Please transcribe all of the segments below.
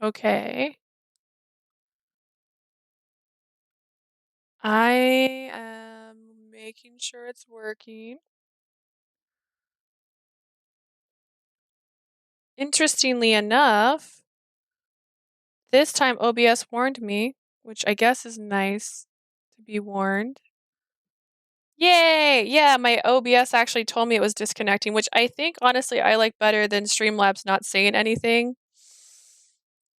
Okay. I am making sure it's working. Interestingly enough, this time OBS warned me, which I guess is nice to be warned. Yay! Yeah, my OBS actually told me it was disconnecting, which I think honestly I like better than Streamlabs not saying anything.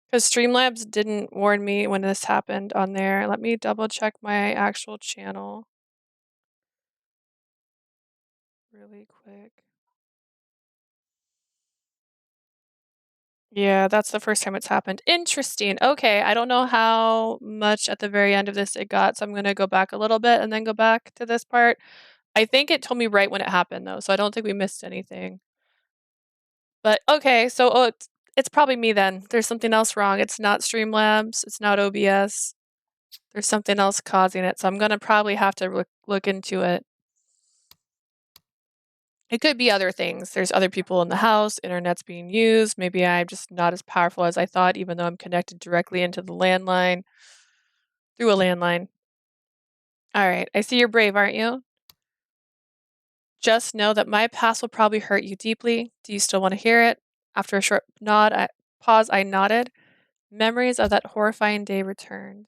Because Streamlabs didn't warn me when this happened on there. Let me double check my actual channel really quick. Yeah, that's the first time it's happened. Interesting. Okay, I don't know how much at the very end of this it got, so I'm gonna go back a little bit and then go back to this part. I think it told me right when it happened though, so I don't think we missed anything. But okay, so it's probably me then. There's something else wrong. It's not Streamlabs, it's not OBS. There's something else causing it, so I'm gonna probably have to look into it. It could be other things. There's other people in the house, internet's being used. Maybe I'm just not as powerful as I thought, even though I'm connected directly into the landline through a landline. All right, I see you're brave, aren't you? Just know that my past will probably hurt you deeply. Do you still want to hear it? After a short pause, I nodded. Memories of that horrifying day returned.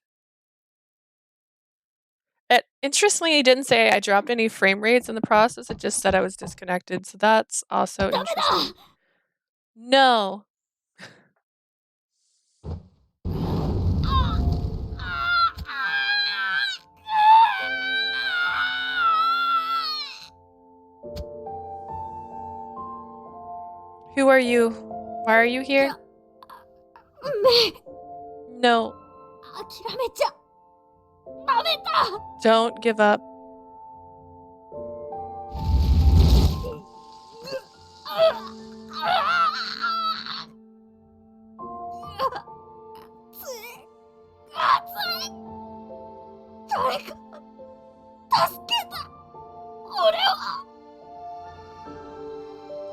Interestingly, it didn't say I dropped any frame rates in the process. It just said I was disconnected. So that's also interesting. No. Who are you? Why are you here? No. Don't give up.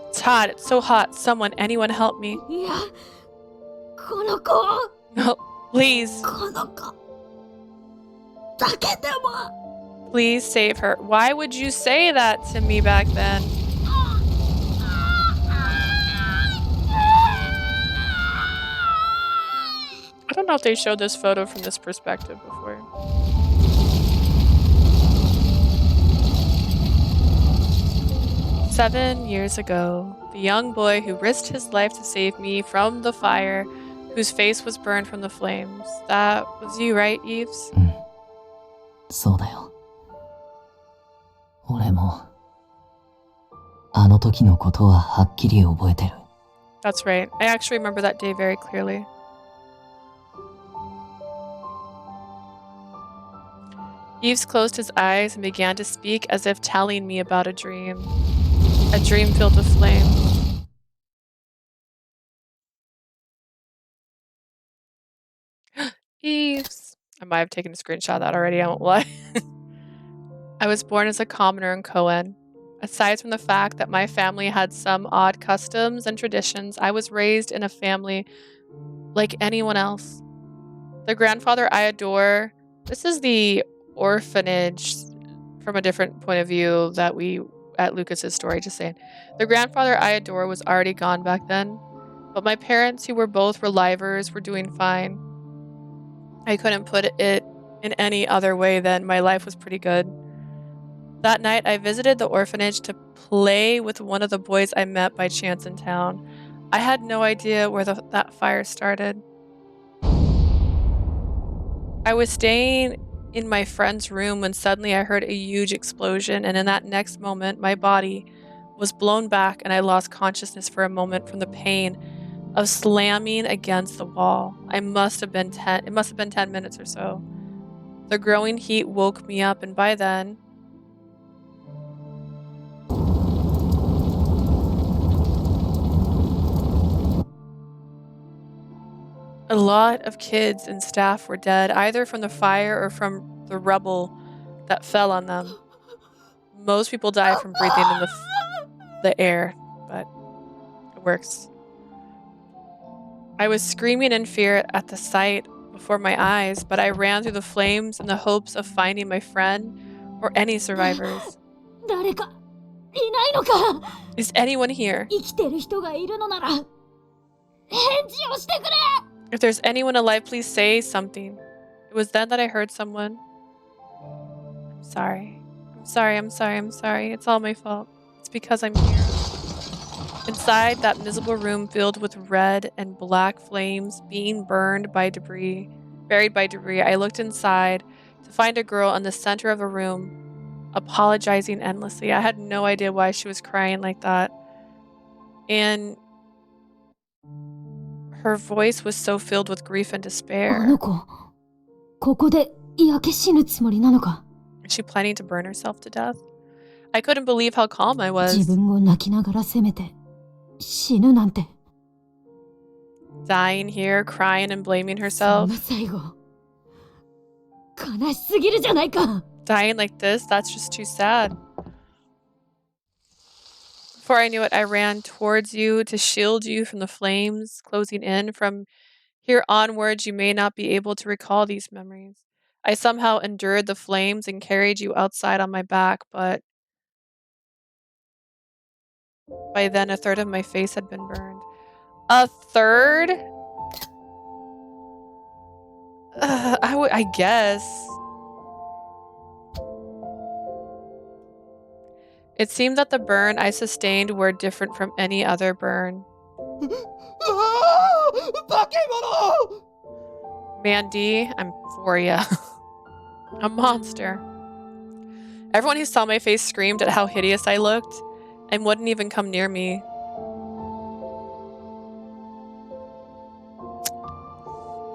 It's hot. It's so hot. Someone, anyone help me. No, please. Please save her. Why would you say that to me back then? I don't know if they showed this photo from this perspective before. "7 years ago, the young boy who risked his life to save me from the fire, whose face was burned from the flames. That was you, right, Yves?" そうだよ。俺もあの時のことははっきり覚えてる。 That's right. I actually remember that day very clearly. Yves closed his eyes and began to speak as if telling me about a dream filled with flames. Yves. I might have taken a screenshot of that already, I won't lie. I was born as a commoner in Cohen. Aside from the fact that my family had some odd customs and traditions, I was raised in a family like anyone else. The grandfather I adore, this is the orphanage from a different point of view that we at Lucas's story, just saying. The grandfather I adore was already gone back then, but my parents, who were both relivers, were doing fine. I couldn't put it in any other way than my life was pretty good. That night, I visited the orphanage to play with one of the boys I met by chance in town. I had no idea where that fire started. I was staying in my friend's room when suddenly I heard a huge explosion, and in that next moment, my body was blown back and I lost consciousness for a moment from the pain of slamming against the wall. It must have been 10 minutes or so. The growing heat woke me up, and by then, a lot of kids and staff were dead, either from the fire or from the rubble that fell on them. Most people die from breathing in the air, but it works. I was screaming in fear at the sight before my eyes, but I ran through the flames in the hopes of finding my friend or any survivors. 誰かいないのか Is anyone here? 生きてる人がいるのなら返事をしてくれ If there's anyone alive, please say something. It was then that I heard someone. I'm sorry. I'm sorry, I'm sorry, I'm sorry. It's all my fault. It's because I'm here. Inside that miserable room filled with red and black flames being burned by debris, buried by debris, I looked inside to find a girl in the center of a room, apologizing endlessly. I had no idea why she was crying like that. And her voice was so filled with grief and あ despair. の子ここで焼け死ぬつもりなのか Is she planning to burn herself to death? I couldn't believe how calm I 自 was. 分を泣きながら責めて死ぬなんて Dying here, crying and blaming そん herself. な最後悲しすぎるじゃないか Dying like this, that's just too sad. Before I knew it, I ran towards you to shield you from the flames closing in. From here onwards, you may not be able to recall these memories. I somehow endured the flames and carried you outside on my back, but by then a third of my face had been burned. A third? I guess. It seemed that the burn I sustained were different from any other burn. Mandy, I'm for ya. A monster. Everyone who saw my face screamed at how hideous I looked and wouldn't even come near me.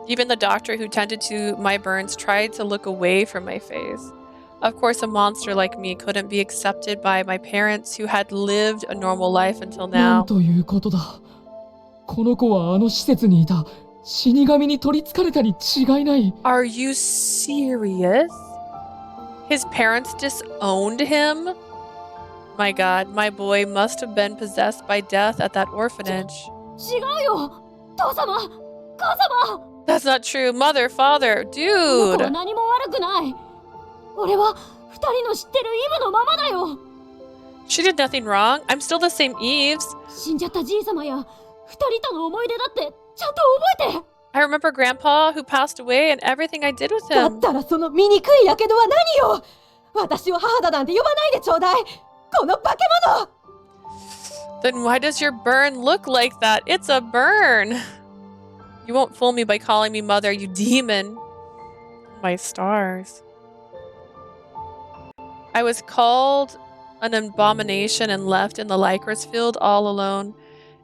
Even the doctor who tended to my burns tried to look away from my face. Of course, a monster like me couldn't be accepted by my parents who had lived a normal life until なん now. ということだ。この子はあの施設にいた死神に取り憑かれたに違いない。 Are you serious? His parents disowned him? My god, my boy must have been possessed by death at that orphanage. 違うよ父様母様 That's not true. Mother, father, この子 dude. は何も悪くない俺は二人の知ってるイブのままだよ She did nothing wrong. I'm still the same Yves. 死んじゃったじい様や二人との思い出だってちゃんと覚えて I remember Grandpa who passed away and everything I did with だっ him. たらその醜いやけどは何よ私を母だなんて呼ばないでちょうだいこの化け物 Then why does your burn look like that? It's a burn. You won't fool me by calling me mother, you demon. My stars. I was called an abomination and left in the lycrois field all alone.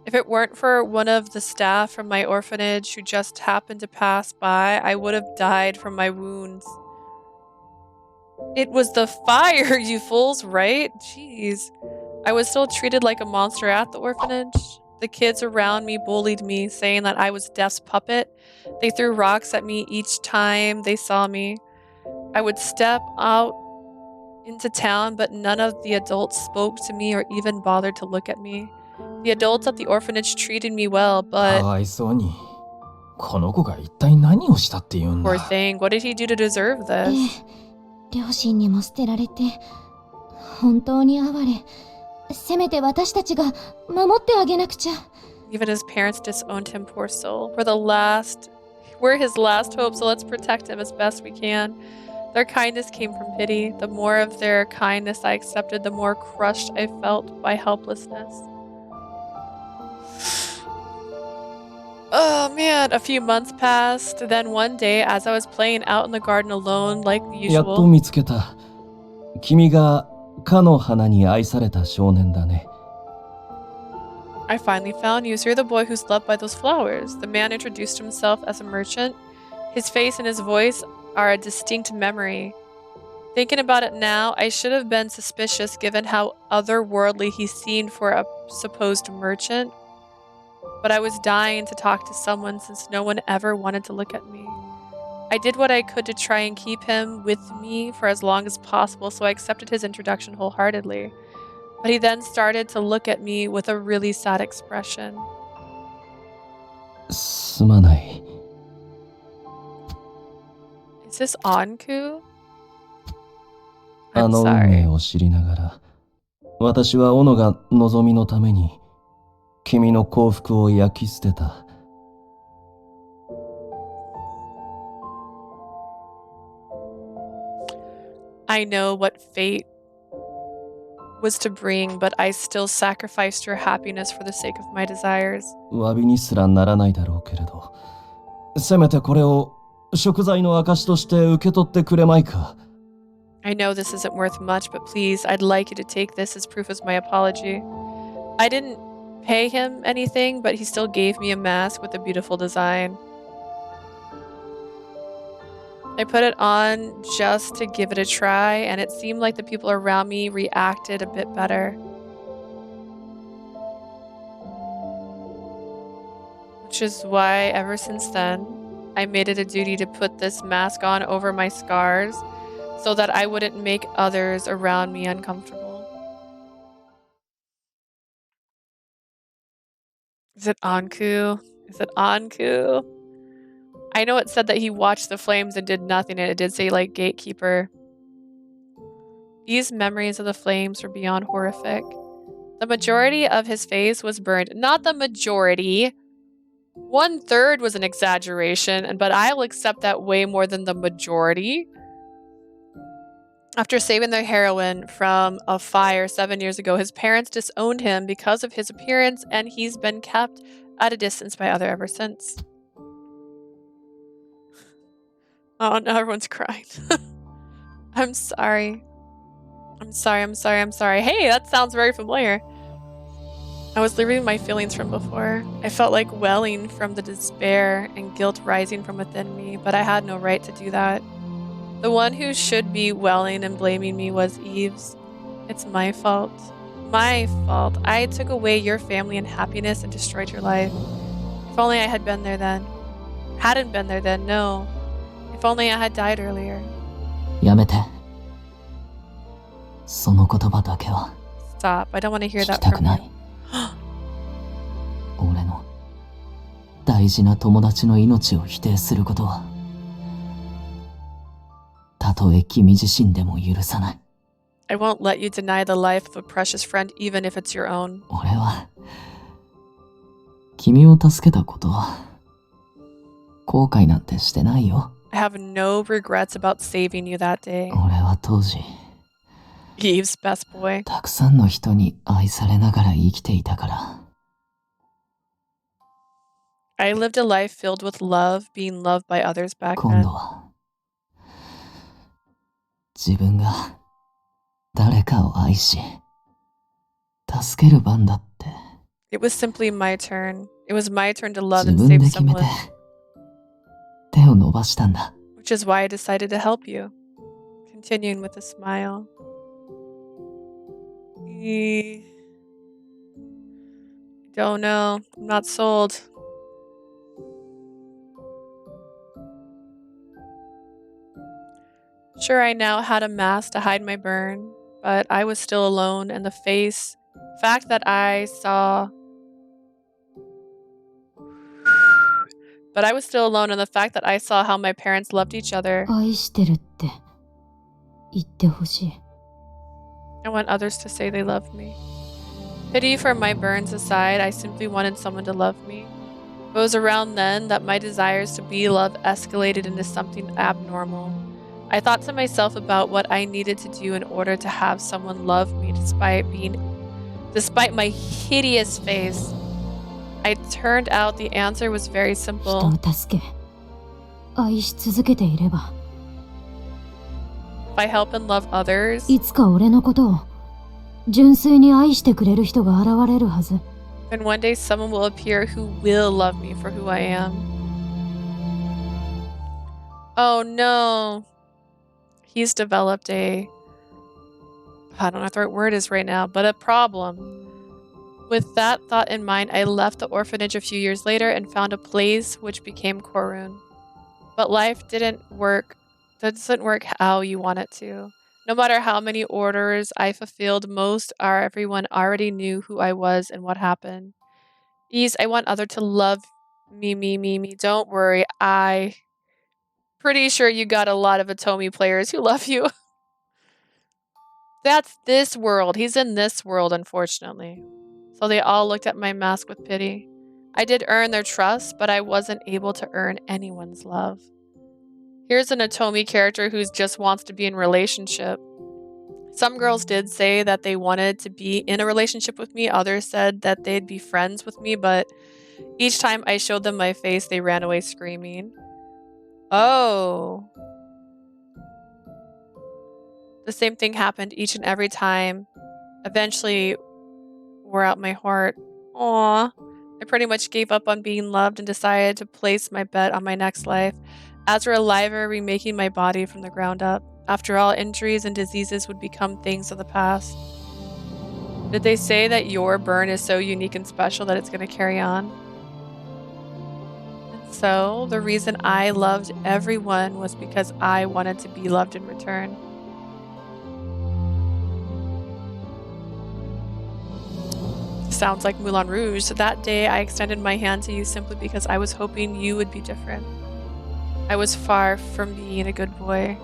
If it weren't for one of the staff from my orphanage who just happened to pass by, I would have died from my wounds. It was the fire, you fools, right? Jeez. I was still treated like a monster at the orphanage. The kids around me bullied me, saying that I was Death's puppet. They threw rocks at me each time they saw me. I would step out into town, but none of the adults spoke to me or even bothered to look at me. The adults at the orphanage treated me well, か but わいそうに。この子が一体何をしたって言うん poor だ。 thing, what did he do to deserve え this? え両親にも捨てられて本当に哀れせめて私たちが守ってあげなくちゃ Even his parents disowned him, poor soul. We're his last hope, so let's protect him as best we can. Their kindness came from pity. The more of their kindness I accepted, the more crushed I felt by helplessness. Oh man, a few months passed. Then one day, as I was playing out in the garden alone, like やっと usual, 見つけた。君がかの花に愛された少年だね。 I finally found you. So you're the boy who's loved by those flowers. The man introduced himself as a merchant. His face and his voice are a distinct memory. Thinking about it now, I should have been suspicious given how otherworldly he seemed for a supposed merchant. But I was dying to talk to someone since no one ever wanted to look at me. I did what I could to try and keep him with me for as long as possible, so I accepted his introduction wholeheartedly. But he then started to look at me with a really sad expression. すまない。 Is this Anku? あ I'm の運命 sorry. を知りながら、私は斧が望みのために、君の幸福を焼き捨てた。I know what fate was to bring, but I still sacrificed your happiness for the sake of my desires. 詫びにすらならないだろうけれど、せめてこれを贖罪の証として受け取ってくれまいか。I know this isn't worth much, but please, I'd like you to take this as proof as my apology. I didn't pay him anything, but he still gave me a mask with a beautiful design. I put it on just to give it a try, and it seemed like the people around me reacted a bit better. Which is why, ever since then, I made it a duty to put this mask on over my scars so that I wouldn't make others around me uncomfortable. Is it Anku? Is it Anku? I know it said that he watched the flames and did nothing, and it did say, like, gatekeeper. These memories of the flames were beyond horrific. The majority of his face was burned. Not the majority. 1/3 was an exaggeration, but I'll accept that way more than the majority. After saving their heroine from a fire 7 years ago, his parents disowned him because of his appearance, and he's been kept at a distance by others ever since. Oh, now everyone's crying. I'm sorry. I'm sorry. Hey, that sounds very familiar. I was living my feelings from before. I felt like welling from the despair and guilt rising from within me, but I had no right to do that. The one who should be welling and blaming me was Yves. It's my fault. My fault. I took away your family and happiness and destroyed your life. If only I had been there then. Hadn't been there then, no. If only I had died earlier. やめて。その言葉だけは Stop. I don't want to hear 聞き that たく from な you. い。俺の大事な友達の命を否定することは、たとえ君自身でも許さない。I won't let you deny the life of a precious friend, even if it's your own. 俺は君を助けたことは後悔なんてしてないよ。I have no regrets about saving you that day. 俺は当時 Yves, best boy. たくさんの人に愛されながら生きていたから。 I lived a life filled with love, being loved by others back 今 then. 度は自分が誰かを愛し助ける番だって。 It was simply my turn. It was my turn to love 自 and 分 save で決めて someone, 手を伸ばしたんだ。 which is why I decided to help you. Continuing with a smile. Don't know. I'm not sold. Sure, I now had a mask to hide my burn, but I was still alone, and the fact that I saw how my parents loved each other. 愛してるって言ってほしい。 I want others to say they love me. Pity for my burns aside, I simply wanted someone to love me. It was around then that my desires to be loved escalated into something abnormal. I thought to myself about what I needed to do in order to have someone love me despite my hideous face. It turned out the answer was very 人 simple. を助け愛し続けていれば If I help and love others, いつか俺のことを純粋に愛してくれる人が現れるはず。 then one day someone will appear who will love me for who I am. Oh no. He's developed I don't know what the right word is right now, but a problem. With that thought in mind, I left the orphanage a few years later and found a place which became Korun. But life doesn't work how you want it to. No matter how many orders I fulfilled, everyone already knew who I was and what happened. Yves, I want others to love Me. Don't worry. I pretty sure you got a lot of Atomi players who love you. That's this world. He's in this world, unfortunately. So they all looked at my mask with pity. I did earn their trust, but I wasn't able to earn anyone's love. Here's an Atomi character who just wants to be in a relationship. Some girls did say that they wanted to be in a relationship with me. Others said that they'd be friends with me, but each time I showed them my face, they ran away screaming. Oh. The same thing happened each and every time. Eventually wore out my heart. Aww. I pretty much gave up on being loved and decided to place my bet on my next life. As a reliver, remaking my body from the ground up. After all, injuries and diseases would become things of the past. Did they say that your burn is so unique and special that it's going to carry on? And so, the reason I loved everyone was because I wanted to be loved in return. Sounds like Moulin Rouge. So that day, I extended my hand to you simply because I was hoping you would be different. I was far from being a good boy.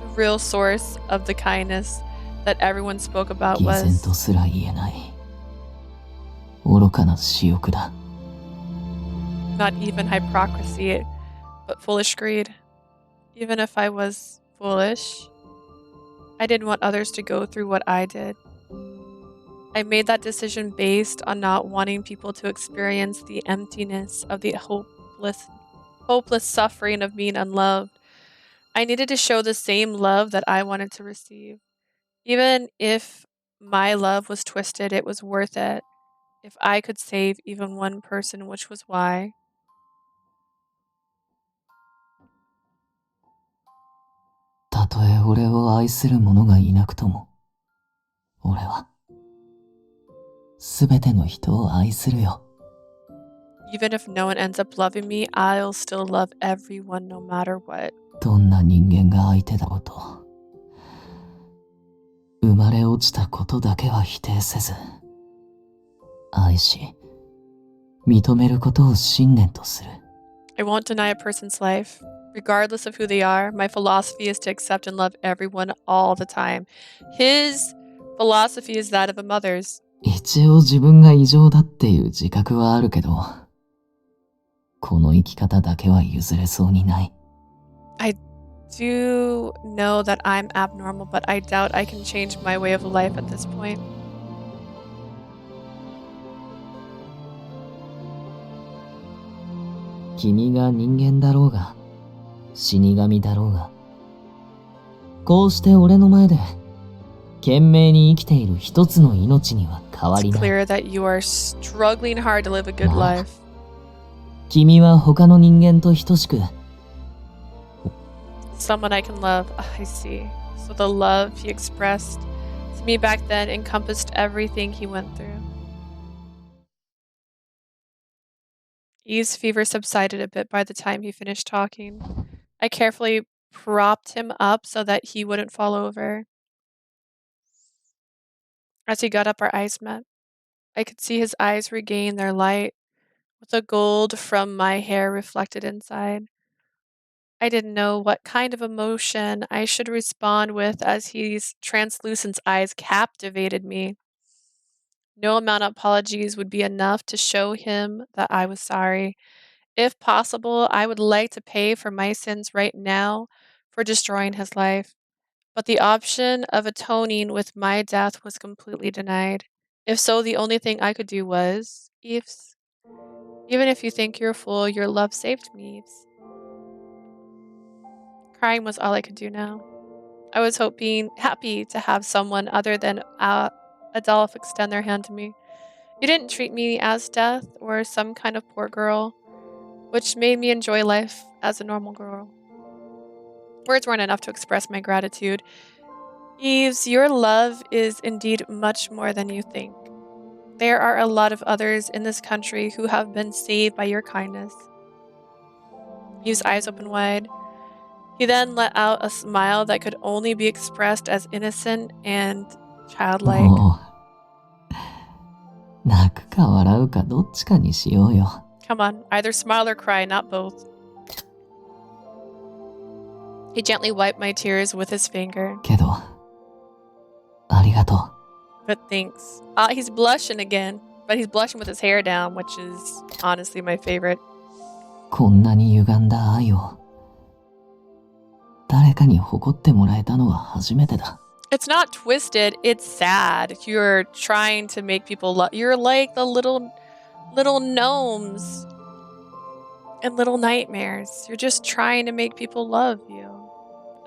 The real source of the kindness that everyone spoke about was not even hypocrisy, but foolish greed. Even if I was foolish, I didn't want others to go through what I did. I made that decision based on not wanting people to experience the emptiness of the hopeless suffering of being unloved. I needed to show the same love that I wanted to receive. Even if my love was twisted, it was worth it. If I could save even one person, which was why. たとえ俺を愛する者がいなくとも、俺はすべての人を愛するよ。Even if no one ends up loving me, I'll still love everyone no matter what. どんな人間が相手だろうと、生まれ落ちたことだけは否定せず、愛し、認めることを信念とする。I won't deny a person's life, regardless of who they are. My philosophy is to accept and love everyone all the time. His philosophy is that of a mother's. 一応自分が異常だっていう自覚はあるけど、この生き方だけは譲れそうにない。I do know that I'm abnormal, but I doubt I can change my way of life at this point. 君が人間だろうが、死神だろうが、こうして俺の前で懸命に生きている一つの命には変わり It's ない。 clear that you are struggling hard to live a good life. 君は他の人間と等しく、 Someone I can love. I see. So the love he expressed to me back then encompassed everything he went through. Yves' fever subsided a bit by the time he finished talking. I carefully propped him up so that he wouldn't fall over. As he got up, our eyes met. I could see his eyes regain their light, with the gold from my hair reflected inside. I didn't know what kind of emotion I should respond with as his translucent eyes captivated me. No amount of apologies would be enough to show him that I was sorry. If possible, I would like to pay for my sins right now for destroying his life. But the option of atoning with my death was completely denied. If so, the only thing I could do was, Yves, even if you think you're a fool, your love saved me, Yves. Crying was all I could do now. I was happy to have someone other than Adolphe extend their hand to me. He didn't treat me as death or some kind of poor girl, which made me enjoy life as a normal girl. Words weren't enough to express my gratitude. Yves, your love is indeed much more than you think. There are a lot of others in this country who have been saved by your kindness. Yves' eyes opened wide. He then let out a smile that could only be expressed as innocent and childlike. もう泣くか笑うかどっちかにしようよ。Come on, either smile or cry, not both. He gently wiped my tears with his finger. けど、ありがとう。 But thanks. He's blushing again, but he's blushing with his hair down, which is honestly my favorite. こんなに歪んだ愛を誰かに誇ってもらえたのは初めてだ。 It's not twisted, it's sad. You're trying to make people love. You're like the little gnomes and little nightmares. You're just trying to make people love you.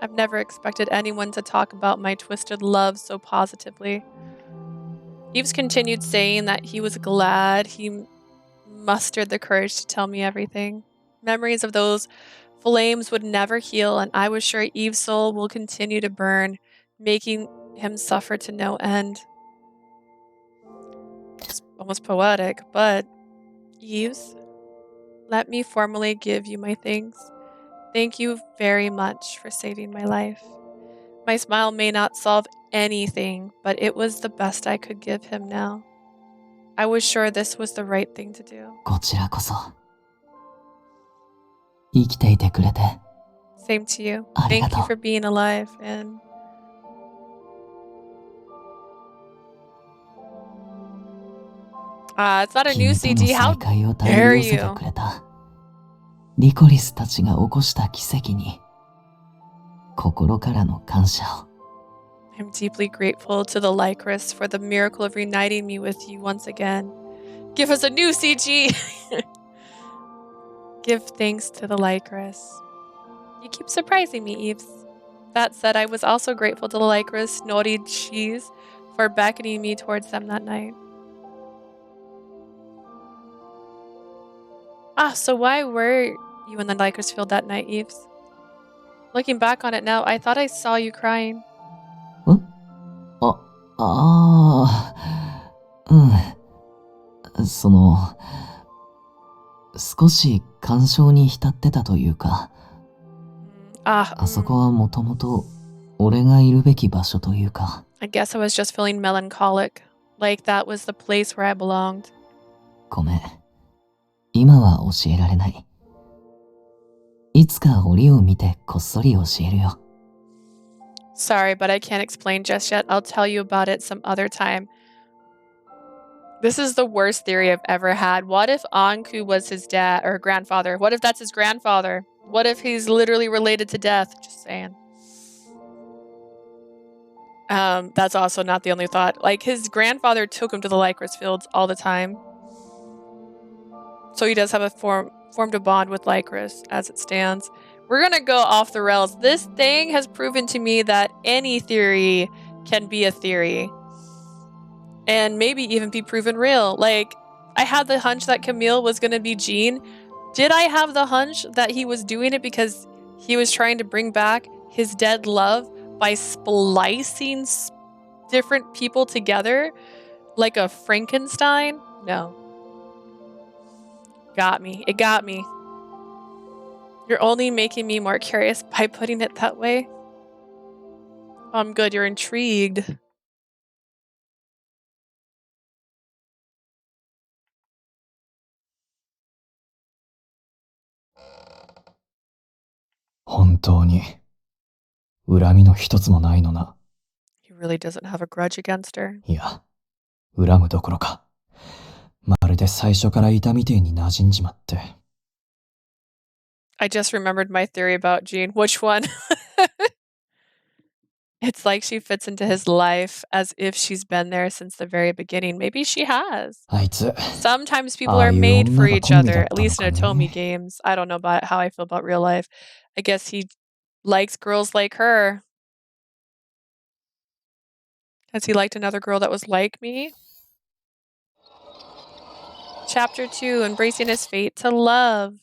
I've never expected anyone to talk about my twisted love so positively. Yves continued saying that he was glad he mustered the courage to tell me everything. Memories of those flames would never heal, and I was sure Yves' soul will continue to burn, making him suffer to no end. It's almost poetic, but Yves, let me formally give you my thanks. Thank you very much for saving my life. My smile may not solve anything, but it was the best I could give him now. I was sure this was the right thing to do. こちらこそ。生きていてくれて。 Same to you. ありが Thank と you う。 for being alive and it's not a new 君との CD. How 再会を手繰 dare り寄せて you? くれた。リコリスたちが起こした奇跡に心からの感謝を。 I'm deeply grateful to the lycrois for the miracle of reuniting me with you once again. Give us a new CG! Give thanks to the lycrois. You keep surprising me, Yves. That said, I was also grateful to the lycrois Nori Cheese for beckoning me towards them that night. So why were you in the lycrois field that night, Yves? Looking back on it now, I thought I saw you crying. 少し感傷に浸ってたというか、あそこはもともと俺がいるべき場所というか。 I guess I was just feeling melancholic, like that was the place where I belonged. ごめん。今は教えられない。いつか折を見てこっそり教えるよ。 Sorry, but I can't explain just yet. I'll tell you about it some other time. This is the worst theory I've ever had. What if Anku was his dad or grandfather? What if that's his grandfather? What if he's literally related to death? Just saying. That's also not the only thought. Like, his grandfather took him to the lycrois fields all the time. So he does have formed a bond with lycrois as it stands. We're gonna go off the rails. This thing has proven to me that any theory can be a theory. And maybe even be proven real. Like, I had the hunch that Camille was gonna be Jean. Did I have the hunch that he was doing it because he was trying to bring back his dead love by splicing different people together like a Frankenstein? No. Got me. It got me. You're only making me more curious by putting it that way. I'm good. You're intrigued. He really doesn't have a grudge against her. いや、恨むどころか、まるで最初からいたみてえに馴染んじまって。I just remembered my theory about Jean. Which one? It's like she fits into his life as if she's been there since the very beginning. Maybe she has. あいつ、 Sometimes people are made for each other, at least in Atomi games. games. I don't know about how I feel about real life. I guess he likes girls like her. Has he liked another girl that was like me? Chapter 2, Embracing his fate to love.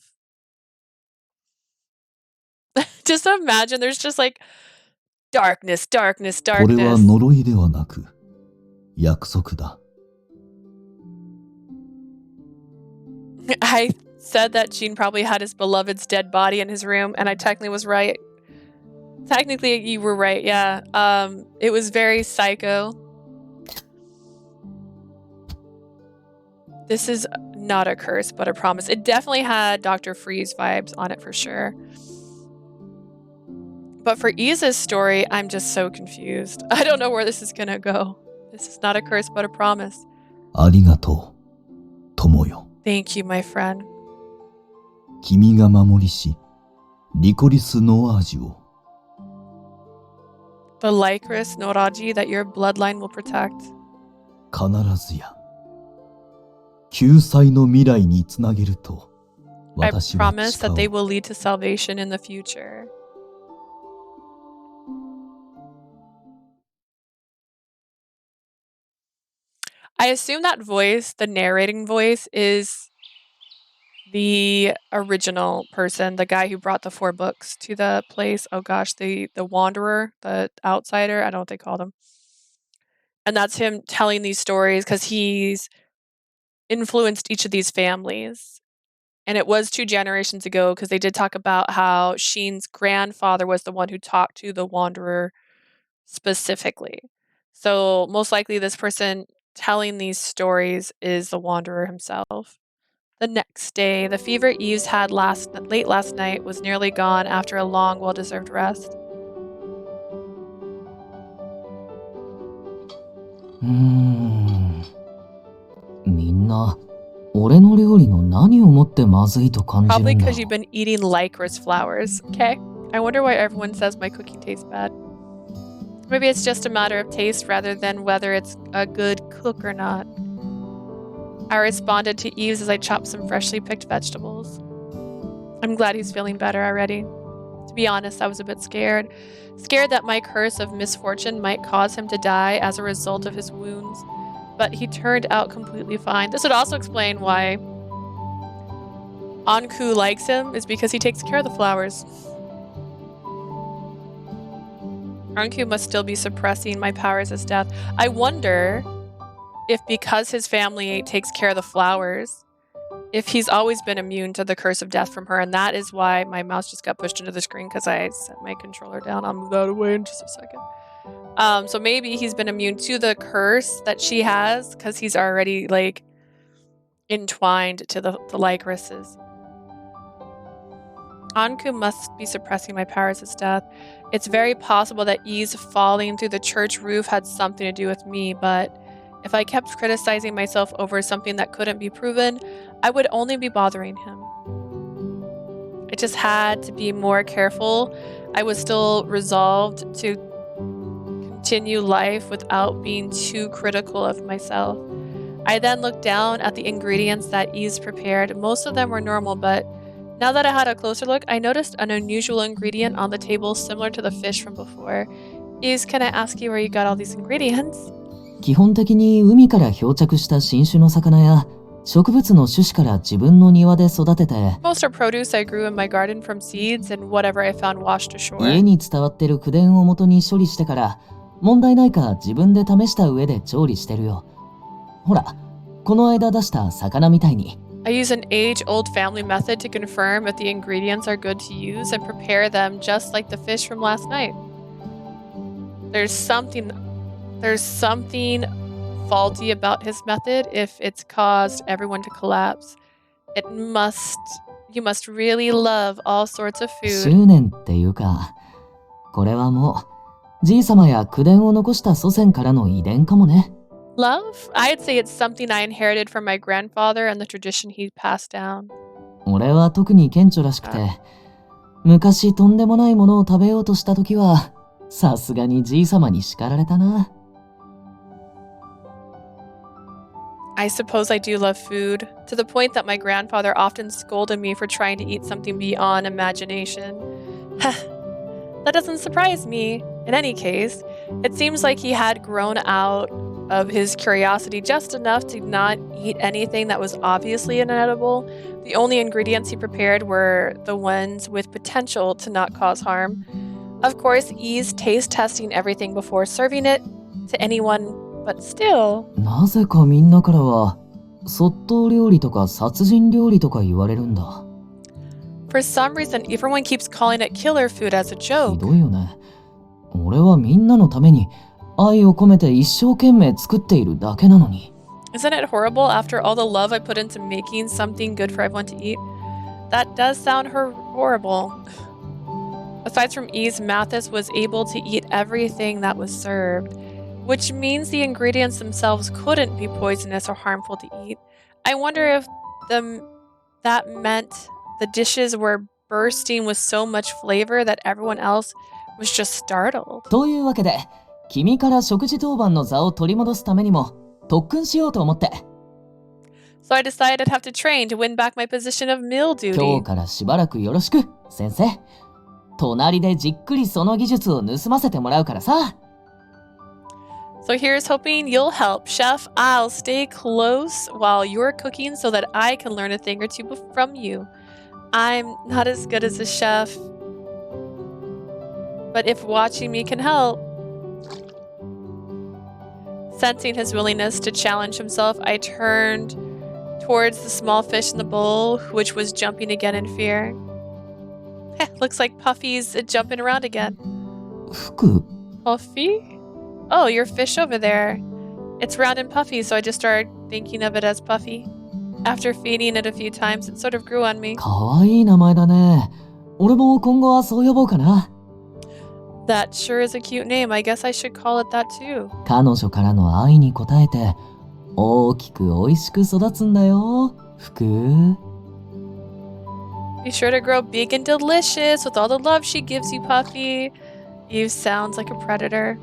Just imagine there's just like darkness, darkness, これは darkness. 呪いではなく約束だ。 I said that Jean probably had his beloved's dead body in his room, and I technically was right. Technically, you were right, yeah. It was very psycho. This is not a curse, but a promise. It definitely had Dr. Freeze vibes on it for sure. But for Yves' story, I'm just so confused. I don't know where this is gonna go. This is not a curse, but a promise. ありがとう、友よ。 Thank you, my friend. 君が守りし、リコリスの味を。 The lycrois noraji that your bloodline will protect. 必ずや、救済の未来につなげると、 I 私は promise 誓 that お they う。 will lead to salvation in the future. I assume that voice, the narrating voice, is the original person, the guy who brought the 4 books to the place. Oh gosh, the wanderer, the outsider, I don't know what they called him. And that's him telling these stories because he's influenced each of these families. And it was 2 generations ago because they did talk about how Sheen's grandfather was the one who talked to the wanderer specifically. So most likely this person telling these stories is the wanderer himself. The next day, the fever Yves had late last night was nearly gone after a long, well-deserved rest. みんな、俺の料理の何をもってまずいと感じる Probably んだろ because you've been eating lycrois flowers. Okay. I wonder why everyone says my cooking tastes bad. Maybe it's just a matter of taste rather than whether it's a good cook or not. I responded to Yves as I chopped some freshly picked vegetables. I'm glad he's feeling better already. To be honest, I was a bit scared. Scared that my curse of misfortune might cause him to die as a result of his wounds. But he turned out completely fine. This would also explain why Anku likes him, is because he takes care of the flowers. Anku must still be suppressing my powers as death. I wonder if because his family takes care of the flowers, if he's always been immune to the curse of death from her, and that is why my mouse just got pushed into the screen because I set my controller down. I'll move that away in just a second. So maybe he's been immune to the curse that she has because he's already like entwined to the lycroises. Anku must be suppressing my powers as death. It's very possible that Yves falling through the church roof had something to do with me, but if I kept criticizing myself over something that couldn't be proven, I would only be bothering him. I just had to be more careful. I was still resolved to continue life without being too critical of myself. I then looked down at the ingredients that Yves prepared. Most of them were normal, but now that I had a closer look, I noticed an unusual ingredient on the table similar to the fish from before. Yves, can I ask you where you got all these ingredients? 基本的に海から漂着した新種の魚や植物の種子から自分の庭で育てて Most are produce I grew in my garden from seeds and whatever I found washed ashore. 家に伝わってる口伝を元に処理してから問題ないか自分で試した上で調理してるよ。ほら、この間出した魚みたいに。I use an age-old family method to confirm if the ingredients are good to use and prepare them just like the fish from last night. There's something faulty about his method if it's caused everyone to collapse. You must really love all sorts of 執 food. 念っていうか、これはもうじいさまや口伝を残した祖先からの遺伝かもね。Love? I'd say it's something I inherited from my grandfather and the tradition he passed down. 俺は特に顕著らしくて、昔とんでもないものを食べようとした時は、さすがにじいさまに叱られたな。I suppose I do love food, to the point that my grandfather often scolded me for trying to eat something beyond imagination. That doesn't surprise me. In any case, it seems like he had grown out of his curiosity just enough to not eat anything that was obviously inedible. The only ingredients he prepared were the ones with potential to not cause harm. Of course, Yves taste testing everything before serving it to anyone, but still. なぜかみんなからは、そっと料理とか殺人料理とか言われるんだ。For some reason, everyone keeps calling it killer food as a ひ joke. どいよね。俺はみんなのために愛を込めて一生懸命作っているだけなのに。Isn't it horrible after all the love I put into making something good for everyone to eat? That does sound horrible. Aside from Yves, Mathis was able to eat everything that was served, which means the ingredients themselves couldn't be poisonous or harmful to eat. I wonder if that meant the dishes were bursting with so much flavor that everyone else was just startled. というわけで、君から食事当番の座を取り戻すためにも特訓しようと思って。So I decided I'd have to train to win back my position of meal 今 duty. 日からしばらくよろしく、先生。隣でじっくりその技術を盗ませてもらうからさ。So here's hoping you'll help. Chef, I'll stay close while you're cooking so that I can learn a thing or two from you. I'm not as good as a chef, but if watching me can help. Sensing his willingness to challenge himself, I turned towards the small fish in the bowl, which was jumping again in fear. Looks like Puffy's jumping around again. 服 Puffy? Oh, your fish over there. It's round and puffy, so I just started thinking of it as Puffy. After feeding it a few times, it sort of grew on me. かわいい名前だね。俺も今後はそう呼ぼうかな。That sure is a cute name. I guess I should call it that too. 彼女からの愛に応えて、大きく美味しく育つんだよ。服 Be sure to grow big and delicious with all the love she gives you, Puffy. Yves sounds like a predator.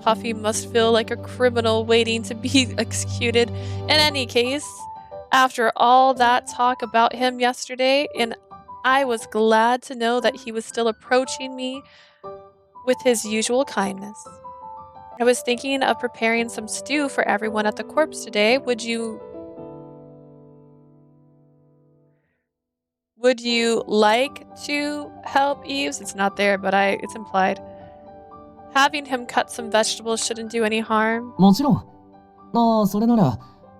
Puffy must feel like a criminal waiting to be executed. In any case, after all that talk about him yesterday, and I was glad to know that he was still approaching me with his usual kindness. I was thinking of preparing some stew for everyone at the corpse today. Would you like to help, Yves? It's not there, but it's implied. Having him cut some vegetables shouldn't do any harm. もちろん。ああ、それなら、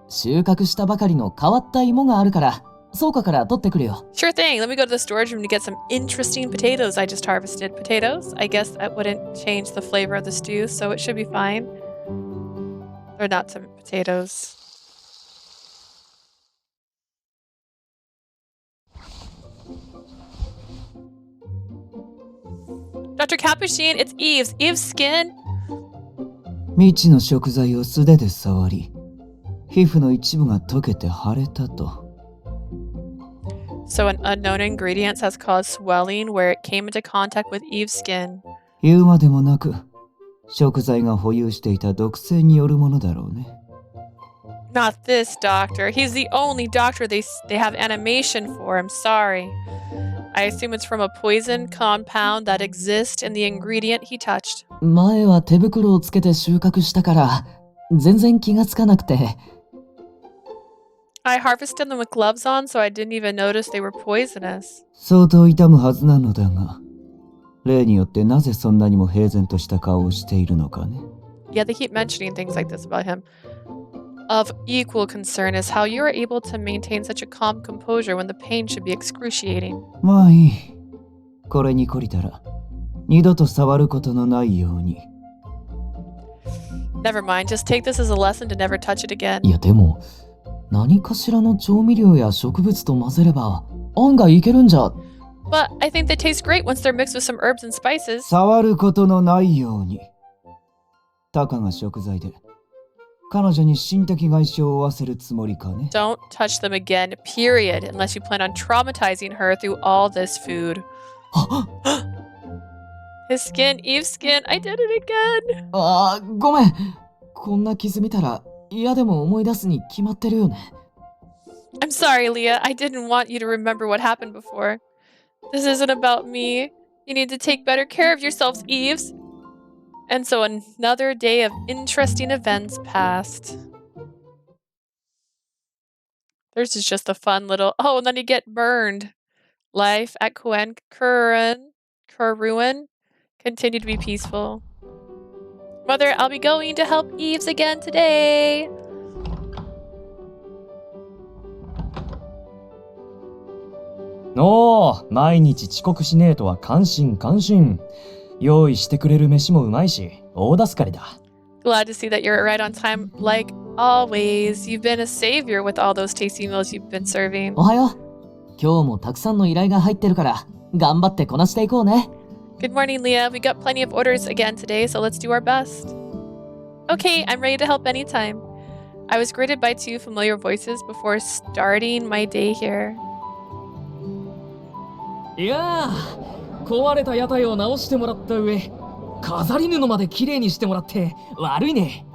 収穫したばかりの変わった芋があるから、倉庫から取ってくるよ。Sure thing. Let me go to the storage room to get some interesting potatoes I just harvested. Potatoes? I guess that wouldn't change the flavor of the stew, so it should be fine. They're not some potatoes. Dr. Capuchin, it's Yves. Yves' skin. 未知の食材を素手で触り、皮膚の一部が溶けて腫れたと。So an unknown ingredient has caused swelling where it came into contact with Yves' skin. 言うまでもなく、食材が保有していた毒性によるものだろうね。Not this doctor. He's the only doctor they have animation for. I'm sorry. I assume it's from a poison compound that exists in the ingredient he touched. 前は手袋をつけて収穫したから、全然気がつかなくて。I harvested them with gloves on, so I didn't even notice they were poisonous. 相当痛むはずなのだが、例によってなぜそんなにも平然とした顔をしているのかね。Yeah, they keep mentioning things like this about him. Of equal concern is how you are able to maintain such a calm composure when the pain should be excruciating. まあいい。これに懲りたら、二度と触ることのないように。Never mind, just take this as a lesson to never touch it again. いやでも、何かしらの調味料や植物と混ぜれば、案外いけるんじゃ。But I think they taste great once they're mixed with some herbs and spices. 触ることのないように。たかが食材で。彼女に心的外傷を負わせるつもりかね。Don't touch them again, period, unless you plan on traumatizing her through all this food. His skin, Eve's skin, I did it again. ああ、ごめん。こんな傷見たら嫌でも思い出すに決まってるよね。I'm sorry, Leah. I didn't want you to remember what happened before. This isn't about me. You need to take better care of yourselves, Eves. And so another day of interesting events passed. Theirs is just a fun little... Oh, and then you get burned. Life at Kuruen continued to be peaceful. Mother, I'll be going to help Eves again today. Oh, 毎日遅刻しねえとは感心感心。用意してくれる飯もうまいし、大助かりだ。Glad to see that you're right on time like Always. You've been a savior with all those tasty meals you've been serving. おはよう。今日もたくさんの依頼が入ってるから、頑張ってこなしていこうね。Good morning, Leah. We got plenty of orders again today, so let's do our best. Okay, I'm ready to help anytime. I was greeted by two familiar voices before starting my day here. いやー、壊れた屋台を直してもらった上、飾り布まで綺麗にしてもらって悪いね。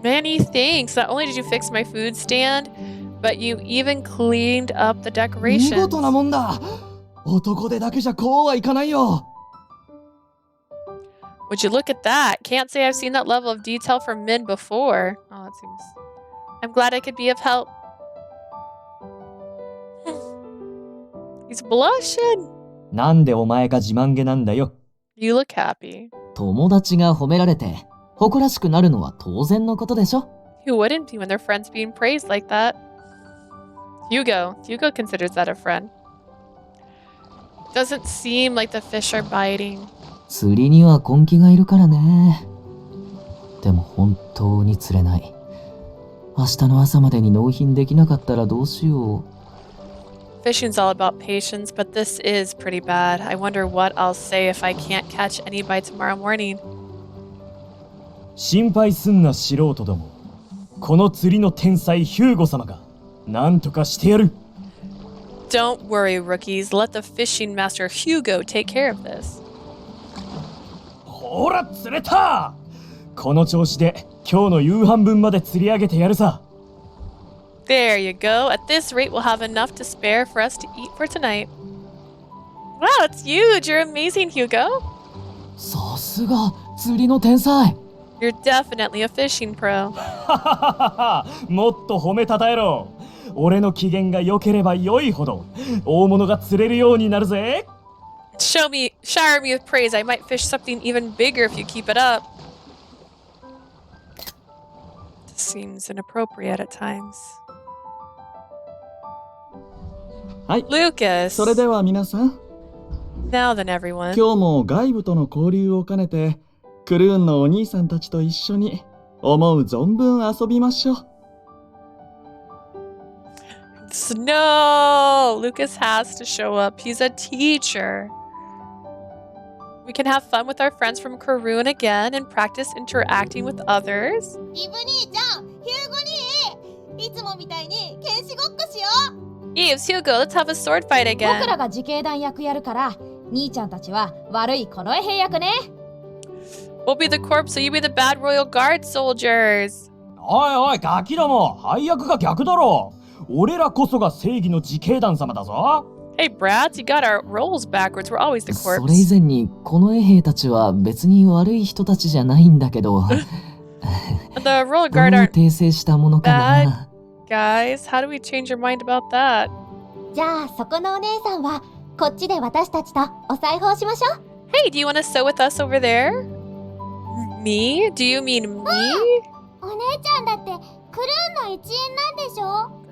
Many thanks. Not only did you fix my food stand, but you even cleaned up the 見 decorations. 事なもんだ。男手だけじゃこうはいかないよ。Would you look at that? Can't say I've seen that level of detail from men before. Oh, that seems... I'm glad I could be of help. He's blushing. なんでお前が自慢げなんだよ。You look happy. 友達が褒められて、誇らしくなるのは当然のことでしょ。Who wouldn't be when their friend's being praised like that? Hugo considers that a friend. Doesn't seem like the fish are biting. 釣りには根気がいるからね。でも本当に釣れない。明日の朝までに納品できなかったらどうしよう。Fishing's all about patience, but this is pretty bad. I wonder what I'll say if I can't catch any by tomorrow morning. 心配すんな素人ども。この釣りの天才ヒューゴ様がなんとかしてやる。Don't worry, rookies. Let the fishing master Hugo take care of this. ほら釣れた。この調子で今日の夕飯分まで釣り上げてやるさ。There you go. At this rate, we'll have enough to spare for us to eat for tonight. Wow, it's huge. You're amazing, Hugo. さすが釣りの天才。You're definitely a fishing pro. もっと褒めたたえろ。俺の機嫌が良ければ良いほど大物が釣れるようになるぜ。Shower me with praise. I might fish something even bigger if you keep it up. This seems inappropriate at times. はい。 Lucas. それでは皆さん、 Now then, everyone. 今日も外部との交流を兼ねて、クルーンのお兄さんたちと一緒に思う存分遊びましょう。No! Lucas has to show up. He's a teacher. We can have fun with our friends from Karun again and practice interacting with others. リブ兄ちゃん、ヒューゴ兄、いつもみたいに剣士ごっこしよう。 Yves, Hugo, let's have a sword fight 僕 again. らが自警団役やるから、兄ちゃんたちは悪い近衛兵役ね。We'll be the corpse, so you be the bad royal guard soldiers. おいおいガキども、配役が逆だろ。俺らこそが正義の自警団様だぞ。Hey, brats, you got our roles backwards. We're always the それ以 corpse. 前に近衛兵たちは別に悪い人たちじゃないんだけど、 The royal どう guard aren't 訂正したものかな。 guys. How do we change your mind about that? じゃあそこのお姉さんはこっちで私たちとお裁縫しましょう。 Hey, do you want to sew with us over there? Me? Do you mean me? お姉ちゃんだってクルーンの一員なんでしょ。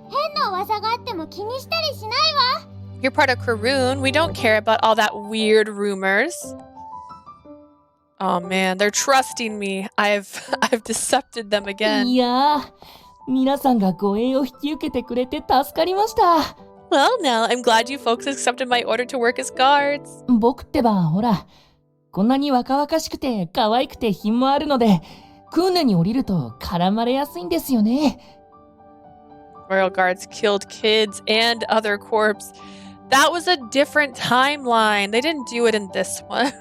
変な噂があっても気にしたりしないわ。 You're part of Karun. We don't care about all that weird rumors. Oh man, they're trusting me. I've decepted them again. いやー、皆さんがご縁を引き受けてくれて助かりました。Well, now I'm glad you folks accepted my order to work as guards. 僕ってばほら、こんなに若々しくて可愛くて品もあるので、訓練に降りると絡まれやすいんですよね。Royal guards killed kids and other corpse. That was a different timeline. They didn't do it in this one.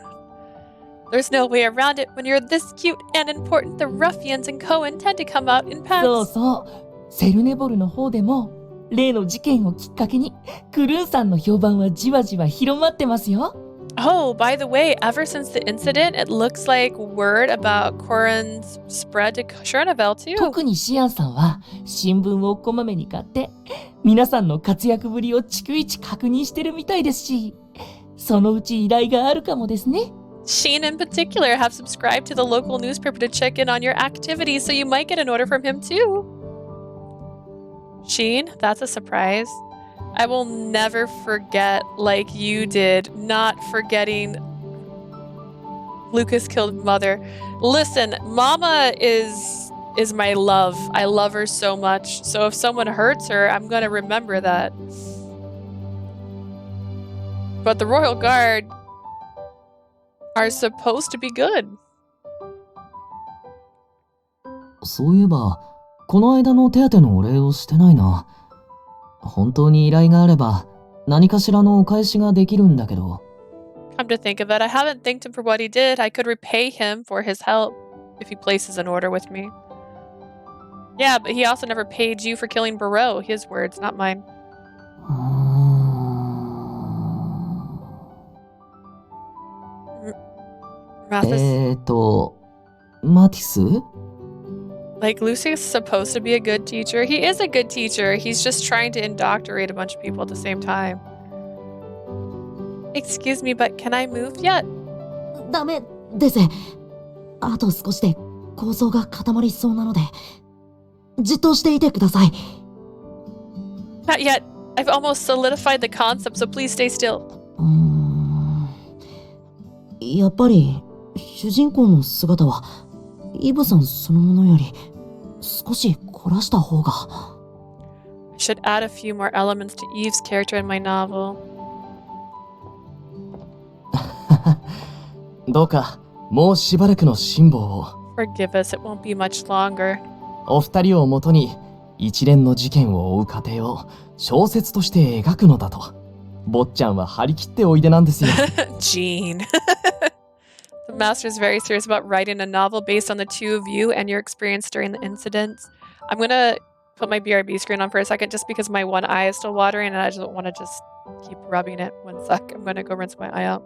There's no way around it. When you're this cute and important, the ruffians in Cohen tend to come out in そう packs. そう、セルネボルの方でも例の事件をきっかけにクルーンさんの評判はじわじわ広まってますよ。 Oh, by the way, ever since the incident, it looks like word about Corin's spread to Chernobyl too. 特にシアンさんは新聞をこまめに買って皆さんの活躍ぶりを逐一確認してるみたいですし、そのうち依頼があるかもですね。 Sheen in particular have subscribed to the local newspaper to check in on your activities, so you might get an order from him too. Sheen, that's a surprise. I will never forget like you did, not forgetting Lucas killed mother. Listen, Mama is is my love. I love her so much. So if someone hurts her, I'm gonna remember that. But the Royal Guard are supposed to be good. そういえば、この間の手当のお礼をしてないな。本当に依頼があれば、何かしらのお返しができるんだけど。Come to think of it, I haven't thanked him for what he did. I could repay him for his help if he places an order with me. Yeah, but he also never paid you for killing Barreau. His words, not mine. マティス Like, Lucy's supposed to be a good teacher. He is a good teacher. He's just trying to indoctrinate a bunch of people at the same time. Excuse me, but can I move yet? ダメです。あと少しで構想が固まりそうなので、じっとしていてください。Not yet. I've almost solidified the concept, so please stay still. やっぱり主人公の姿はイブさんそのものより少し凝らした方が。I should add a few more elements to Yves' character in my novel. どうかもうしばらくの辛抱を。 Forgive us, it won't be much longer. お二人をもとに一連の事件を追う過程を小説として描くのだと。坊ちゃんは張り切っておいでなんですよ。Jean. The master is very serious about writing a novel based on the two of you and your experience during the incidents. I'm gonna put my BRB screen on for a second just because my one eye is still watering and I just don't want to just keep rubbing it. One sec. I'm gonna go rinse my eye out.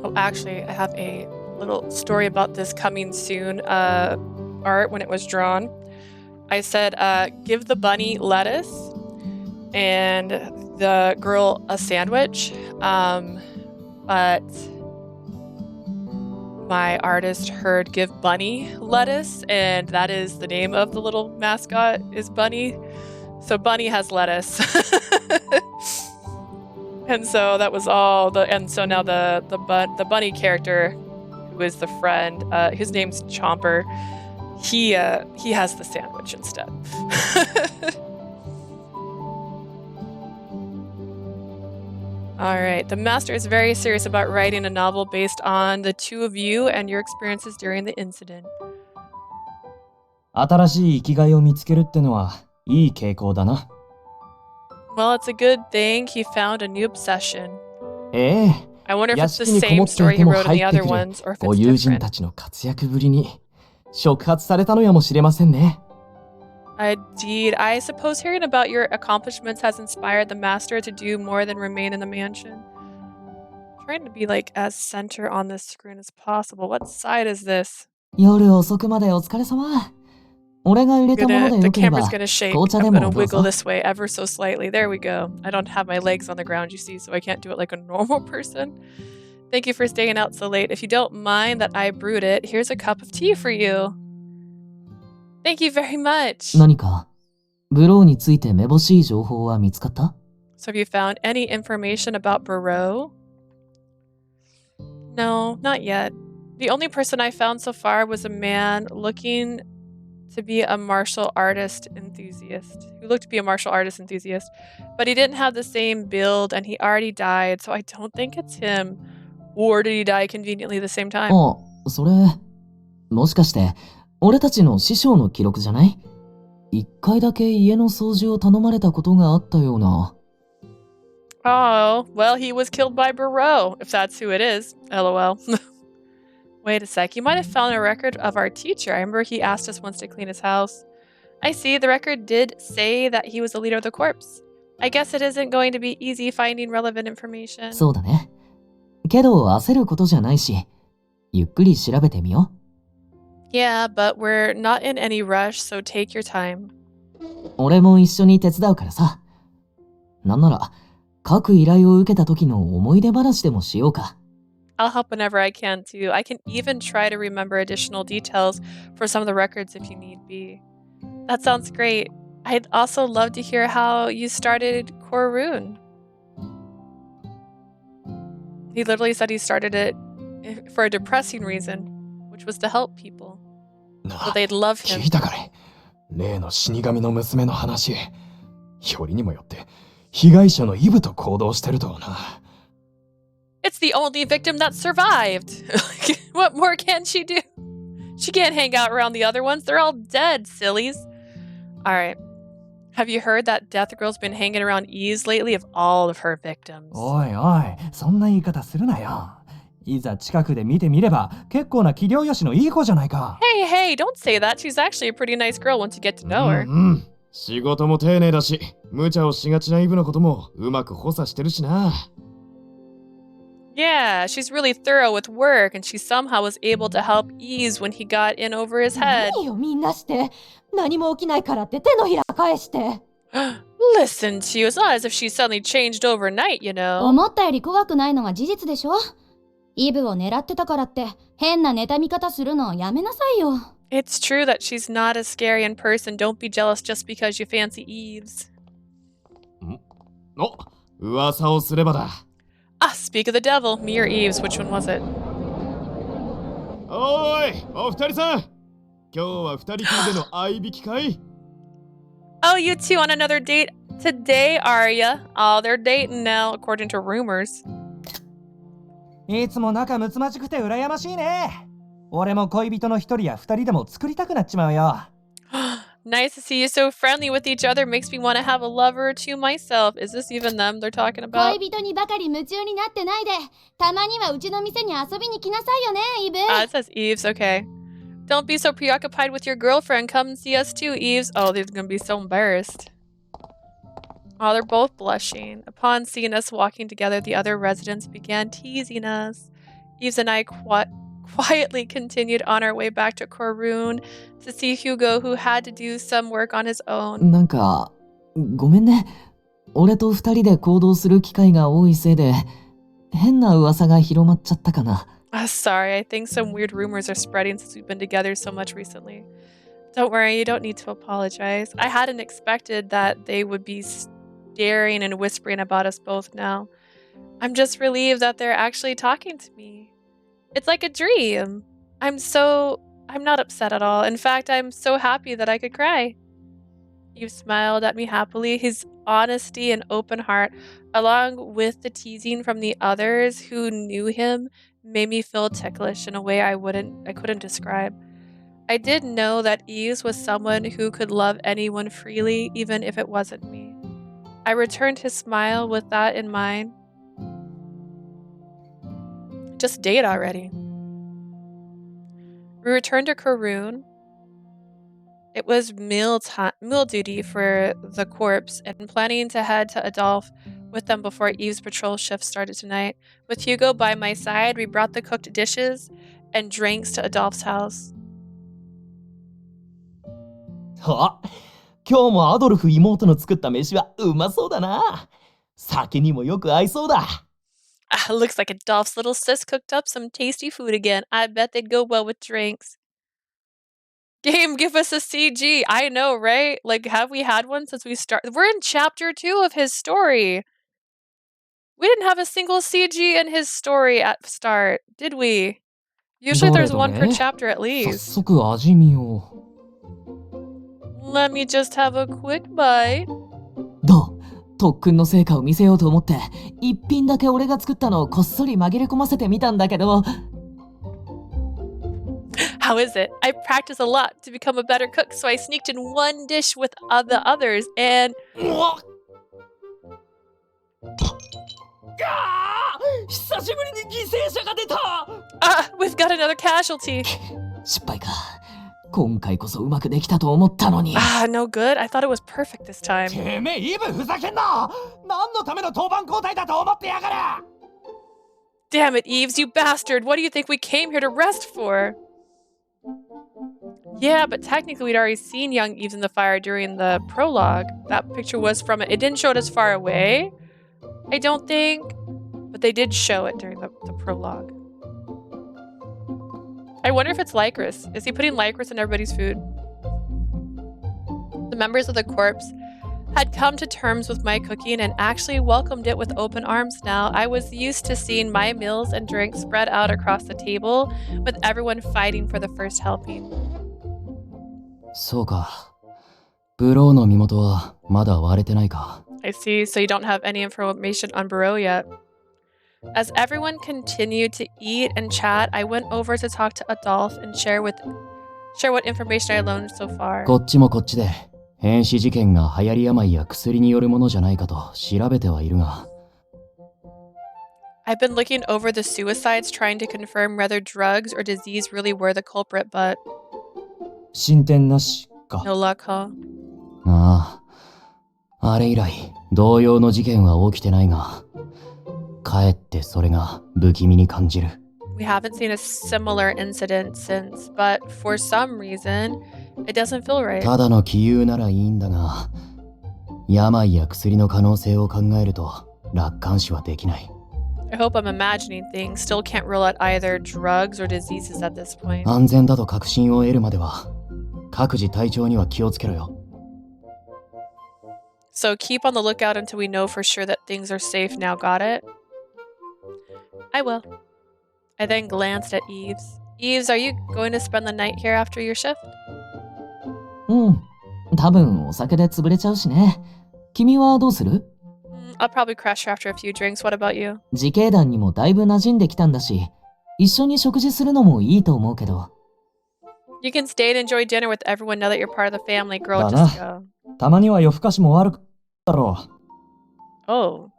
Oh, actually, I have a little story about this coming soon art when it was drawn. I said, give the bunny lettuce and the girl a sandwich. But my artist heard give Bunny lettuce, and that is the name of the little mascot is Bunny. So Bunny has lettuce. And so that was all and so now the bunny character, who is the friend, his name's Chomper, he has the sandwich instead. Alright, the master is very serious about writing a novel based on the two of you and your experiences during the incident. 新しい生きがいを見つけるってのはいい傾向だな。Well, it's a good thing he found a new obsession. ええ。 I wonder if 屋 it's the 敷にこも same ってい story て he も wrote in 入 the って other くる ones, or if ご it's 友人 different. たちの活躍ぶりに触発されたのやもしれませんね。Indeed, I suppose hearing about your accomplishments has inspired the master to do more than remain in the mansion. Trying to be like as center on this screen as possible. What side is this? 夜遅くまでお疲れ様。俺が入れたもので The よけれ camera's ば gonna shake. 紅茶 I'm で gonna もどう wiggle ぞ。 this way ever so slightly. There we go. I don't have my legs on the ground, you see, so I can't do it like a normal person. Thank you for staying out so late. If you don't mind that I brewed it, here's a cup of tea for you. Thank you very much. 何かブローについてめぼしい情報は見つかった？ So have you found any information about Barreau? No, not yet. The only person I found so far was a man looking to be a martial artist enthusiast. Who looked to be a martial artist enthusiast. But he didn't have the same build and he already died, so I don't think it's him. Or did he die conveniently at the same time? あ、それもしかして俺たちの師匠の記録じゃない？一回だけ家の掃除を頼まれたことがあったような。Oh, well, he was killed by Barreau, if that's who it is. LOL. Wait a sec, you might have found a record of our teacher. I remember he asked us once to clean his house. I see, the record did say that he was the leader of the corpse. I guess it isn't going to be easy finding relevant information. そうだね。けど焦ることじゃないし、ゆっくり調べてみよう。Yeah, but we're not in any rush, so take your time. 俺も一緒に手伝うからさ。なんなら、各依頼を受けた時の思い出話でもしようか。I'll help whenever I can too. I can even try to remember additional details for some of the records if you need be. That sounds great. I'd also love to hear how you started Korun. He literally said he started it for a depressing reason, which was to help people. So they'd love him. 聞いたかね、例の死神の娘の話。よりにもよって被害者のイブと行動してるとはな。It's the only victim that survived. What more can she do? She can't hang out around the other ones. They're all dead, sillies. Alright. Have you heard that Death Girl's been hanging around Yves lately of all of her victims? おいおい、そんな言い方するなよ。いざ近くで見てみれば結構な器量よしのいい子じゃないか。Hey, don't say that. She's actually a pretty nice girl once you get to know her. 仕事も丁寧だし、無茶をしがちなイブのこともうまく補佐してるしな。Yeah, she's really thorough with work, and she somehow was able to help Yves when he got in over his head. 何よみんなして。何も起きないからって手のひら返して。Listen to you. It's not as if she suddenly changed overnight, you know. 思ったより怖くないのが事実でしょ。イブを狙ってたからって変な妬み方するのやめなさいよ。It's true that she's not as scary in person. Don't be jealous just because you fancy Yves. お、噂をすればだ。Ah, speak of the devil. Me or Yves, which one was it? おーい、お二人さん。今日は二人きりでの相引きかい？ Oh, you two on another date today, are ya? Oh, they're dating now, according to rumors. いつも仲睦まじくて羨ましいね。俺も恋人の一人や二人でも作りたくなっちまうよ。Nice to see you so friendly with each other. Makes me want to have a lover or two myself. Is this even them they're talking about? 恋人にばかり夢中になってないで、たまにはうちの店に遊びに来なさいよね、イブ。Ah, it says Yves, okay. Don't be so preoccupied with your girlfriend. Come and see us too, Yves. Oh, they're gonna be so embarrassed. Oh, they're both blushing. Upon seeing us walking together, the other residents began teasing us. Yves and I quietly continued on our way back to Korun to see Hugo, who had to do some work on his own. なんか、ごめんね。俺と二人で行動する機会が多いせいで、変な噂が広まっちゃったかな。Sorry, I think some weird rumors are spreading since we've been together so much recently. Don't worry, you don't need to apologize. I hadn't expected that they would be staring and whispering about us both now. I'm just relieved that they're actually talking to me. It's like a dream. I'm not upset at all. In fact, I'm so happy that I could cry. You smiled at me happily. His honesty and open heart, along with the teasing from the others who knew him, made me feel ticklish in a way I couldn't describe. I did know that Yves was someone who could love anyone freely, even if it wasn't me. I returned his smile with that in mind. Just date already. We returned to Karoon. It was meal duty for the corpse, and planning to head to Adolphe with them before Yves' patrol shift started tonight. With Hugo by my side, we brought the cooked dishes and drinks to Adolphe's house. あ、今日もアドルフ妹の作った飯はうまそうだな。酒にもよく合いそうだ。Looks like Adolphe's little sis cooked up some tasty food again. I bet they'd go well with drinks. Game, give us a CG. I know, right? Like, have we had one since we started? We're in chapter 2 of his story. We didn't have a single CG in his story at start, did we? Usually there's one per chapter at 早 least. 速味見を。Let me just have a quick bite. どう？特訓の成果を見せようと思って一品だけ俺が作ったのをこっそり紛れ込ませてみたんだけど。How is it? I practiced a lot to become a better cook, so I sneaked in one dish with the others, and... 久しぶりに犠牲者が出た。We've got another casualty. 失敗か。今回こそうまくできたと思ったのに。No good. I thought it was perfect this time. てめえイブふざけんな。何のための当番交代だと思ってやがる。 Damn it, Yves, you bastard! What do you think we came here to rest for? Yeah, but technically we'd already seen young Yves in the fire during the prologue. That picture was from it. It didn't show it as far away, I don't think, but they did show it during the prologue. I wonder if it's lycrois. Is he putting lycrois in everybody's food? The members of the corpse had come to terms with my cooking and actually welcomed it with open arms now. I was used to seeing my meals and drinks spread out across the table, with everyone fighting for the first helping. そうか。ブローの身元はまだ割れてないか。I see, so you don't have any information on Barreau yet. As everyone continued to eat and chat, I went over to talk to Adolphe and share what information I learned so far. こっちもこっちで変死事件が流行り病や薬によるものじゃないかと調べてはいるが。I've been looking over the suicides trying to confirm whether drugs or disease really were the culprit, but 進展なしか。 no luck, huh? ああ。あれ以来同様の事件は起きてないが、かえってそれが不気味に感じる。We haven't seen a similar incident since, but for some reason, it doesn't feel right. ただの杞憂ならいいんだが、病や薬の可能性を考えると楽観視はできない。I hope I'm imagining things. Still can't rule out either drugs or diseases at this point. 安全だと確信を得るまでは、各自体調には気をつけろよ。So keep on the lookout until we know for sure that things are safe now, got it? I will. I then glanced at Yves. Yves, are you going to spend the night here after your shift? うん。多分お酒で潰れちゃうしね。君はどうする？ I'll probably crash here after a few drinks. What about you? 自警団にもだいぶ馴染んできたんだし、一緒に食事するのもいいと思うけど。You can stay and enjoy dinner with everyone now that you're part of the family, girl. だな。 Just go. たまには夜更かしも悪くだろう。 Oh.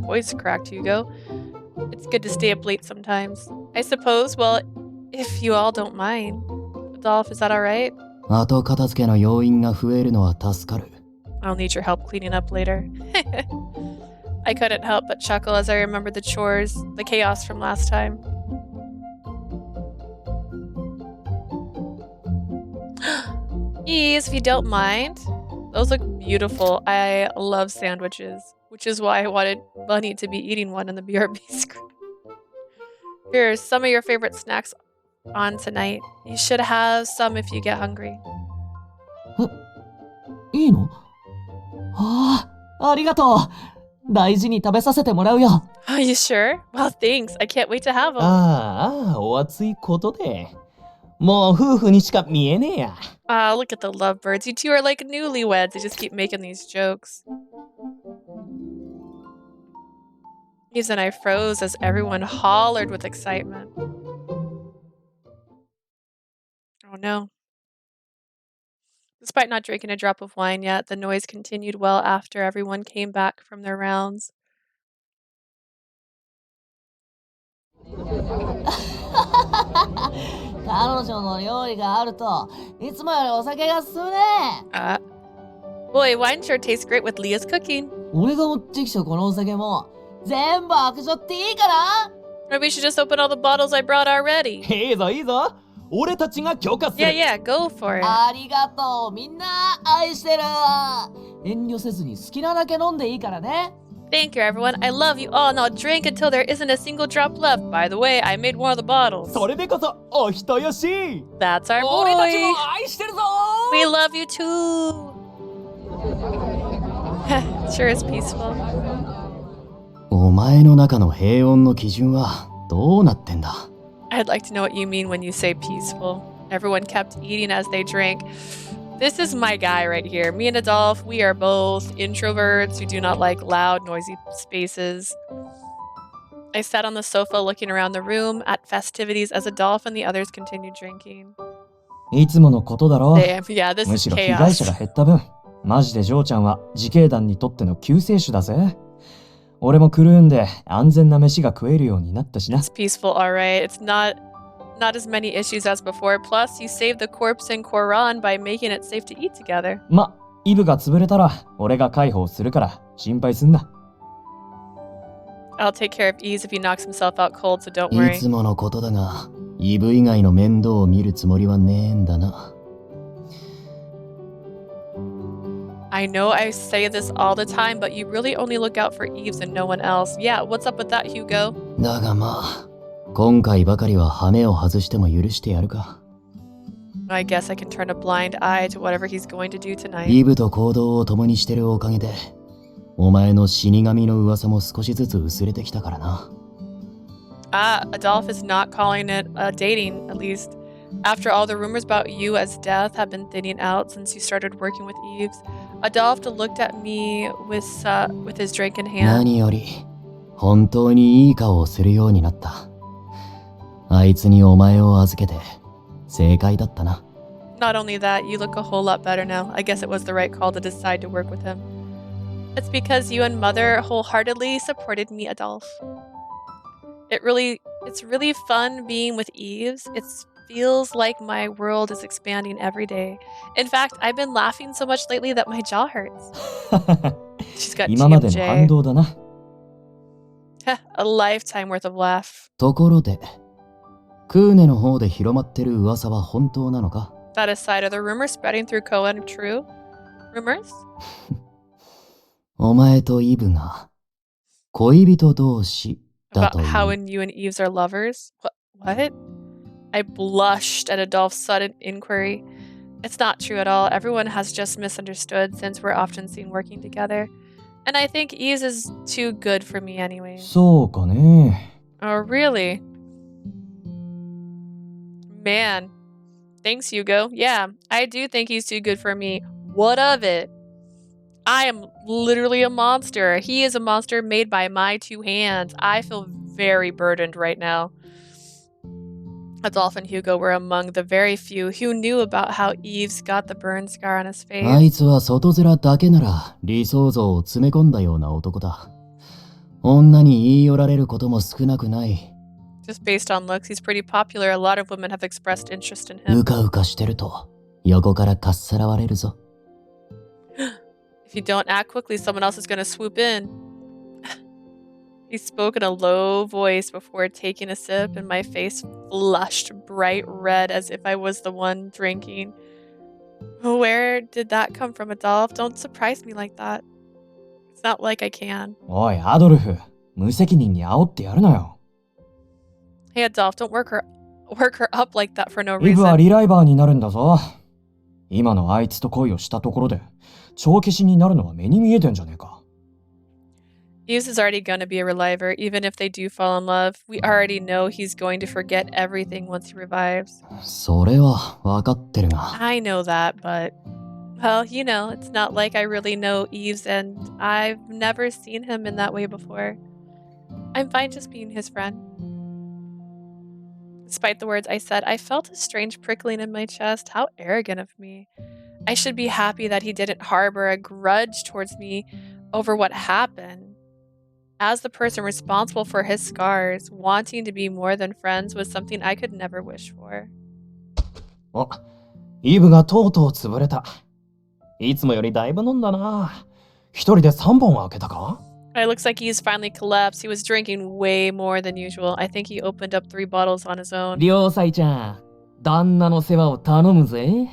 Voice cracked, Hugo. It's good to stay up late sometimes. I suppose, well, if you all don't mind. Adolphe, is that alright? 後片付けの要因が増えるのは助かる。I'll need your help cleaning up later. I couldn't help but chuckle as I remembered the chores, the chaos from last time. Yves, if you don't mind. Those look beautiful. I love sandwiches, which is why I wanted Bunny to be eating one in the BRB screen. Here's some of your favorite snacks on tonight. You should have some if you get hungry. いいの？ああ、ありがとう。大事に食べさせてもらうよ。Are you sure? Well, thanks. I can't wait to have them. ああ、お熱いことで。もう夫婦にしか見えねえや。Look at the lovebirds. You two are like newlyweds. They just keep making these jokes. Yves and I froze as everyone hollered with excitement. Oh no. Despite not drinking a drop of wine yet, the noise continued well after everyone came back from their rounds. 彼女の料理があるといつもよりお酒が進むね。Boy, wine sure tastes great with Leah's cooking. 俺が持ってきたこのお酒も全部開けちゃっていいかな？ Or we should just open all the bottles I brought already. いいぞいいぞ、俺たちが許可する。 Yeah, go for it. ありがとう、みんな愛してる。遠慮せずに好きなだけ飲んでいいからね。Thank you, everyone. I love you all, and I'll drink until there isn't a single drop left. By the way, I made one of the bottles. それでこそお人よし。 That's our 俺たち boy. も愛してるぞ。 We love you too. Sure is peaceful. お前の中の平穏の基準はどうなってんだ？ I'd like to know what you mean when you say peaceful. Everyone kept eating as they drank. This is my guy right here. Me and Adolph, we are both introverts who do not like loud, noisy spaces. I sat on the sofa looking around the room at festivities as Adolph and the others continued drinking. いつものことだろ。 Damn, yeah, this む is しろ被害 chaos. 者が減った分、マジでジョーちゃんは自警団にとっての救世主だぜ。俺も狂うんで安全な飯が食えるようになったしな。 It's peaceful, alright. It's not as many issues as before. Plus, you saved the corpse in Koran by making it safe to eat together. ま、イブが潰れたら俺が介抱するから心配すんな。 I'll take care of Yves if he knocks himself out cold, so don't い worry. つものことだが、イブ以外の面倒を見るつもりはねえんだな。 I know I say this all the time, but you really only look out for Yves and no one else. Yeah, what's up with that, Hugo? だがまあ、今回ばかりは羽目を外しても許してやるか。 I guess I can turn a blind eye to whatever he's going to do tonight. イブと行動を共にしてるおかげで、お前の死神の噂も少しずつ薄れてきたからな。Adolph is not calling it dating, at least. After all the rumors about you as death have been thinning out since you started working with Yves, Adolph looked at me with his drink in hand. 何より、本当にいい顔をするようになった。あいつにお前を預けて、正解だったな。 Not only that, you look a whole lot better now. I guess it was the right call to decide to work with him. It's because you and Mother wholeheartedly supported me, Adolph. It's really fun being with Yves. It feels like my world is expanding every day. In fact, I've been laughing so much lately that my jaw hurts. She's got 今までの反 TMJ. 動だな。 A lifetime worth of laugh. ところで、クーネの方で広まってる噂は本当なのか？ That aside, are the rumors spreading through Koen true? Rumors? お前とイブが恋人同士だ About という。 how and you and Yves are lovers? What? I blushed at Adolph's sudden inquiry. It's not true at all. Everyone has just misunderstood since we're often seen working together. And I think Yves is too good for me anyway. そうかね。 Oh, really? Man. Thanks, Hugo. Yeah, I do think he's too good for me. What of it? I am literally a monster. He is a monster made by my two hands. I feel very burdened right now. Adolph and Hugo were among the very few who knew about how Yves got the burn scar on his あ face. いつは外面だけなら理想像を詰め込んだような男だ。女に言い寄られることも少なくない。 Just based on looks, he's pretty popular. A lot of women have expressed interest in う him. かうかしてると横からかっさらわれるぞ。 If you don't act quickly, someone else is going to swoop in. He spoke in a low voice before taking a sip, and my face flushed bright red as if I was the one drinking. Where did that come from, Adolph? Don't surprise me like that. It's not like I can. おい、アドルフ、無責任に煽ってやるなよ。 Hey, Adolph, don't work her up like that for no イブは reason. リライバーになるんだぞ。今のあいつと恋をしたところで、帳消しになるのは目に見えてんじゃねえか。 Yves is already going to be a reliver, even if they do fall in love. We already know he's going to forget everything once he revives. それは分かってるが。 I know that, but... Well, you know, it's not like I really know Yves, and I've never seen him in that way before. I'm fine just being his friend. Despite the words I said, I felt a strange prickling in my chest. How arrogant of me. I should be happy that he didn't harbor a grudge towards me over what happened. As the person responsible for his scars, wanting to be more than friends was something I could never wish for. あ、イブがとうとう潰れた。いつもよりだいぶ飲んだな。一人で3本は開けたか？ It looks like he's finally collapsed. He was drinking way more than usual. I think he opened up 3 bottles on his own. 両妻ちゃん、旦那の世話を頼むぜ。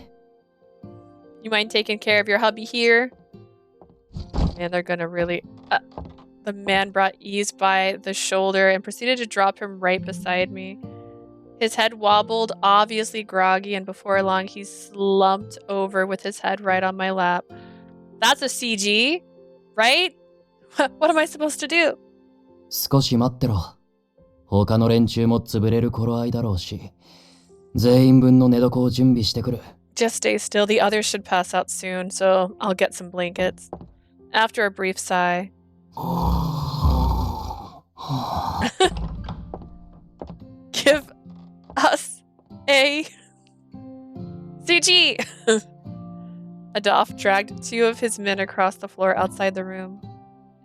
You mind taking care of your hubby here? Man, they're gonna really... The man brought Yves by the shoulder and proceeded to drop him right beside me. His head wobbled, obviously groggy, and before long he slumped over with his head right on my lap. That's a CG, right? What am I supposed to do? 少し待ってろ。他の連中も潰れる頃合いだろうし、全員分の寝床を準備してくる。Just stay still. The others should pass out soon, so I'll get some blankets. After a brief sigh. Give us a CG! Adolf dragged 2 of his men across the floor outside the room.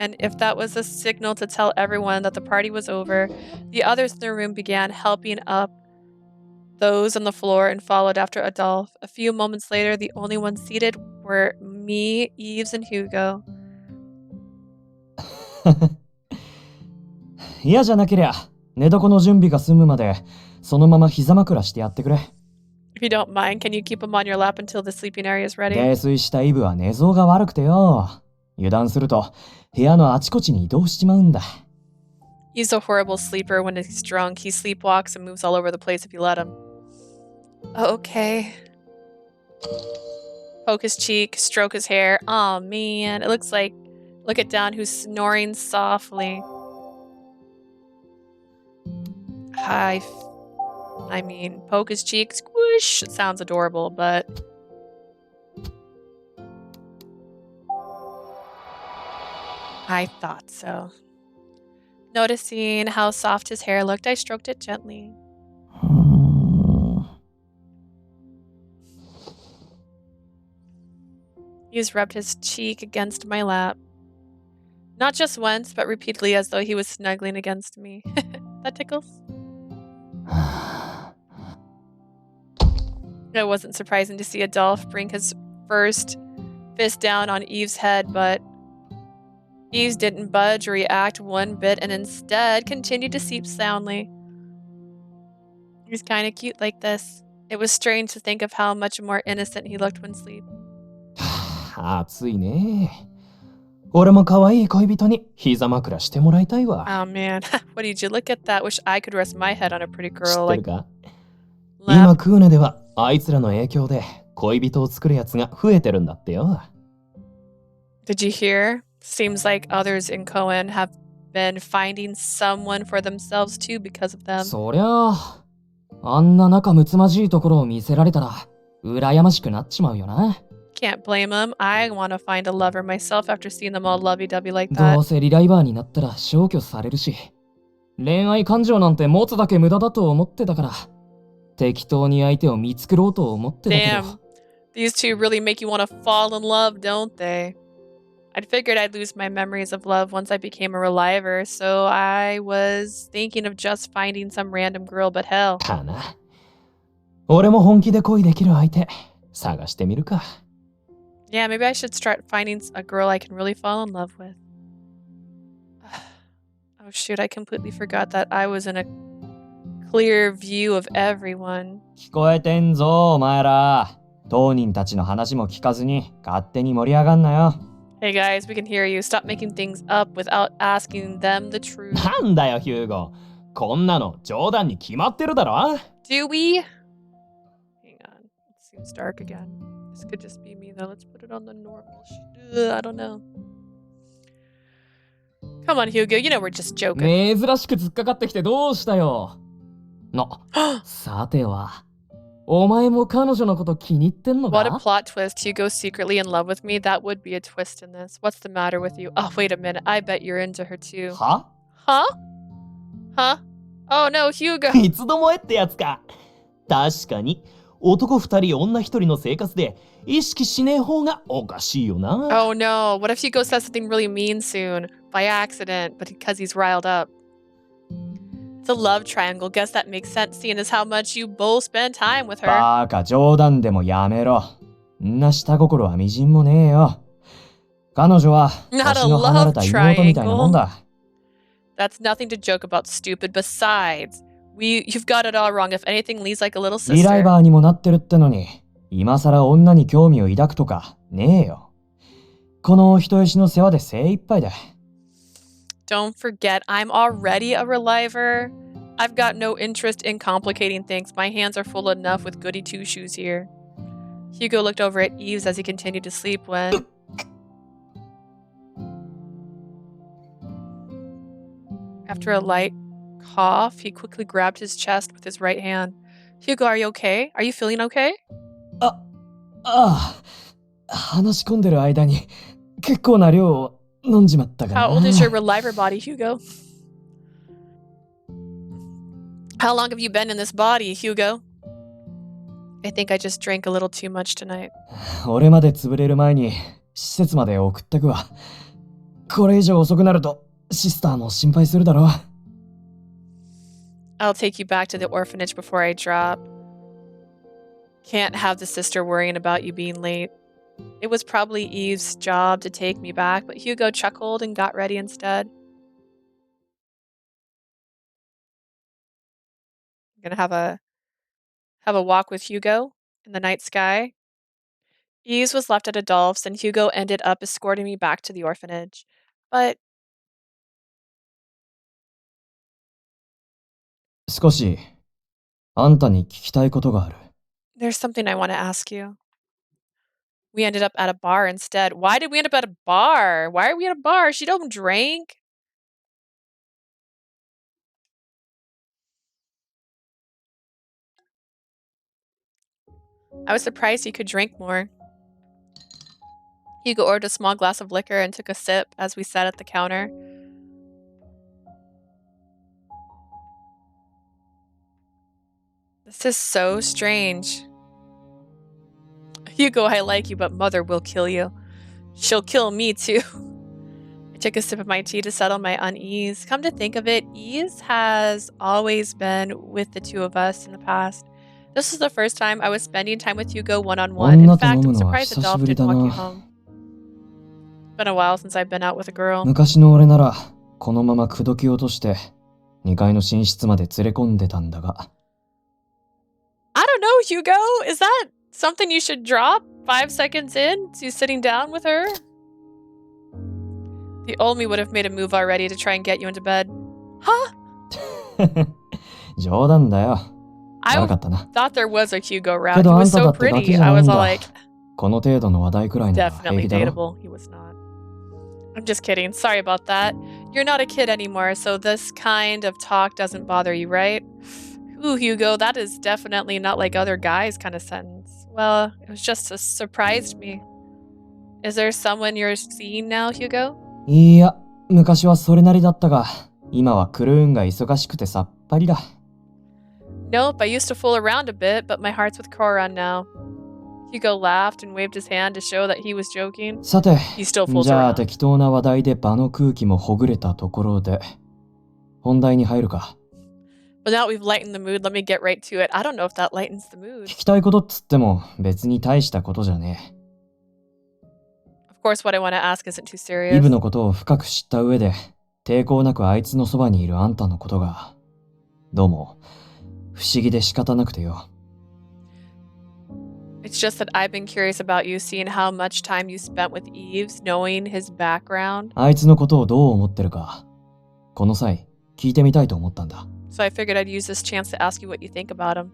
And if that was a signal to tell everyone that the party was over, the others in the room began helping up those on the floor and followed after Adolf. A few moments later, the only ones seated were me, Yves, and Hugo. 嫌じゃなけりゃ寝床の準備が済むまでそのまま膝枕してやってくれ。 If you don't mind, can you keep him on your lap until the sleeping area is ready? 泥酔したイブは寝相が悪くてよ。油断すると部屋のあちこちに移動しちまうんだ。 He's a horrible sleeper. When he's drunk, he sleepwalks and moves all over the place if you let him. Okay. Poke his cheek, stroke his hair. Oh man, it looks like... Look at Don, who's snoring softly. I mean, poke his cheek, squish. It sounds adorable, but... I thought so. Noticing how soft his hair looked, I stroked it gently. He's rubbed his cheek against my lap. Not just once, but repeatedly, as though he was snuggling against me. That tickles. It wasn't surprising to see Adolf bring his first fist down on Yves' head, but Yves didn't budge or react one bit and instead continued to sleep soundly. He's kind of cute like this. It was strange to think of how much more innocent he looked when asleep. 暑いね。俺も可愛い恋人に膝枕してもらいたいわ。 Oh man, what did you look at that? Wish I could rest my head on a pretty 知 girl ってる like か？ Lap. 今クーネではあいつらの影響で恋人を作るやつが増えてるんだってよ。 Did you hear? Seems like others in Cohen have been finding someone for themselves too because of them. そりゃあ、あんな仲睦まじいところを見せられたら、羨ましくなっちまうよな。Can't blame them. I want to find a lover myself after seeing them all lovey-dovey like ど that. うせリライバーになったら消去されるし、恋愛感情なんて持つだけ無駄だと思ってたから、適当に相手を見繕おうと思ってたけ Damn, ど。 these two really make you want to fall in love, don't they? I'd figured I'd lose my memories of love once I became a reliver, so I was thinking of just finding some random girl, but hell. かな。俺も本気で恋できる相手探してみるか。 Yeah, maybe I should start finding a girl I can really fall in love with. Oh shoot, I completely forgot that I was in a clear view of everyone. 聞こえてんぞお前ら。当人たちの話も聞かずに勝手に盛り上がんなよ。 Hey guys, we can hear you. Stop making things up without asking them the truth. なんだよヒューゴ。こんなの冗談に決まってるだろ。 Do we? Hang on. It seems dark again. This could just be me though. Let's put it on the normal. I don't know. Come on, Hugo. You know we're just joking. 珍しく突っかかってきてどうしたよ。な、さては、お前も彼女のこと気に入ってんの What a か？ plot twist. Hugo's secretly in love with me. That would be a twist in this. What's the matter with you? Oh, wait a minute. I bet you're into her too. は？ Huh? Huh? Oh no, Hugo. いつどもえってやつか。確かに男二人女一人の生活で意識しねえ方がおかしいよな。 Oh no. What if Hugo says something really mean soon? By accident, but because he's riled up. The love triangle. Guess that makes sense seeing as how much you both spend time with her. バーカ、冗談でもやめろ。んな下心はみじんもねえよ。彼女は Not a 年の離れた妹みたいなもん love だ。That's nothing to joke about, stupid. Besides, you've got it all wrong. If anything, Lee's like a little リライ sister. バーにもなってるってのに、今さら女に興味を抱くとかねえよ。この人吉の世話で精一杯だ。Don't forget, I'm already a reliver. I've got no interest in complicating things. My hands are full enough with goody two-shoes here. Hugo looked over at Yves as he continued to sleep when... After a light cough, he quickly grabbed his chest with his right hand. Hugo, are you okay? Are you feeling okay? ああ、話し込んでる間に結構な量を飲んじまったかな。 How old is your reliver body, Hugo? How long have you been in this body, Hugo? I think I just drank a little too much tonight. 俺まで潰れる前に施設まで送ってくわ。これ以上遅くなるとシスターも心配するだろう。I'll take you back to the orphanage before I drop. Can't have the sister worrying about you being late. It was probably Yves' job to take me back, but Hugo chuckled and got ready instead. I'm gonna have a walk with Hugo in the night sky. Yves was left at Adolphe's, and Hugo ended up escorting me back to the orphanage. But 少しあんたに聞きたいことがある。 there's something I want to ask you. We ended up at a bar instead. Why did we end up at a bar? Why are we at a bar? She don't drink. I was surprised he could drink more. Hugo ordered a small glass of liquor and took a sip as we sat at the counter. This is so strange. Hugo, I like you, but mother will kill you. She'll kill me too. I took a sip of my tea to settle my unease. Come to think of it, Yves has always been with the two of us in the past. This was the first time I was spending time with Hugo one-on-one. In fact, I'm surprised Adolphe didn't walk you home. It's been a while since I've been out with a girl. 昔の俺ならこのまま口説き落として2階の寝室まで連れ込んでたんだが。 I don't know, Hugo. Is that something you should drop 5 seconds in to sitting down with her? The old me would have made a move already to try and get you into bed. Huh? 冗談だよ。 I 悪かったな。 thought there was a Hugo け route. He どあん was ただ so ってガキ pretty. じゃ I ないん was all だ。 like, この程度の話題くらいなら平 definitely 気だろ。 dateable. He was not. I'm just kidding. Sorry about that. You're not a kid anymore, so this kind of talk doesn't bother you, right? Ooh, Hugo, that is definitely not like other guys kind of sentence. Well, it was just surprised me. Is there someone you're seeing now, Hugo? いや、昔はそれなりだったが、今はクルーンが忙しくてさっぱりだ。 Nope, I used to fool around a bit, but my heart's with Koran now. Hugo laughed and waved his hand to show that he was joking. さて、 He still fools じゃあ around. 適当な話題で場の空気もほぐれたところで、本題に入るか。 But now that we've lightened the mood, let me get right to it. I don't know if that lightens the mood. 聞きたいことっつっても別に大したことじゃね Of course, what I want to ask isn't too え。 serious. イブのことを深く知った上で、抵抗なくあいつのそばにいるあんたのことが、どうも不思議で仕方なくてよ。 It's just that I've been curious about you, seeing how much time you spent with Yves, knowing his background. あいつのことをどう思ってるか、この際聞いてみたいと思ったんだ。 So I figured I'd use this chance to ask you what you think about him.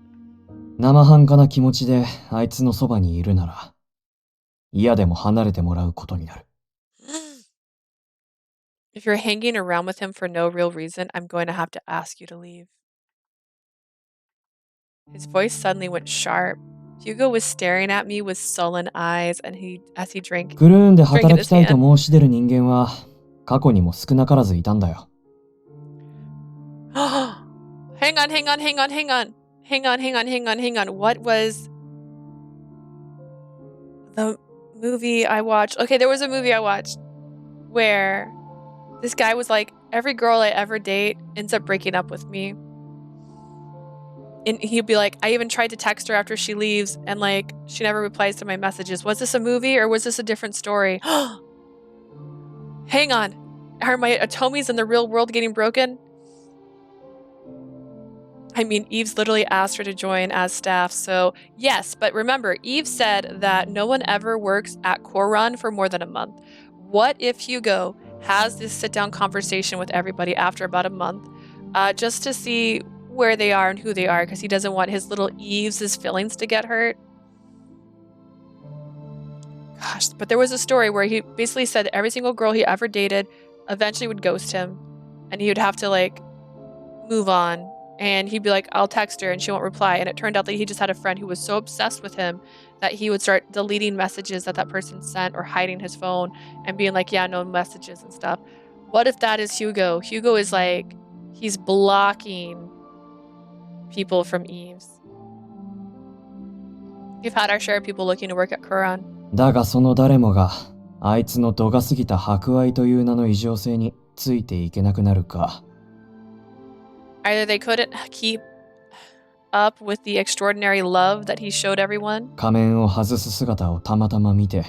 生半可な気持ちであいつのそばにいるなら、嫌でも離れてもらうことになる。 If you're hanging around with him for no real reason, I'm going to have to ask you to leave. His voice suddenly went sharp. Hugo was staring at me with sullen eyes, and as he drank. クルーンで働きたいと申し出る人間は過去にも少なからずいたんだよ。 Hang on. What was the movie I watched? Okay, there was a movie I watched where this guy was like every girl I ever date ends up breaking up with me. And he'd be like, I even tried to text her after she leaves, and like, she never replies to my messages. Was this a movie or was this a different story? Hang on. Are my atomies in the real world getting broken? I mean, Yves literally asked her to join as staff, so yes, but remember, Yves said that no one ever works at Koran for more than a month. What if Hugo has this sit-down conversation with everybody after about a month, just to see where they are and who they are, because he doesn't want his little Yves' feelings to get hurt? Gosh, but there was a story where he basically said that every single girl he ever dated eventually would ghost him, and he would have to like move on. And he'd be like, I'll text her and she won't reply. And it turned out that he just had a friend who was so obsessed with him that he would start deleting messages that that person sent or hiding his phone and being like, yeah, no messages and stuff. What if that is Hugo? Hugo is like, he's blocking people from Yves. We've had our share of people looking to work at Quran. だがその誰もがあいつの度が過ぎた博愛という名の異常性についていけなくなるか。Either they couldn't keep up with the extraordinary love that he showed everyone, 仮面を外す姿をたまたま見て、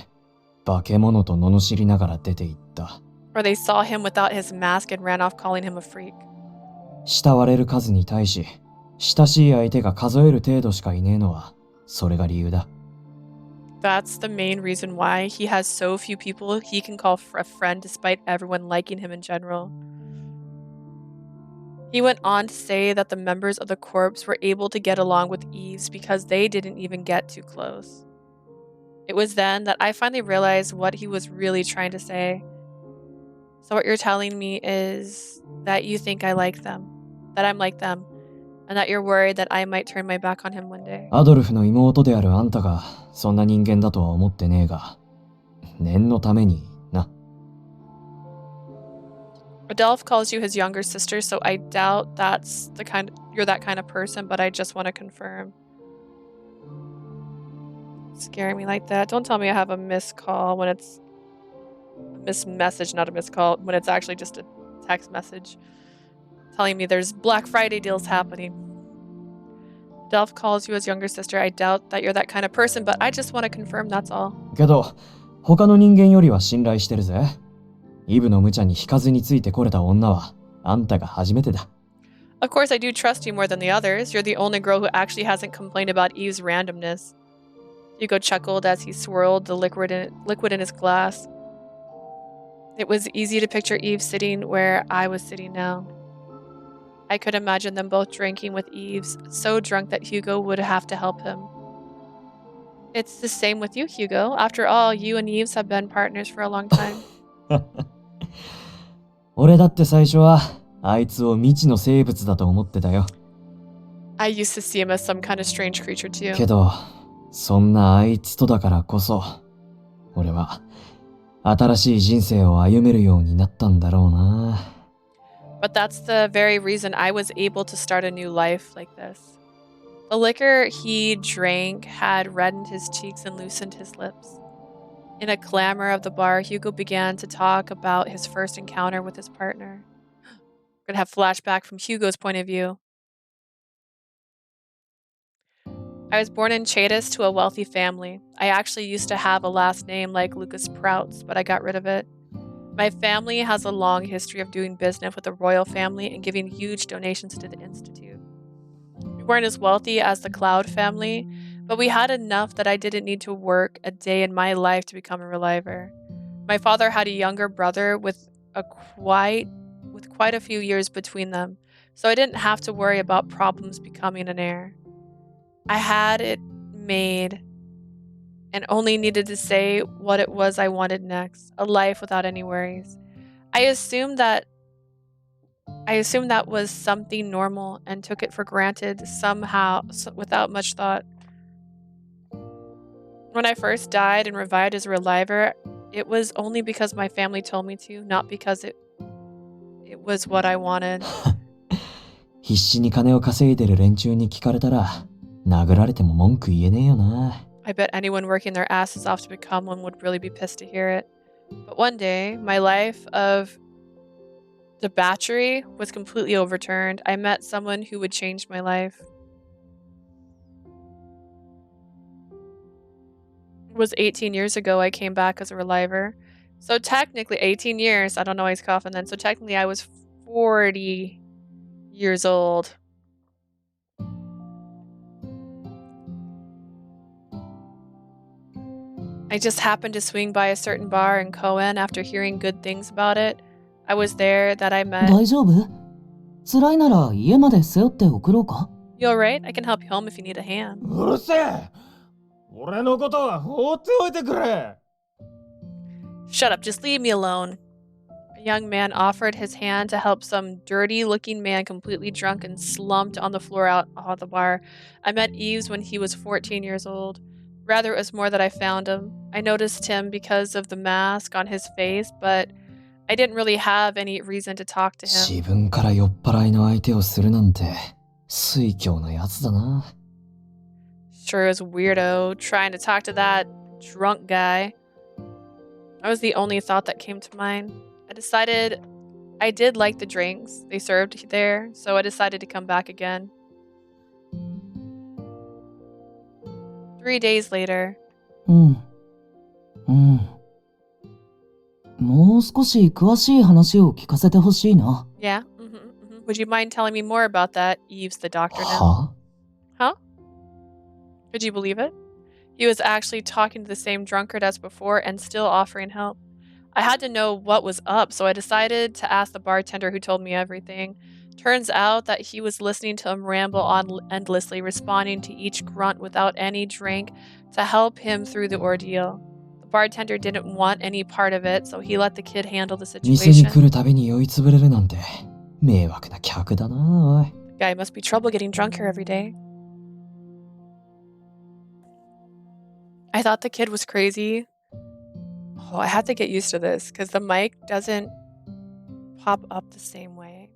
化け物と罵りながら出て行った。or they saw him without his mask and ran off calling him a freak. 慕われる数に対し、親しい相手が数える程度しかいねえのは、それが理由だ。That's the main reason why he has so few people he can call a friend despite everyone liking him in general. He went on to say that the members of the corps were able to get along with Yves because they didn't even get too close. It was then that I finally realized what he was really trying to say. So what you're telling me is that you think I like them, that I'm like them, and that you're worried that I might turn my back on him one day. アドルフの妹であるあんたがそんな人間だとは思ってねえが、念のためにな。Adolf calls you his younger sister, so I doubt you're that kind of person, but I just want to confirm. Scaring me like that. Don't tell me I have a missed call when it's a missed message, not a missed call, when it's actually just a text message telling me there's Black Friday deals happening. Adolf calls you his younger sister. I doubt that you're that kind of person, but I just want to confirm, that's all. けど、他の人間よりは信頼してるぜ。イブの無茶に引かずについてこれた女はあんたが初めてだ。Of course, I do trust you more than the others. You're the only girl who actually hasn't complained about Eve's randomness. Hugo chuckled as he swirled the liquid in his glass. It was easy to picture Eve sitting where I was sitting now. I could imagine them both drinking with Yves, so drunk that Hugo would have to help him. It's the same with you, Hugo. After all, you and Yves have been partners for a long time. 俺だって最初はあいつを未知の生物だと思ってたよ。I used to see him as some kind of strange creature too. けど、そんなあいつとだからこそ、俺は新しい人生を歩めるようになったんだろうな。But that's the very reason I was able to start a new life like this. The liquor he drank had reddened his cheeks and loosened his lips. In a clamor of the bar, Hugo began to talk about his first encounter with his partner. We're gonna have flashback from Hugo's point of view. I was born in Chaitis to a wealthy family. I actually used to have a last name like Lucas Proutz, but I got rid of it. My family has a long history of doing business with the royal family and giving huge donations to the institute. We weren't as wealthy as the Cloud family, but we had enough that I didn't need to work a day in my life to become a reliver. My father had a younger brother with quite a few years between them, so I didn't have to worry about problems becoming an heir. I had it made and only needed to say what it was I wanted next, a life without any worries. I assumed that was something normal and took it for granted somehow without much thought. When I first died and revived as a reliver, it was only because my family told me to, not because it was what I wanted. 必死に金を稼いでる連中に聞かれたら、殴られても文句言えねえよな。I bet anyone working their asses off to become one would really be pissed to hear it. But one day, my life of The battery was completely overturned. I met someone who would change my life. It was 18 years ago I came back as a reliver. So technically, 18 years. I don't know why he's coughing then. So technically, I was 40 years old. I just happened to swing by a certain bar in Cohen after hearing good things about it. I was there that I met. 大丈夫？辛いなら家まで背負って送ろうか？ You alright? I can help you home if you need a hand. うるせえ！俺のことは放っておいてくれ！ Shut up, just leave me alone. A young man offered his hand to help some dirty-looking man completely drunk and slumped on the floor out of the bar. I met Yves when he was 14 years old. Rather, it was more that I found him. I noticed him because of the mask on his face, but I didn't really have any reason to talk to him. 自分から酔っ払いの相手をするなんて、酔狂なやつだな。Sure is weirdo, trying to talk to that drunk guy. That was the only thought that came to mind. I decided I did like the drinks they served there, so I decided to come back again. 3 days later. もう少し詳しい話を聞かせてほしいな。Yeah? Would you mind telling me more about that? Yves, the doctor now. は？ Huh? Could you believe it? He was actually talking to the same drunkard as before and still offering help. I had to know what was up, so I decided to ask the bartender who told me everything. Turns out that he was listening to him ramble on endlessly, responding to each grunt without any drink to help him through the ordeal. The bartender didn't want any part of it, so he let the kid handle the 店に来 situation. るたびに酔いつぶれるなんて、迷惑な客だな、おい。The guy must be trouble getting drunk here every day. I thought the kid was crazy. Oh, I had to get used to this because the mic doesn't pop up the same way.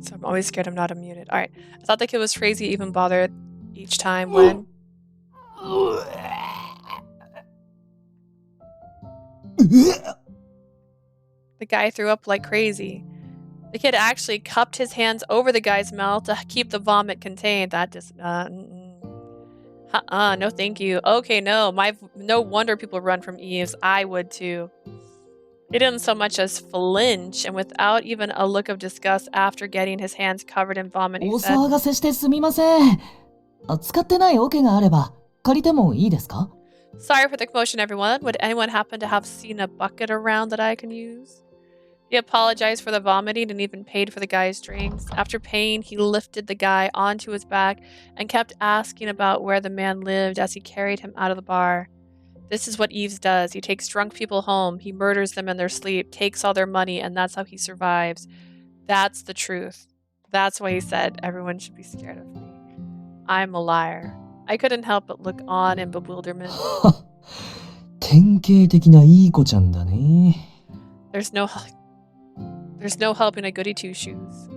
So I'm always scared I'm not unmuted. All right. I thought the kid was crazy, even bothered each time when... The guy threw up like crazy. The kid actually cupped his hands over the guy's mouth to keep the vomit contained. That just... no thank you. Okay, no. No wonder people run from Yves. I would too. He didn't so much as flinch, and without even a look of disgust after getting his hands covered in vomit, he お said, 騒がせしてすみません。使ってない桶があれば借りてもいいですか？ Sorry for the commotion, everyone. Would anyone happen to have seen a bucket around that I can use? He apologized for the vomiting and even paid for the guy's drinks. After paying, he lifted the guy onto his back and kept asking about where the man lived as he carried him out of the bar. This is what Yves does. He takes drunk people home, he murders them in their sleep, takes all their money, and that's how he survives. That's the truth. That's why he said everyone should be scared of me. I'm a liar. I couldn't help but look on in bewilderment. 典型的ないい子ちゃんだね。There's no helping a goody two-shoes.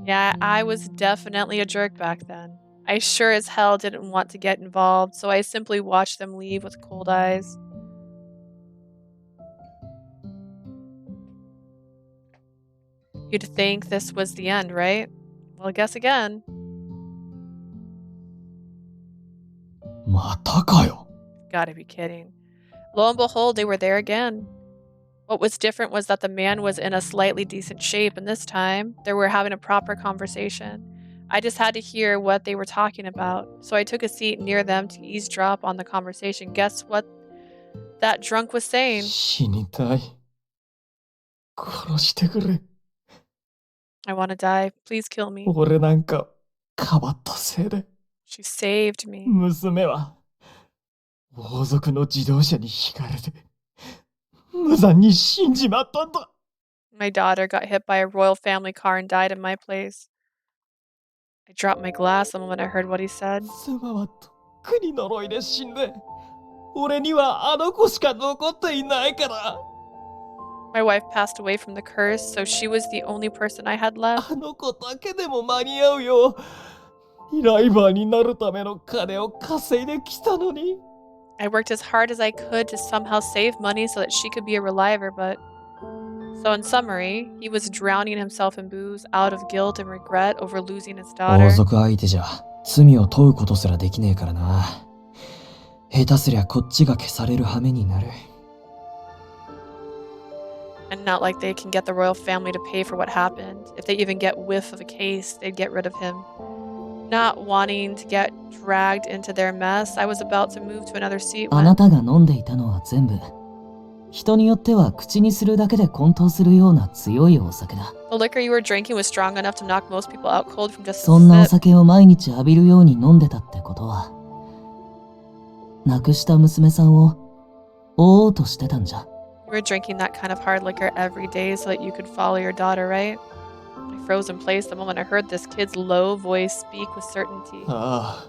Yeah, I was definitely a jerk back then. I sure as hell didn't want to get involved, so I simply watched them leave with cold eyes. You'd think this was the end, right? Well, guess again. またかよ。 Gotta be kidding. Lo and behold, they were there again. What was different was that the man was in a slightly decent shape, and this time, they were having a proper conversation. I just had to hear what they were talking about, so I took a seat near them to eavesdrop on the conversation. Guess what that drunk was saying? 死にたい。殺してくれ。 I want to die. Please kill me. 俺なんか、かばったせいで。 She saved me. 娘は、王族の自動車にひかれて、無残に死んじまったんだ。 My daughter got hit by a royal family car and died in my place. I dropped my glass the moment I heard what he said. 妻はとっくに呪いで死んで、俺にはあの子しか残っていないから。 My wife passed away from the curse, so she was the only person I had left. あの子だけでも間に合うよ。ライバーになるための金を稼いできたのに。 I worked as hard as I could to somehow save money so that she could be a reliver, but So in summary, he was drowning himself in booze out of guilt and regret over losing his daughter. 王族相手じゃ罪を問うことすらできねえからな。下手すりゃこっちが消される羽目になる。And not like they can get the royal family to pay for what happened. If they even get whiff of a case, they'd get rid of him. Not wanting to get dragged into their mess, I was about to move to another seat あな when たが飲んでいたのは全部人によっては口にするだけで混沌するような強いお酒だ。 the liquor you were drinking was strong enough to knock most people out cold from just そんな a お sip. 酒を毎日浴びるように飲んでたってことは亡くした娘さんを追おうとしてたんじゃ。 You were drinking that kind of hard liquor every day so that you could follow your daughter, right? I froze in place the moment I heard this kid's low voice speak with certainty. ああ、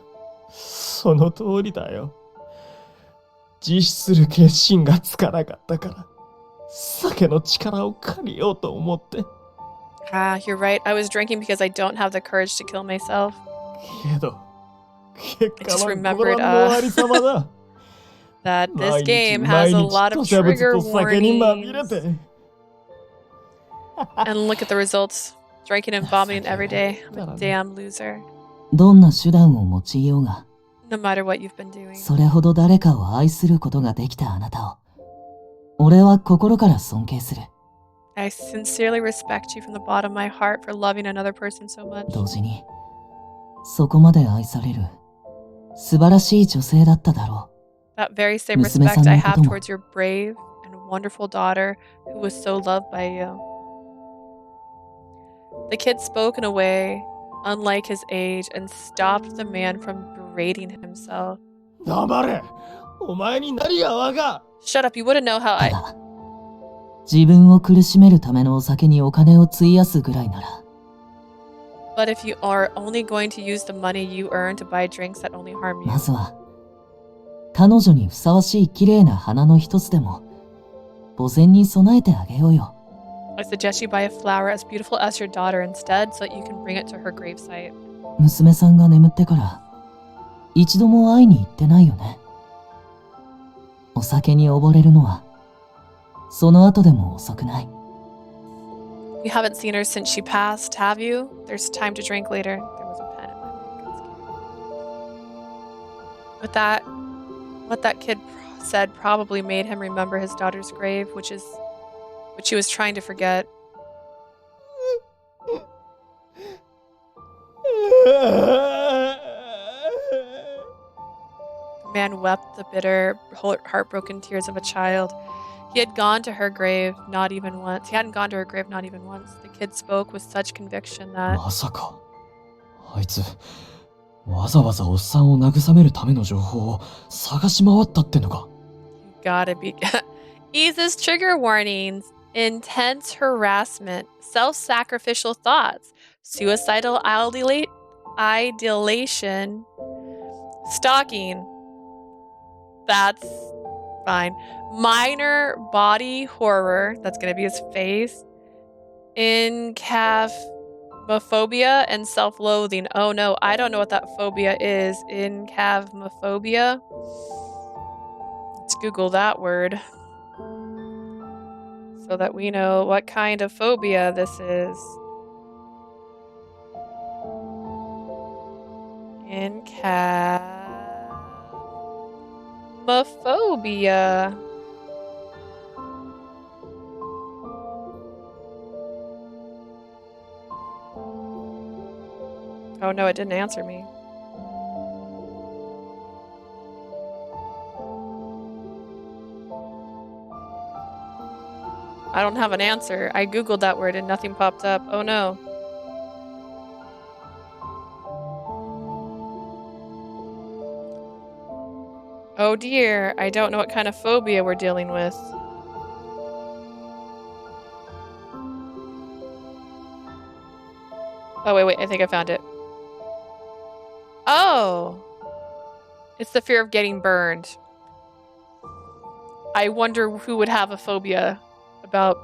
その通りだよ。自死する決心がつかなかったから、酒の力を借りようと思って。Ah, you're right. I was drinking because I don't have the courage to kill myself. けど、結 I 果 just は remembered, ご覧のありさまだ。 that this 毎日 game 毎 has a 日 lot of 吐砂物 trigger と酒にまみれ warnings. て。 And look at the results. Drinking and vomiting every day. I'm a damn loser. どんな手段を用いようが No matter what you've been doing. それほど誰かを愛することができたあなたを俺は心から尊敬する。 I sincerely respect you from the bottom of my heart for loving another person so much. 同時にそこまで愛される素晴らしい女性だっただろ That very same 娘さん respect I のこと have も towards your brave and wonderful daughter who was so loved by you. The kid spoke in a way unlike his age and stopped the man from berating himself. 黙れ、お前に何がわか。 Shut up, you wouldn't know how う。た I... だ自分を苦しめるためのお酒にお金を費やすぐらいなら But if you are only going to use the money you earn to buy drinks that only harm you, まずは彼女にふさわしい綺麗な花の一つでも墓前に備えてあげようよ。 I suggest you buy a flower as beautiful as your daughter instead so that you can bring it to her gravesite. 娘さんが眠ってから一度も会いに行ってないよね。お酒に溺れるのはその後でも遅くない。 You haven't seen her since she passed, have you? There's time to drink later. There was a pen in my leg. What that kid said probably made him remember his daughter's grave, which he was trying to forget. The man wept the bitter, heartbroken tears of a child. He had gone to her grave not even once. He hadn't gone to her grave not even once. The kid spoke with such conviction that まさか、あいつ、わざわざおっさんを慰めるための情報を探し回ったってのか。 you gotta be Yves' trigger warnings: intense harassment, self-sacrificial thoughts, suicidal ideation, stalking. That's fine. Minor body horror, that's gonna be his face. Incavmophobia and self-loathing. Oh no, I don't know what that phobia is. Incavmophobia. Let's Google that word so that we know what kind of phobia this is. Incavmophobia. Oh no, it didn't answer me. I don't have an answer. I googled that word and nothing popped up. Oh no. Oh dear, I don't know what kind of phobia we're dealing with. Oh wait, I think I found it. Oh! It's the fear of getting burned. I wonder who would have a phobia about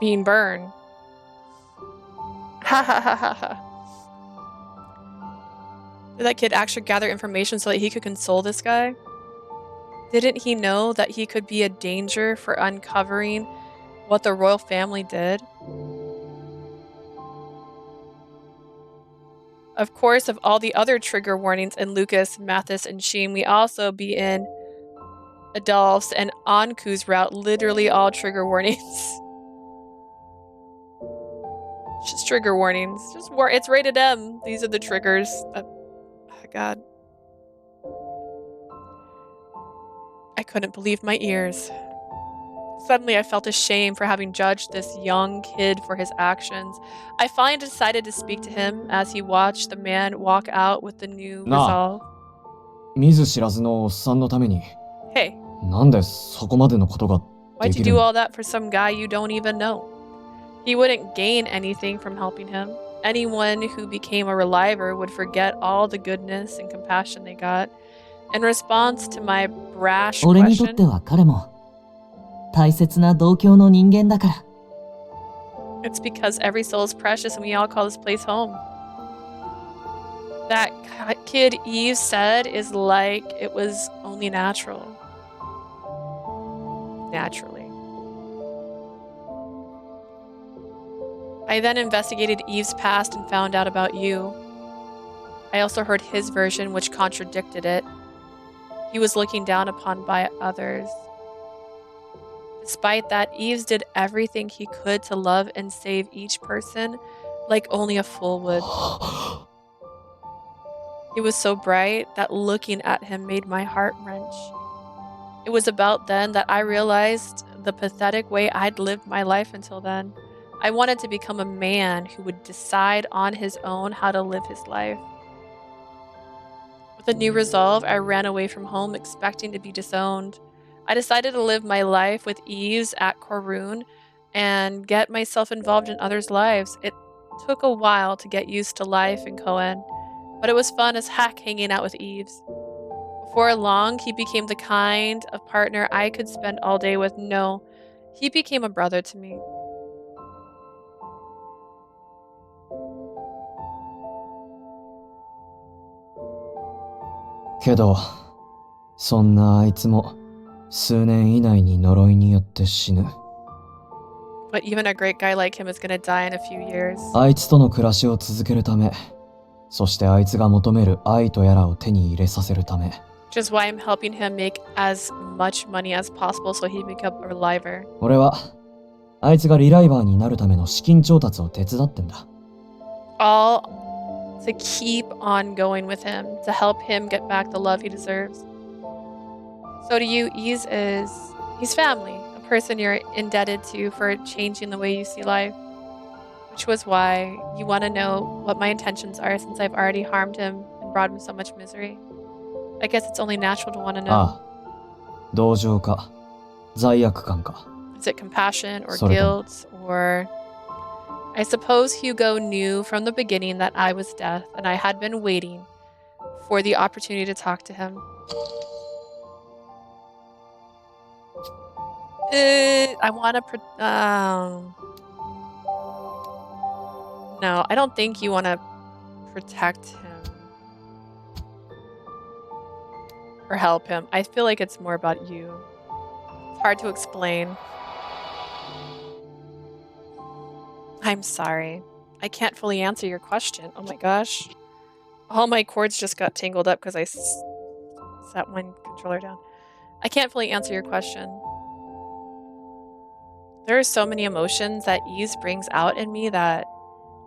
being burned. Ha ha ha ha ha. Did that kid actually gather information so that he could console this guy? Didn't he know that he could be a danger for uncovering what the royal family did. Of course, of all the other trigger warnings in Lucas, Mathis, and Sheen, we also be in Adolph's and Anku's route, literally all trigger warnings. Just trigger warnings. It's rated M. These are the triggers. Oh God. I couldn't believe my ears. Suddenly, I felt ashamed for having judged this young kid for his actions. I finally decided to speak to him as he watched the man walk out with the new resolve. 見ず知らずのおっさんのために Hey, なんでそこまでのことが why'd でき you る do の all that for some guy you don't even know? He wouldn't gain anything from helping him. Anyone who became a reliver would forget all the goodness and compassion they got. In response to my brash 俺にとって question, は彼も大切な同郷の人間だから。 it's because every soul is precious and we all call this place home. That kid Yves said is like it was only natural. Naturally. I then investigated Yves' past and found out about you. I also heard his version, which contradicted it. He was looking down upon by others. Despite that, Yves did everything he could to love and save each person like only a fool would. He was so bright that looking at him made my heart wrench. It was about then that I realized the pathetic way I'd lived my life until then. I wanted to become a man who would decide on his own how to live his life. With a new resolve, I ran away from home expecting to be disowned. I decided to live my life with Yves at Korun and get myself involved in others' lives. It took a while to get used to life in Cohen, but it was fun as heck hanging out with Yves. Before long, he became the kind of partner I could spend all day with. No, he became a brother to me. But そんなあいつも数年以内に呪いによって死ぬ。 But even a great guy like him is gonna die in a few years. あいつとの暮らしを続けるため、そしてあいつが求める愛とやらを手に入れさせるため。 Which is why I'm helping him make as much money as possible so he can become a reliver. 俺はあいつがリライバーになるための資金調達を手伝ってんだ。 All to keep on going with him, to help him get back the love he deserves. So to you, Yves he's family, a person you're indebted to for changing the way you see life. Which was why you want to know what my intentions are since I've already harmed him and brought him so much misery. I guess it's only natural to want to know. ああ、同情か、罪悪感か。 Is it compassion or それとも。 guilt or... I suppose Hugo knew from the beginning that I was death and I had been waiting for the opportunity to talk to him. I want to... No, I don't think you want to protect him. Or help him. I feel like it's more about you. It's hard to explain. I'm sorry. I can't fully answer your question. Oh my gosh. All my cords just got tangled up because I set one controller down. I can't fully answer your question. There are so many emotions that Yves brings out in me that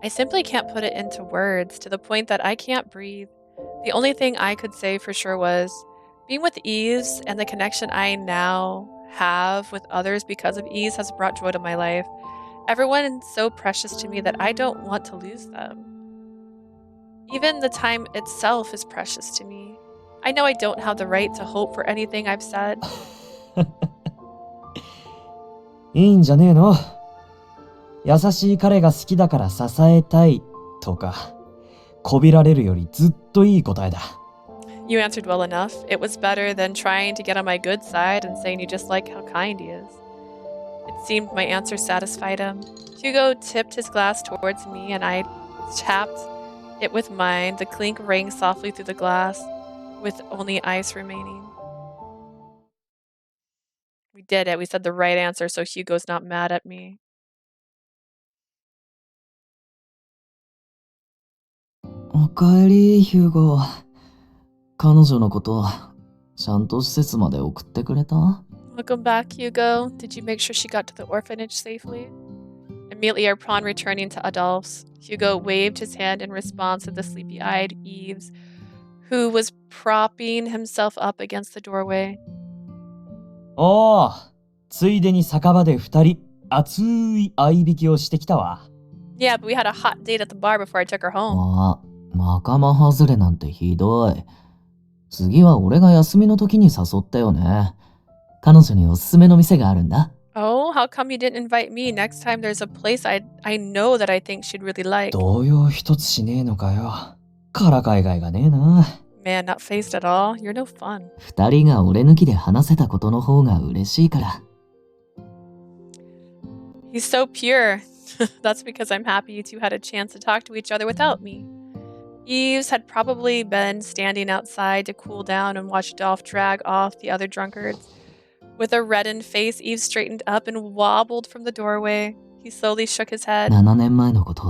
I simply can't put it into words, to the point that I can't breathe. The only thing I could say for sure was being with Yves and the connection I now have with others because of Yves has brought joy to my life. Everyone is so precious to me that I don't want to lose them. Even the time itself is precious to me. I know I don't have the right to hope for anything I've said. いいんじゃねえの。優しい彼が好きだから支えたいとか、こびられるよりずっといい答えだ。You answered well enough. It was better than trying to get on my good side and saying you just like how kind he is. It seemed my answer satisfied him. Hugo tipped his glass towards me and I tapped it with mine. The clink rang softly through the glass, with only ice remaining. We did it. We said the right answer, so Hugo's not mad at me. おかえり、ヒューゴ。彼女のこと、ちゃんと施設まで送ってくれた？ Welcome back, Hugo. Did you make sure she got to the orphanage safely? Immediately upon returning to Adolph's, Hugo waved his hand in response to the sleepy-eyed Yves, who was propping himself up against the doorway. おー、ついでに酒場で2人、熱い相引きをしてきたわ。Yeah, but we had a hot date at the bar before I took her home. あ、仲間外れなんてひどい。次は俺が休みの時に誘ったよね。彼女におすすめの店があるんだ。Oh, how come you didn't invite me? Next time there's a place I know that I think she'd really like. 動揺一つしねえのかよ。からかいがいがねえな。Man, not phased at all. You're no fun. 二人が俺抜きで話せたことの方が嬉しいから。He's so pure. That's because I'm happy you two had a chance to talk to each other without me. Yves had probably been standing outside to cool down and watch Dolph drag off the other drunkards. With a reddened face, Yves straightened up and wobbled from the doorway. He slowly shook his head. 7年前のこと、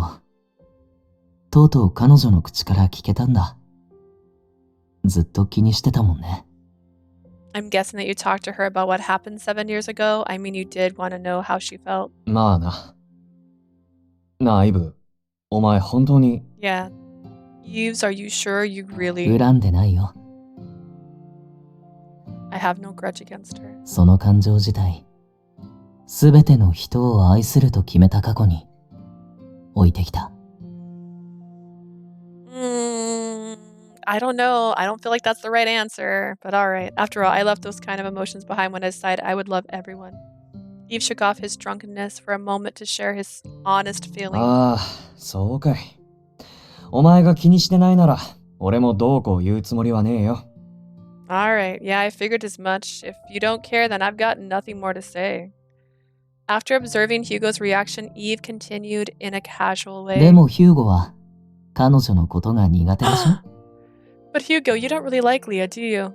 とうとう彼女の口から聞けたんだ。ずっと気にしてたもんね。I'm guessing that you talked to her about what happened 7 years ago. I mean, you did want to know how she felt. まあな。なあ、イブ。お前本当に。Yeah. Yves, are you sure you really... 恨んでないよ。I have no grudge against her. その感情自体、すべての人を愛すると決めた過去に置いてきた。I don't know. I don't feel like that's the right answer, but all right. After all, I left those kind of emotions behind when I decided I would love everyone. Yves shook off his drunkenness for a moment to share his honest feelings. ああ、そうかい。お前が気にしてないなら、俺もどうこう言うつもりはねえよ。All right. Yeah, I figured as much. If you don't care, then I've got nothing more to say. After observing Hugo's reaction, Yves continued in a casual way. でもヒューゴは彼女のことが苦手でしょ？ But Hugo, you don't really like Leah, do you?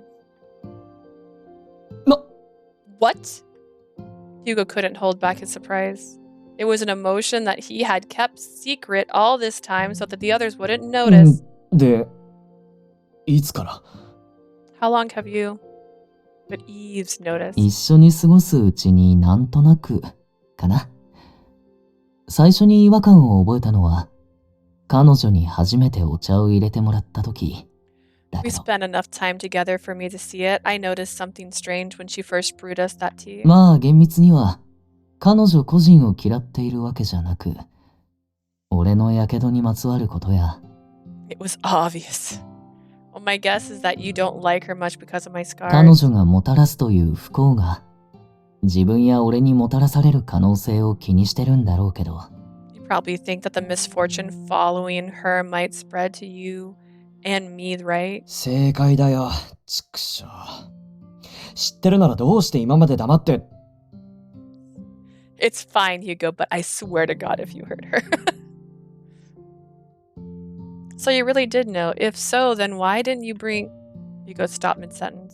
な、What? Hugo couldn't hold back his surprise. It was an emotion that he had kept secret all this time so that the others wouldn't notice. で、いつから？ How long have you? But Yves noticed. 一緒に過ごすうちになんとなくかな。最初に違和感を覚えたのは彼女に初めてお茶を入れてもらった時だけ We ど。 spent enough time together for me to see it. I noticed something strange when she first brewed us that tea. まあ厳密には彼女個人を嫌っているわけじゃなく、俺の火傷にまつわることや。 It was obvious. Well, my guess is that you don't like her much because of my 彼 scars. 女がもたらすという不幸が自分や俺にもたらされる可能性を気にしてるんだろうけど。 You probably think that the misfortune following her might spread to you and me, right? 正解だよ、ちくしょう。知ってるならどうして今まで黙って。It's fine, Hugo, but I swear to God if you hurt her. So you really did know. If so, then why didn't you bring... Hugo stopped mid-sentence.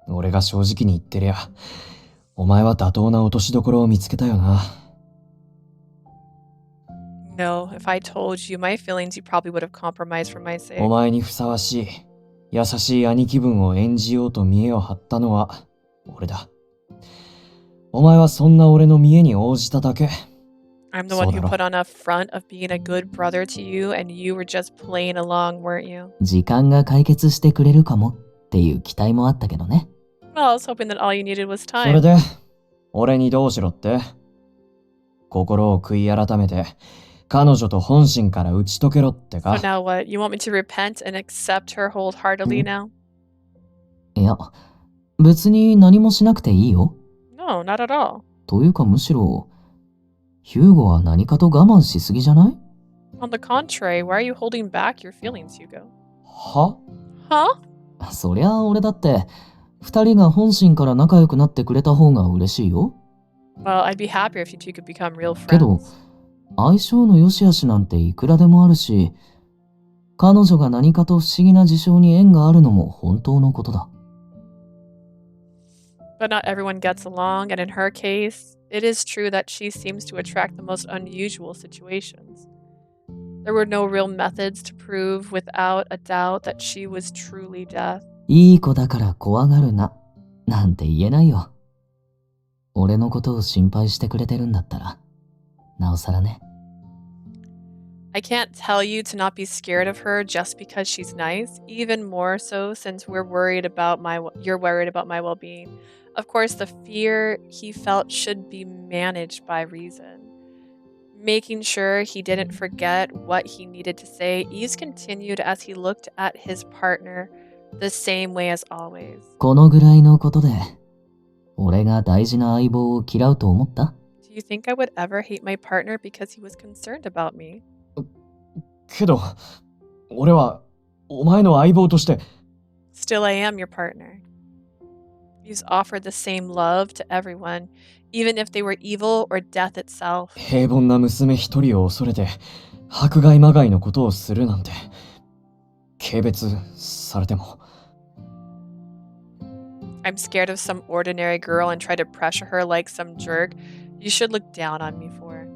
俺が正直に言ってりゃ、お前は妥当な落としどころを見つけたよな。No, if I told you my feelings, you probably would have compromised for my sake. お前にふさわしい、優しい兄貴分を演じようと見栄を張ったのは俺だ。お前はそんな俺の見栄に応じただけ。I'm the one who put on a front of being a good brother to you, and you were just playing along, weren't you? 時間が解決してくれるかもっていう期待もあったけどね。 Well, I was hoping that all you needed was それ time. で、俺にどうしろって？心を悔い改めて、彼女と本心から打ち解けろってか。 So now what? You want me to repent and accept her wholeheartedly now? いや、別に何もしなくていいよ。 No, not at all. というかむしろ、ヒューゴは何かと我慢しすぎじゃない？ On the contrary, why are you holding back your feelings, Hugo? は？ Huh? そりゃ俺だって、二人が本心から仲良くなってくれた方が嬉しいよ。 Well, I'd be happier if you two could become real けど、 friends. 相性の良し悪しなんていくらでもあるし、彼女が何かと不思議な事象に縁があるのも本当のことだ。But not everyone gets along, and in her case, it is true that she seems to attract the most unusual situations. There were no real methods to prove without a doubt that she was truly death. いい子だから怖がるな、なんて言えないよ。俺のことを心配してくれてるんだったら、なおさらね。I can't tell you to not be scared of her just because she's nice, even more so since you're worried about my well-being. Of course, the fear he felt should be managed by reason. Making sure he didn't forget what he needed to say, Yves continued as he looked at his partner the same way as always. このぐらいのことで、俺が大事な相棒を嫌うと思った？ Do you think I would ever hate my partner because he was concerned about me? けど、俺はお前の相棒として。Still, I am your partner. Yves offered the same love to everyone, even if they were evil or death itself. 平凡な娘一人を恐れて迫害まがいのことをするなんて、軽蔑されても。I'm scared of some ordinary girl and try to pressure her like some jerk you should look down on me for.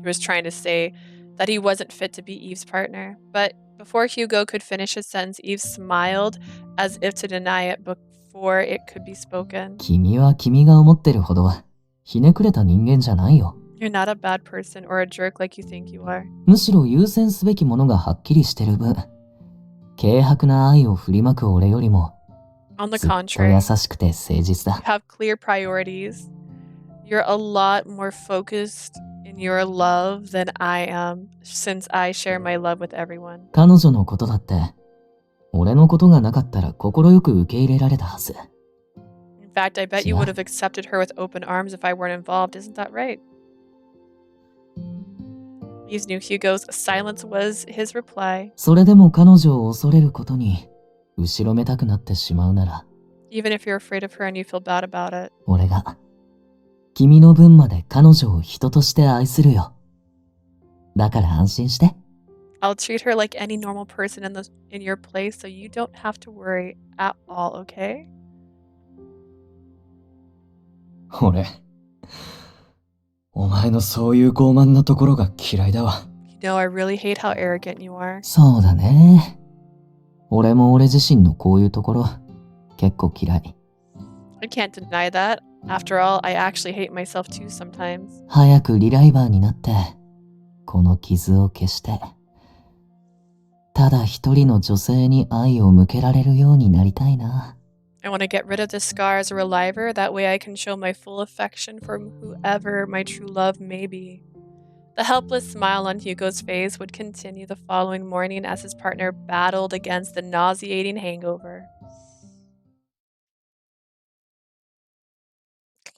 He was trying to say that he wasn't fit to be Yves' partner, but before Hugo could finish his sentence, Yves smiled as if to deny it before it could be spoken. 君は君が思ってるほどひねくれた人間じゃないよ。You're not a bad person or a jerk like you think you are. むしろ優先すべきものがはっきりしてる分、軽薄な愛を振りまく俺よりも、On the ずっと contrary, 優しくて誠実だ。 you have clear priorities. You're a lot more focused in your love than I am, since I share my love with everyone. 彼女のことだって、俺のことがなかったら快く受け入れられたはず。In fact, I bet you would have accepted her with open arms if I weren't involved. Isn't that right? Yves knew Hugo's silence was his reply. それでも彼女を恐れることに後ろめたくなってしまうなら、 Even if you're afraid of her and you feel bad about it. 俺が君の分まで彼女を人として愛するよ。だから安心して。 I'll treat her like any normal person in your place, so you don't have to worry at all, okay? 俺、お前のそういう傲慢なところが嫌いだわ。You know, I really hate how arrogant you are. そうだね。俺も俺自身のこういうところ結構嫌い。I can't deny that. After all, I actually hate myself too sometimes. 早くリライバーになって、この傷を消して、ただ一人の女性に愛を向けられるようになりたいな。I want to get rid of this scar as a reliver. That way I can show my full affection for whoever my true love may be. The helpless smile on Hugo's face would continue the following morning as his partner battled against the nauseating hangover.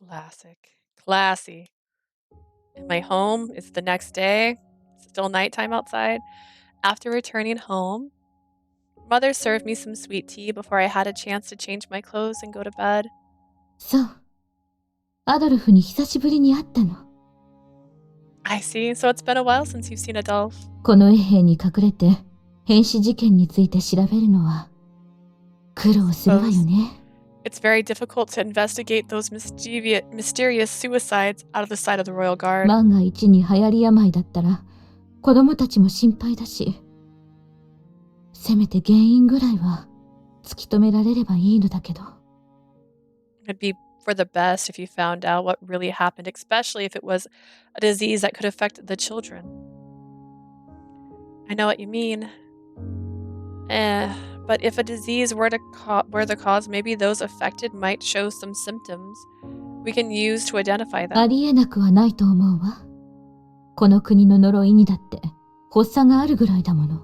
Classic. Classy. In my home, it's the next day. It's still nighttime outside. After returning home, Mother served me some sweet tea before I had a chance to change my clothes and go to bed. そう。アドルフに久しぶりに会ったの。I see. So it's been a while since you've seen Adolphe. この衛兵に隠れて変死事件について調べるのは苦労するわよね。It's very difficult to investigate those mysterious suicides out of the sight of the royal guard. 万が一に流行り病だったら子供たちも心配だし、せめて原因ぐらいは突き止められればいいのだけど。It'd be for the best if you found out what really happened, especially if it was a disease that could affect the children. I know what you mean. But if a disease were the cause, maybe those affected might show some symptoms we can use to identify あ them. りえなくはないと思うわ。この国の呪いにだって発作があるぐらいだもの。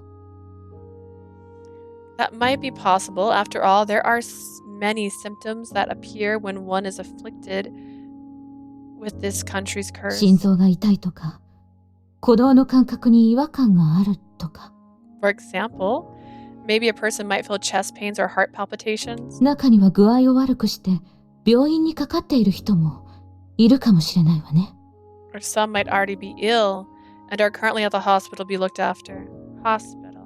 That might be possible. After all, there are many symptoms that appear when one is afflicted with this country's curse. 心臓が痛いとか、鼓動の感覚に違和感があるとか。For example, maybe a person might feel chest pains or heart palpitations. 中には具合を悪くして病院にかかっている人もいるかもしれないわね。Or some might already be ill and are currently at the hospital to be looked after. Hospital.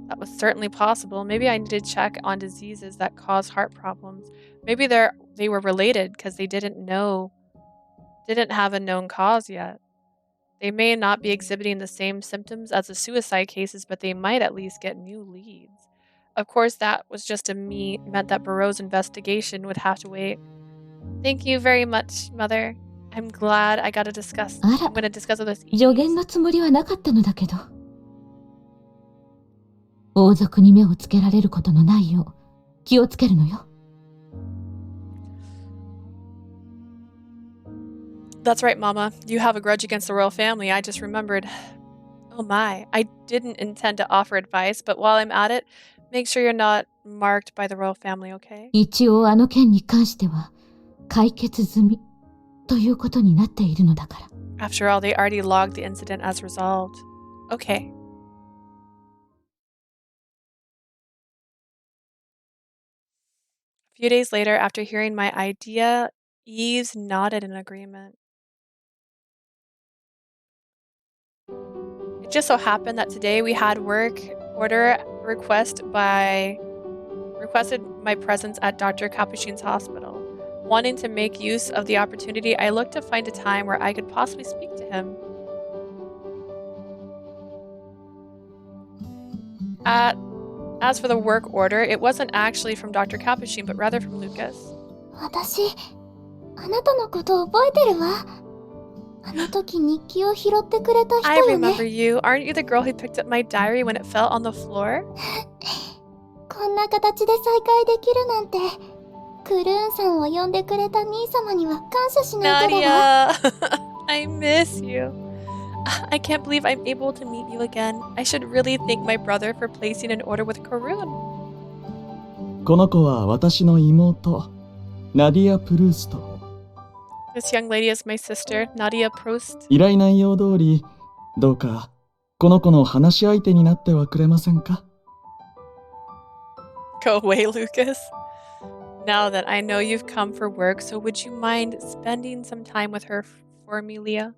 That was certainly possible. Maybe I need to check on diseases that cause heart problems. Maybe they were related because they didn't have a known cause yet. They may not be exhibiting the same symptoms as the suicide cases, but they might at least get new leads. Of course, that was just meant that Barreau's investigation would have to wait. Thank you very much, Mother. I'm glad I'm going to discuss with this Yves. 助言のつもりはなかったのだけど。王族に目をつけられることのないよう気をつけるのよ。That's right, Mama. You have a grudge against the royal family. I just remembered. Oh my, I didn't intend to offer advice, but while I'm at it, make sure you're not marked by the royal family, okay? 一応あの件に関しては解決済みということになっているのだから。After all, they already logged the incident as resolved. Okay. A few days later, after hearing my idea, Yves nodded in agreement. It just so happened that today we had work order requested my presence at Dr. Capuchin's hospital. Wanting to make use of the opportunity, I looked to find a time where I could possibly speak to him. As for the work order, it wasn't actually from Dr. Capuchin, but rather from Lucas. 私、あなたのこと覚えてるわ。あの時日記を拾ってくれた人 I よね。 remember you. Aren't you the girl who picked up my diary when it fell on the floor? こんな形で再会できるなんて、クルーンさんを呼んでくれた兄様には感謝しないとだわ。Nadia, I miss you. I can't believe I'm able to meet you again. I should really thank my brother for placing an order with Karun. この子は私の妹、ナディア・プルースト。 This young lady is my sister, Nadia Proust. 依頼内容通り、どうかこの子の話し相手になってはくれませんか？ Go away, Lucas. Now that I know you've come for work, so would you mind spending some time with her for me, Leah?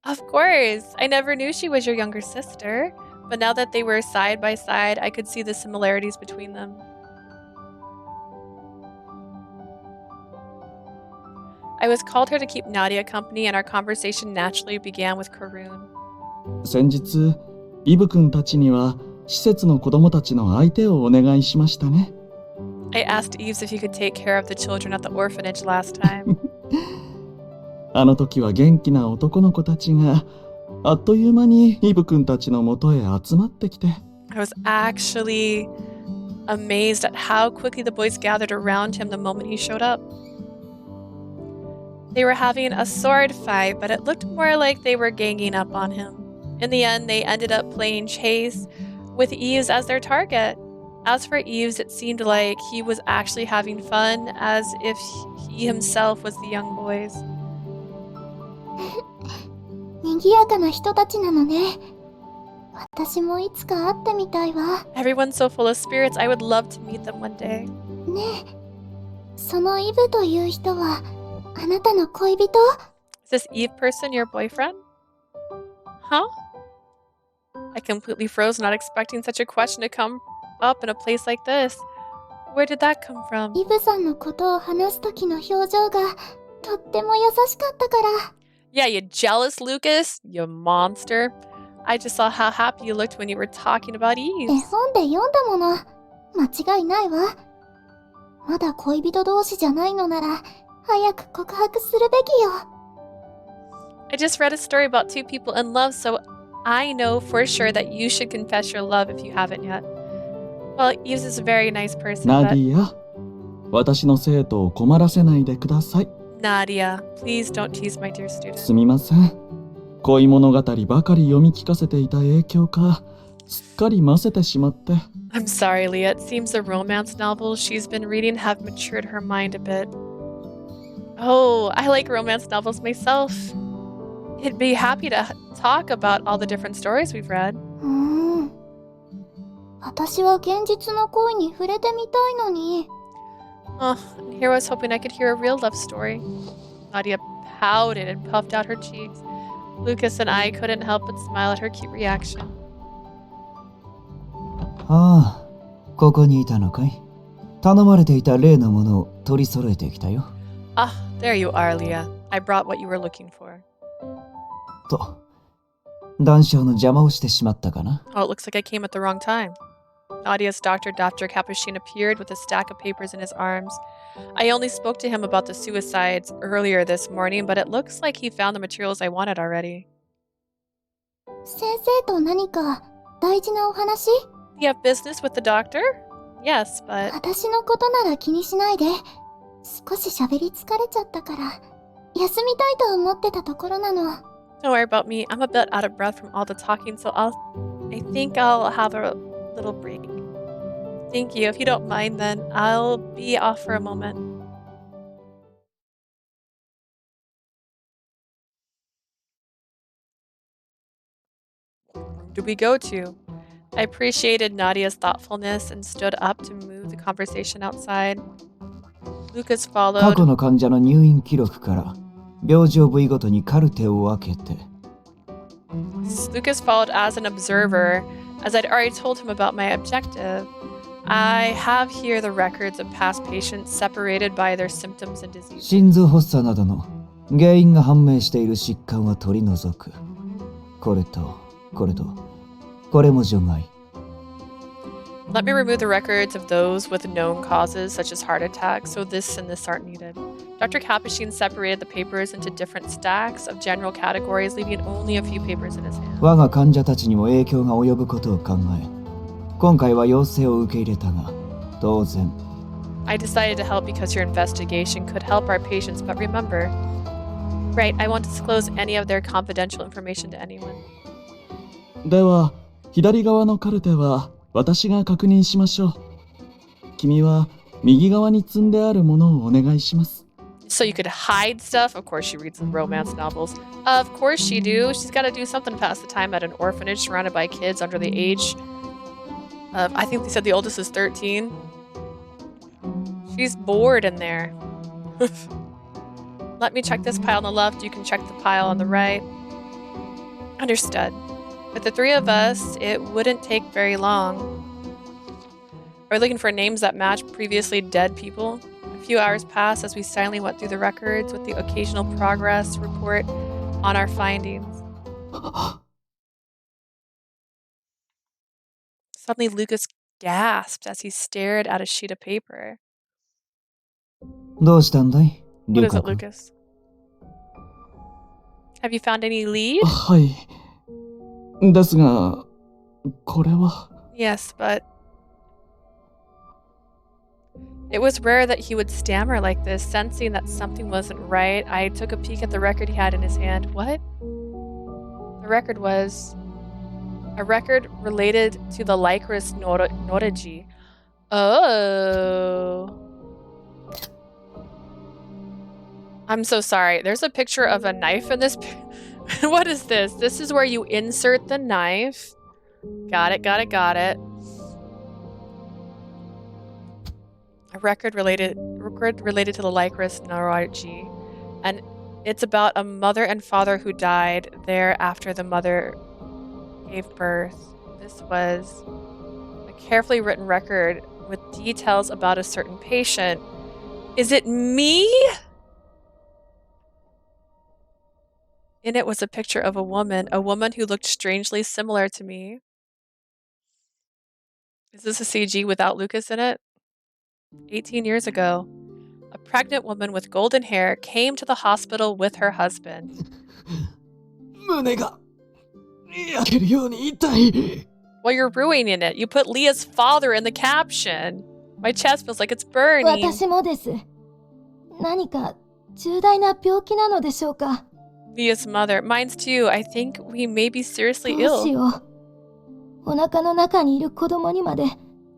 Of course. I never knew she was your younger sister, but now that they were side by side, I could see the similarities between them. I was called her to keep Nadia company, and our conversation naturally began with Karun. 先日、イブ君たちには施設の子供たちの相手をお願いしましたね。I asked Yves if he could take care of the children at the orphanage last time. あの時は元気な男の子たちがあっという間にイブ君たちの元へ集まってきて。I was actually amazed at how quickly the boys gathered around him the moment he showed up. They were having a sword fight, but it looked more like they were ganging up on him. In the end, they ended up playing chase with Yves as their target. As for Yves, it seemed like he was actually having fun, as if he himself was the young boys. 賑やかな人たちなのね。私もいつか会ってみたいわ。Everyone's so full of spirits, I would love to meet them one day. ねえ、そのイブという人はあなたの恋人？ Is this Yves person your boyfriend? Huh? I completely froze, not expecting such a question to come up in a place like this. Where did that come from? イブさんのことを話す時の表情がとっても優しかったから。Yeah, you jealous, Lucas? You monster. I just saw how happy you looked when you were talking about 絵 Yves. 本で読んだもの。間違いないわ。まだ恋人同士じゃないのなら早く告白するべきよ。I just read a story about two people in love, so I know for sure that you should confess your love if you haven't yet. Well, Yves is a very nice person, ナ but ディア、私の生徒を困らせないでください。 Nadia, please don't tease my dear student. すみません。恋物語ばかり読み聞かせていた影響か、すっかりませてしまって。I'm sorry, Leah. It seems the romance novels she's been reading have matured her mind a bit. Oh, I like romance novels myself. I'd be happy to talk about all the different stories we've read. 私は現実の恋に触れてみたいのに。 Oh, and here I was hoping I could hear a real love story. Nadia pouted and puffed out her cheeks. Lucas and I couldn't help but smile at her cute reaction. ああ、ここにいたのかい。頼まれていた例のものを取り揃えてきたよ。Ah, there you are, Leah. I brought what you were looking for. と、談笑の邪魔をしてしまったかな。Oh, it looks like I came at the wrong time. Nadia's doctor, Dr. Capuchin, appeared with a stack of papers in his arms. I only spoke to him about the suicides earlier this morning, but it looks like he found the materials I wanted already. 先生と何か大事なお話？ You have business with the doctor? Yes, but... 私のことなら気にしないで。少し喋り疲れちゃったから、休みたいと思ってたところなの。Don't worry about me. I'm a bit out of breath from all the talking, so I think I'll have a little break. Thank you. If you don't mind, then I'll be off for a moment. Where do we go to? I appreciated Nadia's thoughtfulness and stood up to move the conversation outside. Lucas 過去 followed. の患者の入院記録から病状部位ごとにカルテを分けて。Lucas followed as an observer, as I'd already told him about my objective. I have here the records of past patients separated by their symptoms and diseases. 心臓発作などの原因が判明している疾患は取り除く。これと、これと、これも除外。Let me remove the records of those with known causes, such as heart attacks, so this and this aren't needed. Dr. Capuchin separated the papers into different stacks of general categories, leaving only a few papers in his hand. 我が患者たちにも影響が及ぶことを考え、今回は要請を受け入れたが、当然。I decided to help because your investigation could help our patients, but remember, right, I won't disclose any of their confidential information to anyone. では、左側のカルテは私が確認しましょう。君は右側に積んであるものをお願いします。So you could hide stuff? Of course she reads romance novels. Of course she do. She's got to do something to pass the time at an orphanage surrounded by kids under the age of, I think they said the oldest is 13. She's bored in there. Let me check this pile on the left. You can check the pile on the right. Understood. With the three of us, it wouldn't take very long. Are we looking for names that match previously dead people? A few hours passed as we silently went through the records with the occasional progress report on our findings. Suddenly, Lucas gasped as he stared at a sheet of paper. どうしたんだい、 What リ is カ it, 君。 Lucas? Have you found any lead? はい。ですが、これは。 Yes, but it was rare that he would stammer like this, sensing that something wasn't right. I took a peek at the record he had in his hand. What? The record was a record related to the lycrois noraji. Oh. I'm so sorry. There's a picture of a knife in this. What is this? This is where you insert the knife. Got it, got it, got it. A record related to the lycrois noraji. And it's about a mother and father who died there after the mother gave birth. This was a carefully written record with details about a certain patient. Is it me? In it was a picture of a woman who looked strangely similar to me. Is this a CG without Lucas in it? 18 years ago, a pregnant woman with golden hair came to the hospital with her husband. 胸が焼けるように痛い。 Well, you're ruining it. You put Leah's father in the caption. My chest feels like it's burning. 私もです。何か重大な病気なのでしょうか？ Leah's mother. Mine's too. I think we may be seriously どうし ill. よう。お腹の中にいる子供にまで、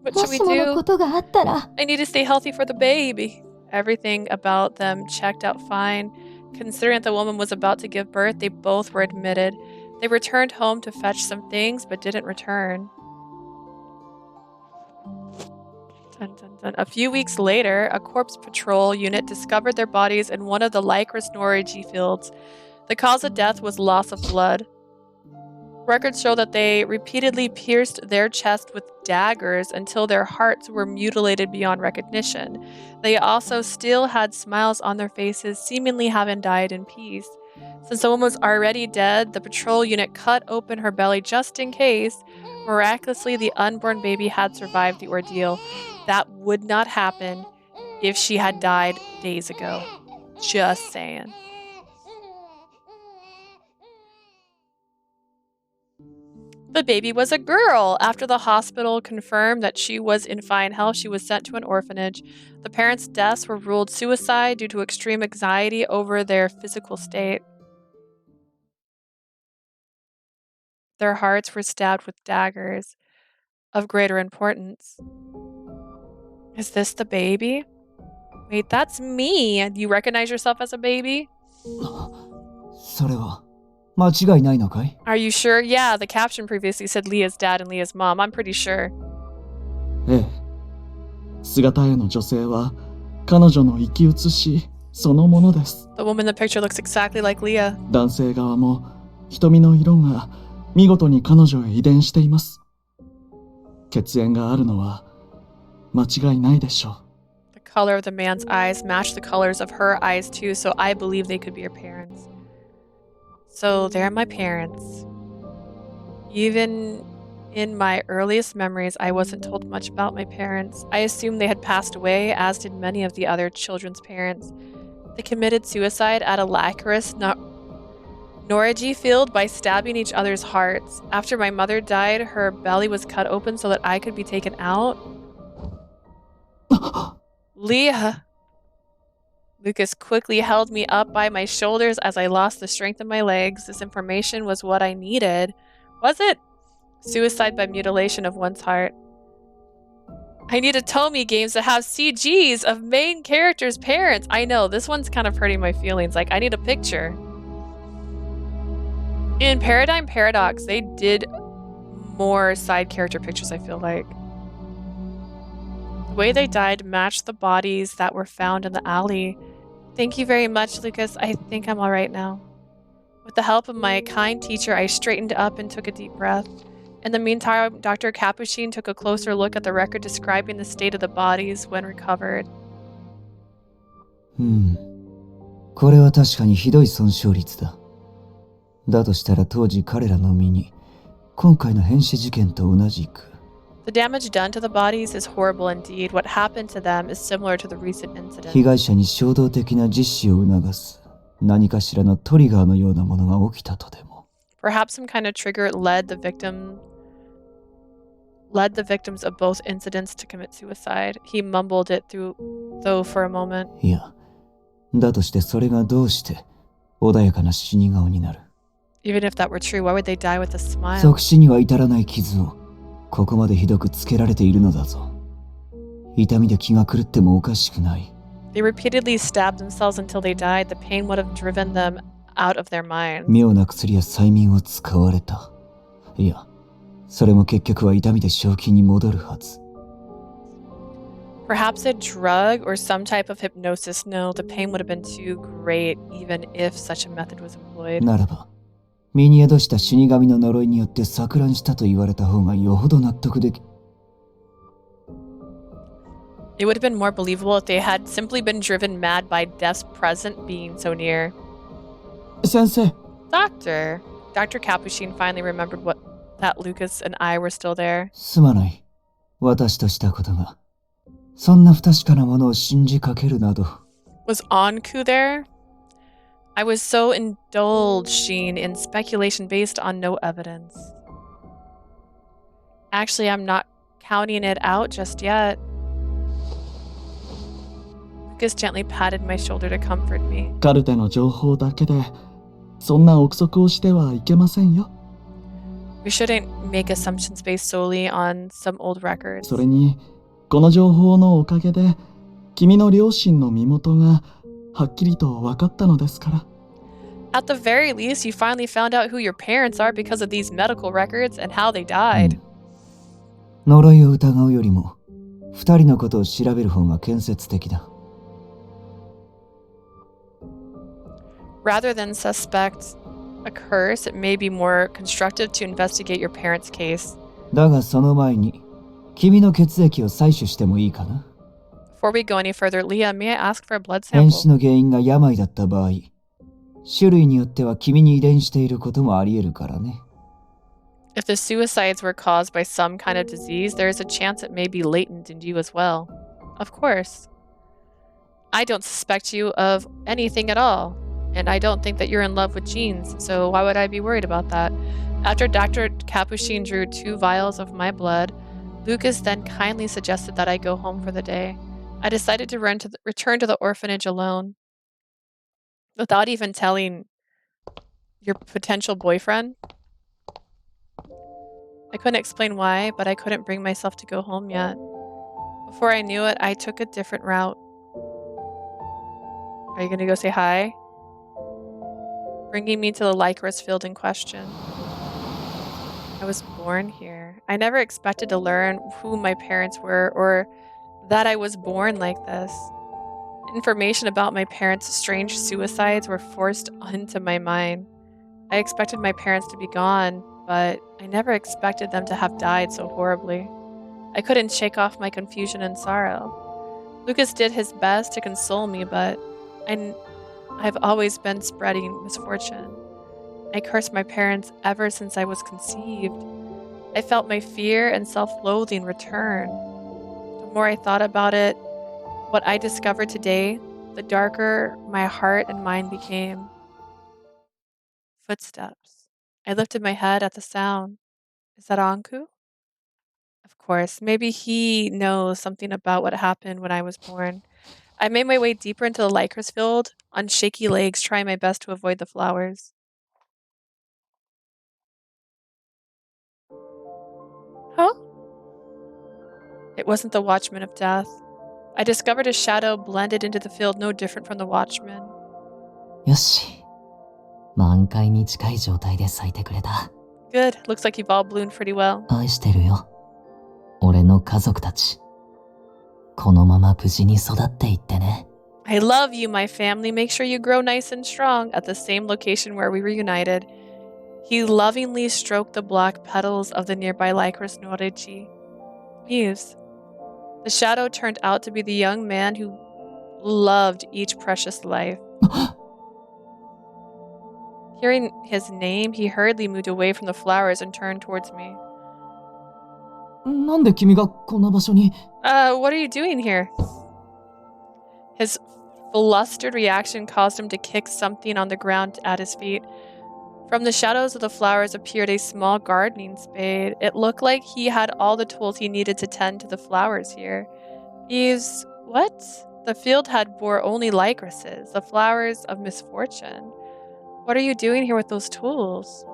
What も should we しものこ do? とがあったら。 I need to stay healthy for the baby. Everything about them checked out fine. Considering that the woman was about to give birth, they both were admitted. They returned home to fetch some things, but didn't return. Dun, dun, dun. A few weeks later, a corpse patrol unit discovered their bodies in one of the lycrois noraji fields. The cause of death was loss of blood. Records show that they repeatedly pierced their chest with daggers until their hearts were mutilated beyond recognition. They also still had smiles on their faces, seemingly having died in peace. Since the woman was already dead, the patrol unit cut open her belly just in case. Miraculously, the unborn baby had survived the ordeal. That would not happen if she had died days ago. Just saying. The baby was a girl. After the hospital confirmed that she was in fine health, she was sent to an orphanage. The parents' deaths were ruled suicide due to extreme anxiety over their physical state. Their hearts were stabbed with daggers of greater importance. Is this the baby? Wait, that's me. Do you recognize yourself as a baby? それは間違いないのかい？ Are you sure? Yeah, the caption previously said Leah's dad and Leah's mom. I'm pretty sure. ええ。姿絵の女性は彼女の生き写しそのものです。The woman in the picture looks exactly like Leah. 男性側も瞳の色が見事に彼女へ遺伝しています。血縁があるのは間違いないでしょう。The color of the man's eyes matched the colors of her eyes too, so I believe they could be her parents. So they're my parents. Even in my earliest memories, I wasn't told much about my parents. I assumed they had passed away, as did many of the other children's parents. They committed suicide at a lycrois Norwich field by stabbing each other's hearts. After my mother died, her belly was cut open so that I could be taken out. Leah! Lucas quickly held me up by my shoulders as I lost the strength in my legs. This information was what I needed. Was it? Suicide by mutilation of one's heart. I need Tomy games that have CGs of main characters' parents. I know, this one's kind of hurting my feelings. Like, I need a picture. In Paradigm Paradox, they did more side character pictures, I feel like. The way they died matched the bodies that were found in the alley. Thank you very much, Lucas. I think I'm alright now. With the help of my kind teacher, I straightened up and took a deep breath. In the meantime, Dr. Capuchin took a closer look at the record describing the state of the bodies when recovered. これは確かにひどい損傷率だ。だとしたら当時彼らの身に今回の変死事件と同じく The damage done to the bodies is horrible indeed. What happened to them is similar to the recent incident. 被害者に衝動的な実施を促す何かしらのトリガーのようなものが起きたとでも。Perhaps some kind of trigger led the victims of both incidents to commit suicide. He mumbled it through, though, for a moment. いや、だとしてそれがどうして穏やかな死に顔になる。Even if that were true, why would they die with a smile? 即死には至らない傷をここまでひどくつけられているのだぞ。痛みで気が狂ってもおかしくない。They repeatedly stabbed themselves until they died. The pain would have driven them out of their minds. 妙な薬や催眠を使われた。いや、それも結局は痛みで正気に戻るはず。Perhaps a drug or some type of hypnosis. No, the pain would have been too great even if such a method was employed. ならば、身に宿した死神の呪いによって錯乱したと言われた方がよほど納得でき。It would have been more believable if they had simply been driven mad by death's present being so near. 先生。Dr. Capuchin finally remembered that Lucas and I were still there. すまない。私としたことが。そんな不確かなものを信じかけるなど。Was Anku there? I was so indulging in speculation based on no evidence. Actually, I'm not counting it out just yet. Lucas gently patted my shoulder to comfort me. カルテの情報だけでそんな憶測をしてはいけませんよ。We shouldn't make assumptions based solely on some old records. それにこの情報のおかげで君の両親の身元がはっきりと分かったのですから。At the very least, you finally found out who your parents are because of these medical records and how they died. 呪いを疑うよりも二人のことを調べる方が建設的だ。Rather than suspect a curse, it may be more constructive to investigate your parents' case. だがその前に、君の血液を採取してもいいかな？ Before we go any further, Leah, may I ask for a blood 変死 sample? の原因が病だった場合、種類によっては君に遺伝していることもあり得るからね。If the suicides were caused by some kind of disease, there is a chance it may be latent in you as well. Of course. I don't suspect you of anything at all, and I don't think that you're in love with genes, so why would I be worried about that? After Dr. Capuchin drew 2 vials of my blood, Lucas then kindly suggested that I go home for the day. I decided to return to the orphanage alone. Without even telling your potential boyfriend? I couldn't explain why, but I couldn't bring myself to go home yet. Before I knew it, I took a different route. Are you gonna go say hi? Bringing me to the lycrois field in question. I was born here. I never expected to learn who my parents were or that I was born like this. Information about my parents' strange suicides were forced onto my mind. I expected my parents to be gone, but I never expected them to have died so horribly. I couldn't shake off my confusion and sorrow. Lucas did his best to console me, but I've always been spreading misfortune. I cursed my parents ever since I was conceived. I felt my fear and self-loathing return. The more I thought about it, what I discovered today, the darker my heart and mind became. Footsteps. I lifted my head at the sound. Is that Anku? Of course, maybe he knows something about what happened when I was born. I made my way deeper into the lycrois field, on shaky legs, trying my best to avoid the flowers. Huh? It wasn't the Watchman of Death. I discovered a shadow blended into the field, no different from the Watchman. よし。満開に近い状態で咲いてくれた。Good. Looks like you've all bloomed pretty well. 愛してるよ。俺の家族たち。このまま無事に育っていってね。I love you, my family. Make sure you grow nice and strong at the same location where we reunited. He lovingly stroked the black petals of the nearby lycrois norechi. Yves. The shadow turned out to be the young man who loved each precious life. Hearing his name, he hurriedly moved away from the flowers and turned towards me. なんで君がこんな場所に What are you doing here? His flustered reaction caused him to kick something on the ground at his feet. From the shadows of the flowers appeared a small gardening spade. It looked like he had all the tools he needed to tend to the flowers here. Yves, what? The field had bore only lycroises, the flowers of misfortune. What are you doing here with those tools?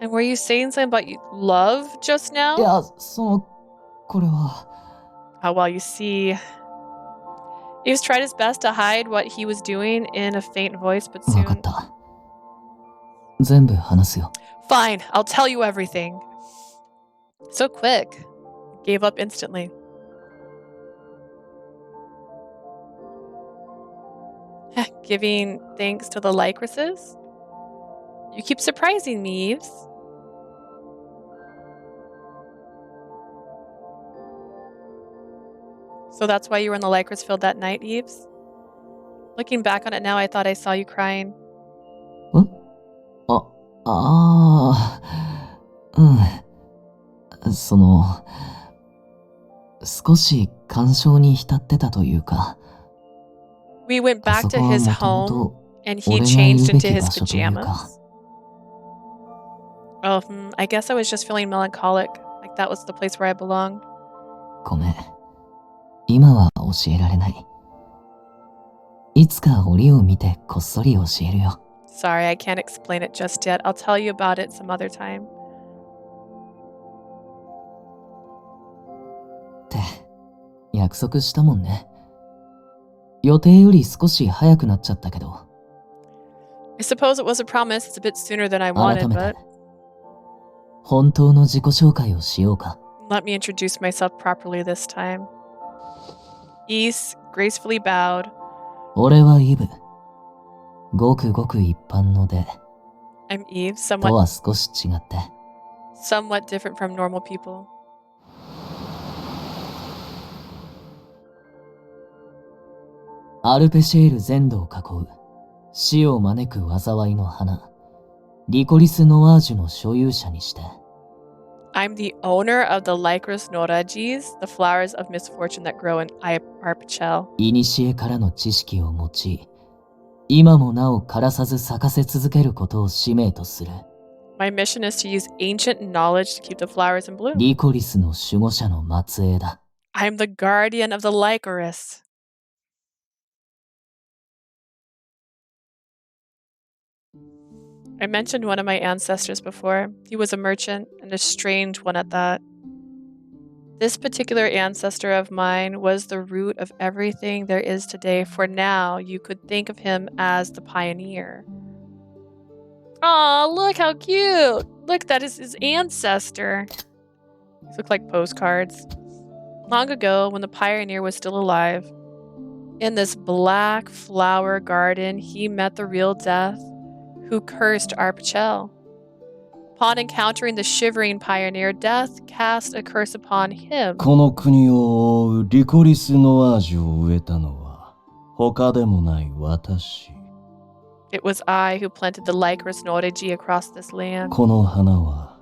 And were you saying something about love just now? いや、これは。Oh, well, you see. Yves tried his best to hide what he was doing in a faint voice, but わかっ soon... た。全部話すよ。Fine, I'll tell you everything. So quick. Gave up instantly. Giving thanks to the lycroises? You keep surprising me, Yves. So that's why you were in the lycrois field that night, Yves? Looking back on it now, I thought I saw you crying. んあうん。少し感傷に浸ってたというか。We went back to his home, and he 俺がい changed るべ into き his 場所というか。 pajamas. Oh, I guess I was just feeling melancholic, like that was the place where I belonged. ごめん。今は教えられない。いつか折を見てこっそり教えるよ。Sorry, I can't explain it just yet. I'll tell you about it some other time. って約束したもんね。予定より少し早くなっちゃったけど。I suppose it was a promise. It's a bit sooner than I 改 wanted, め but て本当の自己紹介をしようか。let me introduce myself properly this time. Yves gracefully bowed. 俺はイブ。ごくごく一般ので。I'm Yves, とは少し違って。somewhat different from normal people. アルペシェール全土を囲う死を招く災いの花、リコリス・ノワージュの所有者にして。I'm the owner of the lycrois noragis, the flowers of misfortune that grow in Arpachel. 古からの知識を用い、今もなお枯らさず咲かせ続けることを使命とする。My mission is to use ancient knowledge to keep the flowers in bloom. リコリスの守護者の末裔だ。I'm the guardian of the lycrois. I mentioned one of my ancestors before. He was a merchant, and a strange one at that. This particular ancestor of mine was the root of everything there is today. For now, you could think of him as the pioneer. Aw, look how cute! Look, that is his ancestor. These look like postcards. Long ago, when the pioneer was still alive, in this black flower garden, he met the real death, who cursed Arpachel. Upon encountering the shivering pioneer, death cast a curse upon him. この国を覆うリコリスノワージュを植えたのは他でもない私。It was I who planted the lycrois noragii across this land. この花は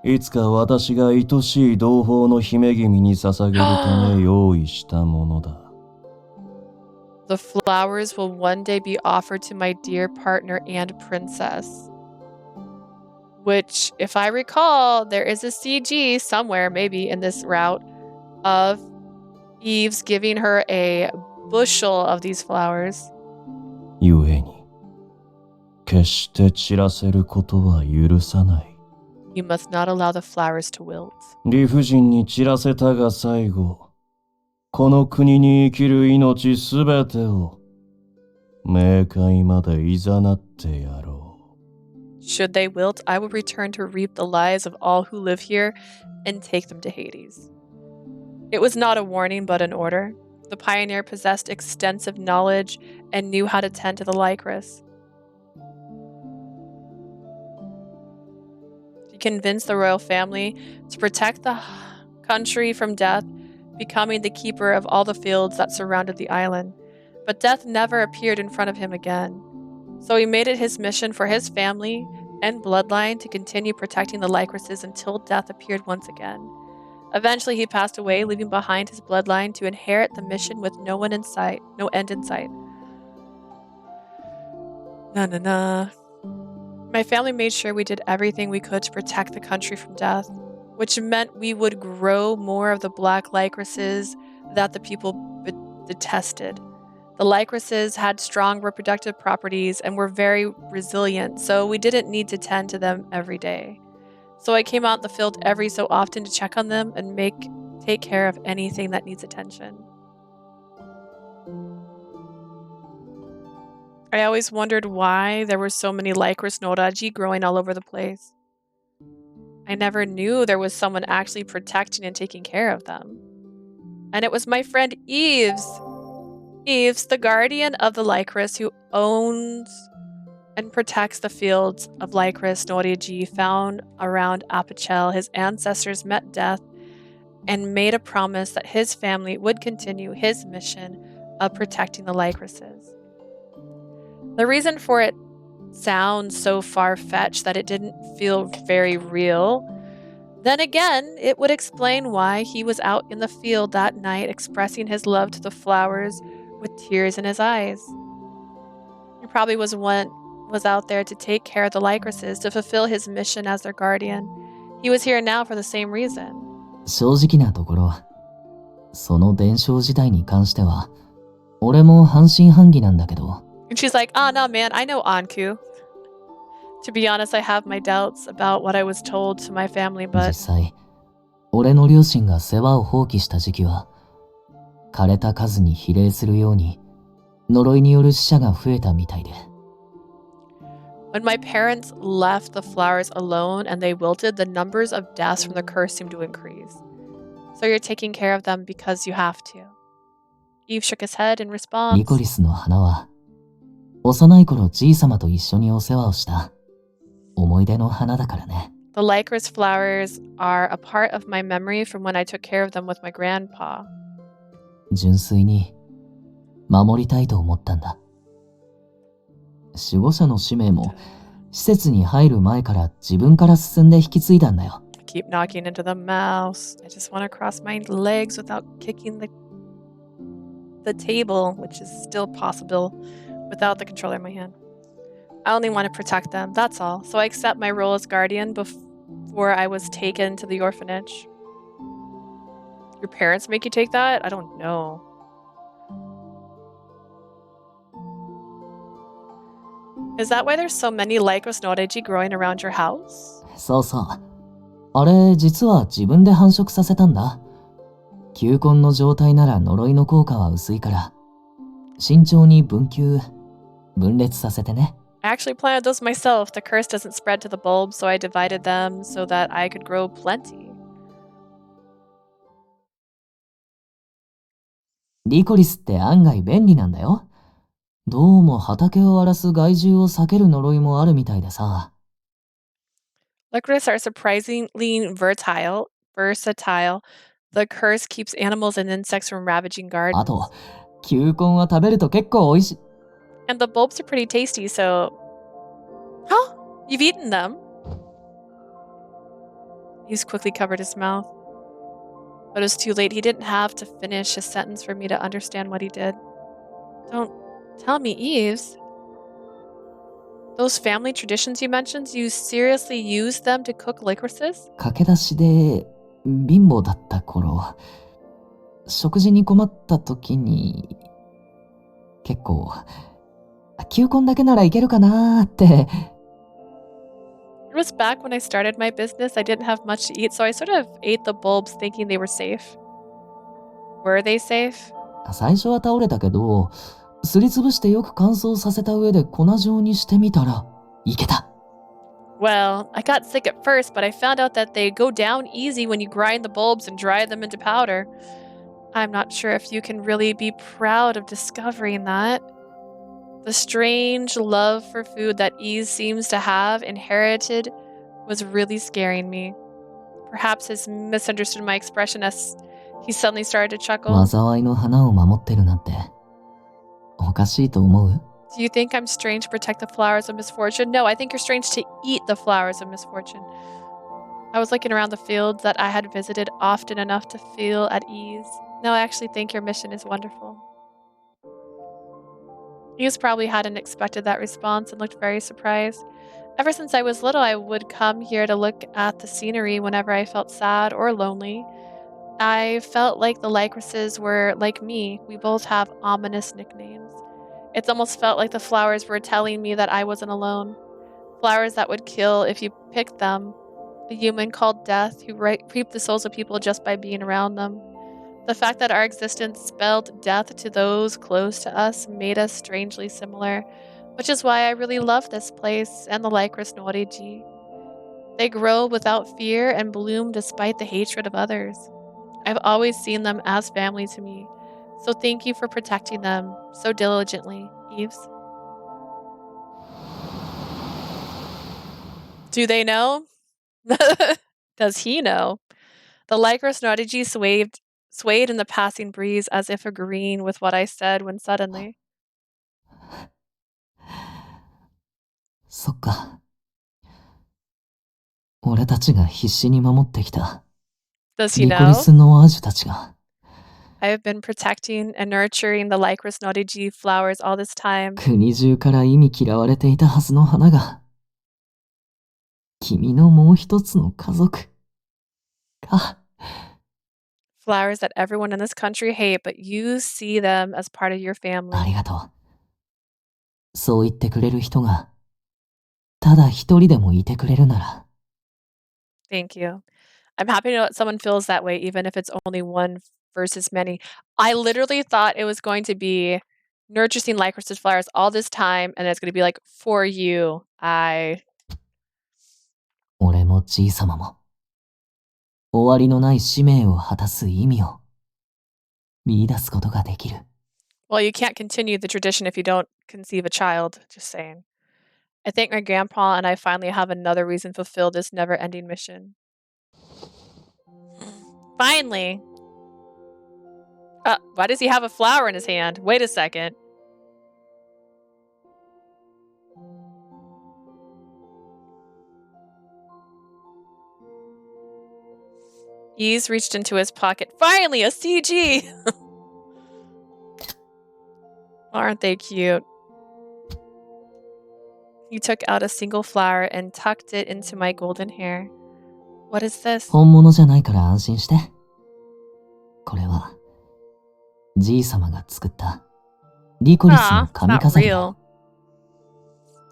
いつか私が愛しい同胞の姫君に捧げるため用意したものだ。The flowers will one day be offered to my dear partner and princess. Which, if I recall, there is a CG somewhere, maybe in this route, of Yves giving her a bushel of these flowers. 故に、決して散らせることは許さない。You must not allow the flowers to wilt. 理不尽に散らせたが最後、この国に生きる命すべてを冥界まで誘ってやろう。Should they wilt, I will return to reap the lives of all who live here and take them to Hades. It was not a warning, but an order. The pioneer possessed extensive knowledge and knew how to tend to the lycrois. He convinced the royal family to protect the country from death, becoming the keeper of all the fields that surrounded the island. But death never appeared in front of him again. So he made it his mission for his family and bloodline to continue protecting the lycroises until death appeared once again. Eventually he passed away, leaving behind his bloodline to inherit the mission with no end in sight. My family made sure we did everything we could to protect the country from death, which meant we would grow more of the black lycroises that the people detested. The lycroises had strong reproductive properties and were very resilient, so we didn't need to tend to them every day. So I came out in the field every so often to check on them and take care of anything that needs attention. I always wondered why there were so many lycrois noragii growing all over the place. I never knew there was someone actually protecting and taking care of them. And it was my friend Yves, the guardian of the lycrois, who owns and protects the fields of lycrois noragii found around Arpachel. His ancestors met death and made a promise that his family would continue his mission of protecting the lycroises. The reason for it sounds so far-fetched that it didn't feel very real. Then again, it would explain why he was out in the field that night expressing his love to the flowers with tears in his eyes. He probably was out there to take care of the lycroises, to fulfill his mission as their guardian. He was here now for the same reason. 正直なところ、その伝承時代に関しては、俺も半信半疑なんだけど。And she's like, oh no man, I know Anku. To be honest, I have my doubts about what I was told to my family, but... 実際、俺の両親が世話を放棄した時期は、枯れた数に比例するように、呪いによる死者が増えたみたいで。When my parents left the flowers alone and they wilted, the numbers of deaths from the curse seemed to increase. So you're taking care of them because you have to. Yves shook his head in response. リコリスの花は、幼い頃じい様と一緒にお世話をした。思い出の花だからね。The lycrois flowers are a part of my memory from when I took care of them with my grandpa. 純粋に守りたいと思ったんだ。守護者の使命も施設に入る前から自分から進んで引き継いだんだよ。I keep knocking into the mouse. I just want to cross my legs without kicking the table, which is still possible without the controller in my hand. I only want to protect them, that's all. So I accept my role as guardian before I was taken to the orphanage. Your parents make you take that? I don't know. Is that why there's so many lycrois noreji growing around your house? そうそう。あれ、実は自分で繁殖させたんだ。球根の状態なら呪いの効果は薄いから、慎重に分裂させてね。I actually planted those myself. The curse doesn't spread to the bulbs, so I divided them so that I could grow plenty. リコリスって案外便利なんだよ。どうも畑を荒らす害獣を避ける呪いもあるみたいでさ。Lycrois are surprisingly versatile. The curse keeps animals and insects from ravaging あ gardens. と、球根は食べると結構美味しい。And the bulbs are pretty tasty, so... Huh? You've eaten them? He's quickly covered his mouth. But it was too late. He didn't have to finish his sentence for me to understand what he did. Don't tell me, Yves. Those family traditions you mentioned, you seriously used them to cook lycroises? 駆け出しで貧乏だった頃、食事に困った時に、結構、球根だけならいけるかなーって。It was back when I started my business. I didn't have much to eat, so I sort of ate the bulbs thinking they were safe. Were they safe? 最初は倒れたけど、すりつぶしてよく乾燥させた上で粉状にしてみたら、いけた。Well, I got sick at first, but I found out that they go down easy when you grind the bulbs and dry them into powder. I'm not sure if you can really be proud of discovering that. The strange love for food that Yves seems to have inherited was really scaring me. Perhaps he misunderstood my expression as he suddenly started to chuckle. 災いの花を守ってるなんて、おかしいと思う？ Do you think I'm strange to protect the flowers of misfortune? No, I think you're strange to eat the flowers of misfortune. I was looking around the fields that I had visited often enough to feel at ease. No, I actually think your mission is wonderful. Yves probably hadn't expected that response and looked very surprised. Ever since I was little, I would come here to look at the scenery whenever I felt sad or lonely. I felt like the lycroises were like me. We both have ominous nicknames. It's almost felt like the flowers were telling me that I wasn't alone. Flowers that would kill if you picked them. A human called Death who reaped the souls of people just by being around them. The fact that our existence spelled death to those close to us made us strangely similar, which is why I really love this place and the lycrois noriji. They grow without fear and bloom despite the hatred of others. I've always seen them as family to me, so thank you for protecting them so diligently, Yves. Do they know? Does he know? The lycrois noriji swayed in the passing breeze as if agreeing with what I said when suddenly... そっか。俺たちが必死に守ってきた。Does he リコリ know? スのアジュたちが。I have been protecting and nurturing the lycrois noriji flowers all this time. 国中から意味嫌われていたはずの花が。君のもう一つの家族。か。Flowers that everyone in this country hate, but you see them as part of your あり family. がとう。そう言ってくれる人が、ただ一人でもいてくれるなら。Thank you. I'm happy to know that someone feels that way, even if it's only one versus many. I literally thought it was going to be nurturing lycrois flowers all this time, and it's going to be like, for you, I... 俺もじいさまも。終わりのない使命を果たす意味を見出すことができる。Well, you can't continue the tradition if you don't conceive a child, just saying. I think my grandpa and I finally have another reason to fulfill this never-ending mission. Finally! Why does he have a flower in his hand? Wait a second. Yves reached into his pocket. Finally, a CG! Aren't they cute? He took out a single flower and tucked it into my golden hair. What is this? 本物じゃないから安心して。これは、じいさまが作ったリコリスの It's 髪 not 飾りだ。 real.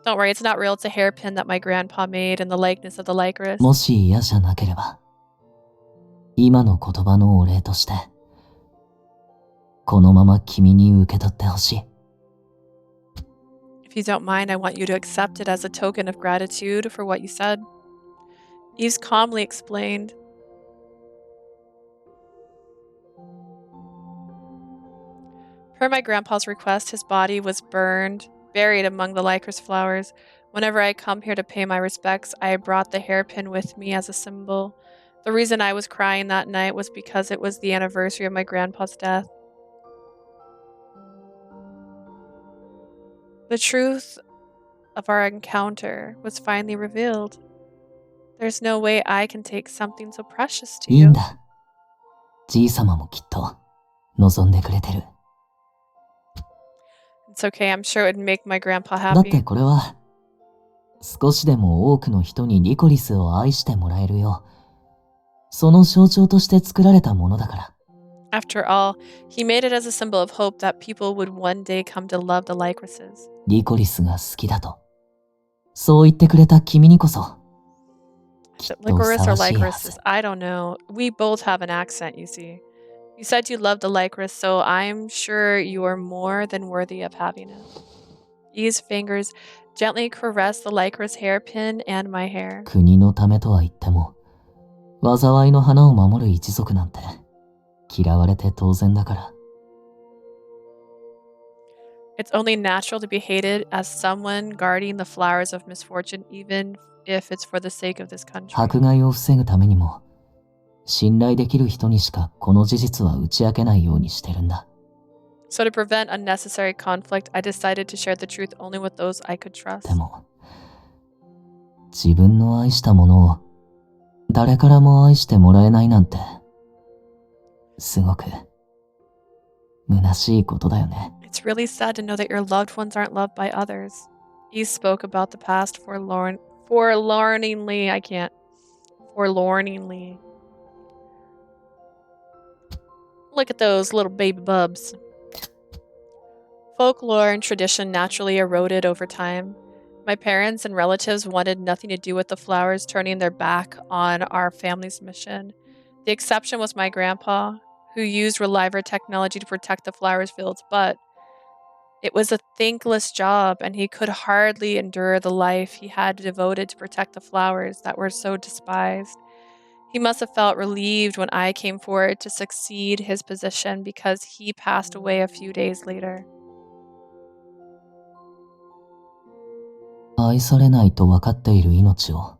Don't worry, it's not real. It's a hairpin that my grandpa made in the likeness of the lycrois. もし嫌じゃなければ、今の言葉のお礼として、このまま君に受け取ってほしい。If you don't mind, I want you to accept it as a token of gratitude for what you said. Yves calmly explained. Per my grandpa's request, his body was buried among the lycrois flowers. Whenever I come here to pay my respects, I brought the hairpin with me as a symbol. The reason I was crying that night was because it was the anniversary of my grandpa's death. The truth of our encounter was finally revealed. There's no way I can take something so precious to いい you. んだ。じいさまもきっと望んでくれてる。 It's okay, I'm sure it would make my grandpa だって happy. これは、少しでも多くの人にリコリスを愛してもらえるよう、その象徴として作られたものだから。 After all, he made it as a symbol of hope that people would one day come to love the lycroises. リコリスが好きだと、そう言ってくれた君にこそ、きっと Licorice ふさ or わしいはず。 lycroises? I don't know. We both have an accent, you see. You said you loved the lycrois, so I'm sure you are more than worthy of having it. Yves' fingers gently caressed the lycrois hairpin and my hair. 国のためとは言っても、災いの花を守る一族なんて、嫌われて当然だから。 It's only natural to be hated as someone guarding the flowers of misfortune, even if it's for the sake of this country. 迫害を防ぐためにも、信頼できる人にしかこの事実は打ち明けないようにしてるんだ。 So to prevent unnecessary conflict, I decided to share the truth only with those I could trust. でも、自分の愛したものを誰からも愛してもらえないなんて、すごく虚しいことだよね。 It's really sad to know that your loved ones aren't loved by others. He spoke about the past forlorningly. I can't. Forlorningly. Look at those little baby bubs. Folklore and tradition naturally eroded over time. My parents and relatives wanted nothing to do with the flowers, turning their back on our family's mission. The exception was my grandpa, who used reliver technology to protect the flowers fields, but it was a thankless job, and he could hardly endure the life he had devoted to protect the flowers that were so despised. He must have felt relieved when I came forward to succeed his position because he passed away a few days later. 愛されないと分かっている命を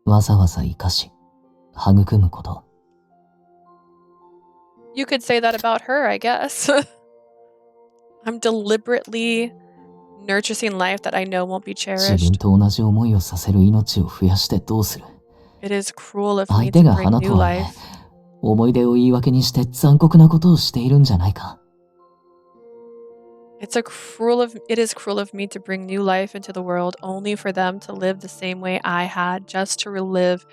わざわざ生かし育むこと。 You could say that about her, I guess. I'm deliberately nurturing life that I know won't be 自分 cherished. と同じ思いをさせる命を増やしてどうする。 It is cruel of 相 me 手 to が bring 花 new とはいえ、 life. 思い出を言い訳にして残酷なことをしているんじゃないか。 It is cruel of me to bring new life into the world only for them to live the same way I had, just to relive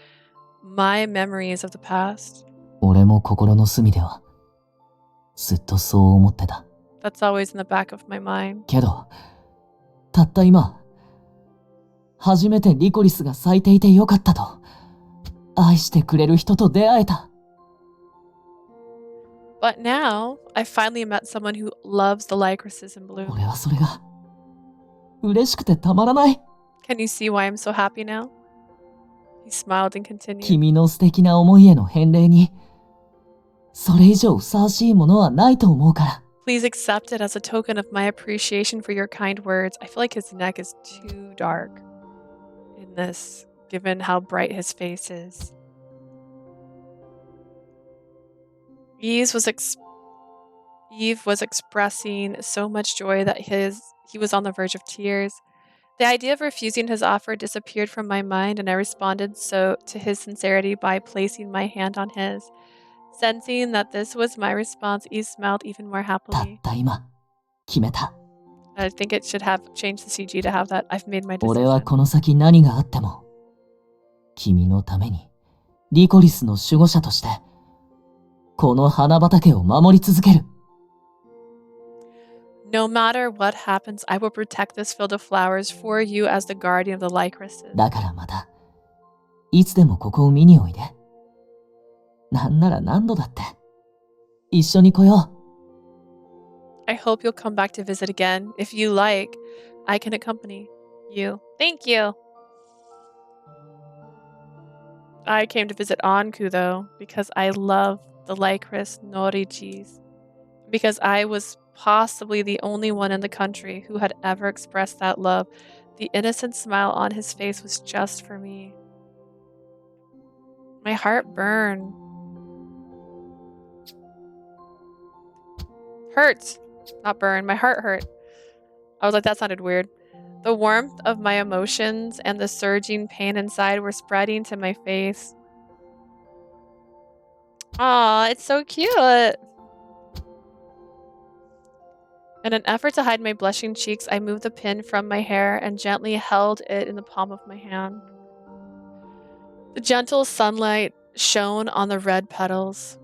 my memories of the past. 俺も心の隅ではずっとそう思ってた。 That's always in the back of my mind. けど、たった今、初めてリコリスが咲いていてよかったと、愛してくれる人と出会えた。 But now, I finally met someone who loves the lycroises in bloom. 俺はそれが嬉しくてたまらない。 Can you see why I'm so happy now? He smiled and continued. 君の素敵な思いへの返礼に、それ以上ふさわしいものはないと思うから。Please accept it as a token of my appreciation for your kind words. I feel like his neck is too dark in this, given how bright his face is. Yves was expressing so much joy that he was on the verge of tears. The idea of refusing his offer disappeared from my mind, and I responded to his sincerity by placing my hand on his. Sensing that this was my response, Yves smiled even more たっ happily. た今、決めた。 I think it should have changed the CG to have that. I've made my 俺は decision. この先何があっても、君のために、リコリスの守護者として、この花畑を守り続ける。No matter what happens, I will protect this field of flowers for you as the guardian of the lycrois. だからまた、いつでもここを見においで。なんなら何度だって。一緒に来よう。I hope you'll come back to visit again. If you like, I can accompany you. Thank you. I came to visit Anku though, because I love the lycrois Norigis. Because I was possibly the only one in the country who had ever expressed that love. The innocent smile on his face was just for me. My heart burned. Hurts. Not burn. My heart hurt. I was like, that sounded weird. The warmth of my emotions and the surging pain inside were spreading to my face. Aw, it's so cute. In an effort to hide my blushing cheeks, I moved the pin from my hair and gently held it in the palm of my hand. The gentle sunlight shone on the red petals.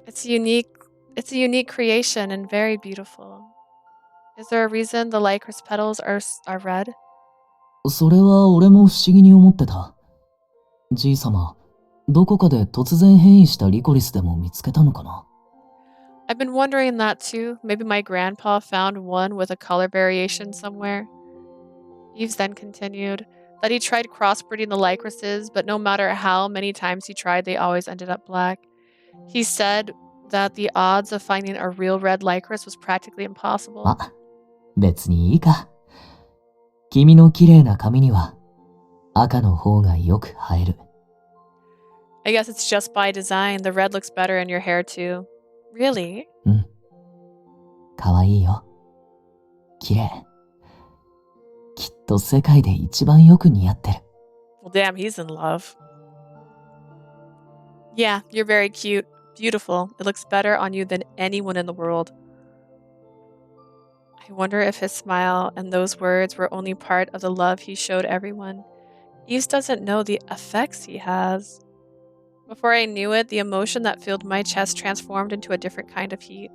It's a unique creation and very beautiful. Is there a reason the lycrois petals are red? それは俺も不思議に思ってた。じいさま、どこかで突然変異したリコリスでも見つけたのかな？ I've been wondering that too. Maybe my grandpa found one with a color variation somewhere. Yves then continued that he tried crossbreeding the lycroises, but no matter how many times he tried, they always ended up black. He said that the odds of finding a real red lycrois was practically impossible. ま、別にいいか。君の綺麗な髪には赤の方がよく映える。I guess it's just by design. The red looks better in your hair too. Really? うん。かわいいよ。綺麗。きっと世界で一番よく似合ってる。Well, damn, he's in love. Yeah, you're very cute. Beautiful. It looks better on you than anyone in the world. I wonder if his smile and those words were only part of the love he showed everyone. Yves doesn't know the effects he has. Before I knew it, the emotion that filled my chest transformed into a different kind of heat.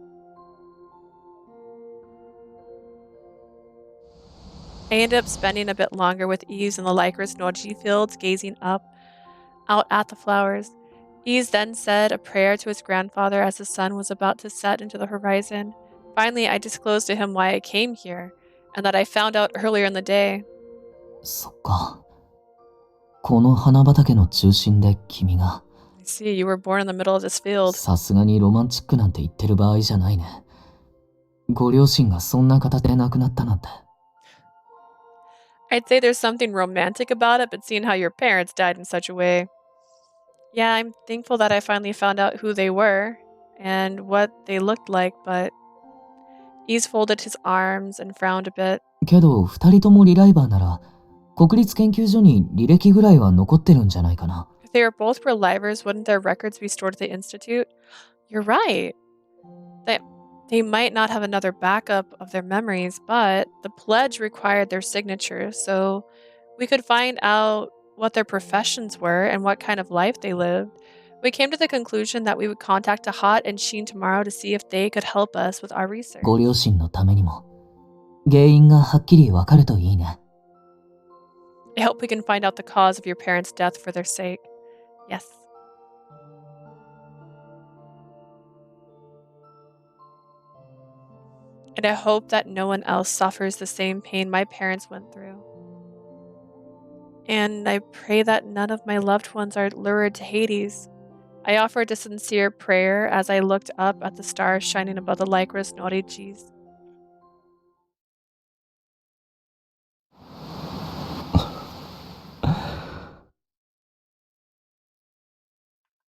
I ended up spending a bit longer with Yves in the lycrois Noji fields, gazing out at the flowers. Yves then said a prayer to his grandfather as the sun was about to set into the horizon. Finally, I disclosed to him why I came here, and that I found out earlier in the day. そっか。この花畑の中心で君が。I see, you were born in the middle of this field. さすがにロマンチックなんて言ってる場合じゃないね。ご両親がそんな形で亡くなったなんて。I'd say there's something romantic about it, but seeing how your parents died in such a way. Yeah, I'm thankful that I finally found out who they were and what they looked like, but Yves folded his arms and frowned a bit. けど、二人ともリライバーなら、国立研究所に履歴ぐらいは残ってるんじゃないかな。If they were both relivers, wouldn't their records be stored at the Institute? You're right. They might not have another backup of their memories, but the pledge required their signatures, so we could find out what their professions were and what kind of life they lived. We came to the conclusion that we would contact Ahat and Sheen tomorrow to see if they could help us with our research. ご両親のためにも、原因がはっきりわかるといいね。I hope we can find out the cause of your parents' death for their sake. Yes. And I hope that no one else suffers the same pain my parents went through. And I pray that none of my loved ones are lured to Hades. I offered a sincere prayer as I looked up at the stars shining above the lycrois norichis.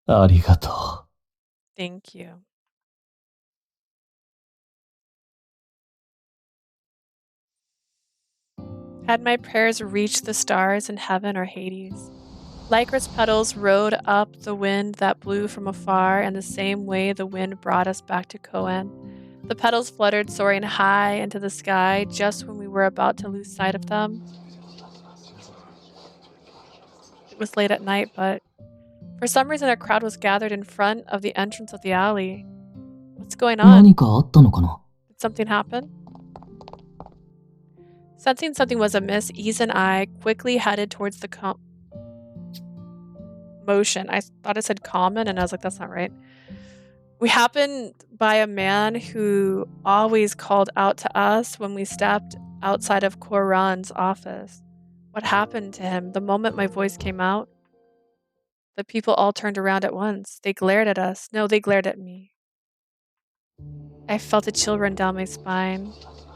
Arigato. Thank you. Had my prayers reached the stars in heaven or Hades? Lycra's petals rode up the wind that blew from afar in the same way the wind brought us back to Koen. The petals fluttered soaring high into the sky just when we were about to lose sight of them. It was late at night, but for some reason a crowd was gathered in front of the entrance of the alley. What's going on? 何かあったのかな? Did something happen? Sensing something was amiss, Yves and I quickly headed towards the motion. I thought it said common, and I was like, that's not right. We happened by a man who always called out to us when we stepped outside of Koran's office. What happened to him? The moment my voice came out, the people all turned around at once. They glared at us. No, they glared at me. I felt a chill run down my spine.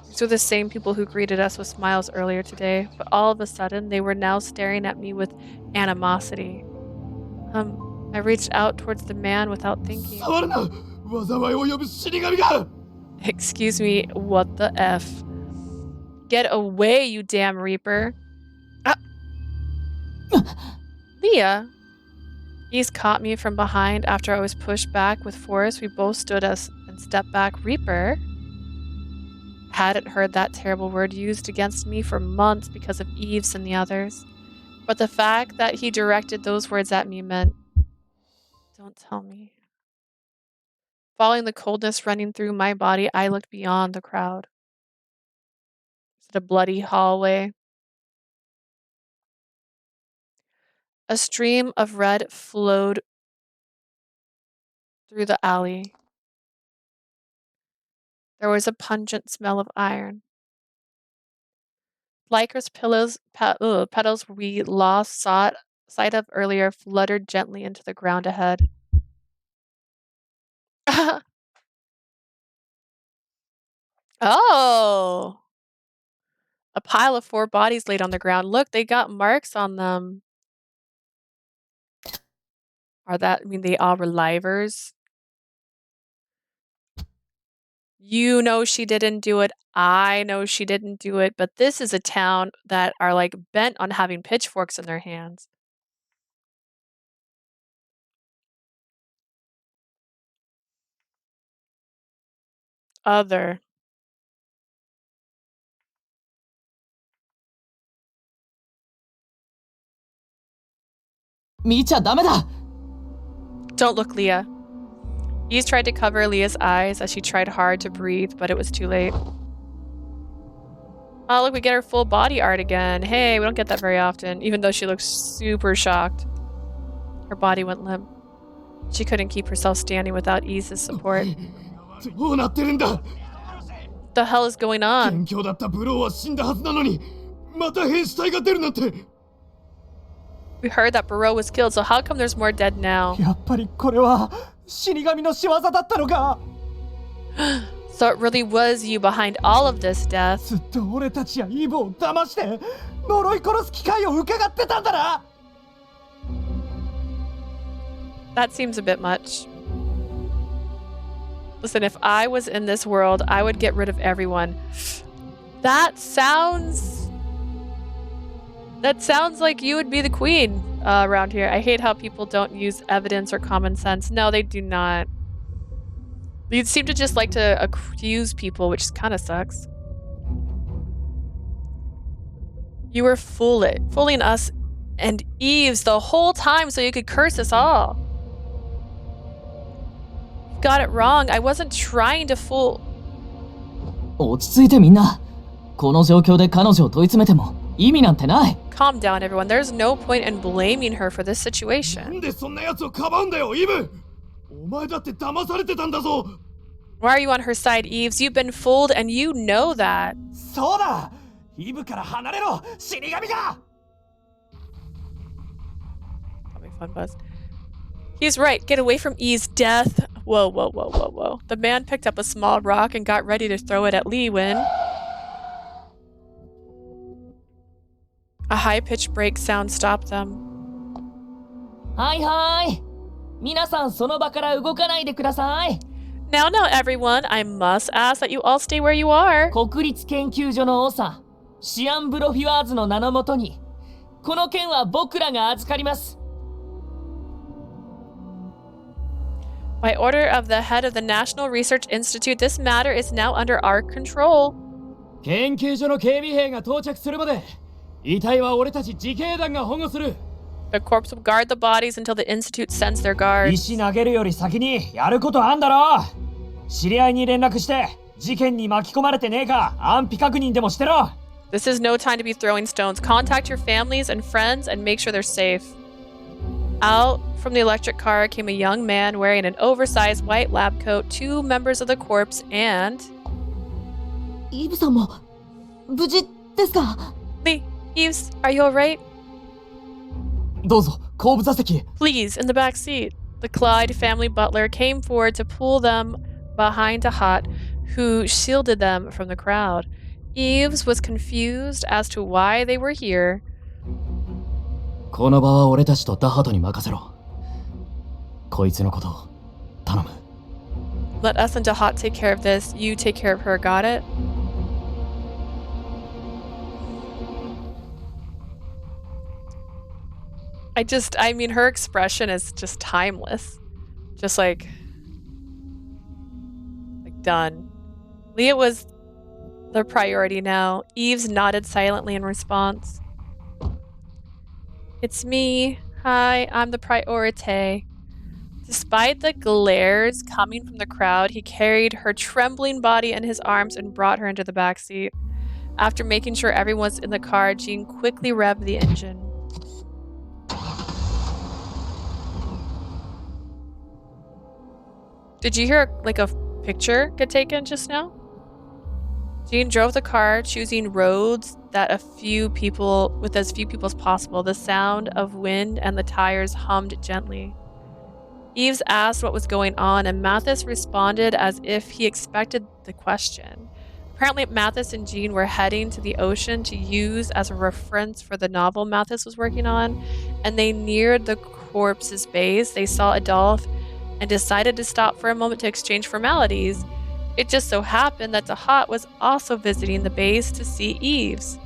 These were the same people who greeted us with smiles earlier today, but all of a sudden, they were now staring at me with animosity. I reached out towards the man without thinking. Excuse me, what the F? Get away, you damn Reaper. Leah. Yves caught me from behind after I was pushed back with force. We both stood us and stepped back. Reaper? Hadn't heard that terrible word used against me for months because of Yves and the others. But the fact that he directed those words at me meant... Don't tell me. Following the coldness running through my body, I looked beyond the crowd. Is it a bloody hallway? A stream of red flowed through the alley. There was a pungent smell of iron. Lycra's petals we lost sight of earlier fluttered gently into the ground ahead. Oh! A pile of 4 bodies laid on the ground. Look, they got marks on them. They all were livers? You know she didn't do it. I know she didn't do it. But this is a town that are like bent on having pitchforks in their hands. Other. Don't look, Leah. Yves tried to cover Leah's eyes as she tried hard to breathe, but it was too late. Oh, look, we get her full body art again. Hey, we don't get that very often, even though she looks super shocked. Her body went limp. She couldn't keep herself standing without Yves' support. What the hell is going on? We heard that Barreau was killed, so how come there's more dead now? So it really was you behind all of this death. That seems a bit much. Listen, if I was in this world, I would get rid of everyone. That sounds like you would be the queen around here. I hate how people don't use evidence or common sense. No, they do not. You seem to just like to accuse people, which kind of sucks. You were fooling us and Yves the whole time so you could curse us all. You got it wrong. I wasn't trying to fool. 落ち着いてみんな。この状況で彼女を問い詰めても意味なんてない。Calm down, everyone. There's no point in blaming her for this situation. Why are you on her side, Yves? You've been fooled and you know that. Probably fun buzz. He's right. Get away from Yves' death. Whoa, whoa, whoa, whoa, whoa. The man picked up a small rock and got ready to throw it at Lee when a high-pitched brake sound stopped them. はいはい。皆さんその場から動かないでください。Now, everyone, I must ask that you all stay where you are. 国立研究所の長、シアン・ブロフィワーズの名のもとに、この件は僕らが預かります。By order of the head of the National Research Institute, this matter is now under our control. 研究所の警備兵が到着するまで、遺体は俺たち自警団が保護する。The corpse will guard the bodies until the Institute sends their guards. 石投げるより先にやることあんだろ。知り合いに連絡して、事件に巻き込まれてねえか安否確認でもしてろ。This is no time to be throwing stones. Contact your families and friends and make sure they're safe. Out from the electric car came a young man wearing an oversized white lab coat, 2 members of the corps, and... イブさんも無事ですか？ Lee, Yves, are you alright? どうぞ、後部座席へ。Please, in the back seat. The Clyde family butler came forward to pull them behind a hut, who shielded them from the crowd. Yves was confused as to why they were here. この場は俺たちとダハトに任せろ。こいつのことを頼む。Let us and Dahat take care of this. You take care of her, got it? I mean, her expression is just timeless. Just like done. Leah was the priority now. Yves nodded silently in response. It's me. Hi, I'm the priority. Despite the glares coming from the crowd, he carried her trembling body in his arms and brought her into the back seat. After making sure everyone was in the car, Jean quickly revved the engine. Did you hear like a picture get taken just now? Jean drove the car, choosing roads that as few people as possible. The sound of wind and the tires hummed gently. Yves asked what was going on, and Mathis responded as if he expected the question. Apparently, Mathis and Jean were heading to the ocean to use as a reference for the novel Mathis was working on, and they neared the corpse's base. They saw Adolphe and decided to stop for a moment to exchange formalities. It just so happened that Dahat was also visiting the base to see Yves.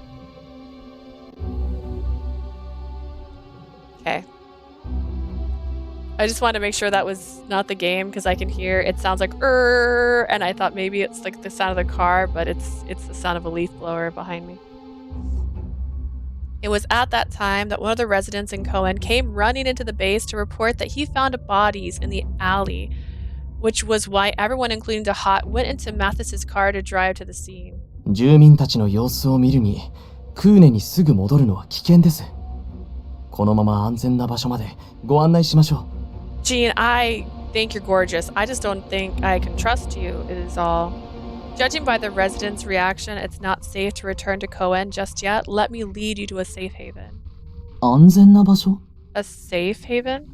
Okay. I just wanted to make sure that was not the game because I can hear it sounds like and I thought maybe it's like the sound of the car, but it's the sound of a leaf blower behind me. It was at that time that one of the residents in Cohen came running into the base to report that he found bodies in the alley, which was why everyone, including Dahat, went into Mathis's car to drive to the scene. 住民たちの様子を見るに、クーネにすぐ戻るのは危険です。このまま安全な場所までご案内しましょう。Jean, I think you're gorgeous. I just don't think I can trust you, it is all. Judging by the residents' reaction, it's not safe to return to Cohen just yet. Let me lead you to a safe haven. 安全な場所？ A safe haven?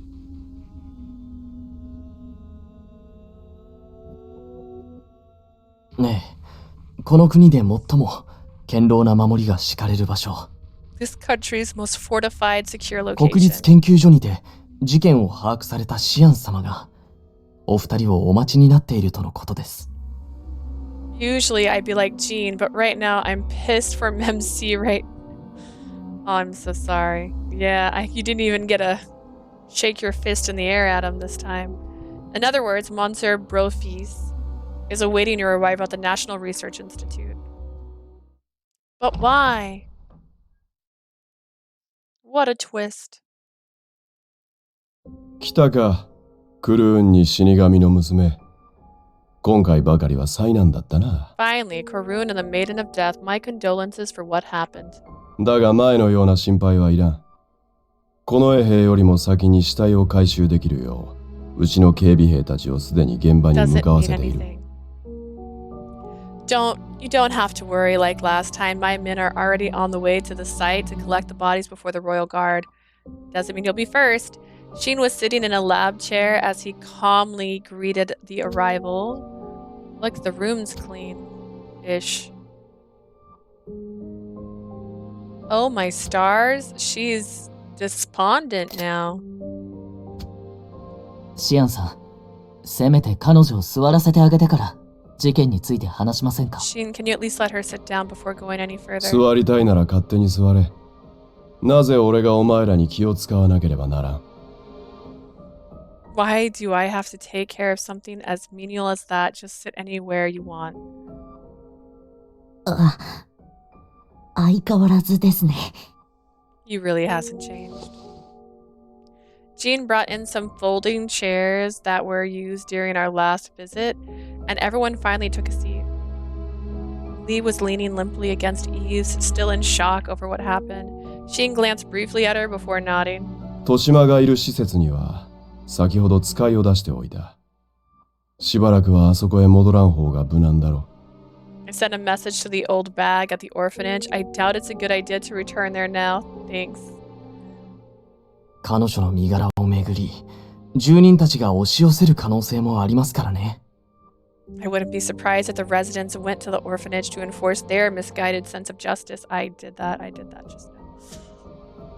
ねえ、この国で最も堅牢な守りが敷かれる場所。This country's most fortified, secure 国立 location. 研究所にて事件を把握されたシアン様がお二人をお待ちになっているとのことです。Usually I'd be like Jean, but right now I'm pissed for MC right. Oh, I'm so sorry. Yeah, you didn't even get a shake your fist in the air at him this time. In other words, Monsieur Brofis is awaiting your arrival at the National Research Institute. But why? What a twist. 来たか、クルーンに死神の娘。今回ばかりは災難だったな。Finally, Karun and the Maiden of Death, my condolences for what happened. だが前のような心配はいらん。この衛兵よりも先に死体を回収できるよう、うちの警備兵たちをすでに現場に向 Doesn't かわ mean せている。anything. You don't have to worry like last time. My men are already on the way to the site to collect the bodies before the royal guard. Doesn't mean you'll be first. Sheen was sitting in a lab chair as he calmly greeted the arrival. Look, the room's clean-ish. Oh my stars, she's despondent now. シアンさん、せめて彼女を座らせてあげてから事件について話しませんか？ Sheen, can you at least let her sit down before going any further? 座りたいなら勝手に座れ。なぜ俺がお前らに気を使わなければならん。Why do I have to take care of something as menial as that? Just sit anywhere you want. 相変わらずですね。You really hasn't changed. Jean brought in some folding chairs that were used during our last visit, and everyone finally took a seat. Lee was leaning limply against Yves, still in shock over what happened. Jean glanced briefly at her before nodding. 豊島がいる施設には先ほど使いを出しておいた。しばらくはあそこへ戻らん方が無難だろう。I sent a message to the old bag at the orphanage. I doubt it's a good idea to return there now. Thanks. 彼女の身柄をめぐり、住人たちが押し寄せる可能性もありますからね。I wouldn't be surprised if the residents went to the orphanage to enforce their misguided sense of justice. I did that just now.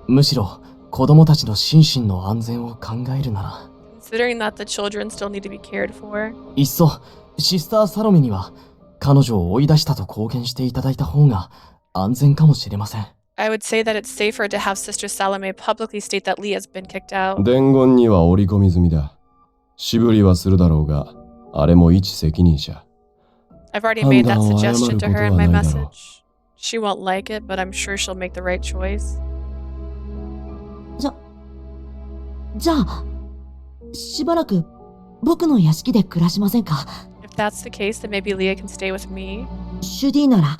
むしろ、子供たちの心身の安全を考えるなら。Considering that the children still need to be cared for. いっそ、シスターサロメには、彼女を追い出したと公言していただいた方が安全かもしれません。I would say that it's safer to have Sister Salome publicly state that Lee has been kicked out. 伝言には織り込み済みだ。しぶりはするだろうが、あれも一責任者。I've already made that suggestion to her in my message. She won't like it, but I'm sure she'll make the right choice. じゃあ、しばらく僕の屋敷で暮らしませんか？ If that's the case, then maybe Leah can stay with me. シュディなら、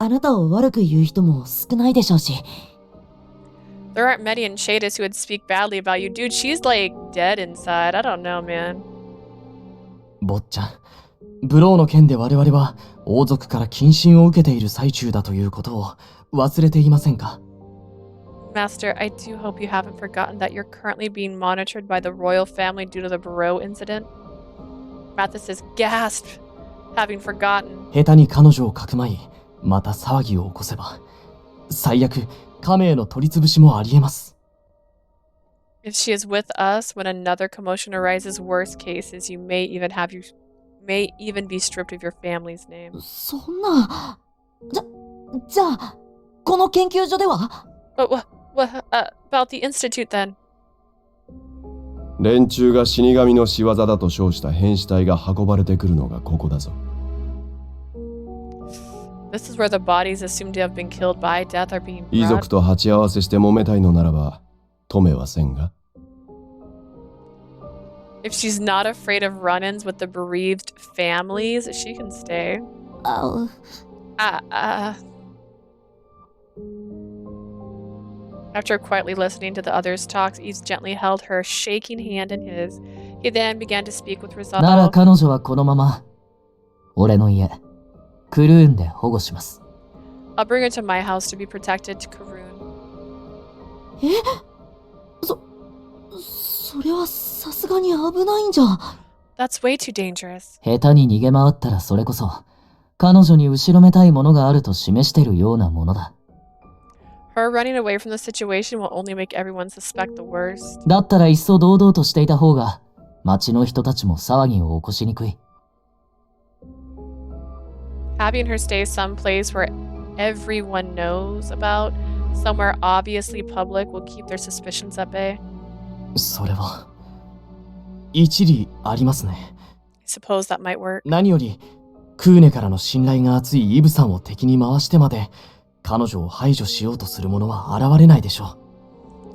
あなたを悪く言う人も少ないでしょうし。There aren't many in Shadis who would speak badly about you. Dude, she's like dead inside. I don't know, man. 坊ちゃん、ブローの件で我々は王族から謹慎を受けている最中だということを忘れていませんか？ Master, I do hope you haven't forgotten that you're currently being monitored by the royal family due to the Barreau incident. Mathis is gasped, having forgotten. 下手に彼女をかくまい、また騒ぎを起こせば、最悪、家名の取り潰しもありえます。If she is with us when another commotion arises, worst cases, you may even be stripped of your family's name. そんな、じゃあ、この研究所では？ But what about the institute then? 連中が死神の仕業だと称した変死体が運ばれてくるのがここだぞ。This is where the bodies assumed to have been killed by death are being 遺 brought. 族と鉢合わせして揉めたいのならば止めはせんが。 If she's not afraid of run-ins with the bereaved families, she can stay. After quietly listening to the others' talks, Yves gently held her shaking hand in his. He then began to speak with なら resolve. 彼女はこのまま俺の家クルーンで保護します。 I'll bring her to my house to be protected to Karoon. それはさすがに危ないんじゃ。That's way too dangerous. 下手に逃げ回ったらそれこそ彼女に後ろめたいものがあると示してるようなものだ。 Her running away from the situation will only make everyone suspect the worst. だったらいっそ堂々としていた方が町の人たちも騒ぎを起こしにくい。 Having her stay someplace where everyone knows about, somewhere obviously public, will keep their suspicions at bay. それは一理ありますね。 I suppose that might work. 何よりクーネからの信頼が厚いイブさんを敵に回してまで彼女を排除しようとする者は現れないでしょ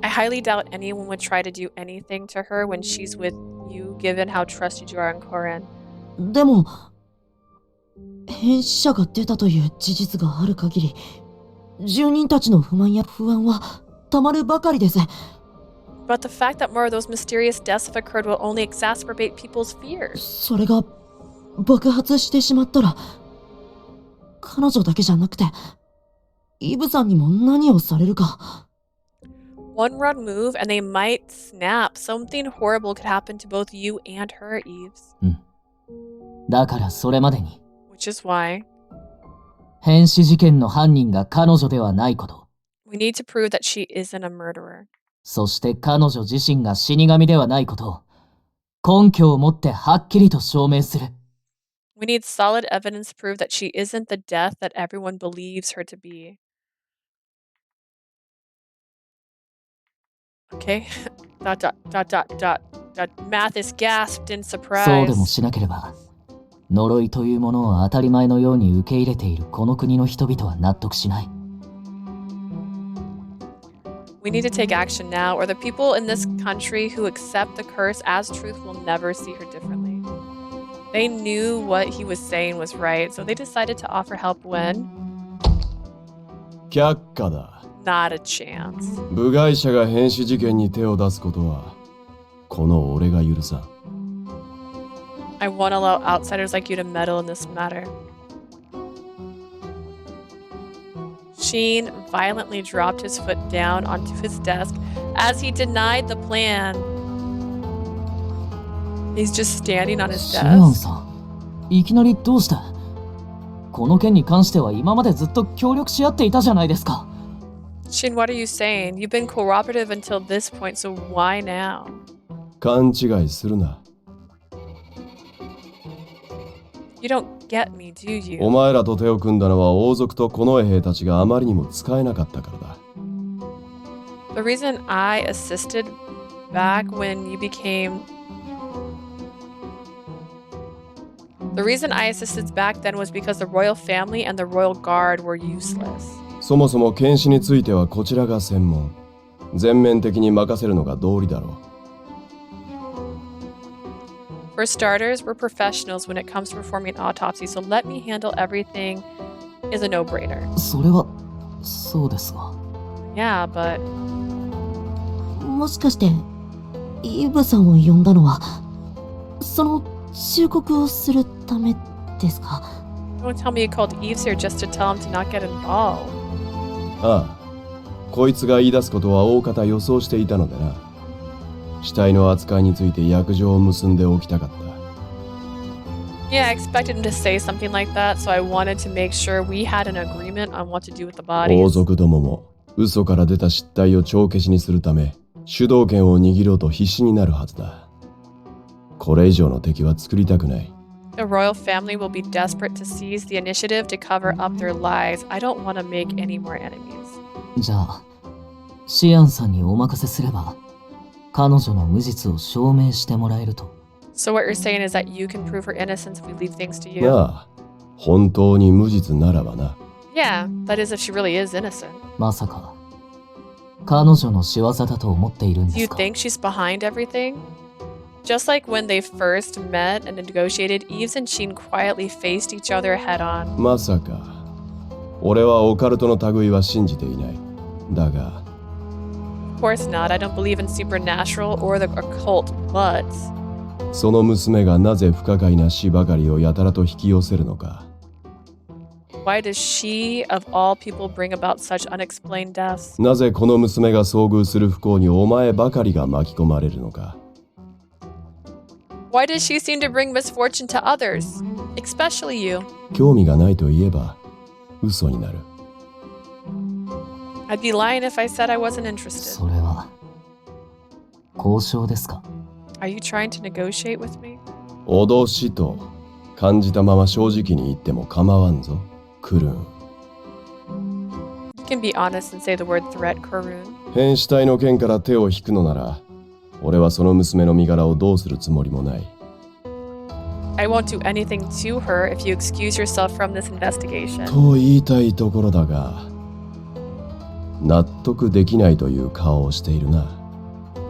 う。 I highly doubt anyone would try to do anything to her when she's with you, given how trusted you are in Koran. でも、変死者が出たという事実がある限り、住人たちの不満や不安はたまるばかりです。But the fact that more of those mysterious deaths have occurred will only exacerbate people's fears. それが爆発してしまったら、彼女だけじゃなくて、イブさんにも何をされるか。One wrong move and they might snap. Something horrible could happen to both you and her, Yves. だからそれまでに Which is why 変死事件の犯人が彼女ではないこと、 we need to prove that she isn't a murderer. そして彼女自身が死神ではないことを根拠を持ってはっきりと証明する。 We need solid evidence to prove that she isn't the death that everyone believes her to be. Okay. ... Mathis gasped in そうでも surprise. しなければ呪いというものを当たり前のように受け入れているこの国の人々は納得しない。 We need to take action now, or the people in this country who accept the curse as truth will never see her differently. They knew what he was saying was right, so they decided to offer help when? 却下だ。 Not a chance. 部外者が変死事件に手を出すことはこの俺が許さん。 I won't allow outsiders like you to meddle in this matter. Sheen violently dropped his foot down onto his desk as he denied the plan. He's just standing on his シアン desk. さん、いきなりどうした？この件に関しては今までずっと協力し合っていたじゃないですか。 Shin, what are you saying? You've been cooperative until this point, so why now? 勘違いするな。 You don't get me, do you? お前らと手を組んだのは王族と近衛兵たちがあまりにも使えなかったからだ。 The reason I assisted back when you became... The reason I assisted back then was because the royal family and the royal guard were useless. そもそも剣士についてはこちらが専門。全面的に任せるのが道理だろう。 For starters, we're professionals when it comes to performing autopsies, so let me handle everything is a no-brainer. それはそうですが。 Yeah, but もしかしてイブさんを呼んだのはその忠告をするためですか？ don't tell me you called Yves here just to tell him to not get involved. ああ、こいつが言い出すことは大方予想していたのでな。死体の扱いについて約定を結んでおきたかった。 Yeah, I expected him to say something like that, so I wanted to make sure we had an agreement on what to do with the 王 bodies. 族どもも嘘から出た失態を帳消しにするため主導権を握ろうと必死になるはずだ。これ以上の敵は作りたくない。 The royal family will be desperate to seize the initiative to cover up their lies. I don't want to make any more enemies. じゃあシアンさんにお任せすれば彼女の無実を証明してもらえると。 So what you're saying is that you can prove her innocence if we leave things to you? まあ、本当に無実ならばな。 Yeah, that is if she really is innocent. まさか彼女の仕業だと思っているん Do で you すか？ think she's behind everything? Just like when they first met and negotiated, Yves and Sheen quietly faced each other head on. まさか。俺はオカルトの類は信じていない。だが、 Of course not. I don't believe in supernatural or the occult, but その娘がなぜ不可解な死ばかりをやたらと引き寄せるのか。 why does she, of all people, bring about such unexplained deaths? なぜこの娘が遭遇する不幸にお前ばかりが巻き込まれるのか。 Why does she seem to bring misfortune to others, especially you? 興味がないと言えば嘘になる。 I'd be lying if I said I wasn't interested. それは交渉ですか？ Are you trying to negotiate with me? 脅しと感じたまま正直に言っても構わんぞ、クルーン。 You can be honest and say the word threat, Karun. 変死体の件から手を引くのなら、俺はその娘の身柄をどうするつもりもない。 I won't do anything to her if you excuse yourself from this investigation. と言いたいところだが、納得できないという顔をしているな。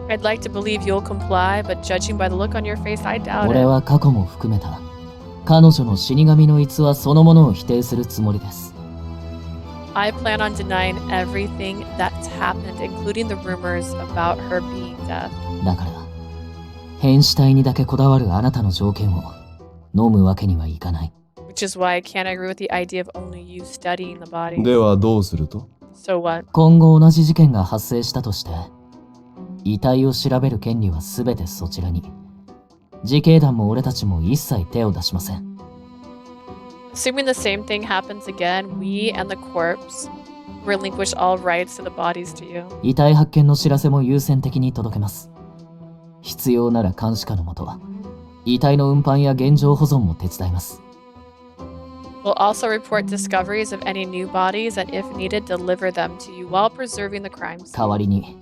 I'd like to believe you'll comply, but judging by the look on your face, I doubt 俺 it. は過去も含めた彼女の死神の逸話そのものを否定するつもりです。 I plan on denying everything that's happened, including the rumors about her being dead. だから変死体にだけこだわるあなたの条件を飲むわけにはいかない。 Which is why I can't agree with the idea of only you studying the body. ではどうすると？ So what? 今後同じ事件が発生したとして遺体を調べる権利は全てそちらに。自警団も俺たちも一切手を出しません。Assuming the same thing happens again, we and the corpse relinquish all rights to the bodies to you. 遺体発見の知らせも優先的に届けます。必要なら監視下のもと、遺体の運搬や現状保存も手伝います。We'll also report discoveries of any new bodies and, if needed, deliver them to you while preserving the crime scene. 代わりに、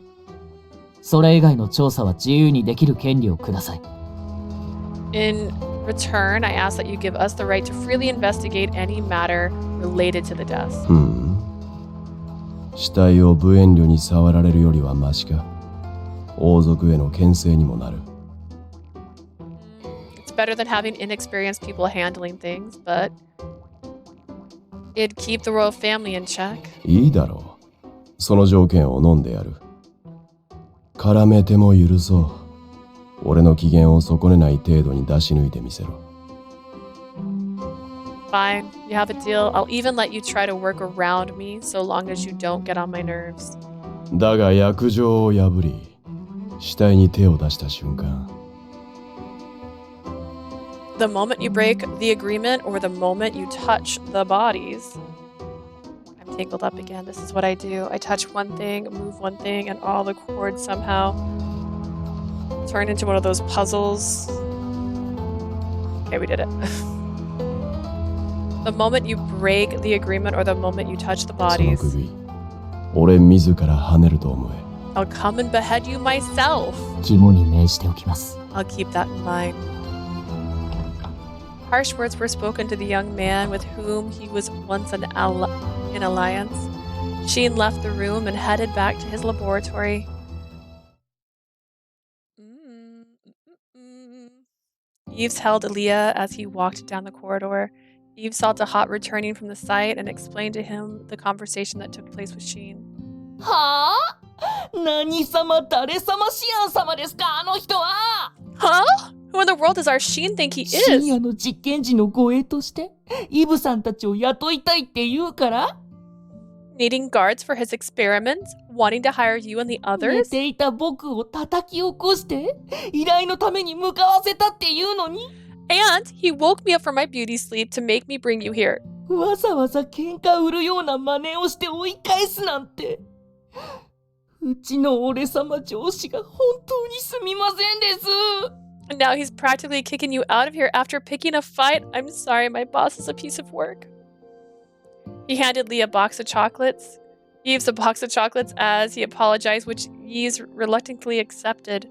それ以外の調査は自由にできる権利をください。In return, I ask that you give us the right to freely investigate any matter related to the deaths. 死体を無遠慮に触られるよりはマシか。王族への牽制にもなる。It's better than having inexperienced people handling things, but it'd keep the royal family in check. いいだろう。その条件を飲んでやる。絡めても許そう。俺の機嫌を損ねない程度に出し抜いてみせろ。Fine, you have a deal. I'll even let you try to work around me so long as you don't get on my nerves. だが約定を破り、死体に手を出した瞬間。The moment you break the agreement or the moment you touch the bodies. I'm tangled up again. This is what I do. I touch one thing, move one thing, and all the cords somehow turn into one of those puzzles. Okay, we did it. The moment you break the agreement or the moment you touch the その bodies, 首、俺自ら跳ねると思え。I'll come and behead you myself. 肝に銘じておきます。I'll keep that in mind. Harsh words were spoken to the young man with whom he was once in alliance. Sheen left the room and headed back to his laboratory. Yves held Aaliyah as he walked down the corridor. Yves saw Dahat returning from the site and explained to him the conversation that took place with Sheen. はぁ？何様誰様シアン様ですかあの人は。 Huh? Who in the world does our Sheen think he 深 is? 夜の実験時の護衛としてイブさんたちを雇いたいって言うから Needing guards for his experiments? Wanting to hire you and the 寝 others? ていた僕を叩き起こして依頼のために向かわせたっていうのに And he woke me up from my beauty sleep to make me bring you here. わざわざ喧嘩売るような真似をして追い返すなんてうちの俺様上司が本当にすみませんです And now he's practically kicking you out of here after picking a fight. I'm sorry, my boss is a piece of work. He handed Lee a box of chocolates. Yves a box of chocolates as he apologized, which Yves reluctantly accepted.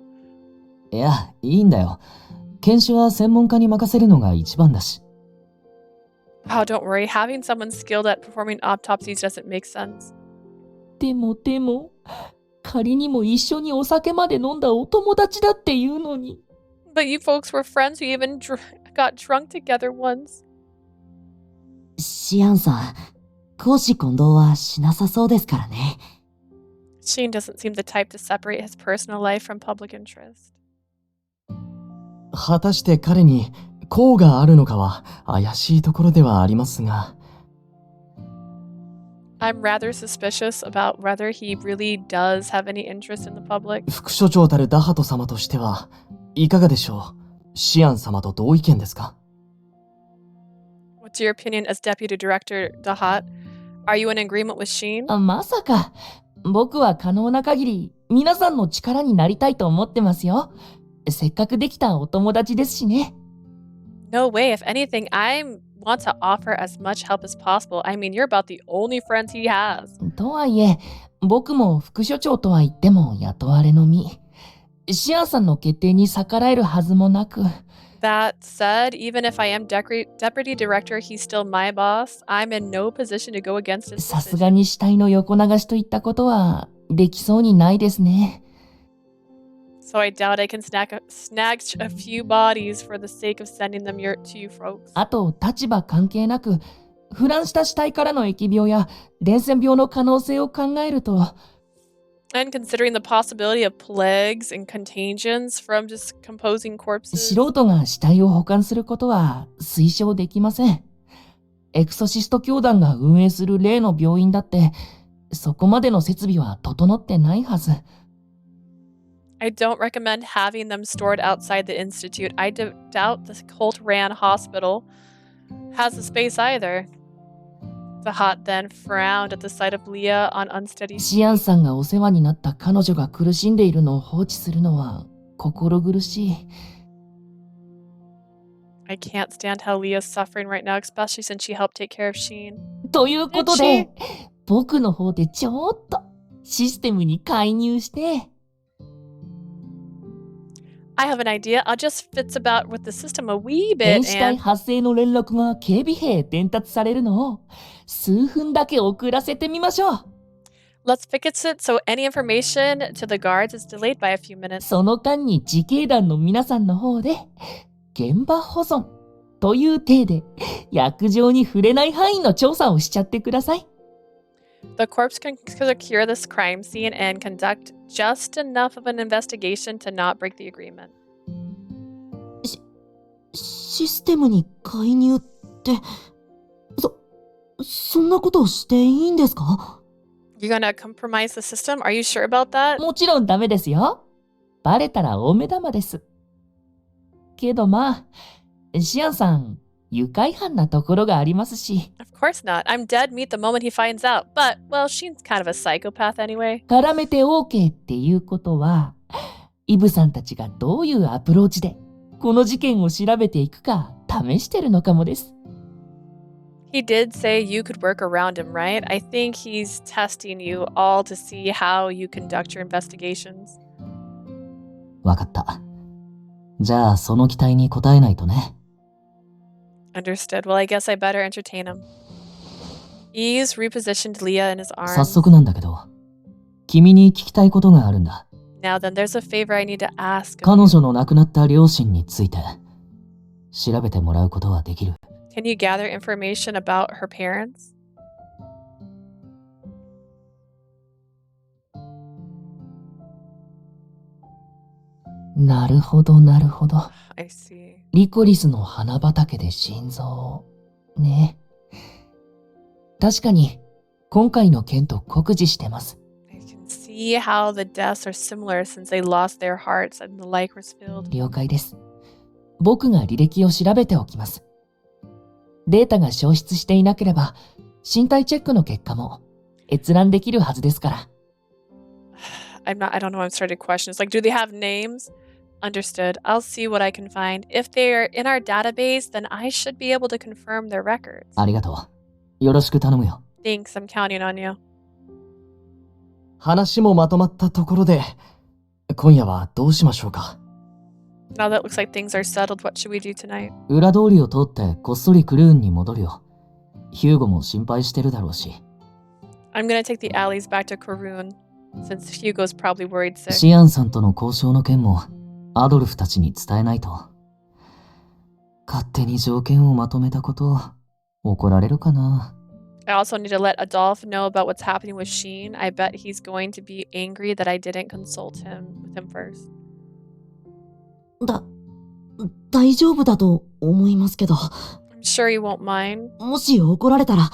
いや、いいんだよ。検視は専門家に任せるのが一番だし。Oh, don't worry. Having someone skilled at performing autopsies doesn't make sense. でも仮にも一緒にお酒まで飲んだお友達だっていうのに But you folks were friends who even got drunk together once. シアンさん、公私混同はしなさそうですからね。Sheen doesn't seem the type to separate his personal life from public interest. 果たして彼に功があるのかは怪しいところではありますが I'm rather suspicious about whether he really does have any interest in the public. 副所長たるダハト様としてはいかがでしょうシアン様と同意見ですか What's your opinion as Deputy Director Dahat? Are you in agreement with Sheen? まさか僕は可能な限り皆さんの力になりたいと思ってますよせっかくできたお友達ですしね No way. If anything, I want to offer as much help as possible. I mean, you're about the only friends he has. とはいえ僕も副所長とは言っても雇われの身シアンさんの決定に逆らえるはずもなく That said, even if I am Deputy Director, he's still my boss. I'm in no position to go against his さすが decision. に死体の横流しといったことはできそうにないですね So I doubt I can snag a few bodies for the sake of sending them to you folks. あと立場関係なく腐乱した死体からの疫病や伝染病の可能性を考えると And considering the possibility of plagues and contagions from decomposing corpses. 素人が死体を保管することは推奨できません。エクソシスト教団が運営する例の病院だって、そこまでの設備は整ってないはず。I don't recommend having them stored outside the institute. I doubt the cult-ran hospital has the space either. The hot then frowned at the sight of Leah on unsteady シアン feet. さんがお世話になった彼女が苦しんでいるのを放置するのは心苦しい。I can't stand how Leah's suffering right now, especially since she helped take care of Sheen. ということ Did で、僕の方でちょっとシステムに介入して、 I have an idea. I'll just fitz about with the system a wee 変 bit 死体 and 発生の連絡が警備兵へ伝達されるのを数分だけ遅らせてみましょう。 let's fix it so any information to the guards is delayed by a few minutes. その間に自警団の皆さんの方で現場保存という体で薬状に触れない範囲の調査をしちゃってください。 The corpse can secure this crime scene and conduct just enough of an investigation to not break the agreement. システムに介入って、そんなことをしていいんですか？ You're gonna compromise the system? Are you sure about that? もちろんダメですよ。バレたら大目玉です。けどまあ、シアンさん、愉快犯なところがありますし。 Of course not. I'm dead meat the moment he finds out. But, well, Sheen's kind of a psychopath anyway. 絡めて OK っていうことは、イブさんたちがどういうアプローチでこの事件を調べていくか試してるのかもです。 He did say you could work around him, right? I think he's testing you all to see how you conduct your investigations. わかった。じゃあその期待に応えないとね。 Understood. Well, I guess I better entertain him. Yves repositioned Leah in his 早 arms. 速なんだけど、君に聞きたいことがあるんだ。 Now then, there's a favor I need to ask of 彼 you. 女の亡くなった両親について調べてもらうことはできる。 Can you gather information about her parents? なるほどなるほど。 I see. リコリスの花畑で心臓ね。確かに今回の件と酷似してます。 I can see how the deaths are similar since they lost their hearts in the lycrois field. 了解です。僕が履歴を調べておきます。データが消失していなければ身体チェックの結果も閲覧できるはずですから。 I don't know. I'm starting to question. It's like, do they have names? Understood. I'll see what I can find. If they're in our database, then I should be able to confirm their records. ありがとう。よろしく頼むよ。 Thanks. I'm counting on you. 話もまとまったところで、今夜はどうしましょうか。 Now that looks like things are settled, what should we do tonight? 裏通りを通ってこっそりクルーンに戻るよ。ヒューゴも心配してるだろうし。 I'm gonna take the alleys back to Karoon, since Hugo's probably worried sick. シアンさんとの交渉の件もアドルフたちに伝えないと。勝手に条件をまとめたこと怒られるかな。 I also need to let Adolf know about what's happening with Sheen. I bet he's going to be angry that I didn't consult him with him first. 大丈夫だと思いますけど、 I'm sure he won't mind. もし怒られたら、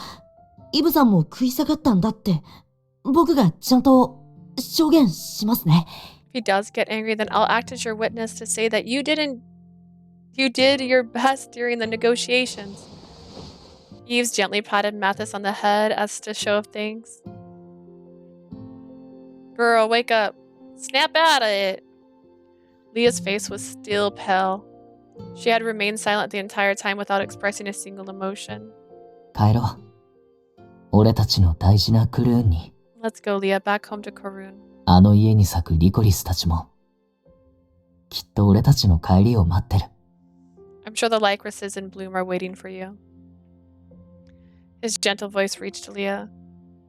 イブさんも食い下がったんだって、僕がちゃんと証言しますね。 If he does get angry, then I'll act as your witness to say that you did your best during the negotiations. Yves gently patted Mathis on the head as to show of thanks. Girl, wake up. Snap out of it. Leah's face was still pale. She had remained silent the entire time without expressing a single emotion. 帰ろう。俺たちの大事なクルーンに。 Let's go, Leah, back home to Karoon. あの家に咲くリコリスたちも。きっと俺たちの帰りを待ってる。 I'm sure the lycroises in bloom are waiting for you. His gentle voice reached Leah.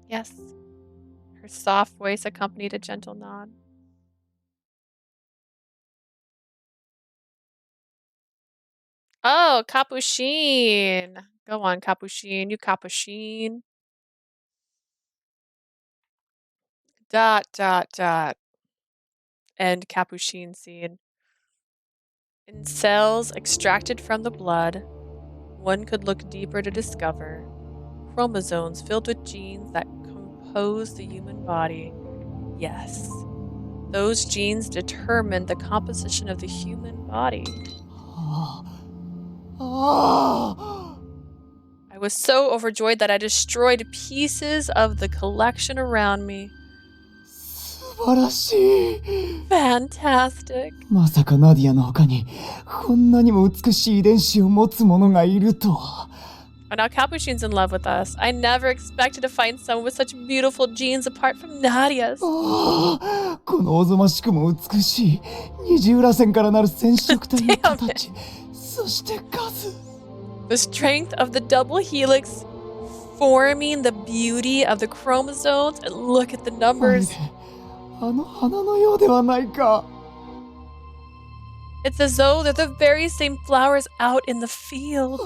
Yes. Her soft voice accompanied a gentle nod. Oh, Capuchin. Go on, Capuchin. You Capuchin. ... End Capuchin scene. In cells extracted from the blood, one could look deeper to discover chromosomes filled with genes that compose the human body. Yes, Those genes determine the composition of the human body. I was so overjoyed that I destroyed pieces of the collection around me. 素晴らしい。 Fantastic. まさかナディアの他にこんなにも美しい遺伝子を持つ者がいるとは。Are now Capuchin's in love with us. I never expected to find someone with such beautiful genes apart from Nadia's. このおぞましくも美しい二重らせんからなる染色体の形、そして数。The strength of the double helix forming the beauty of the chromosomes, and look at the numbers. あの花のようではないか。 It's as though they're the very same flowers out in the fields.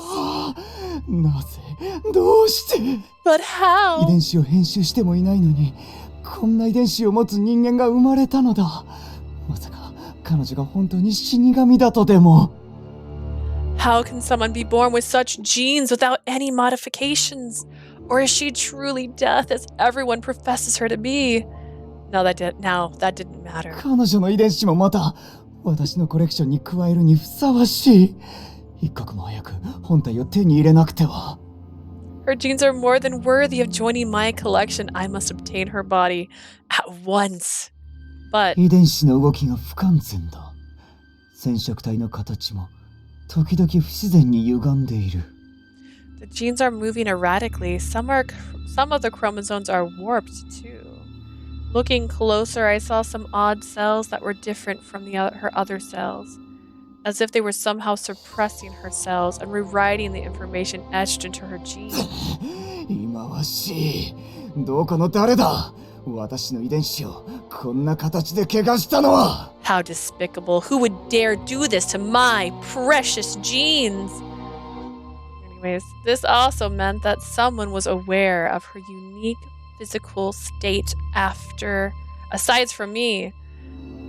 なぜどうして But 遺 how? 伝子を編集してもいないのにこんな遺伝子を持つ人間が生まれたのだ。まさか彼女が本当に死神だとでも。 How can someone be born with such genes without any modifications? Or is she truly death as everyone professes her to be? Now that didn't matter. 彼女の遺伝子もまた私のコレクションに加えるにふさわしい。一刻も早く本体を手に入れなくては。 Her genes are more than worthy of joining my collection. I must obtain her body at once. But 遺伝子の動きが不完全だ。染色体の形も時々不自然に歪んでいる。 the genes are moving erratically. Some of the chromosomes are warped too. Looking closer, I saw some odd cells that were different from her other cells, as if they were somehow suppressing her cells and rewriting the information etched into her genes. 忌まわしい。どこの誰だ。私の遺伝子をこんな形で怪我したのは。 How despicable! Who would dare do this to my precious genes? Anyways, this also meant that someone was aware of her unique physical state aside from me.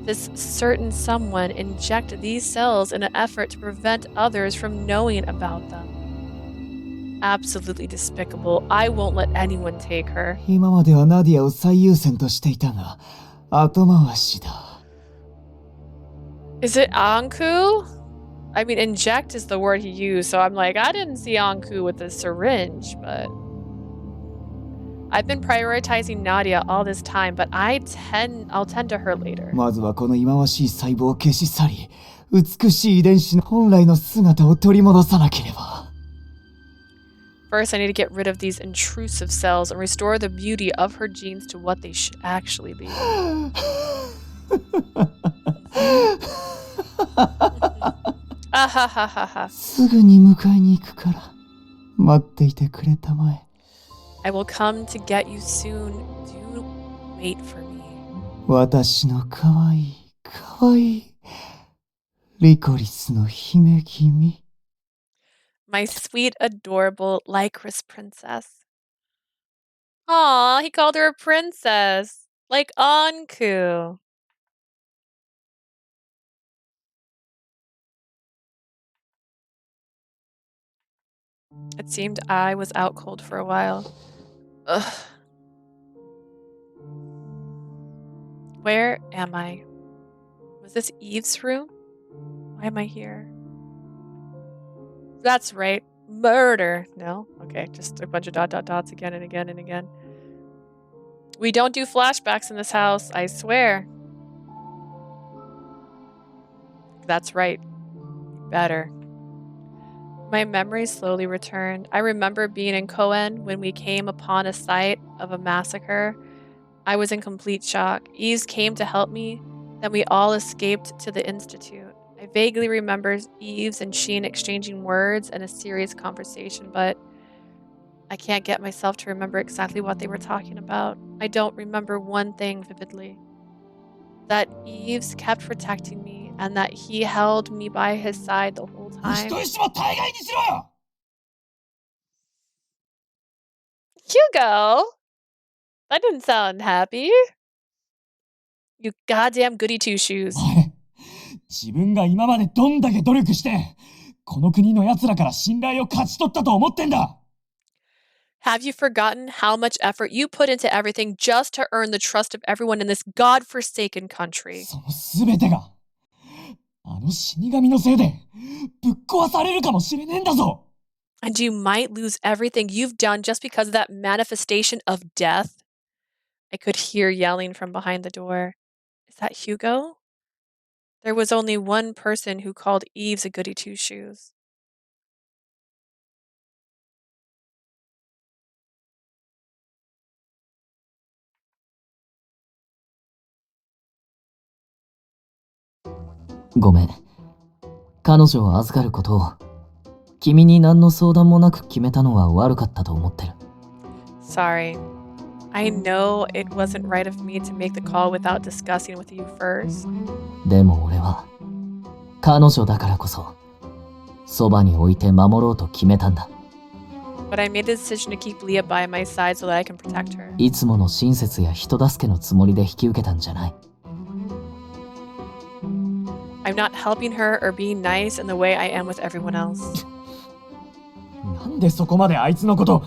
This certain someone injected these cells in an effort to prevent others from knowing about them. Absolutely despicable. I won't let anyone take her. 今まではナディアを最優先としていたが、後回しだ。 Is it Anku? I mean, inject is the word he used, so I'm like, I didn't see Anku with a syringe, but I've been prioritizing Nadia all this time, but I'll tend to her later. まずはこの忌まわしい細胞を消し去り、美しい遺伝子の本来の姿を取り戻さなければ。 First, I need to get rid of these intrusive cells and restore the beauty of her genes to what they should actually be. Ahahaha. すぐに迎えに行くから待っていてくれたまえ。 I will come to get you soon. Do wait for me. 私のかわいいかわいいリコリスの姫君。 My sweet, adorable lycrois princess. Aw, he called her a princess. Like Anku. It seemed I was out cold for a while. Ugh. Where am I? Was this Yves' room? Why am I here? That's right. Murder. No? Okay, just a bunch of dots again and again and again. We don't do flashbacks in this house, I swear. That's right. Better. My memories slowly returned. I remember being in Cohen when we came upon a site of a massacre. I was in complete shock. Yves came to help me. Then we all escaped to the Institute. I vaguely remember Yves and Sheen exchanging words and a serious conversation, but I can't get myself to remember exactly what they were talking about. I don't remember one thing vividly. That Yves kept protecting me and that he held me by his side the whole time. Hugo! That didn't sound happy. You goddamn goody two-shoes. 自分が今までどんだけ努力してこの国の奴らから信頼を勝ち取ったと思ってんだ。Have you forgotten how much effort you put into everything just to earn the trust of everyone in this godforsaken country? その全てが、あの死神のせいで、ぶっ壊されるかもしれねえんだぞ And you might lose everything you've done just because of that manifestation of death? I could hear yelling from behind the door. Is that Hugo? There was only one person who called Yves a goody two-shoes. "ごめん。彼女を預かることを君に何の相談もなく決めたのは悪かったと思ってる。Sorry. I know it wasn't right of me to make the call without discussing with you first. でも俺は彼女だからこそそばに置いて守ろうと決めたんだ。But I made the decision to keep Leah by my side so that I can protect her. いつもの親切や人助けのつもりで引き受けたんじゃない。I'm not helping her or being nice in the way I am with everyone else. なんでそこまであいつのこと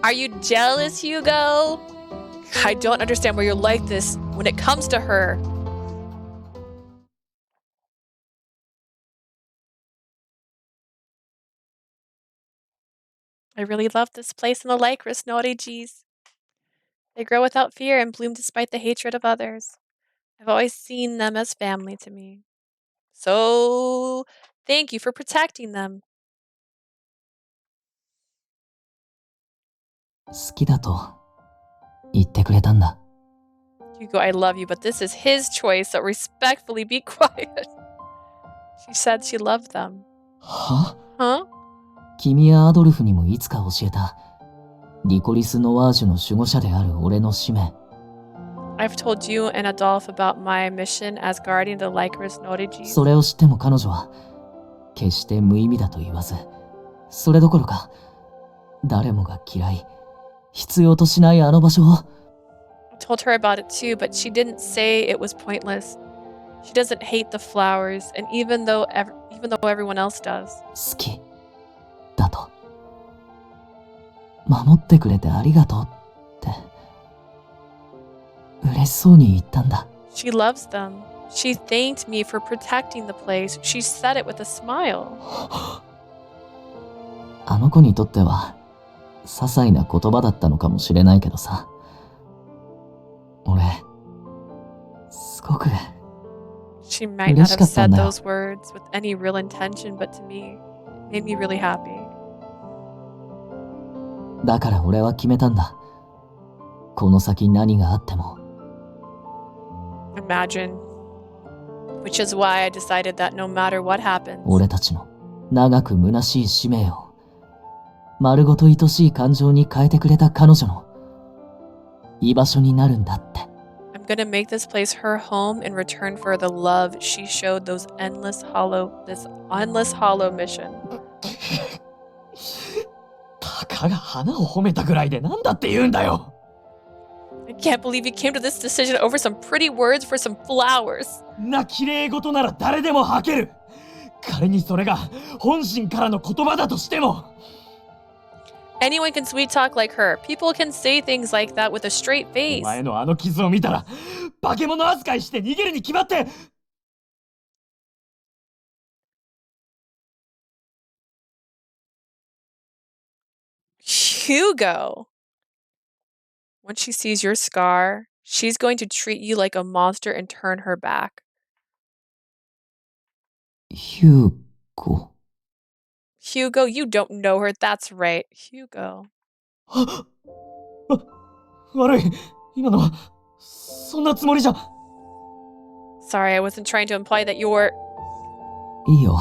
Are you jealous, Hugo? I don't understand why you're like this when it comes to her. I really love this place in the lycrois, Norwegians. They grow without fear and bloom despite the hatred of others. I've always seen them as family to me. So, thank you for protecting them. 好きだと言ってくれたんだ。Hugo, I love you, but this is his choice, so respectfully be quiet. She said she loved them. は Huh? 君やアドルフにもいつか教えたリコリス・ノワージュの守護者である俺の使命。I've told you and Adolphe about my mission as guardian of the lycrois Norwegians. それを知っても彼女は決して無意味だと言わず、それどころか誰もが嫌い、必要としないあの場所を。I told her about it too, but she didn't say it was pointless. She doesn't hate the flowers, and even though everyone else does. 好きだと。守ってくれてありがとうって嬉しそうに言ったんだ。She loves them. She thanked me for protecting the place. She said it with a smile. あの子にとっては些細な言葉だったのかもしれないけどさ、俺すごく She might not have said those words with any real intention, but to me, it made me really happy. だから俺は決めたんだ。この先何があっても。Imagine. Which is why I decided that no matter what happens. 俺たちの長く虚しい使命を丸ごと愛しい感情に変えてくれた彼女の居場所になるんだって。I'm gonna make this place her home in return for the love she showed this endless hollow mission. たかが花を褒めたぐらいでなんだって言うんだよ I can't believe you came to this decision over some pretty words for some flowers. な綺麗事なら誰でも吐ける仮にそれが本心からの言葉だとしても Anyone can sweet talk like her. People can say things like that with a straight お face. 前のあの傷を見たら化け物扱いして逃げるに決まって Hugo! When she sees your scar, she's going to treat you like a monster and turn her back. ヒューゴ。 Hugo, you don't know her. That's right. Hugo. 悪い今のはそんなつもりじゃ Sorry, I wasn't trying to imply that you're... いいよ。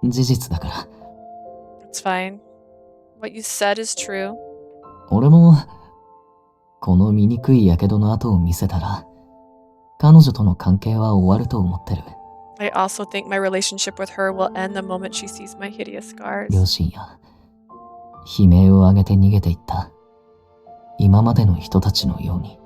事実だから。 It's fine. What you said is true. 俺もこの醜い火傷の跡を見せたら彼女との関係は終わると思ってる。 I also think my relationship with her will end the moment she sees my hideous scars. 両親や悲鳴を上げて逃げていった今までの人たちのように。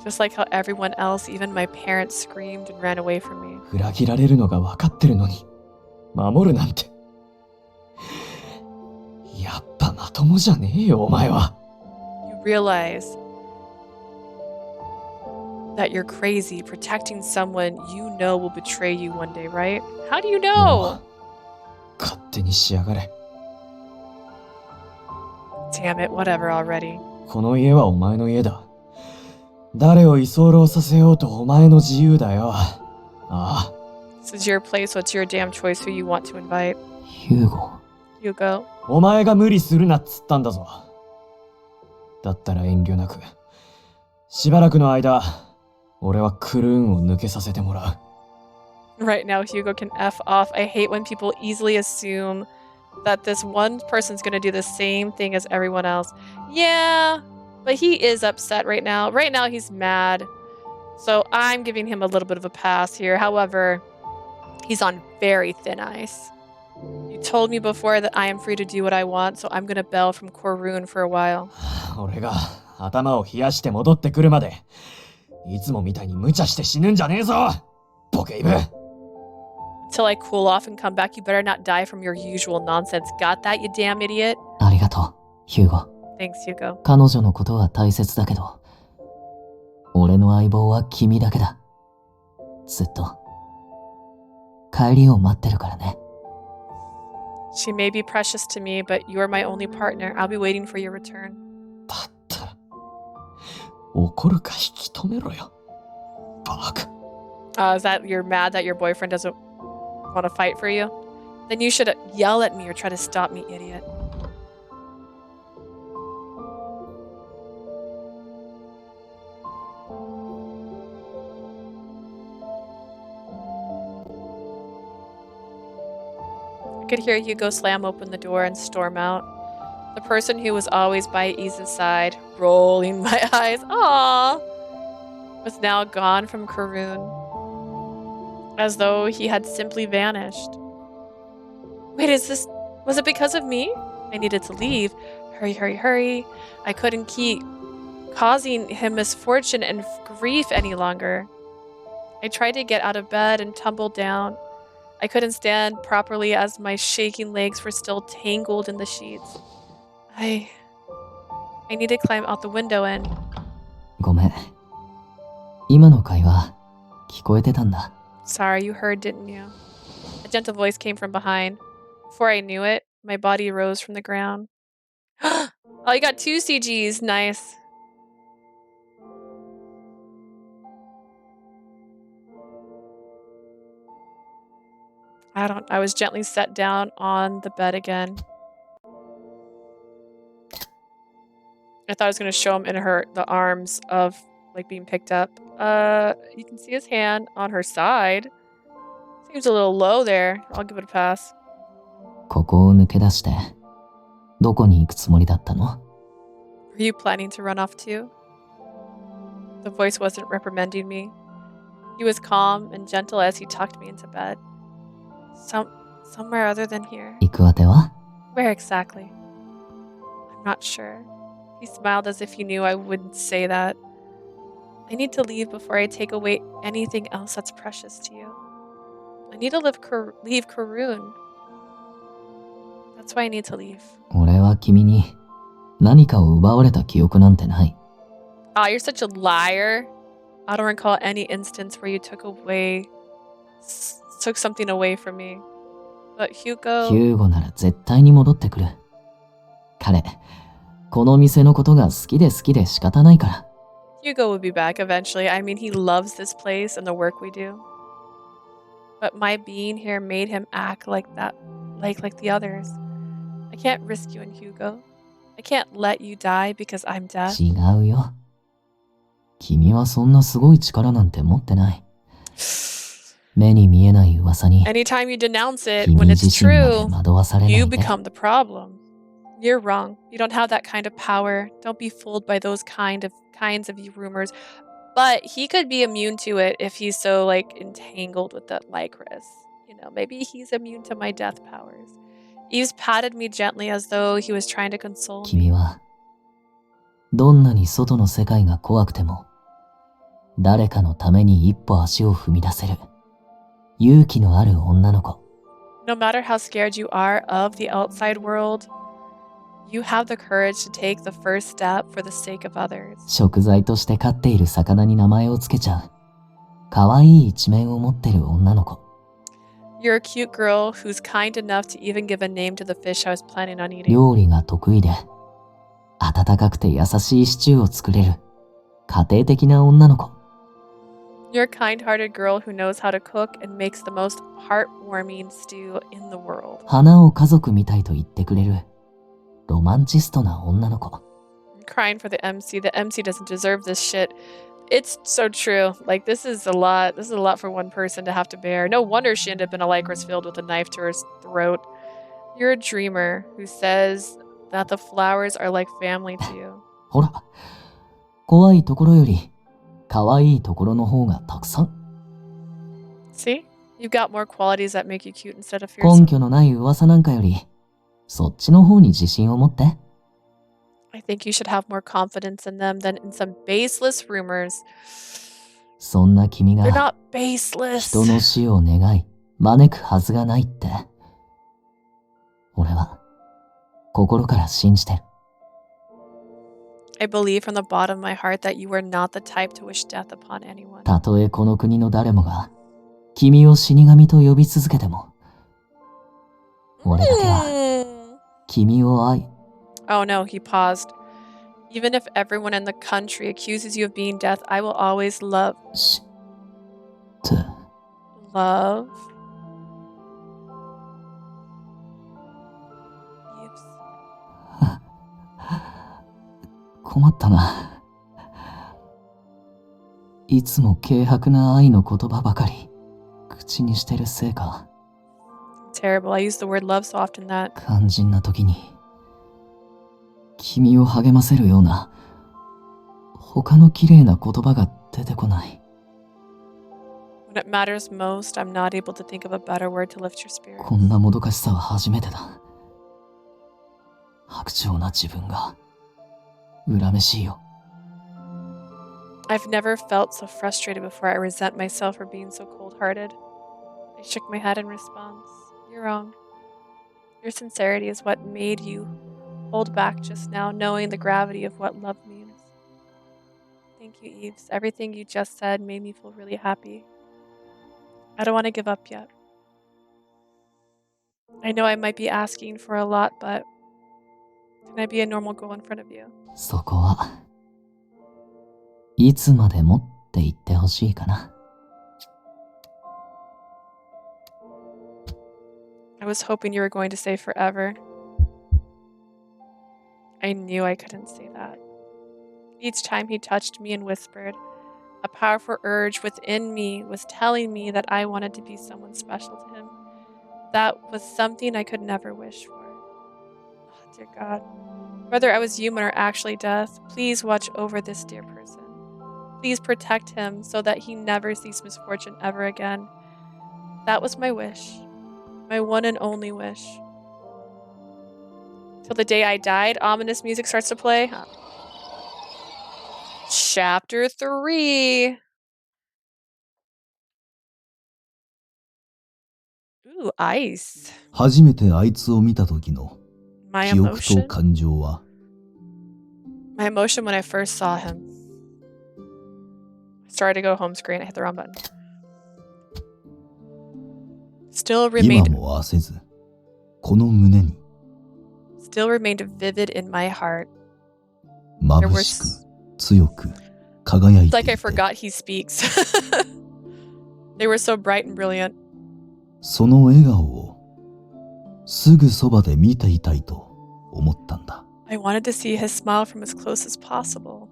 Just like how everyone else, even my parents, screamed and ran away from me. 裏切られるのが分かってるのに守るなんて。やっぱまともじゃねえよ、お前は。You realize that you're crazy protecting someone you know will betray you one day, right? How do you も know? う勝手にしやがれ。Damn it, whatever already. この家はお前の家だ。誰を居候させようとお前の自由だよ。ああ。This is your place, so it's your damn choice who you want to invite. ヒューゴ。Hugo. お前が無理するなっつったんだぞ。だったら遠慮なく。しばらくの間、俺はクルーンを抜けさせてもらう。Right now, Hugo can F off. I hate when people easily assume that this one person's gonna do the same thing as everyone else. Yeah, but he is upset right now. Right now, he's mad. So I'm giving him a little bit of a pass here. However, he's on very thin ice. You told me before that I am free to do what I want, so I'm gonna bail from Korun for a while. 俺が頭を冷やして戻ってくるまで、いつもみたいに無茶して死ぬんじゃねえぞ、ボケイブ。Till I cool off and come back, you better not die from your usual nonsense. Got that, you damn idiot? ありがとう、ヒューゴ。Thanks, Hugo. 彼女のことは大切だけど、俺の相棒は君だけだ。ずっと。帰りを待ってるからね。She may be precious to me, but you're my only partner. I'll be waiting for your return. だったら、怒るか引き止めろよ。バカ。Is that you're mad that your boyfriend doesn't want to fight for you? Then you should yell at me or try to stop me, idiot. I could hear Hugo slam open the door and storm out. The person who was always by Yves' side, rolling my eyes, aww, was now gone from Karun, as though he had simply vanished. Wait, was it because of me? I needed to leave. Hurry, hurry, hurry. I couldn't keep causing him misfortune and grief any longer. I tried to get out of bed and tumbled down. I couldn't stand properly as my shaking legs were still tangled in the sheets. I need to climb out the window and... ごめん。今の会話、聞こえてたんだ。Sorry, you heard, didn't you? A gentle voice came from behind. Before I knew it, my body rose from the ground. Oh, you got 2 CGs. Nice. I was gently set down on the bed again. I thought I was going to show him in the arms of like being picked up. You can see his hand on her side. Seems a little low there. I'll give it a pass. ここを抜け出して、どこに行くつもりだったの？ Were you planning to run off too? The voice wasn't reprimanding me. He was calm and gentle as he tucked me into bed. Somewhere other than here. 行くあては？ Where exactly? I'm not sure. He smiled as if he knew I wouldn't say that. I need to leave before I take away anything else that's precious to you. I need to leave Karun. That's why I need to leave. 俺は君に何かを奪われた記憶なんてない。Ah, you're such a liar. I don't recall any instance where you took something away from me. But Hugo... ヒューゴなら絶対に戻ってくる。彼、この店のことが好きで仕方ないから。Hugo will be back eventually. I mean, he loves this place and the work we do. But my being here made him act like that, like the others. I can't risk you and Hugo. I can't let you die because I'm deaf. 違うよ。君はそんなすごい力なんて持ってない。目に見えない噂に。Anytime you denounce it, when it's true, you become the problem. You're wrong. You don't have that kind of power. Don't be fooled by those kinds of rumors. But he could be immune to it if he's so like entangled with the lycrois. You know, maybe he's immune to my death powers. Yves patted me gently as though he was trying to console me. 君はどんなに外の世界が怖くても誰かのために一歩足を踏み出せる勇気のある女の子。No matter how scared you are of the outside world, you have the courage to take the first step for the sake of others. 食材として飼っている魚に名前をつけちゃう。可愛い一面を持ってる女の子。You're a cute girl who's kind enough to even give a name to the fish I was planning on eating. 料理が得意で、温かくて優しいシチューを作れる。家庭的な女の子。You're a kind-hearted girl who knows how to cook and makes the most heartwarming stew in the world. 花を家族みたいと言ってくれる。ロマンチストな女の子。I'm crying for the MC. The MC doesn't deserve this shit. It's so true. Like, this is a lot. This is a lot for one person to have to bear. No wonder she ended up in a lycrois field with a knife to her throat. You're a dreamer who says that the flowers are like family to you. ほら、怖いところより可愛いところの方がたくさん。See? You've got more qualities that make you cute instead of 根 fearsome. 拠のない噂なんかより、そっちの方に自信を持って。I think you should have more confidence in them than in some baseless rumors. そんな君 They're が not baseless. 人の死を願い、招くはずがないって。俺は心から信じてる。I believe from the bottom of my heart that you are not the type to wish death upon anyone. たとえこの国の誰もが君を死神と呼び続けても、俺だけは君を愛。Oh no, he paused. Even if everyone in the country accuses you of being death, I will always love. し、って。Love. Yves. 困ったな。いつも軽薄な愛の言葉ばかり口にしてるせいか。Terrible. I use the word love so often that. 肝心な時に君を励ませるような他の綺麗な言葉が出てこない。When it matters most, I'm not able to think of a better word to lift your spirit. こんなもどかしさは初めてだ。薄情な自分が恨めしいよ。I've never felt so frustrated before. I resent myself for being so cold-hearted. I shook my head in response. You're wrong. Your sincerity is what made you hold back just now, knowing the gravity of what love means. Thank you, Yves. Everything you just said made me feel really happy. I don't want to give up yet. I know I might be asking for a lot, but can I be a normal girl in front of you? そこはいつまでもって言ってほしいかな。I was hoping you were going to say forever. I knew I couldn't say that. Each time he touched me and whispered, a powerful urge within me was telling me that I wanted to be someone special to him. That was something I could never wish for. Oh, dear God. Whether I was human or actually death, please watch over this dear person. Please protect him so that he never sees misfortune ever again. That was my wish. My one and only wish. Till the day I died, ominous music starts to play. Chapter 3. Ooh, ice. 初めてあいつを見た時の My 記憶と emotion? 感情は My emotion when I first saw him. I started to go home screen. I hit the wrong button. Still 今 remained も焦ずこの胸に still remained vivid in my heart. 眩しく強く輝い It's て like い I て forgot he speaks. They were so bright and brilliant. その笑顔をすぐそばで見ていたいと思ったんだ。 I wanted to see his smile from as close as possible.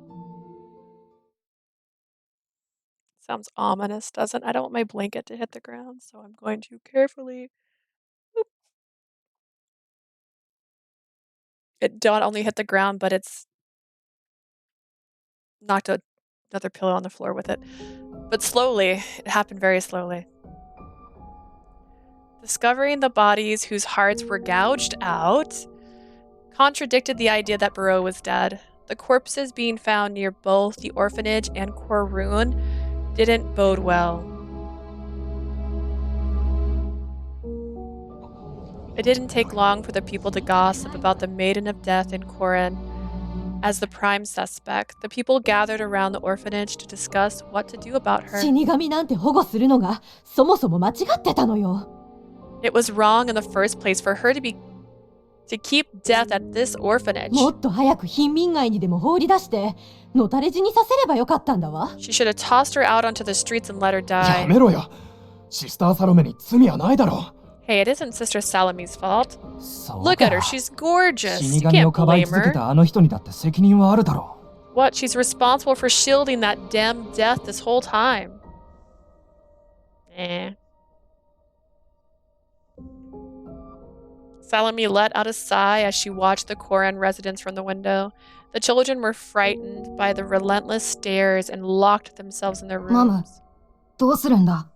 Sounds ominous, doesn't it? I don't want my blanket to hit the ground, so I'm going to carefully. Oop. It don't only hit the ground, but it's knocked another pillow on the floor with it. But slowly, it happened very slowly. Discovering the bodies whose hearts were gouged out contradicted the idea that Barreau was dead. The corpses being found near both the orphanage and Korun didn't bode well. It didn't take long for the people to gossip about the Maiden of Death in Korin. As the prime suspect, the people gathered around the orphanage to discuss what to do about her. 死神なんて保護するのがそもそも間違ってたのよ。It was wrong in the first place for her to keep death at this orphanage. もっと早く貧民街にでも放り出してのたれ死にさせればよかったんだわ。She should have tossed her out onto the streets and let her や die. めろよ。シスターサロメに罪はないだろ Hey, it isn't Sister Salome's fault. う。そう Look か at her, she's gorgeous. 死 You 神を can't かばい blame 続け her. たあの人にだって責任はあるだろ What? She's responsible for shielding that damn death this whole time. Salome let out a sigh as she watched the Koran residence from the window. The children were frightened by the relentless stares and locked themselves in their rooms. マム、どうするんだ？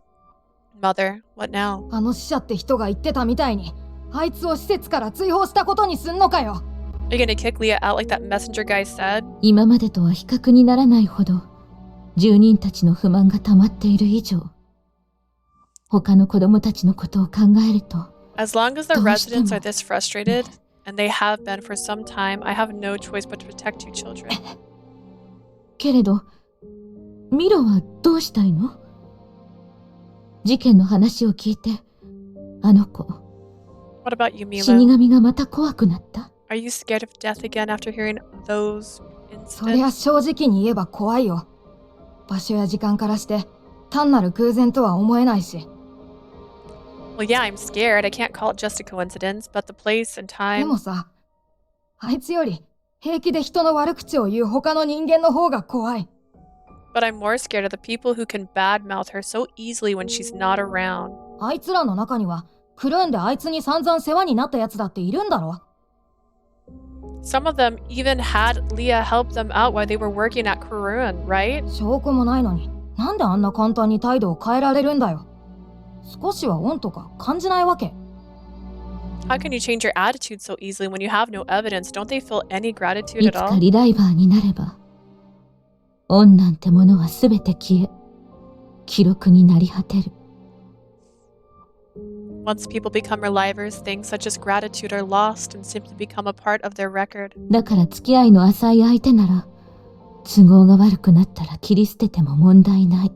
Mother, what now? あの死者って人が言ってたみたいに、あいつを施設から追放したことにすんのかよ。Are you gonna kick Leah out like that messenger guy said? 今までとは比較にならないほど、住人たちの不満が溜まっている以上、他の子供たちのことを考えると、 As long as the residents are this frustrated, and they have been for some time, I have no choice but to protect you children. けれど、ミロはどうしたいの？事件の話を聞いて、あの子、 What about you, 死 Milo? 神がまた怖くなった？ Are you scared of death again after hearing those そりゃ incidents? 正直に言えば怖いよ。場所や時間からして単なる偶然とは思えないし。 Well, yeah, I'm scared. I can't call it just a coincidence, but the place and で time. もさ、あいつより平気で人の悪口を言う他の人間の方が怖い。 But I'm more scared of the people who can badmouth her so easily when she's not around. あいつらの中にはクルーンであいつに散々世話になったやつだっているんだろ。 Some of them even had Leah help them out while they were working at Karun, right? 証拠もないのになんであんな簡単に態度を変えられるんだよ。少しは恩とか感じないわけ。 How can you change your attitude so easily when you have no evidence? Don't they feel any gratitude い at つか all? リダイバーになれば、恩なんてものはすべて消え、記録になり果てる。 Once people become relivers, things such as gratitude are lost and simply become a part of their record. だから付き合いの浅い相手なら、都合が悪くなったら切り捨てても問題ない。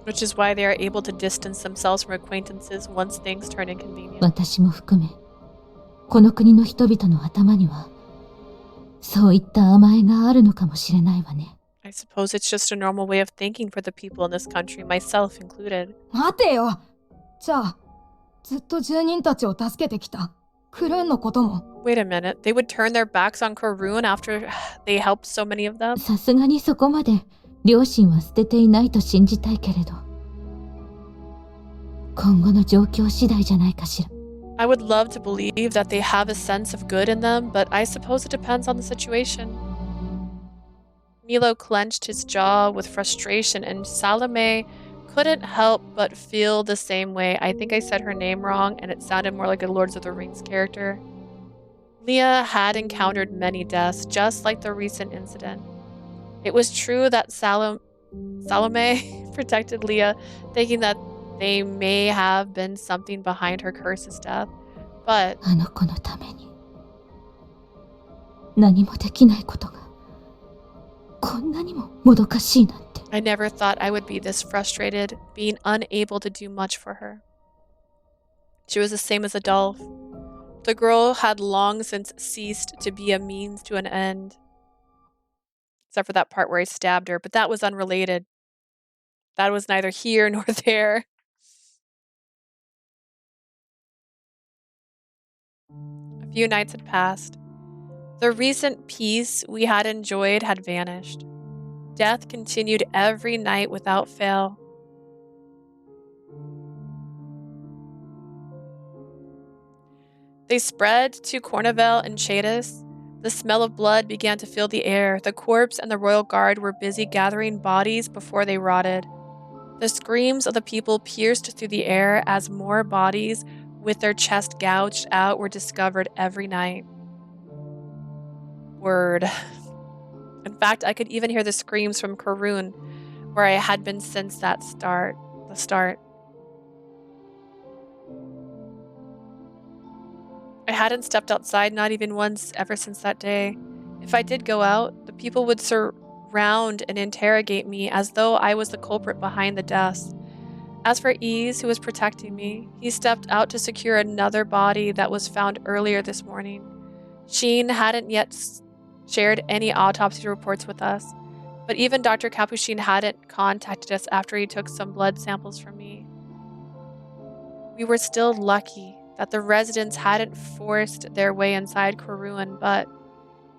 Which is why they are able to distance themselves from acquaintances once things turn inconvenient. 私も含め、この国の人々の頭には、そういった甘えがあるのかもしれないわね。 I suppose it's just a normal way of thinking for the people in this country, myself included. 待てよ。じゃあ、ずっと住人たちを助けてきたクルーンのことも。 Wait a minute, they would turn their backs on Karun after they helped so many of them? さすがにそこまで両親は捨てていないと信じたいけれど、今後の状況次第じゃないかしら。 I would love to believe that they have a sense of good in them, but I suppose it depends on the situation. Milo clenched his jaw with frustration, and Salome couldn't help but feel the same way. I think I said her name wrong, and it sounded more like a Lord of the Rings character. Leah had encountered many deaths, just like the recent incident. It was true that Salome protected Leah, thinking that they may have been something behind her curse's death, but あの子のために何もできないことがこんなにももどかしいなんて。 I never thought I would be this frustrated, being unable to do much for her. She was the same as Adolphe. The girl had long since ceased to be a means to an end. Except for that part where I stabbed her, but that was unrelated. That was neither here nor there. A few nights had passed. The recent peace we had enjoyed had vanished. Death continued every night without fail. They spread to Corneville and Chatus. The smell of blood began to fill the air. The corpse and the royal guard were busy gathering bodies before they rotted. The screams of the people pierced through the air as more bodies with their chest gouged out were discovered every night. Word. In fact, I could even hear the screams from Karun, where I had been since the start. I hadn't stepped outside, not even once, ever since that day. If I did go out, the people would surround and interrogate me as though I was the culprit behind the deaths. As for Yves, who was protecting me, he stepped out to secure another body that was found earlier this morning. Sheen hadn't yet shared any autopsy reports with us, but even Dr. Capuchin hadn't contacted us after he took some blood samples from me. We were still lucky that the residents hadn't forced their way inside Karun, but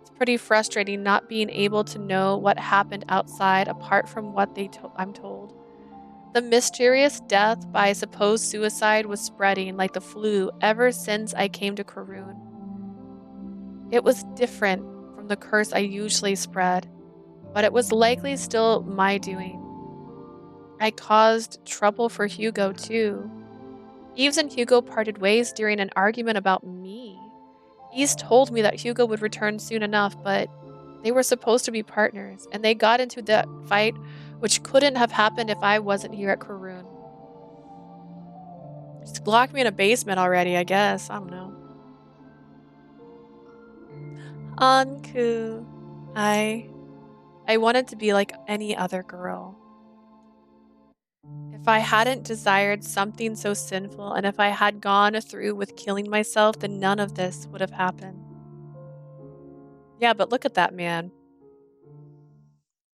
it's pretty frustrating not being able to know what happened outside apart from what I'm told. The mysterious death by supposed suicide was spreading like the flu ever since I came to Karun. It was different from the curse I usually spread, but it was likely still my doing. I caused trouble for Hugo too. Yves and Hugo parted ways during an argument about me. Yves told me that Hugo would return soon enough, but they were supposed to be partners, and they got into that fight, which couldn't have happened if I wasn't here at Karun. Just locked me in a basement already, I guess. I don't know. Anku. I wanted to be like any other girl. If I hadn't desired something so sinful, and if I had gone through with killing myself, then none of this would have happened. Yeah, but look at that man.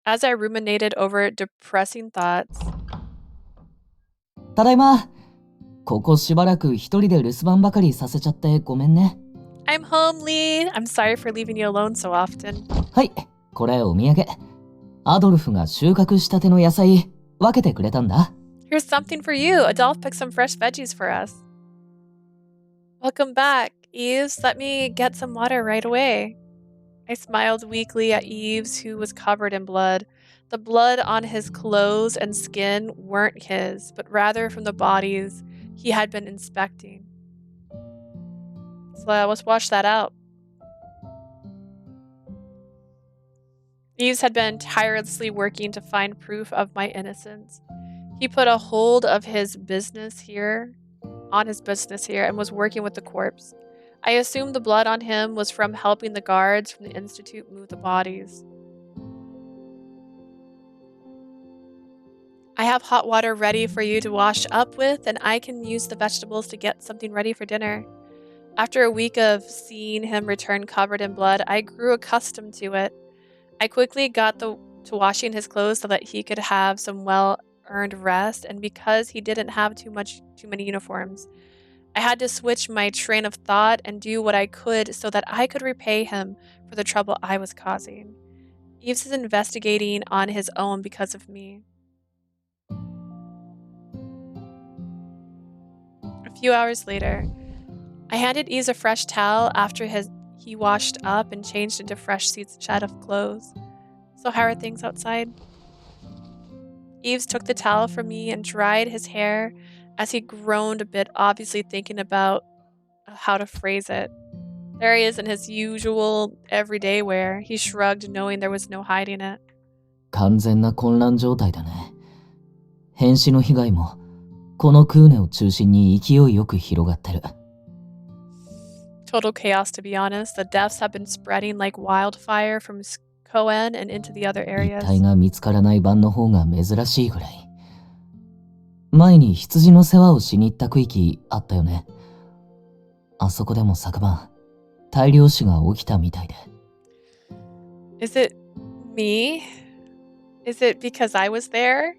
As I ruminated over depressing thoughts. ただいま。ここしばらく一人で留守番ばかりさせちゃってごめんね。I'm home, Lee. I'm sorry for leaving you alone so often. はい、これお土産。アドルフが収穫したての野菜、分けてくれたんだ。Here's something for you. Adolf picked some fresh veggies for us. Welcome back, Yves. Let me get some water right away. I smiled weakly at Yves, who was covered in blood. The blood on his clothes and skin weren't his, but rather from the bodies he had been inspecting. So let's wash that out. Yves had been tirelessly working to find proof of my innocence. He put a hold of his business here, and was working with the corpse. I assumed the blood on him was from helping the guards from the institute move the bodies. I have hot water ready for you to wash up with, and I can use the vegetables to get something ready for dinner. After a week of seeing him return covered in blood, I grew accustomed to it. I quickly got to washing his clothes so that he could have some well-earned rest, and because he didn't have too many uniforms, I had to switch my train of thought and do what I could so that I could repay him for the trouble I was causing. Yves is investigating on his own because of me. A few hours later, I handed Yves a fresh towel after he washed up and changed into fresh set of clothes. So how are things outside? Yves took the towel from me and dried his hair as he groaned a bit, obviously thinking about how to phrase it. There he is in his usual everyday wear. He shrugged, knowing there was no hiding it. 完全な混乱状態だね。変死の被害もこのクーネを中心に勢いよく広がってる。Total chaos, to be honest. The deaths have been spreading like wildfire from Cohen and into the other areas. 遺体が見つからない晩の方が珍しいぐらい。前に羊の世話をしに行った区域あったよね。あそこでも昨晩、大量死が起きたみたいで。Is it me? Is it because I was there?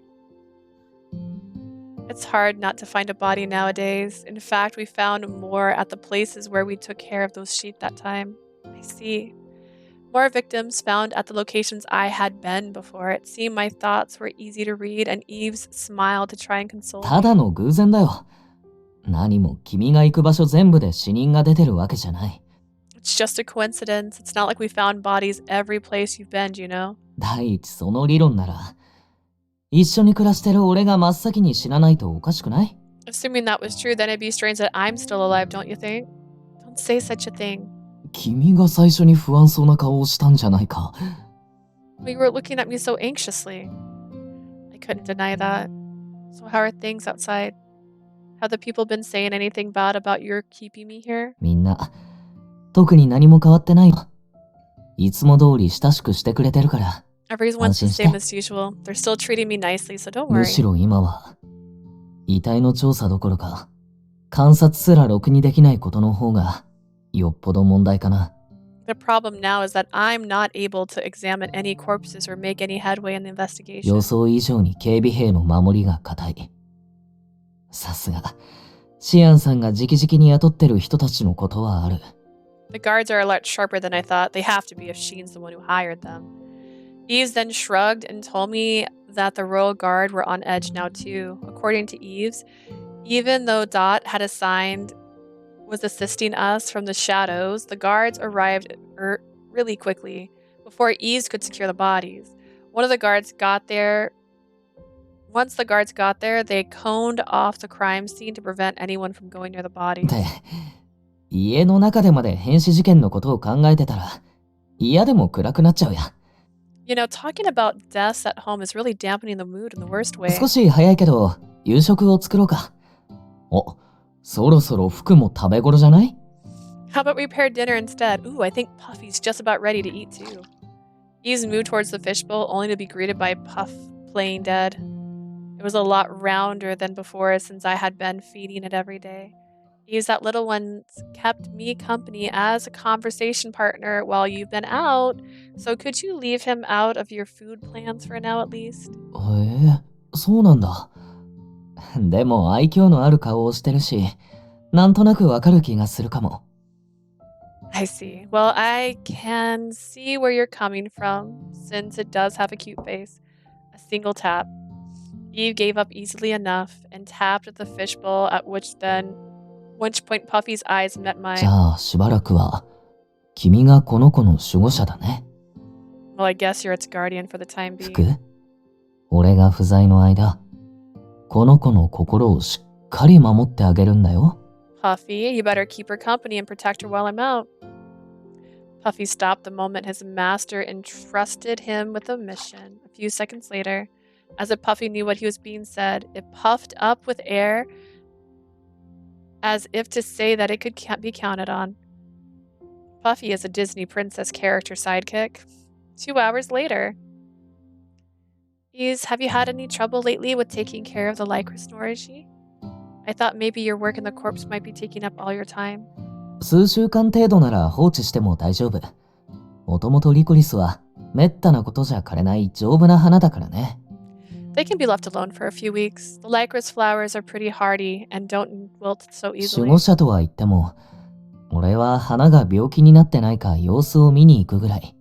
It's hard not to find a body nowadays. In fact, we found more at the places where we took care of those sheep that time. I see. More victims found at the locations I had been before. It seemed my thoughts were easy to read, and Yves smiled to try and console me. ただの偶然だよ。何も君が行く場所全部で死人が出てるわけじゃない。It's just a coincidence. It's not like we found bodies every place you've been, you know? 第一その理論なら、一緒に暮らしてる俺が真っ先に死なないとおかしくない？ Assuming that was true, then it'd be strange that I'm still alive, don't you think? Don't say such a thing. 君が最初に不安そうな顔をしたんじゃないか。You were looking at me so anxiously. I couldn't deny that. So how are things outside? Have the people been saying anything bad about your keeping me here? みんな、特に何も変わってないよ。いつも通り親しくしてくれてるから。Everyone's the same as usual. They're still treating me nicely, so don't むし worry. ろ今は、遺体の調査どころか、観察すらろくにできないことの方が、よっぽど問題かな。The problem now is that I'm not able to examine any corpses or make any headway in the investigation. 予想以上に警備兵の守りが固い。さすが、シアンさんが直々に雇ってる人たちのことはある。The guards are a lot sharper than I thought. They have to be if Sheen's the one who hired them. Yves then shrugged and told me that the Royal Guard were on edge now too. According to Yves, even though Dot had was assisting us from the shadows, the guards arrived really quickly before Yves could secure the bodies. Once the guards got there, they coned off the crime scene to prevent anyone from going near the bodies. で、家の中でまで変死事件のことを考えてたら、嫌でも暗くなっちゃうや。You know, talking about deaths at home is really dampening the mood in the worst way. 少し早いけど、夕食を作ろうか。お、そろそろ服も食べ頃じゃない？ How about we pair dinner instead? Ooh, I think Puffy's just about ready to eat too. Yves moved towards the fishbowl only to be greeted by Puff playing dead. It was a lot rounder than before since I had been feeding it every day. Yves, that little one's kept me company as a conversation partner while you've been out, so could you leave him out of your food plans for now at least? そうなんだ。でも愛嬌のある顔をしてるし、なんとなくわかる気がするかも。I see. Well, I can see where you're coming from, since it does have a cute face. A single tap. Yves gave up easily enough and tapped at the fishbowl, at which point Puffy's eyes met じ mine. ゃあしばらくは、君がこの子の守護者だね。Well, I guess you're its guardian for the time being. 服？俺が不在の間、この子の心をしっかり守ってあげるんだよ。Puffy, you better keep her company and protect her while I'm out. Puffy stopped the moment his master entrusted him with a mission. A few seconds later, as if Puffy knew what he was being said, it puffed up with air as if to say that it could be counted on. Puffy is a Disney princess character sidekick. 2 hours later. Yves, have you had any trouble lately with taking care of the lycrois Noriji? I thought maybe your work in the corpse might be taking up all your time. 数週間程度なら放置しても大丈夫。もともとリコリスはめったなことじゃ枯れない丈夫な花だからね。They can be left alone for a few weeks. The lycrois flowers are pretty hardy and don't wilt so 守 easily. 護者とは言っても、俺は花が病気になってないか様子を見に行くぐらい。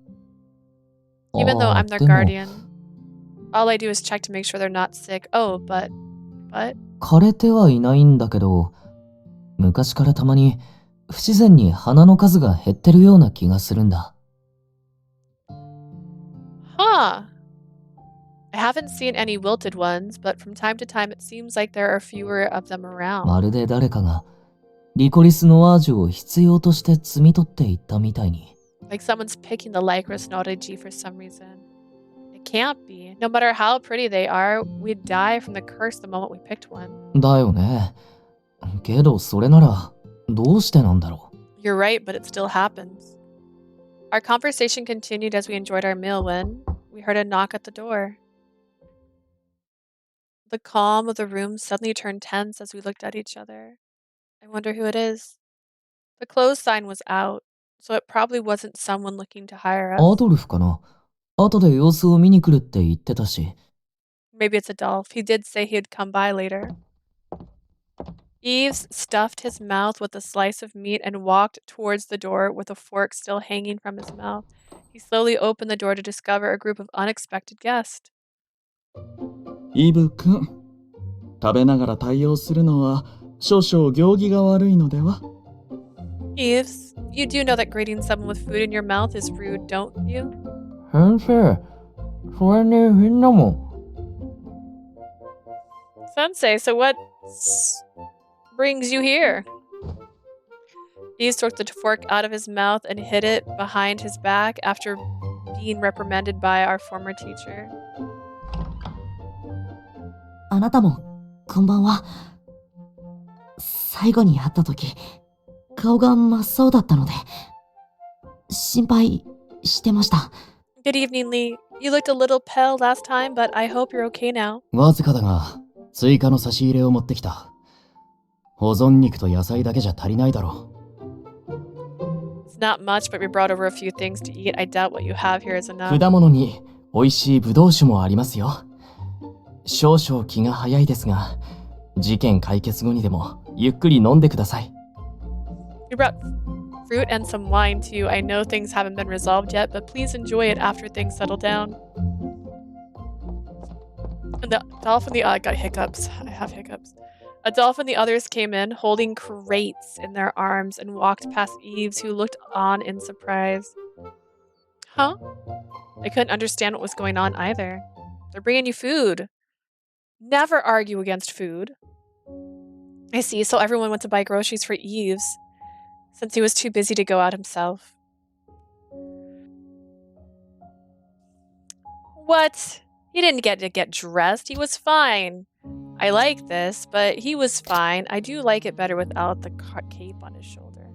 Even though I'm their でも guardian, all I do is check to make sure they're not sick. Oh, but... 枯れてはいないんだけど、昔からたまに不自然に花の数が減ってるような気がするんだ。Huh. I haven't seen any wilted ones, but from time to time it seems like there are fewer of them around. まるで誰かがリコリスノワージュを必要として摘み取っていったみたいに。Like someone's picking the lycrois Noriji for some reason. It can't be. No matter how pretty they are, we'd die from the curse the moment we picked one. だよね。けどそれならどうしてなんだろう。You're right, but it still happens. Our conversation continued as we enjoyed our meal when we heard a knock at the door. The calm of the room suddenly turned tense as we looked at each other. I wonder who it is. The closed sign was out, so it probably wasn't someone looking to hire ア us. ドルフかな。後で様子を見に来るって言ってたし。Maybe it's Adolf. He did say he'd come by later. Yves stuffed his mouth with a slice of meat and walked towards the door with a fork still hanging from his mouth. He slowly opened the door to discover a group of unexpected guests. イブ君、食べながら対応するのは少々行儀が悪いのでは？ Yves, you do know that greeting someone with food in your mouth is rude, don't you? 先生、それにみんなも。Sensei, so what brings you here? Yves took the fork out of his mouth and hid it behind his back after being reprimanded by our former teacher. あなたも、こんばんは。最後に会った時、顔が真っ青だったので、心配してました。Good evening, Lee. You looked a little pale last time, but I hope you're okay now. わずかだが、追加の差し入れを持ってきた。保存肉と野菜だけじゃ足りないだろう。It's not much, but we brought over a few things to eat. I doubt what you have here is enough. 果物に美味しいブドウ酒もありますよ。少々気が早いですが、事件解決後にでもゆっくり飲んでください。We brought fruit and some wine too. I know things haven't been resolved yet, but please enjoy it after things settle down. And the dolphin, I got hiccups. I have hiccups. A dolphin and the others came in, holding crates in their arms, and walked past Yves, who looked on in surprise. Huh? I couldn't understand what was going on either. They're bringing you food. Never argue against food. I see, so everyone went to buy groceries for Yves, since he was too busy to go out himself. What? He didn't get to get dressed. He was fine. I like this, but he was fine. I do like it better without the cape on his shoulder.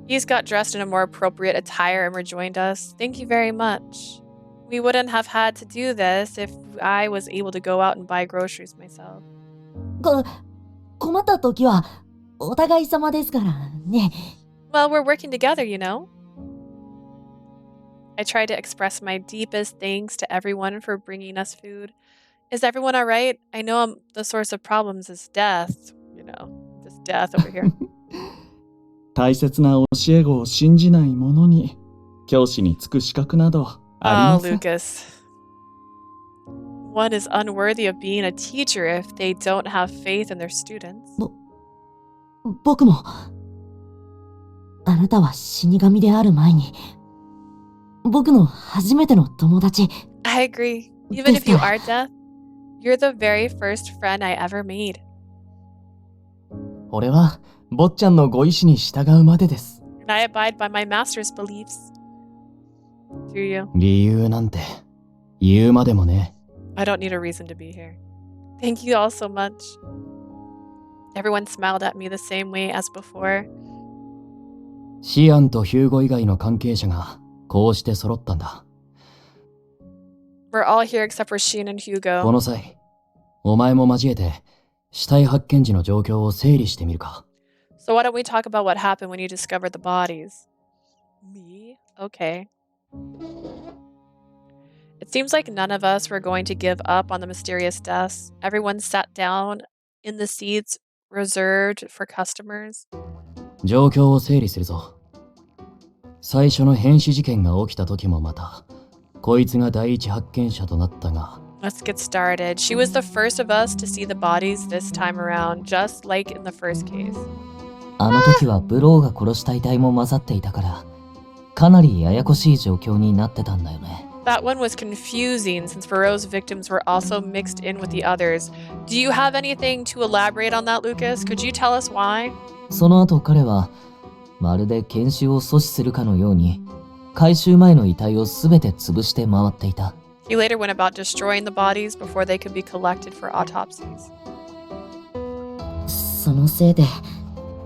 He's got dressed in a more appropriate attire and rejoined us. Thank you very much. We wouldn't have had to do this if I was able to go out and buy groceries myself. 困った時はお互い様ですからね。Well, we're working together, you know. I tried to express my deepest thanks to everyone for bringing us food. Is everyone all right? I know the source of problems is death. You know, just death over here. 大切な教え子を信じない者に教師に就く資格などありません。Oh, Lucas. One is unworthy of being a teacher if they don't have faith in their students. 僕もあなたは死神である前に僕の初めての友達。I agree. Even if you are death, you're the very first friend I ever made. 俺は坊ちゃんのご意志に従うまでです。And I abide by my master's beliefs. Do you? 理由なんて言うまでもね。I don't need a reason to be here. Thank you all so much. Everyone smiled at me the same way as before. シアンとヒューゴ以外の関係者がこうして揃ったんだ。We're all here except for Sheen and Hugo. この際、お前も交えて死体発見時の状況を整理してみるか。So why don't we talk about what happened when you discovered the bodies? Me? Okay. It seems like none of us were going to give up on the mysterious deaths. Everyone sat down in the seats reserved for customers. 状況を整理するぞ。最初の変死事件が起きた時もまた、こいつが第一発見者となったが。Let's get started. She was the first of us to see the bodies this time around, just like in the first case. あの時はブローが殺した遺体も混ざっていたから、かなりややこしい状況になってたんだよね。That one was confusing since Varro's victims were also mixed in with the others. Do you have anything to elaborate on that, Lucas? Could you tell us why? その後彼は、まるで検視を阻止するかのように、回収前の遺体をすべて潰して回っていた。He later went about destroying the bodies before they could be collected for autopsies. そのせいで、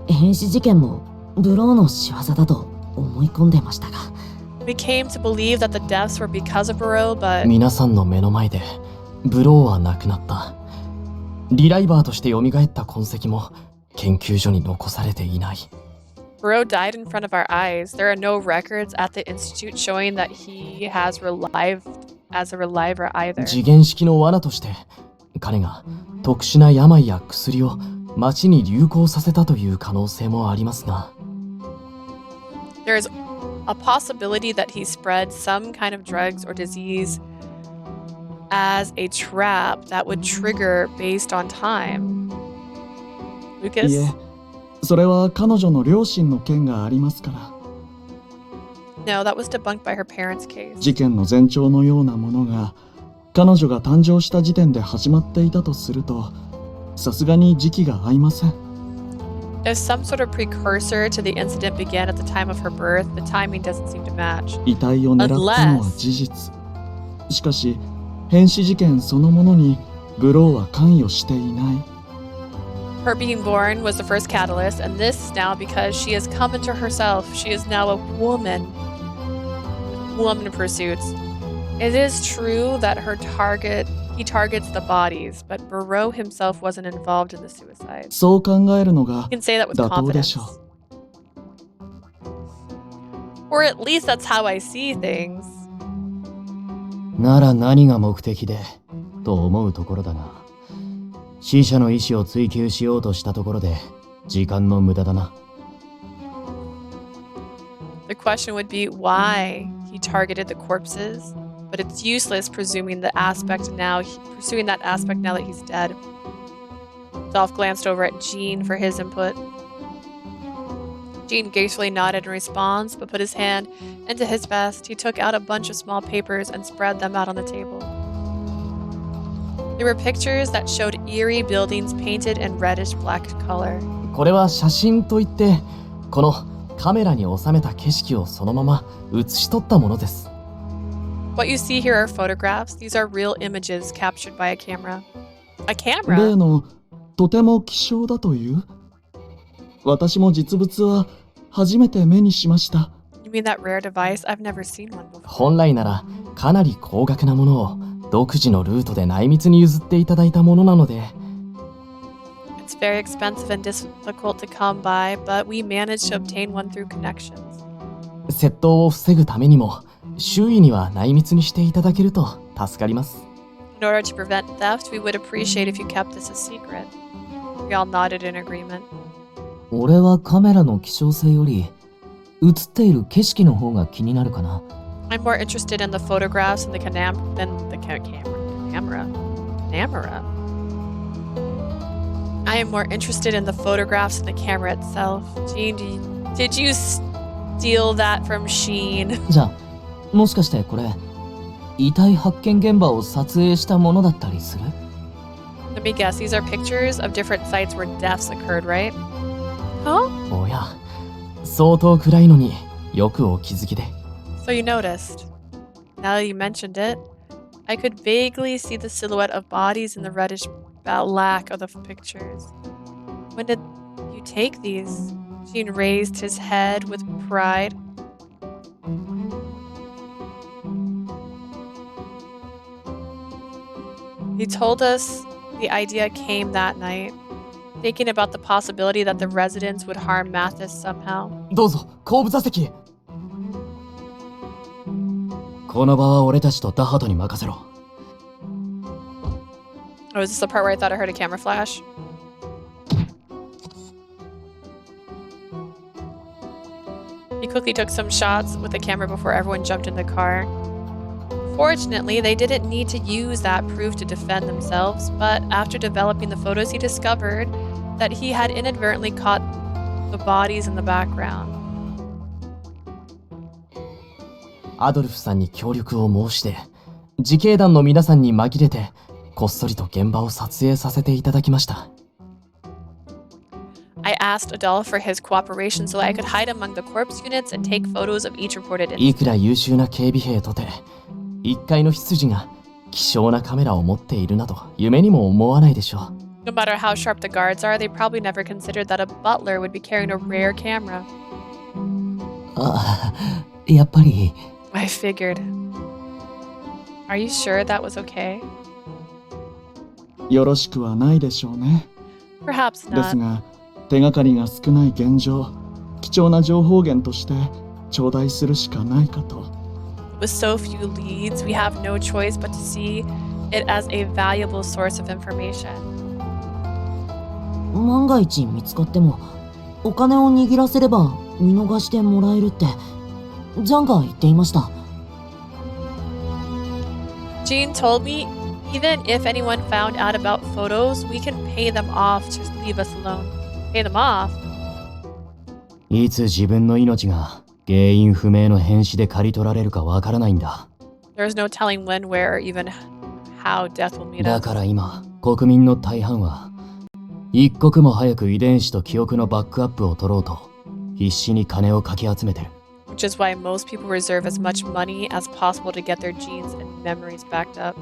変死事件もブローの仕業だと思い込んでましたが。We came to believe that the deaths were because of Varro, but 皆さんの目の前でブローは亡くなった。リライバーとして蘇った痕跡も研究所に残されていない。Varro died in front of our eyes. There are no records at the institute showing that he has revived as a reviver either. 次元式の罠として彼が特殊な病や薬を街に流行させたという可能性もありますが。There is a possibility that he spread some kind of drugs or disease as a trap that would trigger based on time. Lucas? いえ、それは彼女の両親の件がありますから。No, that was debunked by her parents' case. 事件の前兆のようなものが彼女が誕生した時点で始まっていたとすると、さすがに時期が合いません。If some sort of precursor to the incident began at the time of her birth, the timing doesn't seem to match. 遺体を狙ったのは事実。しかし、変死事件そのものにブローは関与していない。Her being born was the first catalyst, and this is now because she has come into herself. She is now a woman with woman pursuits. It is true that he targets the bodies, but Barreau himself wasn't involved in the suicide. そう考えるのが You can say that with 妥当でし confidence. ょう。 Or at least that's how I see things. なら何が目的でと思うところだが、死者の意志を追求しようとしたところで時間の無駄だな。The question would be why he targeted the corpses, but it's useless pursuing that aspect now that he's dead. Dolph glanced over at Jean for his input. Jean gracefully nodded in response, but put his hand into his vest. He took out a bunch of small papers and spread them out on the table. There were pictures that showed eerie buildings painted in reddish-black color. これは写真といって、このカメラに収めた景色をそのまま写し取ったものです。What you see here are photographs. These are real images captured by a camera. A 例 camera? のとても希少だという。私も実物は初めて目にしました。You mean that rare device? I've never seen one before. 本来ならかなり高額なものを独自のルートで内密に譲っていただいたものなので。It's very expensive and difficult to come by, but we managed to obtain one through connections. 窃盗を防ぐためにも周囲には内密にしていただけると助かります。In order to prevent theft, we would appreciate if you kept this a secret. We all nodded in agreement. 俺はカメラの希少性より映っている景色の方が気になるかな。I'm more interested in the photographs and camera. I am more interested in the photographs and the camera itself. Jean, did you steal that from Sheen? じゃあもしかしてこれ遺体発見現場を撮影したものだったりする？ Let me guess, these are pictures of different sites where deaths occurred, right? Huh? おや、相当暗いのによくお気づきで。So you noticed. Now that you mentioned it, I could vaguely see the silhouette of bodies in the reddish black of the pictures. When did you take these? Jean raised his head with pride. He told us the idea came that night, thinking about the possibility that the residents would harm Mathis somehow. どうぞ後部座席へ。この場は俺たちとダハトに任せろ。Oh, is this the part where I thought I heard a camera flash? He quickly took some shots with the camera before everyone jumped in the car. Fortunately, they didn't need to use that proof to defend themselves, but after developing the photos, he discovered that he had inadvertently caught the bodies in the background. アドルフさんに協力を申して、自警団の皆さんに紛れて、こっそりと現場を撮影させていただきました。I asked Adolf for his cooperation so I could hide among the corpse units and take photos of each reported incident. いくら優秀な警備兵とて、一階の執事が希少なカメラを持っているなど夢にも思わないでしょう。No matter how sharp the guards are, they probably never considered that a butler would be carrying a rare camera. あ、やっぱり。I figured. Are you sure that was okay? よろしくはないでしょうね。 Perhaps です not. が、手がかりが少ない現状、貴重な情報源として頂戴するしかないかと。With so few leads, we have no choice but to see it as a valuable source of information. 万が一見つかってもお金を握らせれば見逃してもらえるってジャンが言っていました。 Jean told me even if anyone found out about photos, we can pay them off to leave us alone. Pay them off? いつ自分の命が原因不明の変死で刈り取られるかわからないんだ。 There's no telling when, where, or even how death will meet だ us. から今、国民の大半は一刻も早く遺伝子と記憶のバックアップを取ろうと必死に金をかき集めてる。Which is why most people reserve as much money as possible to get their genes and memories backed up.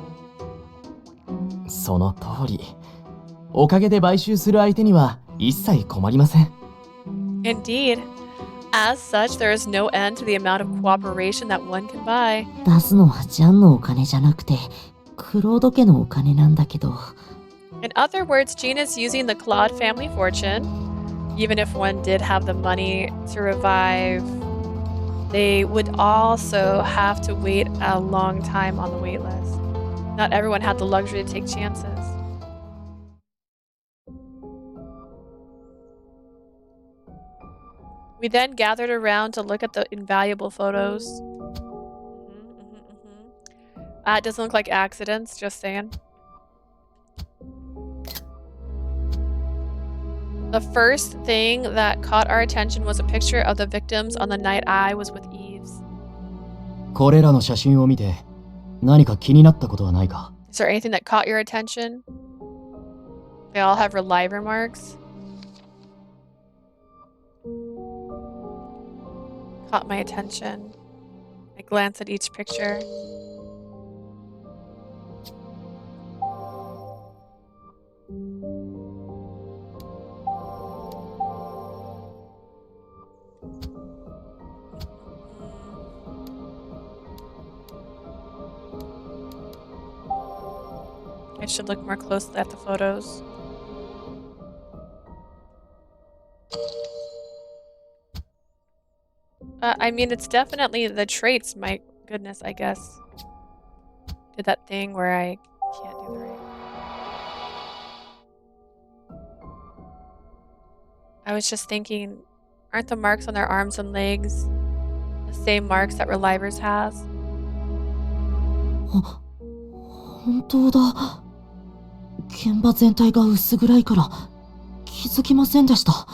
その通り。おかげで買収する相手には一切困りません。Indeed. As such, there is no end to the amount of cooperation that one can buy. 出すのはジャンのお金じゃなくて、クロード家のお金なんだけど。In other words, Jean is using the Claude family fortune. Even if one did have the money to revive, they would also have to wait a long time on the wait list. Not everyone had the luxury to take chances. We then gathered around to look at the invaluable photos. It doesn't look like accidents, just saying. The first thing that caught our attention was a picture of the victims on the night I was with Yves. これらの写真を見て何か気になったことはないか？ Is there anything that caught your attention? They all have reliver marks. Caught my attention. I glanced at each picture. I should look more closely at the photos. I mean, it's definitely the traits. My goodness, I guess. Did that thing where I can't do the right. I was just thinking, aren't the marks on their arms and legs the same marks that Relivers has? 本当だ。現場全体が薄暗いから気づきませんでした。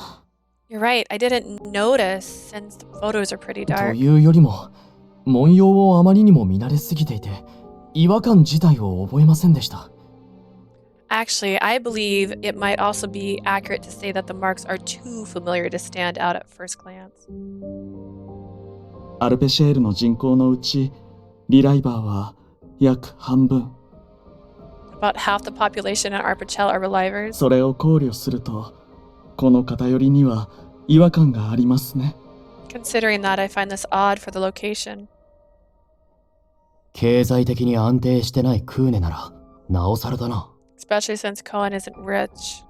You're right, I didn't notice since the photos are pretty と dark. いうよりも文様をあまりにも見慣れすぎていて違和感自体を覚えませんでした。Actually, I believe it might also be accurate to say that the marks are too familiar to stand out at first glance. アルペシェールの人口のうちリライバーは約半分。 About half the population in Arpachel are Relivers. それを考慮するとこの偏りには違和感がありますね。 Considering that, I find this odd for the location. 経済的に安定してないクーネならなおさらだな。 Especially since Cohen isn't rich.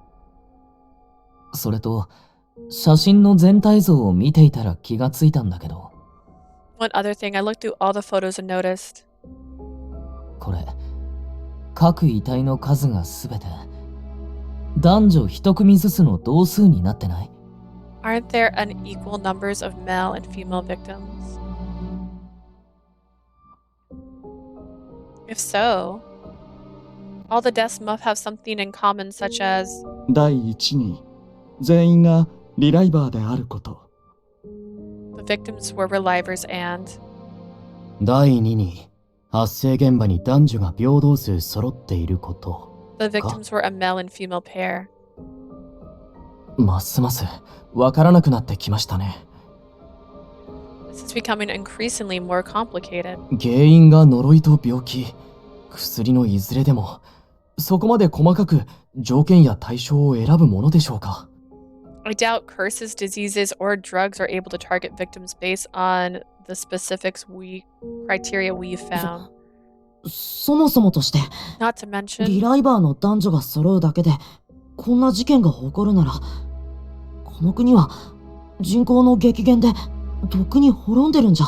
それと、写真の全体像を見ていたら気がついたんだけど。One other thing, I looked through all the photos and noticed. これ、各遺体の数がすべて、男女一組ずつの同数になってない？ Aren't there unequal numbers of male and female victims? If so, all the deaths must have something in common, such as 第一に全員がリライバーであること。 the victims were Relivers and 第二に発生現場に男女が平等数揃っていること。 the victims were a male and female pair. ますますわからなくなってきましたね。 This is becoming increasingly more complicated. 原因が呪いと病気、薬のいずれでも、そこまで細かく条件や対象を選ぶものでしょうか。 I doubt curses, diseases, or drugs are able to target victims based on the specifics criteria we've found. そもそもとして、 Not to mention, リライバーの男女が揃うだけでこんな事件が起こるなら、この国は人口の激減で毒に滅んでるんじゃ。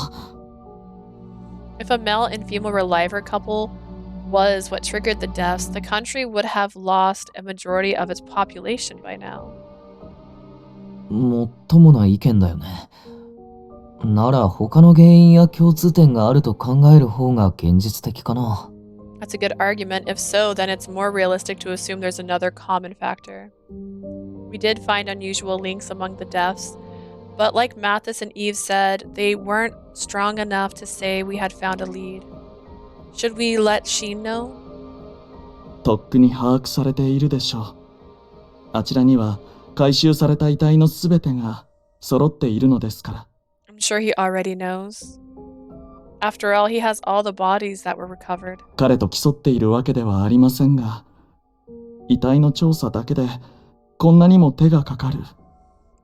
if a male and female Reliver couple was what triggered the deaths, the country would have lost a majority of its population by now. もっともな意見だよね。なら他の原因や共通点があると考える方が現実的かな。 That's a good argument. If so, then it's more realistic to assume there's another common factor. We did find unusual links among the deaths, but like Mathis and Yves said, they weren't strong enough to say we had found a lead. Should we let Sheen know? とっくに把握されているでしょう。あちらには回収された遺体のすべてが揃っているのですから。 I'm sure he already knows. After all, he has all the bodies that were recovered. 彼と競っているわけではありませんが、遺体の調査だけでこんなにも手がかかる。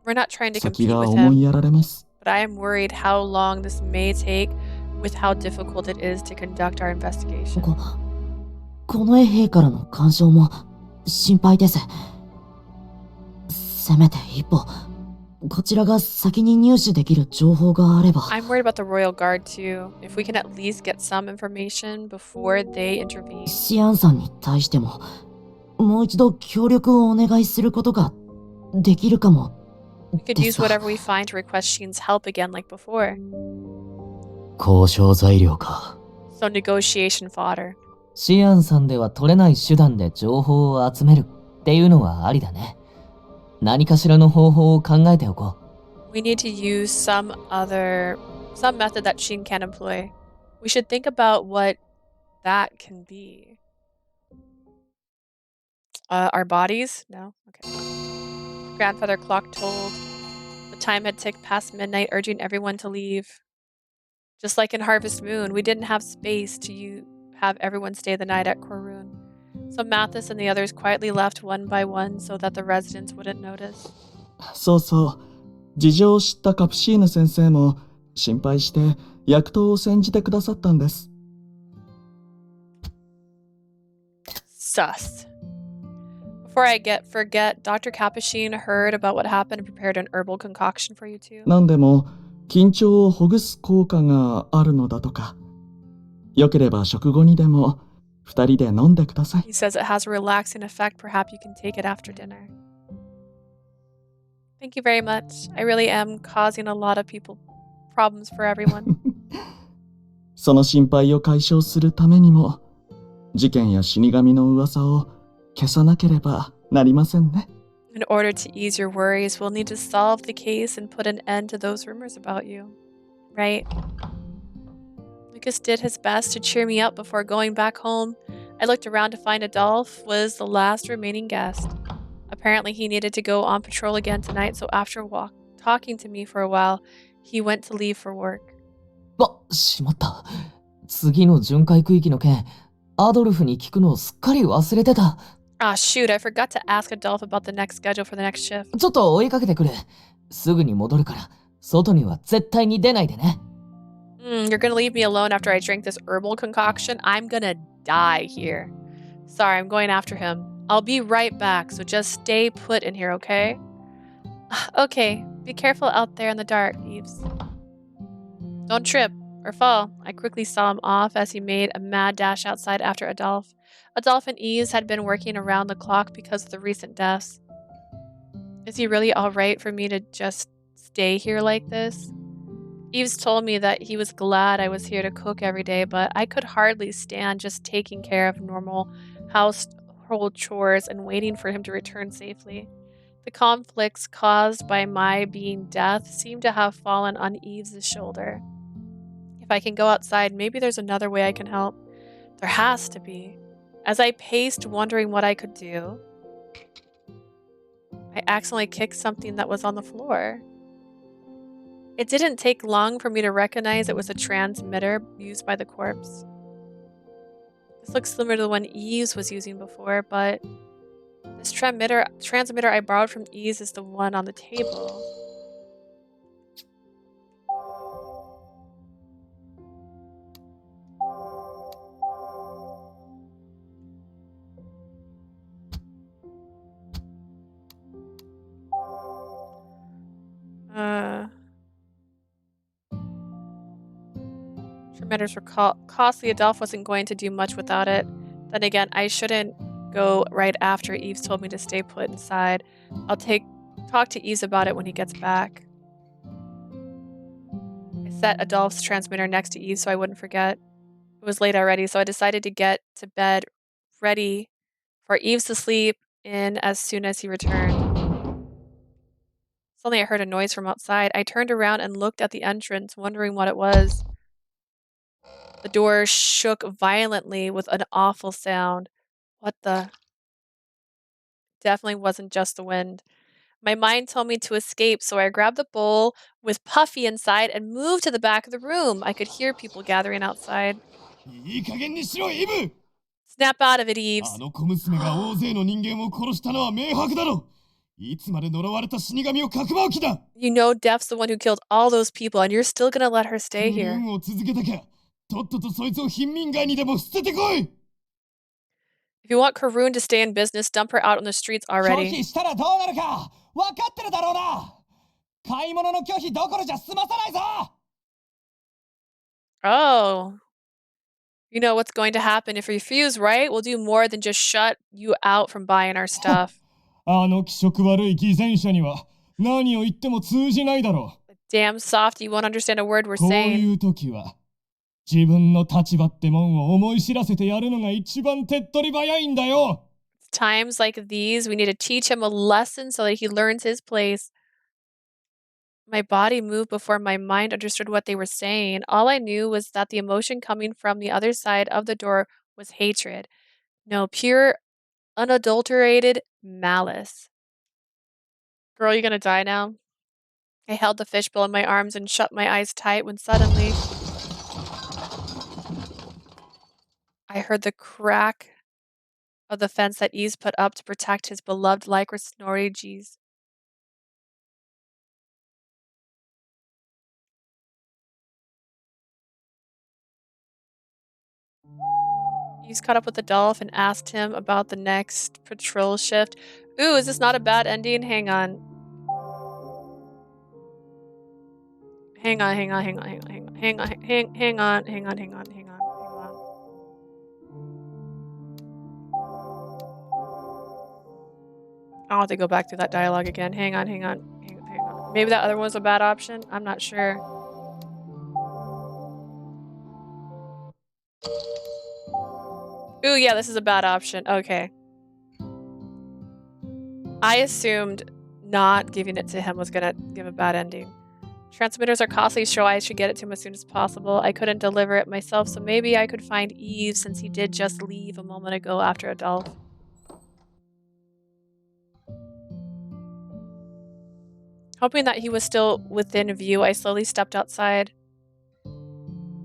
We're not trying to 先 compete が with 思い him, やられます。 but I am worried how long this may take with how difficult it is to conduct our investigation. この衛兵からの干渉も心配です。せめて一歩、こちらが先に入手できる情報があれば。I'm worried about the royal guard too. If we can at least get some information before they intervene. シアンさんに対しても、もう一度協力をお願いすることができるかも。We could use whatever we find to request Sheen's help again like before. 交渉材料か。So negotiation fodder. シアンさんでは取れない手段で情報を集めるっていうのはありだね。何かしらの方法を考えておこう。We need to use some method that Sheen can employ. We should think about what that can be. Our bodies? No? Okay. Grandfather clock tolled. The time had ticked past midnight, urging everyone to leave. Just like in Harvest Moon, we didn't have space to have everyone stay the night at Korun. So Mathis and the others quietly left one by one so that the residents wouldn't notice. そうそう。事情を知ったカプシーヌ先生も心配して薬湯を煎じてくださったんです。Sus. Before I forget, Dr. Capuchin heard about what happened and prepared an herbal concoction for you two. なんでも緊張をほぐす効果があるのだとか。よければ食後にでも二人で飲んでください。 He says it has a relaxing effect. Perhaps you can take it after dinner. Thank you very much. I really am causing a lot of problems for everyone. その心配を解消するためにも事件や死神の噂を消さなければなりませんね。 In order to ease your worries, we'll need to solve the case and put an end to those rumors about you. Right? Lucas did his best to cheer me up before going back home. I looked around to find Adolphe was the last remaining guest. Apparently he needed to go on patrol again tonight, so after talking to me for a while, he went to leave for work. しまった。次の巡回区域の件、アドルフに聞くのをすっかり忘れてた。Ah, shoot, I forgot to ask Adolphe about the next schedule for the next shift. ちょっと追いかけてくる。すぐに戻るから、外には絶対に出ないでね。You're gonna leave me alone after I drink this herbal concoction? I'm gonna die here. Sorry, I'm going after him. I'll be right back, so just stay put in here, okay? Okay, be careful out there in the dark, Yves. Don't trip or fall. I quickly saw him off as he made a mad dash outside after Adolphe. Adolphe and Yves had been working around the clock because of the recent deaths. Is he really alright for me to just stay here like this? Yves told me that he was glad I was here to cook every day, but I could hardly stand just taking care of normal household chores and waiting for him to return safely. The conflicts caused by my being death seem to have fallen on Yves' shoulder. If I can go outside, maybe there's another way I can help. There has to be. As I paced, wondering what I could do, I accidentally kicked something that was on the floor. It didn't take long for me to recognize it was a transmitter used by the corpse. This looks similar to the one Yves was using before, but this transmitter I borrowed from Yves is the one on the table. Transmitters were costly. Adolphe wasn't going to do much without it. Then again, I shouldn't go right after Yves told me to stay put inside. I'll talk to Yves about it when he gets back. I set Adolphe's transmitter next to Yves so I wouldn't forget. It was late already, so I decided to get to bed ready for Yves to sleep in as soon as he returned. Suddenly I heard a noise from outside. I turned around and looked at the entrance, wondering what it was. The door shook violently with an awful sound. What the? Definitely wasn't just the wind. My mind told me to escape, so I grabbed the bowl with Puffy inside and moved to the back of the room. I could hear people gathering outside. Snap out of it, Yves. あの小娘が大勢の人間を殺したのは明白だろ。いつまで呪われた死神をかくまう気だ。 You know Death's the one who killed all those people, and you're still gonna let her stay クル here. ーンを続けたか。とっととそいつを貧民街にでも捨ててこい。 If you want Karoon to stay in business, dump her out on the streets 拒 already. 否したらどうなるか分かってるだろうな。買い物の拒否どころじゃ済まさないぞ。 Oh. You know what's going to happen if you refuse, right? We'll do more than just shut you out from buying our stuff. あの気色悪い偽善者には何を言っても通じないだろう。 Damn soft, you won't understand a word we're こう saying. いう時は自分の立場ってもんを思い知らせてやるのが一番手っ取り早いんだよ。 Times like these, we need to teach him a lesson so that he learns his place. My body moved before my mind understood what they were saying. All I knew was that the emotion coming from the other side of the door was hatred. No, pure, unadulterated malice. Girl, you gonna die now? I held the fishbowl in my arms and shut my eyes tight when suddenly I heard the crack of the fence that Yves put up to protect his beloved lycra snorri G's. Yves caught up with Adolphe and asked him about the next patrol shift. Ooh, is this not a bad ending? Hang on. Hang on. I'll have to go back through that dialogue again. Hang on. Maybe that other one was a bad option? I'm not sure. Ooh, yeah, this is a bad option. Okay. I assumed not giving it to him was gonna give a bad ending. Transmitters are costly, so I should get it to him as soon as possible. I couldn't deliver it myself, so maybe I could find Yves since he did just leave a moment ago after Adolphe. Hoping that he was still within view, I slowly stepped outside.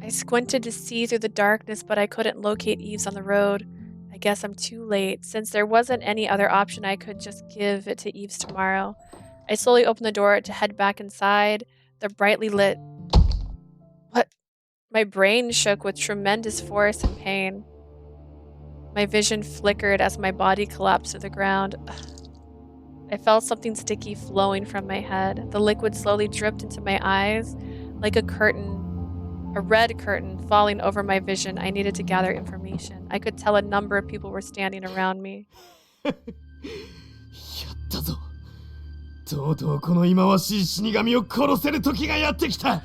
I squinted to see through the darkness, but I couldn't locate Yves on the road. I guess I'm too late. Since there wasn't any other option, I could just give it to Yves tomorrow. I slowly opened the door to head back inside. The brightly lit... What? My brain shook with tremendous force and pain. My vision flickered as my body collapsed to the ground. I felt something sticky flowing from my head. The liquid slowly dripped into my eyes like a curtain. A red curtain falling over my vision. I needed to gather information. I could tell a number of people were standing around me. やったぞ。とうとうこの忌まわしい死神を殺せる時がやってきた。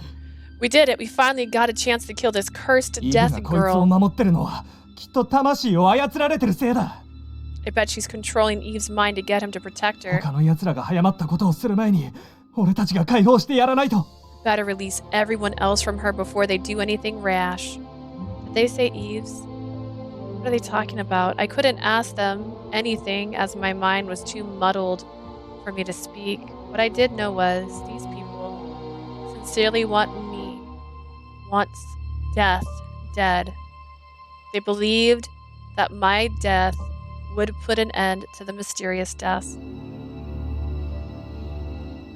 We did it. We finally got a chance to kill this cursed イブが death こいつを girl. 守ってるのはきっと魂を操られてるせいだ。 I bet she's controlling Yves' mind to get him to protect her. 他の奴らが早まったことをする前に俺たちが解放してやらないと。 Better release everyone else from her before they do anything rash. Did they say Yves? What are they talking about? I couldn't ask them anything as my mind was too muddled for me to speak. What I did know was these people sincerely want me, wants death dead. They believed that my death would put an end to the mysterious deaths.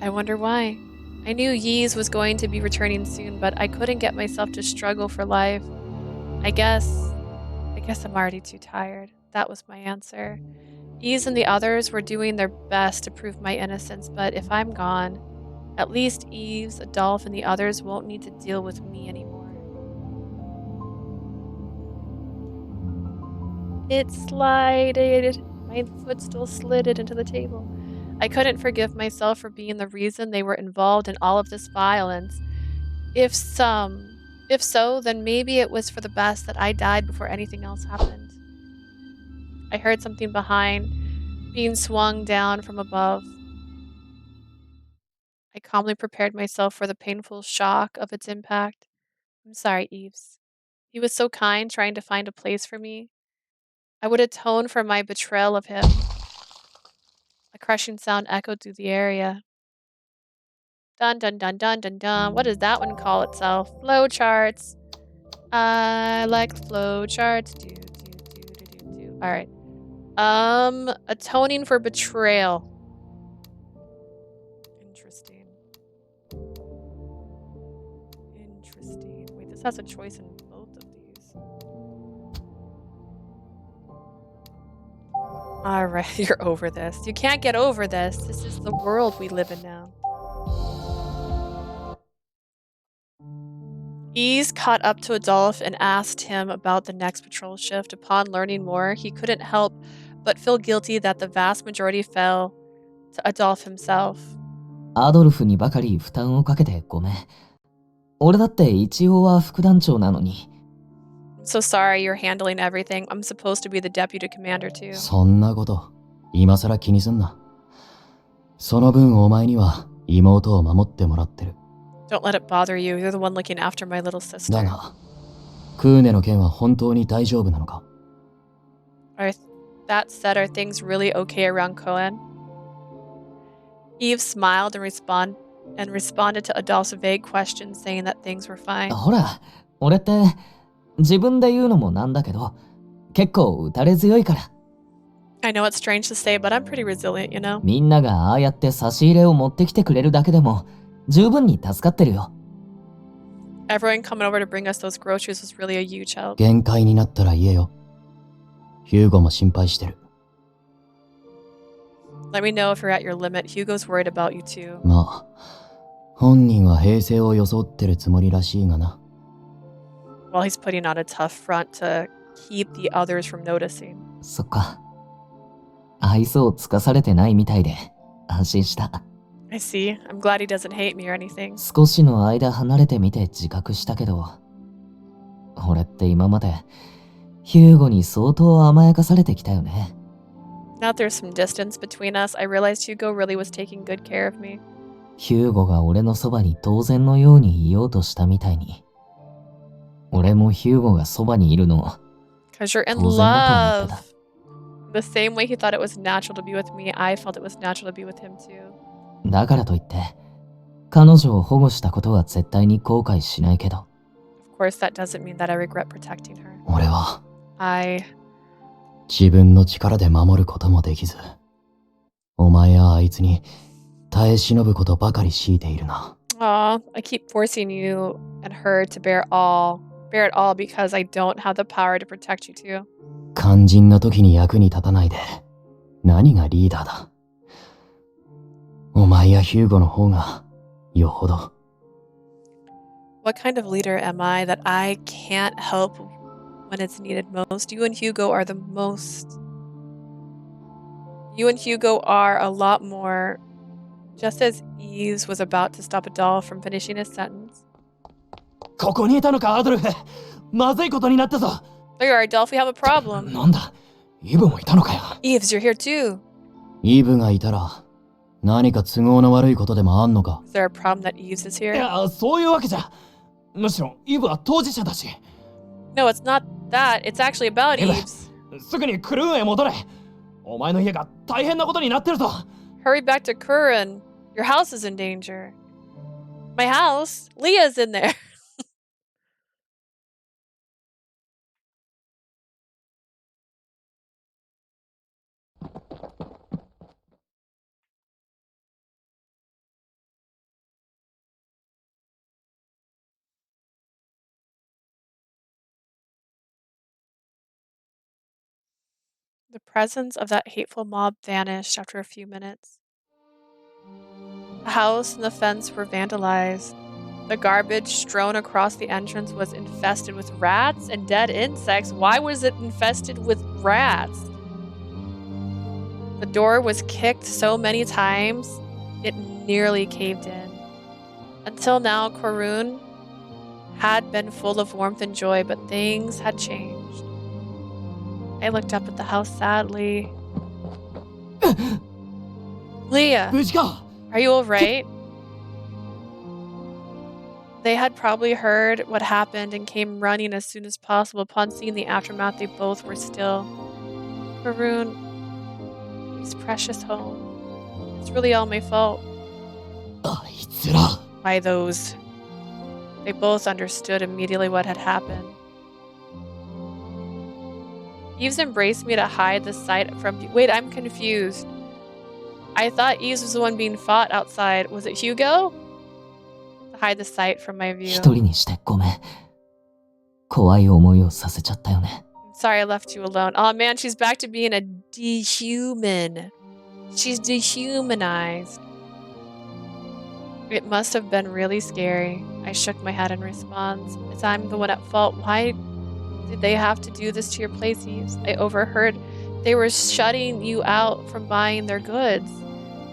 I wonder why. I knew Yves was going to be returning soon, but I couldn't get myself to struggle for life. I guess I'm already too tired. That was my answer. Yves and the others were doing their best to prove my innocence, but if I'm gone, at least Yves, Adolphe, and the others won't need to deal with me anymore. It slided. My foot still slid into the table. I couldn't forgive myself for being the reason they were involved in all of this violence. If so, then maybe it was for the best that I died before anything else happened. I heard something behind, being swung down from above. I calmly prepared myself for the painful shock of its impact. I'm sorry, Yves. He was so kind, trying to find a place for me. I would atone for my betrayal of him. A crushing sound echoed through the area. Dun dun dun dun dun dun. What does that one call itself? Flowcharts. I like flowcharts. Alright. Atoning for betrayal. Interesting. Interesting. Wait, this has a choice in both of these. Alright, you're over this. You can't get over this. This is the world we live in now. Yves caught up to Adolphe and asked him about the next patrol shift. Upon learning more, he couldn't help but feel guilty that the vast majority fell to Adolphe himself. アドルフにばかり負担をかけてごめん。俺だって一応は副団長なのに。I'm so sorry you're handling everything. I'm supposed to be the deputy commander too. そんなこと、今更気にすんな。その分お前には妹を守ってもらってる。Don't let it bother you. You're the one looking after my little sister. だが、クーネの件は本当に大丈夫なのか? That said, are things really okay around Cohen? Yves smiled and responded to Adolphe's vague question, saying that things were fine. ほら、俺って自分で言うのもなんだけど、結構打たれ強いから。I know it's strange to say, but I'm pretty resilient, you know? みんながああやって差し入れを持ってきてくれるだけでも十分に助かってるよ。Everyone coming over to bring us those groceries was really a huge help. 限界になったら言えよ。ヒューゴも心配してる。Let me know if you're at your limit. Hugo's worried about you too. まあ、本人は平静を装ってるつもりらしいがな。Well, he's putting on a tough front to keep the others from noticing. そっか。愛想をつかされてないみたいで安心した。I see. I'm glad he doesn't hate me or anything. 少しの間離れてみて自覚したけど、俺って今までヒューゴに相当甘やかされてきたよね。Now that there's some distance between us, I realized Hugo really was taking good care of me. ヒューゴが俺のそばに当然のようにいようとしたみたいに、俺もヒューゴがそばにいるのを Because you're in 当然だと思ってた。love. The same way he thought it was natural to be with me, I felt it was natural to be with him too. だからといって、彼女を保護したことは絶対に後悔しないけど。Of course, that doesn't mean that I regret protecting her. 俺は自分の力で守ることもできず、お前やあいつに耐え忍ぶことばかり強いているな。Aw, I keep forcing you and her to bear it all because I don't have the power to protect you too. 肝心な時に役に立たないで、何がリーダーだ。お前やヒューゴの方がよほど。What kind of leader am I that I can't help when it's needed most? You and Hugo are the most. You and Hugo are a lot more. Just as Yves was about to stop Adolphe from finishing his sentence. ここにいたのか、アドルフ。まずいことになったぞ。There you are, Adolphe. We have a problem. なんだ、イブもいたのかよ。Yves, you're here too. イブがいたら何か都合の悪いことでもあんのか。 Is there a problem that Yves is い here? や、そういうわけじゃ。むしろ、イブは当事者だし。No, it's not that. It's actually about Yves. すぐにクルーンへ戻れ。お前の家が大変なことになってるぞ。Hurry back to Curran. Your house is in danger. My house? Leah's in there. The presence of that hateful mob vanished after a few minutes. The house and the fence were vandalized. The garbage strewn across the entrance was infested with rats and dead insects. Why was it infested with rats? The door was kicked so many times, it nearly caved in. Until now, Korun had been full of warmth and joy, but things had changed. I looked up at the house sadly. Leah, are you alright? They had probably heard what happened and came running as soon as possible. Upon seeing the aftermath, they both were still. Karun, his precious home. It's really all my fault. Why those? They both understood immediately what had happened. Yves embraced me to hide the sight from you. Wait, I'm confused. I thought Yves was the one being fought outside. Was it Hugo? To hide the sight from my view. 一人にしてごめん。怖い思いをさせちゃったよね。Sorry I left you alone. Oh man, she's back to being a dehuman. She's dehumanized. It must have been really scary. I shook my head in response. As I'm the one at fault, why did they have to do this to your place, Yves? I overheard they were shutting you out from buying their goods.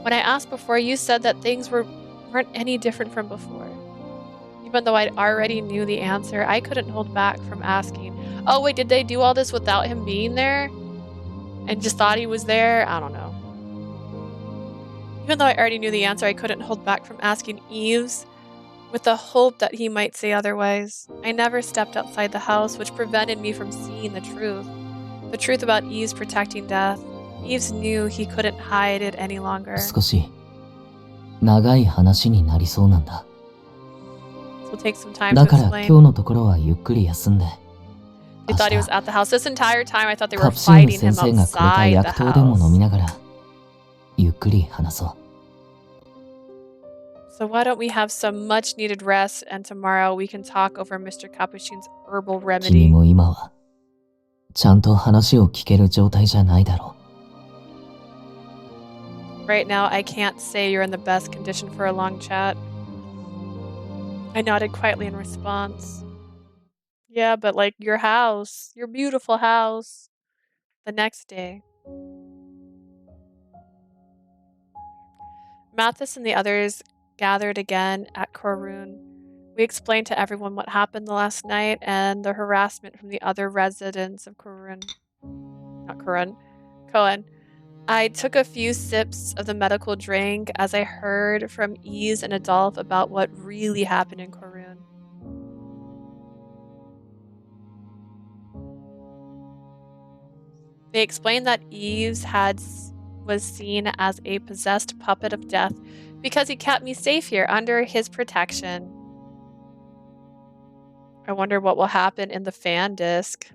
When I asked before, you said that things weren't any different from before. Even though I already knew the answer, I couldn't hold back from asking. Oh wait, did they do all this without him being there? And just thought he was there? I don't know. Even though I already knew the answer, I couldn't hold back from asking Yves with the hope that he might say otherwise. I never stepped outside the house, which prevented me from seeing the truth. The truth about Yves protecting death. Yves knew he couldn't hide it any longer. 少し長い話になりそうなんだ。We'll take some time to だから今 explain. 日のところはゆっくり休んで。 They thought he was at the house. This entire time I thought they カ were プシウム fighting 先 him 生がくれた outside the 薬湯でも飲み house. ながらゆっくり話そう。 So why don't we have some much needed rest and tomorrow we can talk over Mr. Capuchin's herbal 君 remedy. も今はちゃんと話を聞ける状態じゃないだろ Right now I can't say you're in the best condition for a long chat. I nodded quietly in response. Yeah, but like your house, your beautiful house. The next day. Mathis and the others gathered again at Korun. We explained to everyone what happened the last night and the harassment from the other residents of Korun. Not Korun. Kohen. I took a few sips of the medical drink as I heard from Yves and Adolphe about what really happened in Korun. They explained that Yves was seen as a possessed puppet of death because he kept me safe here under his protection. I wonder what will happen in the fan disc.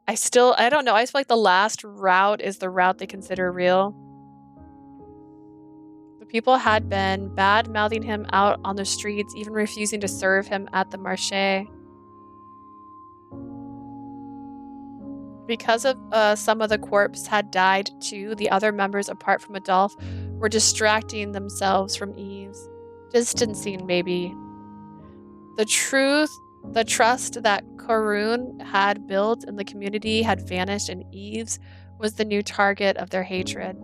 I don't know. I feel like the last route is the route they consider real. The people had been bad-mouthing him out on the streets, even refusing to serve him at the marché. Because of some of the corpse had died too, the other members apart from Adolphe were distracting themselves from Yves. Distancing, maybe. The trust that Korun had built in the community had vanished, and Yves was the new target of their hatred.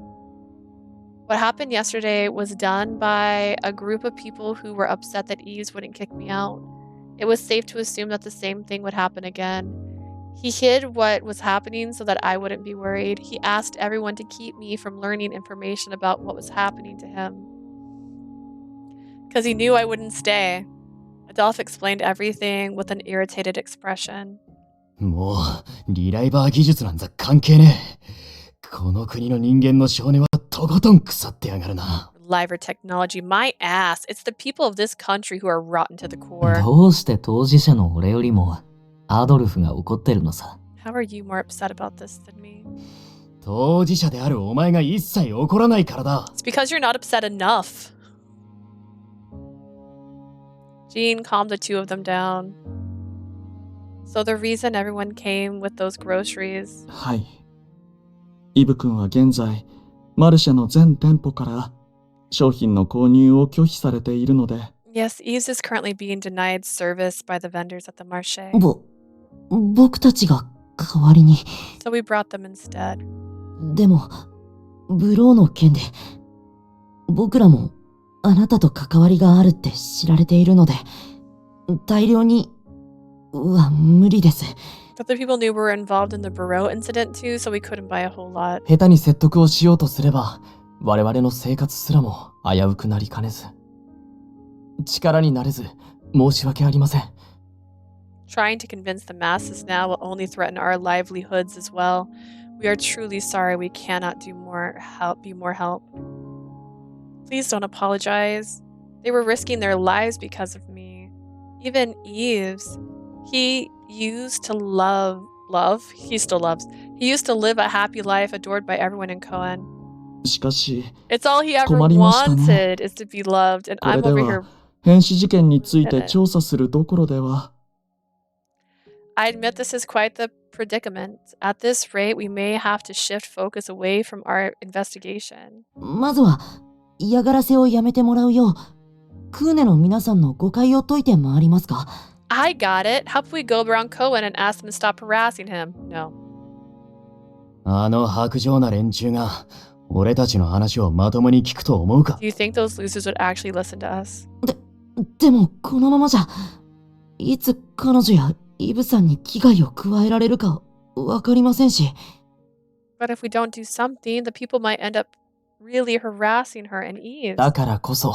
What happened yesterday was done by a group of people who were upset that Yves wouldn't kick me out. It was safe to assume that the same thing would happen again. He hid what was happening so that I wouldn't be worried. He asked everyone to keep me from learning information about what was happening to him. Because he knew I wouldn't stay. Adolphe explained everything with an irritated expression. もう、リライバー技術なんざ関係ねえ。この国の人間の少年はとことん腐ってやがるな。Liver technology, my ass. It's the people of this country who are rotten to the う。 core. どうして当事者の俺よりもアドルフが怒ってるのさ。 How are you more upset about this than me? 当事者であるお前が一切怒らないからだ。It's because you're not upset enough. Jean calmed the two of them down. So the reason everyone came with those groceries. はい。イブ君は現在、マルシェの全店舗から商品の購入を拒否されているので。Yes, Yves is currently being denied service by the vendors at the marché. 僕たちが代わりに。 So we brought them instead. でも、ブローの件で、僕らもあなたと関わりがあるって知られているので、大量には無理です。But the people knew we were involved in the Bureau incident too, so we couldn't buy a whole lot. 下手に説得をしようとすれば、我々の生活すらも危うくなりかねず。力になれず、申し訳ありません。Trying to convince the masses now will only threaten our livelihoods as well. We are truly sorry we cannot be more help. Please don't apologize. They were risking their lives because of me. Even Yves, he used to love love. He still loves. He used to live a happy life adored by everyone in Koen. しかし、 It's all he ever 困りましたね。 wanted is to be loved, and こ I'm れで over は here. 変死事件につい in て it. 調査するどころでは。 I admit this is quite the predicament. At this rate, we may have to shift focus away from our investigation. まずは嫌がらせをやめてもらうようクーネの皆さんの誤解を解いて回りますか。 I got it. How about we go around Koen and ask them to stop harassing him? No. あの薄情な連中が俺たちの話をまともに聞くと思うか。 Do you think those losers would actually listen to us? でもこのままじゃいつ彼女やイブさんに危害を加えられるかわかりませんし。 But if we don't do something, the people might end up really harassing her and Yves. だからこそ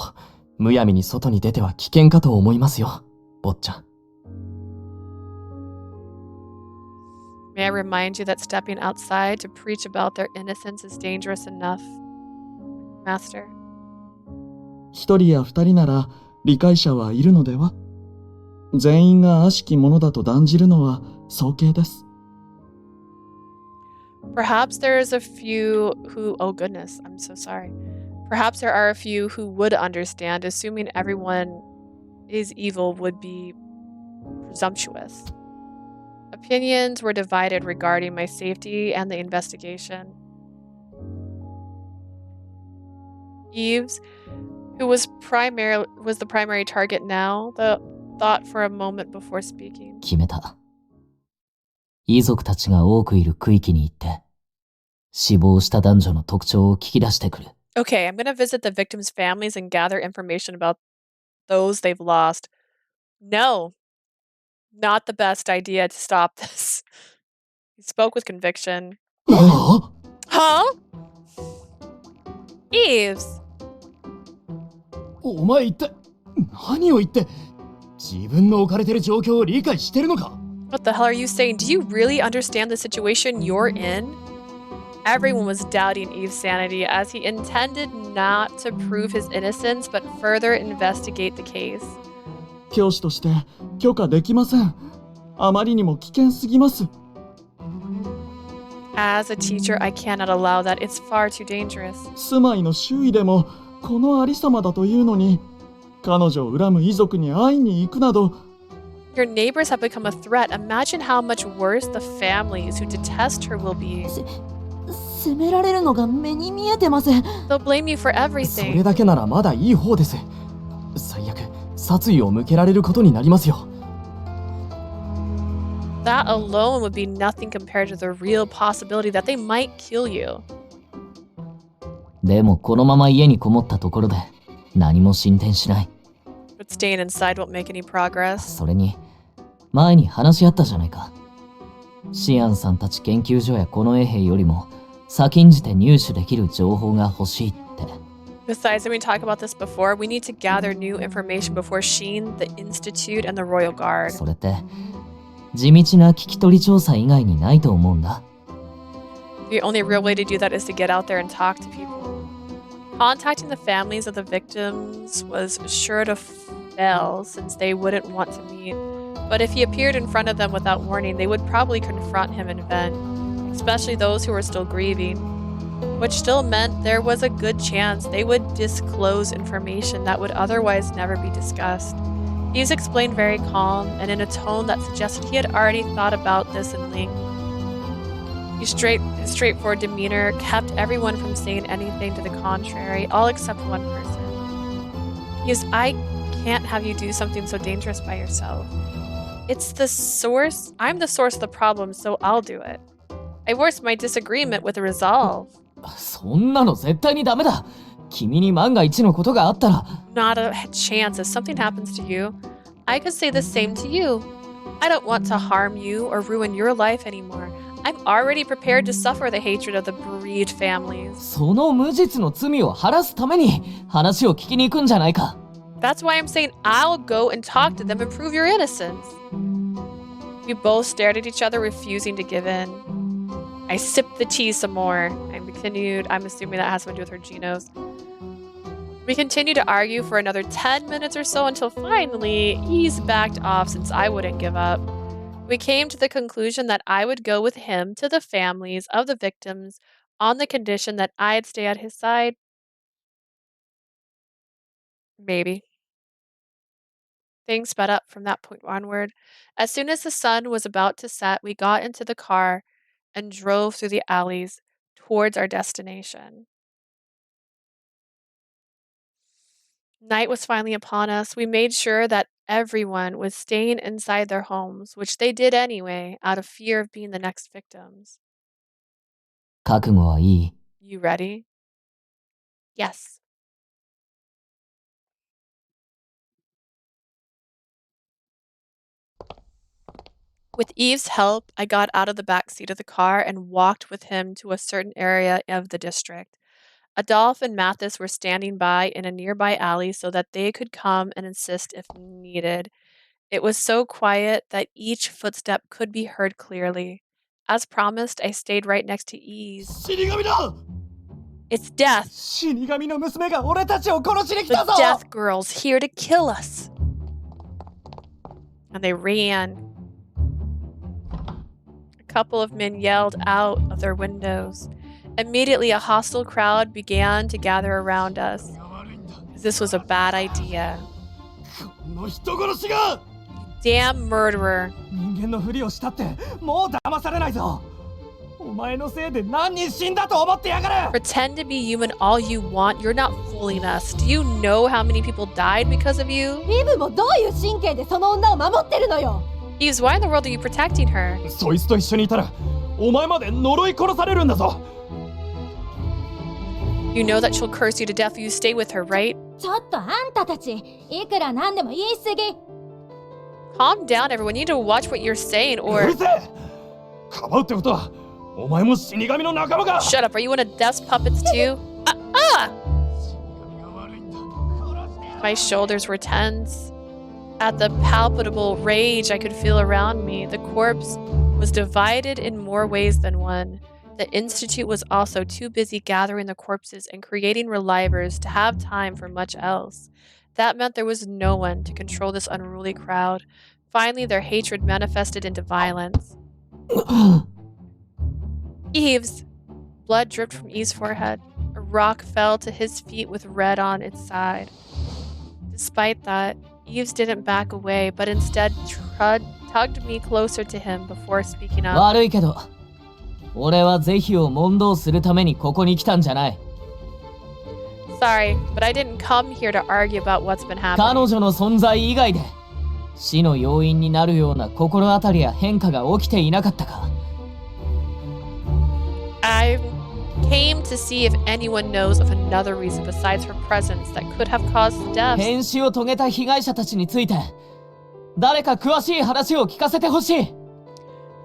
むやみに外に出ては危険かと思いますよ、坊ちゃん。 May I remind you that stepping outside to preach about their innocence is dangerous enough, Master. 一人や二人なら理解者はいるのでは。全員が悪しきものだと断じるのは早計です。 Perhaps there's a few who, oh goodness, I'm so sorry. Perhaps there are a few who would understand, assuming everyone is evil would be presumptuous. Opinions were divided regarding my safety and the investigation. Yves, who was the primary target now, thought for a moment before speaking. 決めた。遺族たちが多くいる区域に行って、死亡した男女の特徴を聞き出してくる。Okay, I'm gonna visit the victims' families and gather information about those they've lost. No, not the best idea to stop this. He spoke with conviction. Huh? Yves! お前一体何を言って自分の置かれてる状況を理解してるのか。 What the hell are you saying? Do you really understand the situation you're in? Everyone was doubting Yves' sanity as he intended not to prove his innocence but further investigate the case. 教師として許可できません。あまりにも危険すぎます。 As a teacher, I cannot allow that. It's far too dangerous. 住まいの周囲でもこのありさまだというのに、彼女を恨む遺族に会いに行くなど。 Your neighbors have become a threat. Imagine how much worse the families who detest her will be. 責められるのが目に見えてません。 They'll blame you for そ everything. れだけならまだいい方です。最悪殺意を向けられることになりますよ。 That alone would be nothing compared to the real possibility that they might kill you. でもこのまま家にこもったところで何も進展しない。 But staying inside won't make any progress. それに前に話し合ったじゃないか。シアンさんたち研究所やこの衛兵よりも先んじて入手できる情報が欲しいって。 Besides, and we talked about this before, we need to gather new information before Sheen, the Institute, and the Royal Guard. それって地道な聞き取り調査以外にないと思うんだ。 The only real way to do that is to get out there and talk to people. Contacting the families of the victims was sure to fail since they wouldn't want to meet. But if he appeared in front of them without warning, they would probably confront him and vent, especially those who were still grieving, which still meant there was a good chance they would disclose information that would otherwise never be discussed. He was explained very calm and in a tone that suggested he had already thought about this in length. His straightforward demeanor kept everyone from saying anything to the contrary, all except one person. I can't have you do something so dangerous by yourself. It's the source. I'm the source of the problem, so I'll do it. I voiced my disagreement with resolve. そんなの絶対にダメだ。君に万が一のことがあったら。 Not a chance. If something happens to you, I could say the same to you. I don't want to harm you or ruin your life anymore. I'm already prepared to suffer the hatred of the bereaved families. その無実の罪を晴らすために話を聞きに行くんじゃないか。 That's why I'm saying I'll go and talk to them and prove your innocence. We both stared at each other, refusing to give in. I sipped the tea some more. I continued. I'm assuming that has something to do with her genos. We continued to argue for another 10 minutes or so until finally Yves backed off since I wouldn't give up. We came to the conclusion that I would go with him to the families of the victims on the condition that I'd stay at his side. Maybe. Things sped up from that point onward. As soon as the sun was about to set, we got into the car and drove through the alleys towards our destination. Night was finally upon us. We made sure that everyone was staying inside their homes, which they did anyway, out of fear of being the next victims. 覚悟はいい？ You ready? Yes. With Yves' help, I got out of the back seat of the car and walked with him to a certain area of the district. Adolphe and Mathis were standing by in a nearby alley so that they could come and assist if needed. It was so quiet that each footstep could be heard clearly. As promised, I stayed right next to Yves. 死神だ It's death. 死神の娘が俺たちを殺しに来 The たぞ death girl's here to kill us. And they ran. A couple of men yelled out of their windows. Immediately, a hostile crowd began to gather around us. This was a bad idea. この人殺しが Damn murderer. 人間のふりをしたってもう騙されないぞお前のせいで何人死んだと思ってやがる Pretend to be human all you want. You're not fooling us. Do you know how many people died because of you? イブもどういう神経でその女を守ってるのよ Yves, why in the world are you protecting her? そいつと一緒にいたらお前まで呪い殺されるんだぞ You know that she'll curse you to death if you stay with her, right? ちょっとあんたたちいくらなんでも言い過ぎ Calm down, everyone. You need to watch what you're saying う or... るせえかばうってことはお前も死神の仲間か Shut up. Are you one of Death's puppets too? Ah! 死神が悪いんだ殺して My shoulders were tense. At the palpable rage I could feel around me, the corpse was divided in more ways than one. The Institute was also too busy gathering the corpses and creating relivers to have time for much else. That meant there was no one to control this unruly crowd. Finally, their hatred manifested into violence. Yves! Blood dripped from Yves' forehead. A rock fell to his feet with red on its side. Despite that, Yves didn't back away, but instead tugged me closer to him before speaking up. 悪いけど、俺は是非を問答するためにここに来たんじゃない。 Sorry, but I didn't come here to argue about what's been 彼 happening. 女の存在以外で死の要因になるような心当たりや変化が起きていなかったか。 I came to see if anyone knows of another reason besides her presence that could have caused the death. 変死を遂げた被害者たちについて誰か詳しい話を聞かせてほしい。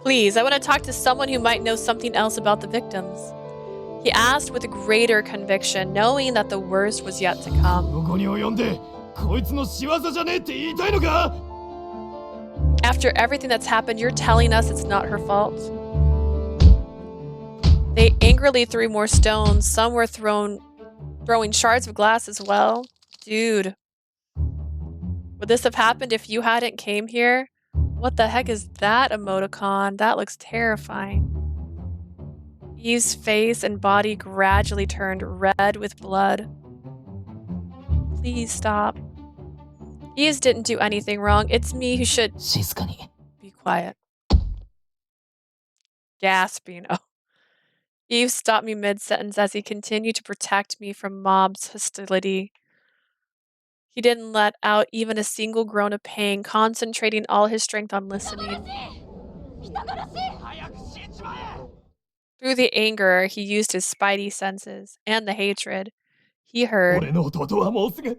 Please, I want to talk to someone who might know something else about the victims. He asked with greater conviction, knowing that the worst was yet to come. ここに及んでこいつの仕業じゃねえって言いたいのか After everything that's happened, you're telling us it's not her fault. They angrily threw more stones. Some were throwing shards of glass as well. Dude. Would this have happened if you hadn't came here? What the heck is that emoticon? That looks terrifying. Yves' face and body gradually turned red with blood. Please stop. Yves didn't do anything wrong. It's me who should 静かに。 be quiet. Gasping. Oh. Yves stopped me mid-sentence as he continued to protect me from mob's hostility. He didn't let out even a single groan of pain, concentrating all his strength on listening. Through the anger, he used his spidey senses and the hatred. He heard, 俺の弟はもうすぐ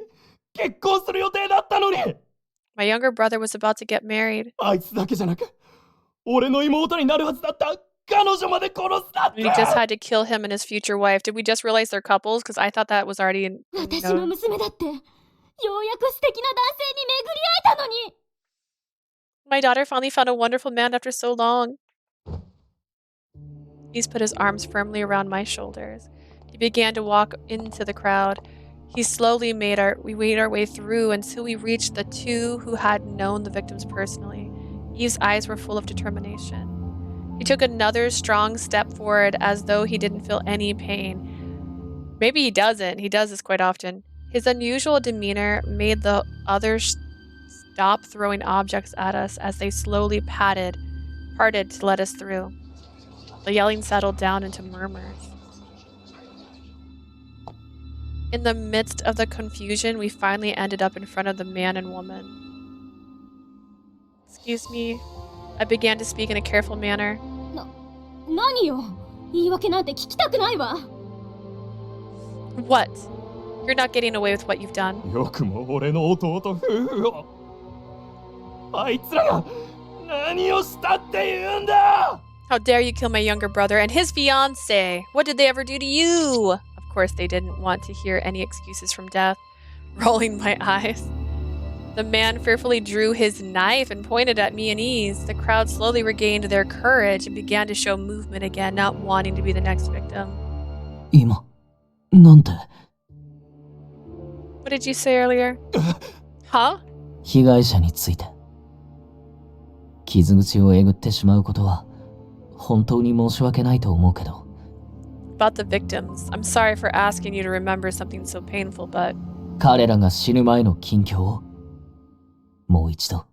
結婚する予定だったのに my younger brother was about to get married. あいつだけじゃなく俺の妹になるはずだった彼女まで殺すだっ We て just had to kill him and his future wife. Did we just realize they're couples? Because I thought that was already in 私の known. 娘だってようやく素敵な男性に巡り会えたのに My daughter finally found a wonderful man after so long. He's put his arms firmly around my shoulders. He began to walk into the crowd. We made our way through until we reached the two who had known the victims personally. Yves' eyes were full of determination. He took another strong step forward as though he didn't feel any pain. Maybe he doesn't. He does this quite often. His unusual demeanor made the others stop throwing objects at us as they slowly parted to let us through. The yelling settled down into murmurs. In the midst of the confusion, we finally ended up in front of the man and woman. Excuse me. I began to speak in a careful manner. 何よ、言い訳なんて聞きたくないわ。What? You're not getting away with what you've done. よくも俺の弟夫婦を。あいつらが何をしたって言うんだ! How dare you kill my younger brother and his fiancée? What did they ever do to you? Of course, they didn't want to hear any excuses from death. Rolling my eyes. The man fearfully drew his knife and pointed at me and Yves. The crowd slowly regained their courage and began to show movement again, not wanting to be the next victim. 今、なんて What did you say earlier? Huh? 被害者について。傷口をえぐってしまうことは本当に申し訳ないと思うけど。About the victims. I'm sorry for asking you to remember something so painful, but... 彼らが死ぬ前の近況をもう一度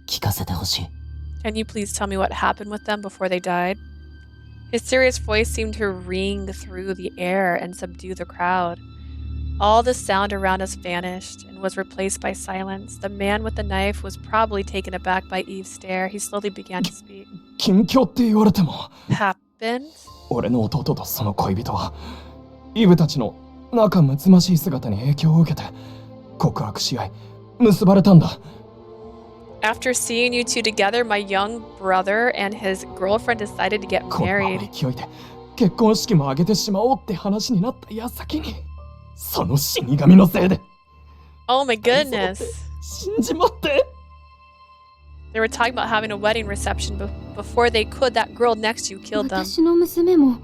聞かせてほしい。Can you please tell me what happened with them before they died? His serious voice seemed to ring through the air and subdue the crowd. All the sound around us vanished and was replaced by silence. The man with the knife was probably taken aback by Yves' stare. He slowly began to speak. 近況って言われても Happened? 俺の弟とその恋人はイブたちの仲睦ましい姿に影響を受けて告白し合い結ばれたんだ。 After seeing you two together, my young brother and his girlfriend decided to get この married. 勢いで結婚式も挙げてしまおうって話になった矢先にその死神のせいで Oh my goodness. 死んじまって They were talking about having a wedding reception before they could. That girl next to you killed them. 私の娘も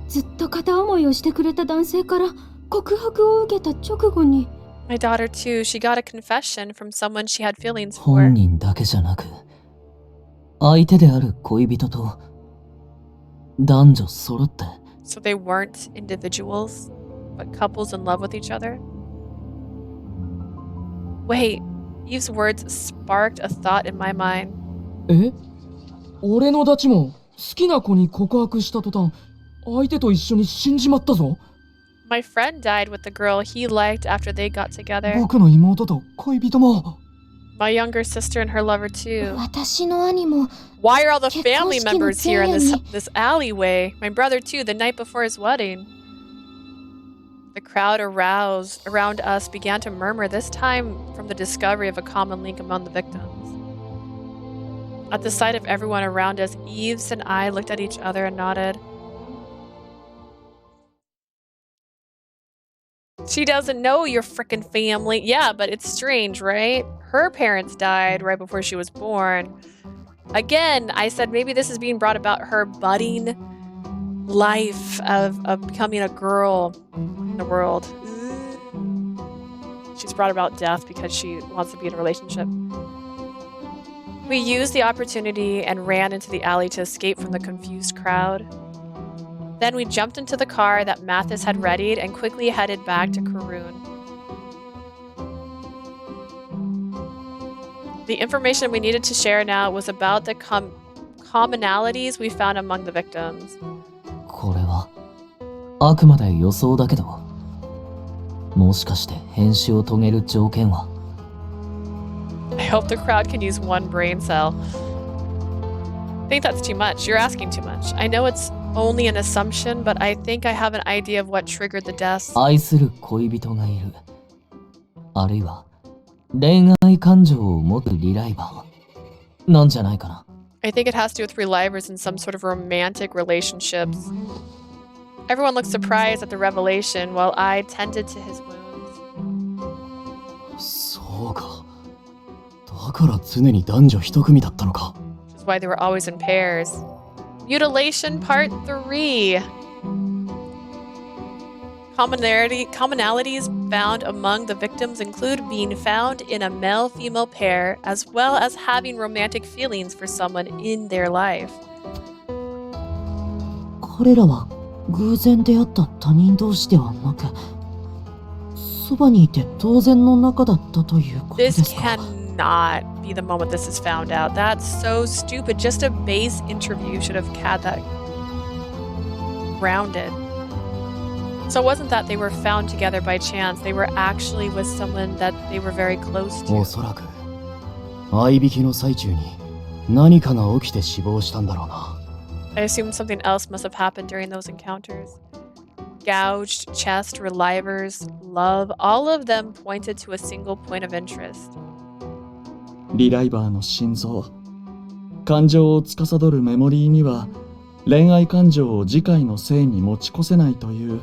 ずっと片思いをしてくれた男性から告白を受けた直後に My daughter too. She got a confession from someone she had feelings 本 for. 人だけじゃなく相手である恋人と男女揃って So they weren't individuals, but couples in love with each other? Wait, Yves' words sparked a thought in my mind. え俺のダチも好きな子に告白した途端相手と一緒に死んじまったぞ。 My friend died with the girl he liked after they got together. 僕の妹と恋人も My younger sister and her lover too. 私の兄も Why are all the family 結婚式の members here in 前夜に this alleyway? My brother too, the night before his wedding. The crowd around us began to murmur, this time from the discovery of a common link among the victims. At the sight of everyone around us, Yves and I looked at each other and nodded. She doesn't know your frickin' family. Yeah, but it's strange, right? Her parents died right before she was born. Again, I said maybe this is being brought about her budding life of becoming a girl in the world. She's brought about death because she wants to be in a relationship. We used the opportunity and ran into the alley to escape from the confused crowd. Then we jumped into the car that Mathis had readied and quickly headed back to Karun. The information we needed to share now was about the commonalities we found among the victims. これはあくまで予想だけどもしかして変死を遂げる条件は I hope the crowd can use one brain cell. I think that's too much. You're asking too much. I know it's only an assumption, but I think I have an idea of what triggered the deaths. 愛する恋人がいるあるいは恋愛感情を持つリライバーなんじゃないかな I think it has to do with relivers in some sort of romantic relationships. Everyone looked surprised at the revelation while I tended to his wounds. そうか。だから常に男女一組だったのか。Which is why they were always in pairs. Mutilation Part 3. Commonalities found among the victims include being found in a male-female pair, as well as having romantic feelings for someone in their life. 彼らは偶然出会った他人同士ではなく、そばにいて当然の仲だったということで This すか。 cannot be the moment this is found out. That's so stupid. Just a base interview should have had that grounded. So it wasn't that they were found together by chance. They were actually with someone that they were very close to. おそらく相引きの最中に何かが起きて死亡したんだろうな。 I assume something else must have happened during those encounters. Gouged, chest, relivers, love, all of them pointed to a single point of interest. リライバーの心臓。感情を司るメモリーには、恋愛感情を次回の性に持ち越せないという、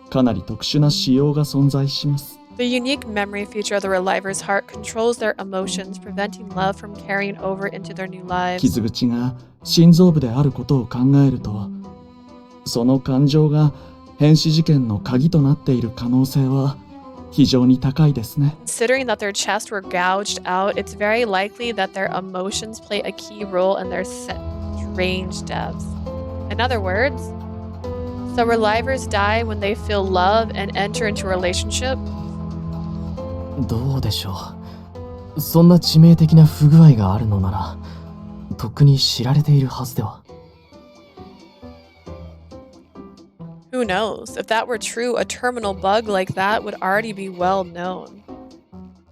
かなり特殊な仕様が存在します。The unique memory feature of the reliver's heart controls their emotions, preventing love from carrying over into their new lives. 傷口が心臓部であることを考えると、その感情が変死事件の鍵となっている可能性は非常に高いですね。Considering that their chests were gouged out, it's very likely that their emotions play a key role in their strange deaths. In other words, so relivers die when they feel love and enter into a relationship. どうでしょう。そんな致命的な不具合があるのなら、とっくに知られているはずでは。Who knows? If that were true, a terminal bug like that would already be well known.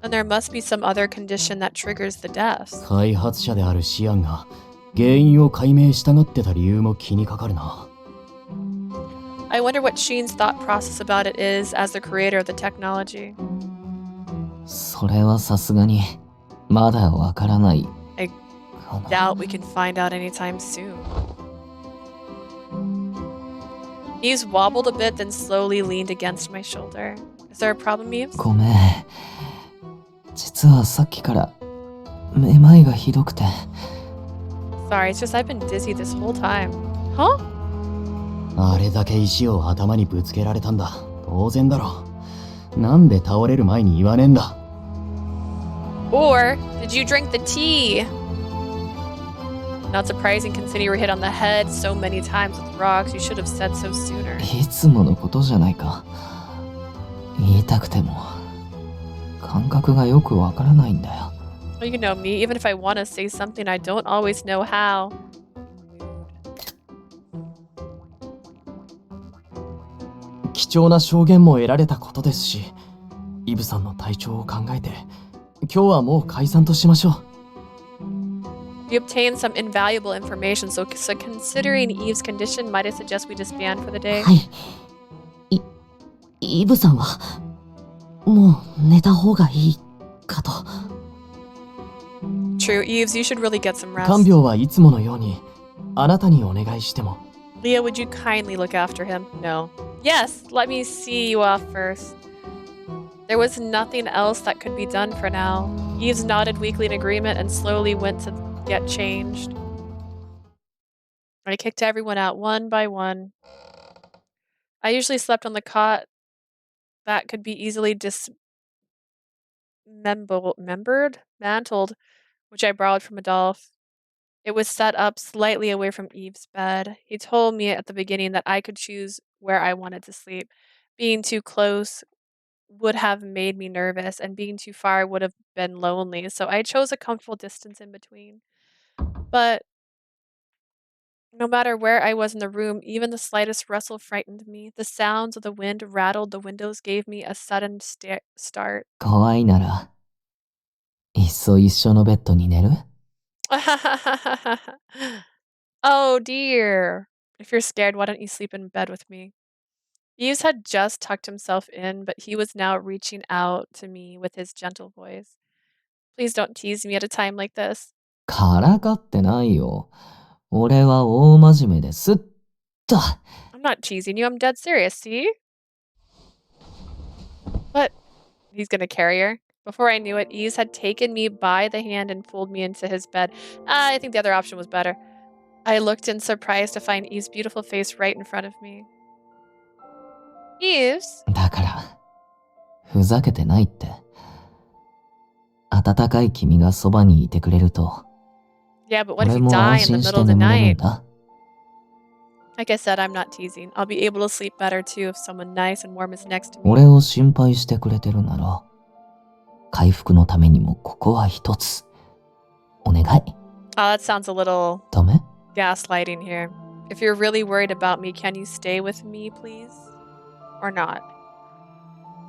And there must be some other condition that triggers the deaths. 開発者であるシアンが原因を解明したがってた理由も気にかかるな。I wonder what Sheen's thought process about it is as the creator of the technology. それはさすがにまだわからない。 I doubt we can find out anytime soon. Yves wobbled a bit, then slowly leaned against my shoulder. Is there a problem, Yves? ごめん。実はさっきからめまいがひどくて。 Sorry, it's just I've been dizzy this whole time. Huh? あれだけ石を頭にぶつけられたんだ。当然だろ。なんで倒れる前に言わねえんだ。 Or did you drink the tea? Not surprising considering you were hit on the head so many times with rocks. You should have said so sooner. いつものことじゃないか。言いたくても感覚がよくわからないんだよ。 Well, you know me. Even if I want to say something, I don't always know how. 貴重な証言も得られたことですし、イブさんの体調を考えて、今日はもう解散としましょう。You obtained some invaluable information, so considering Eve's condition, might I suggest we disband for the day? はい。イブさんはもう寝た方がいいかと。 True, Eves, you should really get some rest. 看病はいつものようにあなたにお願いしても。 Leah, would you kindly look after him? No. Yes, let me see you off first. There was nothing else that could be done for now. Eves nodded weakly in agreement and slowly went to get changed. I kicked everyone out one by one. I usually slept on the cot that could be easily mantled, which I borrowed from Adolphe. It was set up slightly away from Eve's bed. He told me at the beginning that I could choose where I wanted to sleep. Being too close would have made me nervous, and being too far would have been lonely, so I chose a comfortable distance in between. But no matter where I was in the room, even the slightest rustle frightened me. The sounds of the wind rattled the windows gave me a sudden start. 怖いならいっそ一緒のベッドに寝る？ Oh dear. If you're scared, why don't you sleep in bed with me? Yves had just tucked himself in, but he was now reaching out to me with his gentle voice. Please don't tease me at a time like this. からかってないよ。俺は大真面目ですっと。 I'm not teasing you, I'm dead serious, see? But he's gonna carry her. Before I knew it, Yves had taken me by the hand and pulled me into his bed. I think the other option was better. I looked in surprise to find Yves' beautiful face right in front of me. Yves? だから、ふざけてないって。温かい君がそばにいてくれると、Yeah, but what if 俺 you も die 安 in the 心し middle て of the 眠れるん night? だ。Like I said, I'm not teasing. I'll be able to sleep better too if someone nice and warm is next to me. 俺を心配してくれてるなら、回復のためにもここは一つ。お願い。Oh, that sounds a little ダメ？ gaslighting here. If you're really worried about me, can you stay with me, please? Or not?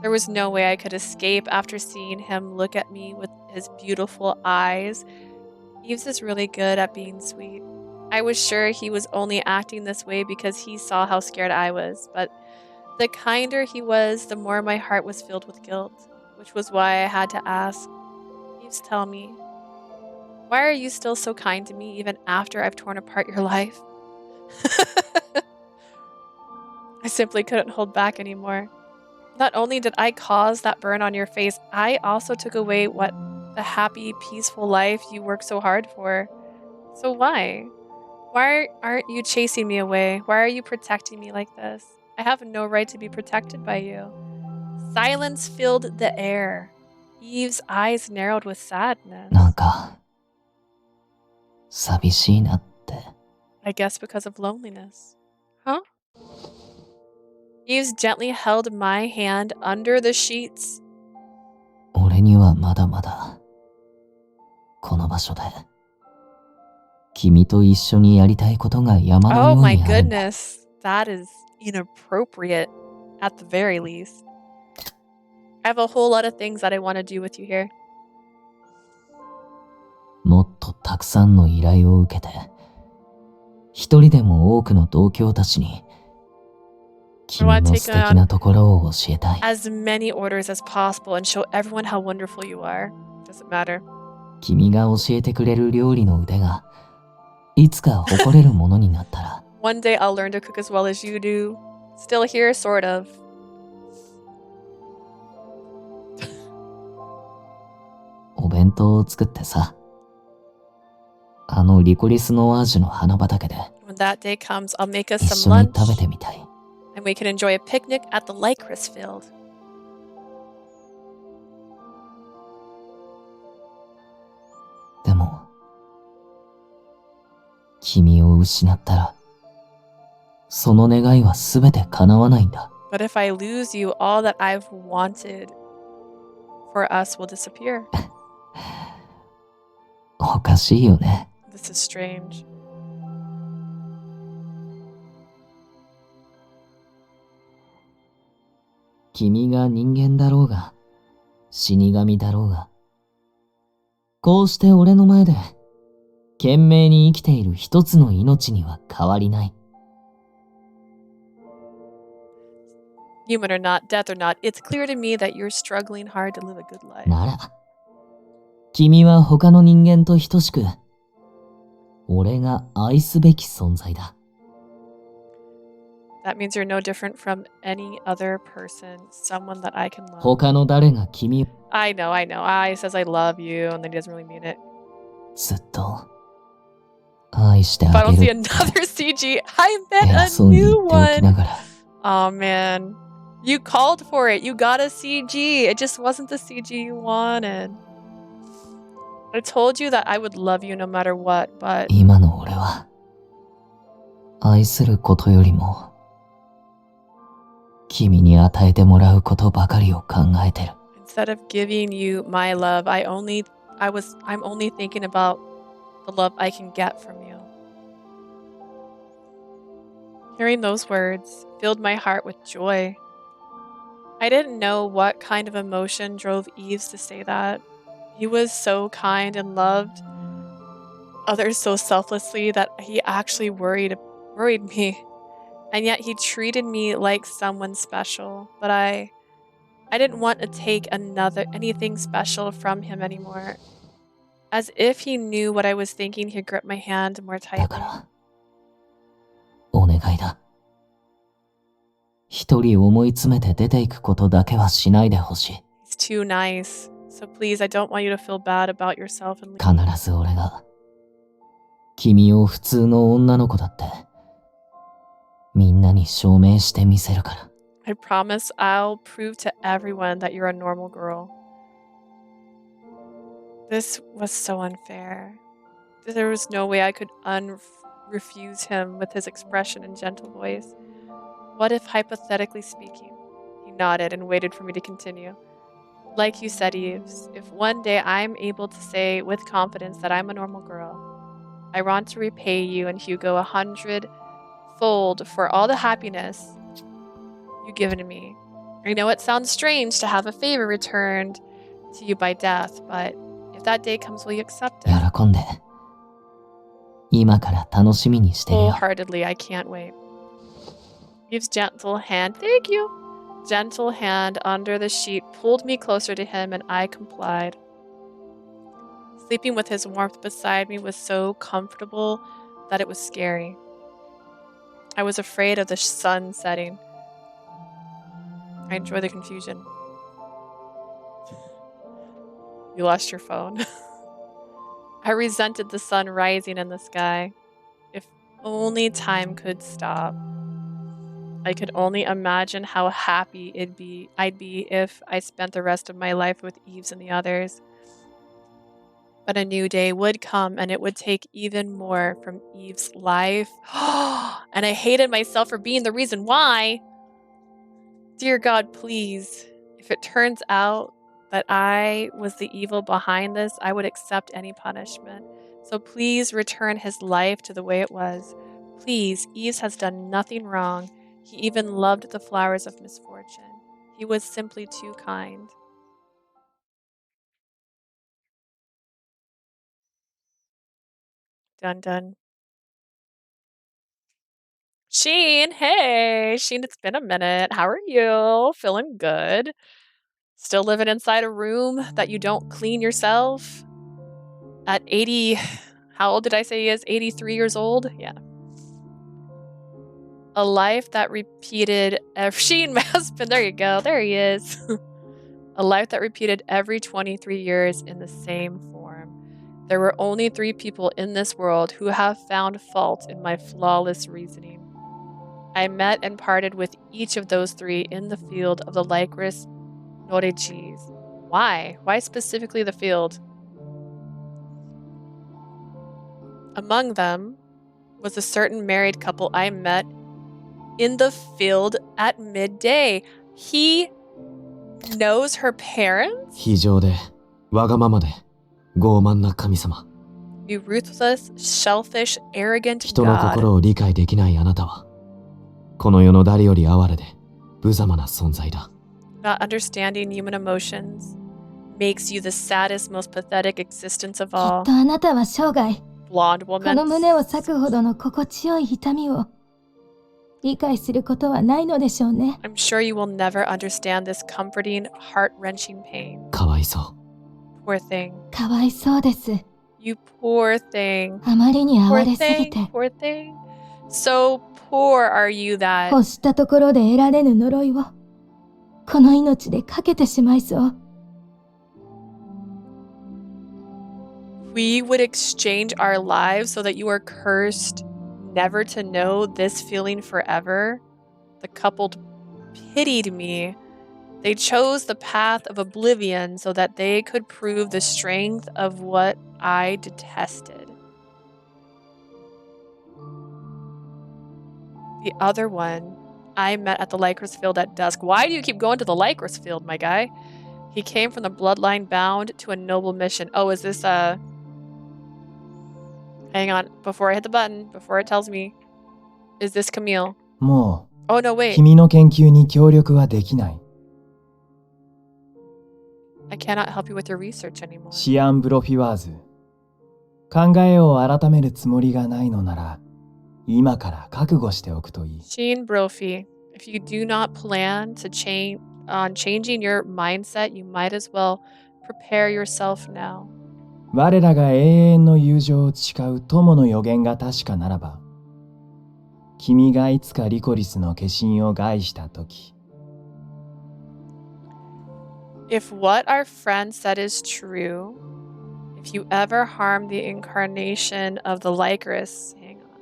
There was no way I could escape after seeing him look at me with his beautiful eyes. Yves is really good at being sweet. I was sure he was only acting this way because he saw how scared I was, but the kinder he was, the more my heart was filled with guilt, which was why I had to ask, Yves, tell me, why are you still so kind to me even after I've torn apart your life? I simply couldn't hold back anymore. Not only did I cause that burn on your face, I also took away the happy, peaceful life you worked so hard for. So why? Why aren't you chasing me away? Why are you protecting me like this? I have no right to be protected by you. Silence filled the air. Yves' eyes narrowed with sadness. なんか、寂しいなって。I guess because of loneliness. Huh? Yves gently held my hand under the sheets. 俺にはまだまだ、この場所で、君と一緒にやりたいことが山の Oh よう my にあるんだ。 goodness. That is inappropriate at the very least. I have a whole lot of things that I want to do with you here. もっとたくさんの依頼を受けて、一人でも多くの同郷たちに、君の素敵なところを教えたい。As many orders as possible and show everyone how wonderful you are. Doesn't matter. 君が教えてくれる料理の腕が、いつか誇れるものになったら。One day I'll learn to cook as well as you do. Still here, sort of. お弁当を作ってさ。あのリコリスノワージュの花畑で。When that day comes, I'll make us 一 some 緒に lunch. 食べてみたい。And we can enjoy a picnic at the lycrois field. でも、君を失ったら、その願いはすべて叶わないんだ。But if I lose you, all that I've wanted for us will disappear. おかしいよね。This is strange. 君が人間だろうが、死神だろうが、こうして俺の前で、懸命に生きている一つの命には変わりない。Human or not, death or not, it's clear to me that you're struggling hard to live a good life. なら、君は他の人間と等しく、俺が愛すべき存在だ。That means you're no different from any other person, someone that I can love. 他の誰が君を I know. He says I love you, and then he doesn't really mean it. ずっと愛して If I あ don't げ see るって another CG, I bet 偉 a そうに言 new っておきな one. がら、 Oh man. You called for it. You got a CG. It just wasn't the CG you wanted. I told you that I would love you no matter what, but 今の俺は、愛することよりも、君に与えてもらうことばかりを考えてる。instead of giving you my love, I'm only thinking about the love I can get from you. Hearing those words filled my heart with joy. I didn't know what kind of emotion drove Yves to say that. He was so kind and loved others so selflessly that he actually worried me. And yet he treated me like someone special. But I didn't want to take anything special from him anymore. As if he knew what I was thinking, he gripped my hand more だ tightly. から、お願いだ。一人思い詰めて出ていくことだけはしないでほしい。He's too nice. So please, I don't want you to feel bad about yourself and leave. 必ず俺が、君を普通の女の子だって、みんなに証明してみせるから。I promise I'll prove to everyone that you're a normal girl. This was so unfair. There was no way I could refuse him with his expression and gentle voice. What if, hypothetically speaking, he nodded and waited for me to continue. Like you said, Yves, if one day I'm able to say with confidence that I'm a normal girl, I want to repay you and Hugo 100-fold for all the happiness you've given to me. I know it sounds strange to have a favor returned to you by death, but if that day comes, will you accept it? 喜んで。今から楽しみにしてるよ。 Wholeheartedly, I can't wait. Yves' gentle hand, thank you. Gentle hand under the sheet pulled me closer to him and I complied. Sleeping with his warmth beside me was so comfortable that it was scary. I was afraid of the sun setting. I enjoy the confusion. You lost your phone. I resented the sun rising in the sky. If only time could stop. I could only imagine how happy I'd be if I spent the rest of my life with Yves and the others. But a new day would come and it would take even more from Yves' life. And I hated myself for being the reason why. Dear God, please, if it turns out that I was the evil behind this, I would accept any punishment. So please return his life to the way it was. Please, Yves has done nothing wrong. He even loved the flowers of misfortune. He was simply too kind. Dun dun. Sheen, hey! Sheen, it's been a minute. How are you? Feeling good? Still living inside a room that you don't clean yourself? At 80, how old did I say he is? 83 years old? Yeah. A life that repeated Sheen, my husband, there you go, there he is. A life that repeated every 23 years in the same form. There were only 3 people in this world who have found fault in my flawless reasoning. I met and parted with each of those 3 in the field of the lycrois Norregis. Why? Why specifically the field? Among them was a certain married couple I met in the field at midday. He knows her parents? 非常で、わがままで、傲慢な神様。 You ruthless, selfish, arrogant 人の God. 心を理解できないあなたは、この世の誰より哀れで、無様な存在だ。 Not understanding human emotions makes you the saddest, most pathetic existence of きっ all. とあなたは生涯 Blonde この woman. 胸を裂くほどの心地よい痛みを理解することはないのでしょうね。 I'm sure you will never understand this comforting, heart-wrenching pain. かわいそう。 Poor thing. かわいそうです。 You poor thing. あまりに Poor 哀れすぎて thing. Poor thing. So poor are you that 欲したところで得られぬ呪いをこの命でかけてしまいそう。 we would exchange our lives so that you are cursed never to know this feeling forever. The couple pitied me. They chose the path of oblivion so that they could prove the strength of what I detested. The other one I met at the lycrois field at dusk. Why do you keep going to the lycrois field, my guy? He came from the bloodline bound to a noble mission. Oh, is this Hang on, before I hit the button, before it tells me. Is this Camille? も Oh, no, う wait. 君の研究に協力はできない。 I cannot help you with your research anymore. シアン・ブロフィワーズ。考えを改めるつもりがないのなら、今から覚悟しておくといい。 Sheen Brophy, if you do not plan to changing your mindset, you might as well prepare yourself now. 我らが永遠の友情を誓う友の予言が確かならば、君がいつかリコリスの化身を害したとき、 If what our friend said is true, if you ever harm the incarnation of the lycrois, hang on.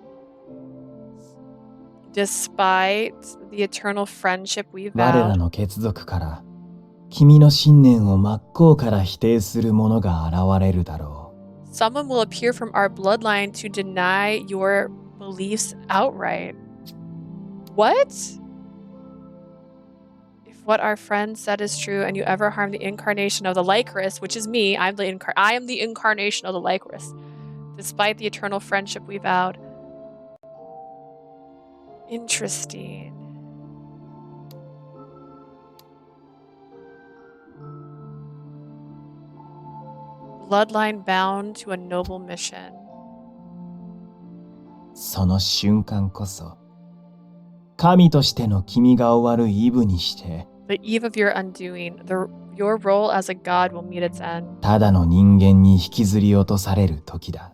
Despite the eternal friendship we 我ら vowed, の血族から君の信念を真っ向から否定する者が現れるだろ someone will appear from our bloodline to deny your beliefs outright. What? If what our friend said is true and you ever harm the incarnation of the lycrois, which is me, I am the incarnation of the lycrois, despite the eternal friendship we vowed. Interesting. Bloodline bound to a noble mission. う。その瞬間こそ、神としての君が終わるイブにして、 The eve of your undoing, your role as a god will meet its end. ただの人間に引きずり落とされる時だ。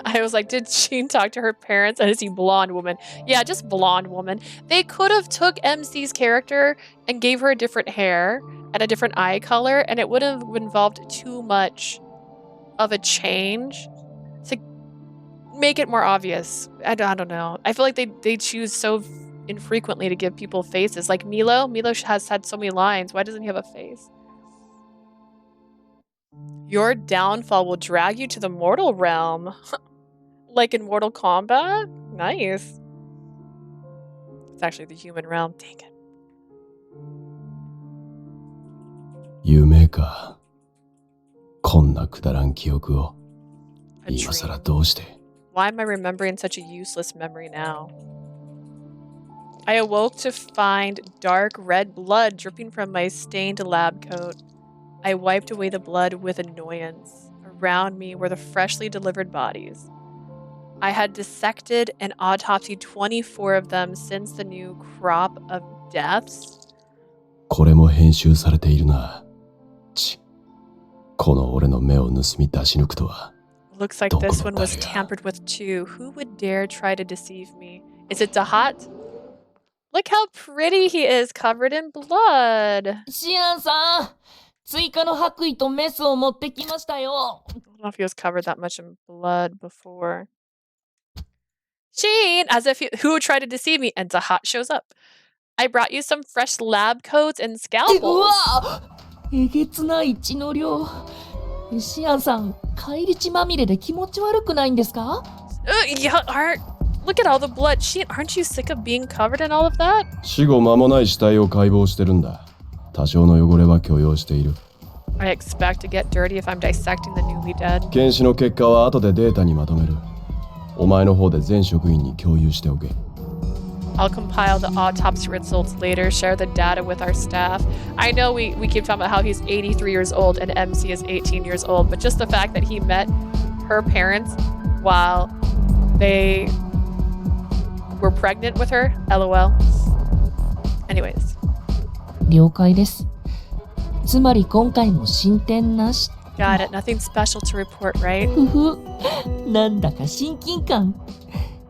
I was like, did Sheen talk to her parents? And is he blonde woman? Yeah, just blonde woman. They could have took MC's character and gave her a different hair and a different eye color, and it wouldn't have involved too much of a change to make it more obvious. I don't know. I feel like they choose so infrequently to give people faces. Like Milo has had so many lines. Why doesn't he have a face? Your downfall will drag you to the mortal realm. Like in Mortal Kombat? Nice. It's actually the human realm. Dang it. 夢か。こんなくだらん記憶を。 A 今さら dream. どうして。 Why am I remembering such a useless memory now? I awoke to find dark red blood dripping from my stained lab coat. I wiped away the blood with annoyance. Around me were the freshly delivered bodies. I had dissected and autopsied 24 of them since the new crop of deaths. これも編集されているな。この俺の目を盗み出し抜くとは。 Looks like this one was tampered with too. Who would dare try to deceive me? Is it Dahat? Look how pretty he is, covered in blood. シアンさん、追加の白衣とメスを持ってきましたよ。 I don't know if he was covered that much in blood before. Sheen, as if who would try to deceive me? And Dahat shows up. I brought you some fresh lab coats and う scalpels. わ！えげつない血の量。シアンさん、返り血まみれで気持ち悪くないんですか？ Look at all the blood. Sheen, aren't you sick of being covered in all of that? 死後間もない死体を解剖してるんだ。多少の汚れは許容している。 I expect to get dirty if I'm dissecting the newly dead. 検視の結果は後でデータにまとめる。お前の方で全職員に共有しておけ。 I'll compile the autopsy results later, share the data with our staff. I know we keep talking about how he's 83 years old and MC is 18 years old, but just the fact that he met her parents while they were pregnant with her, LOL. Anyways. 了解です。つまり今回も進展なし。 Got it. Nothing special to report, right? ふふ。なんだか親近感。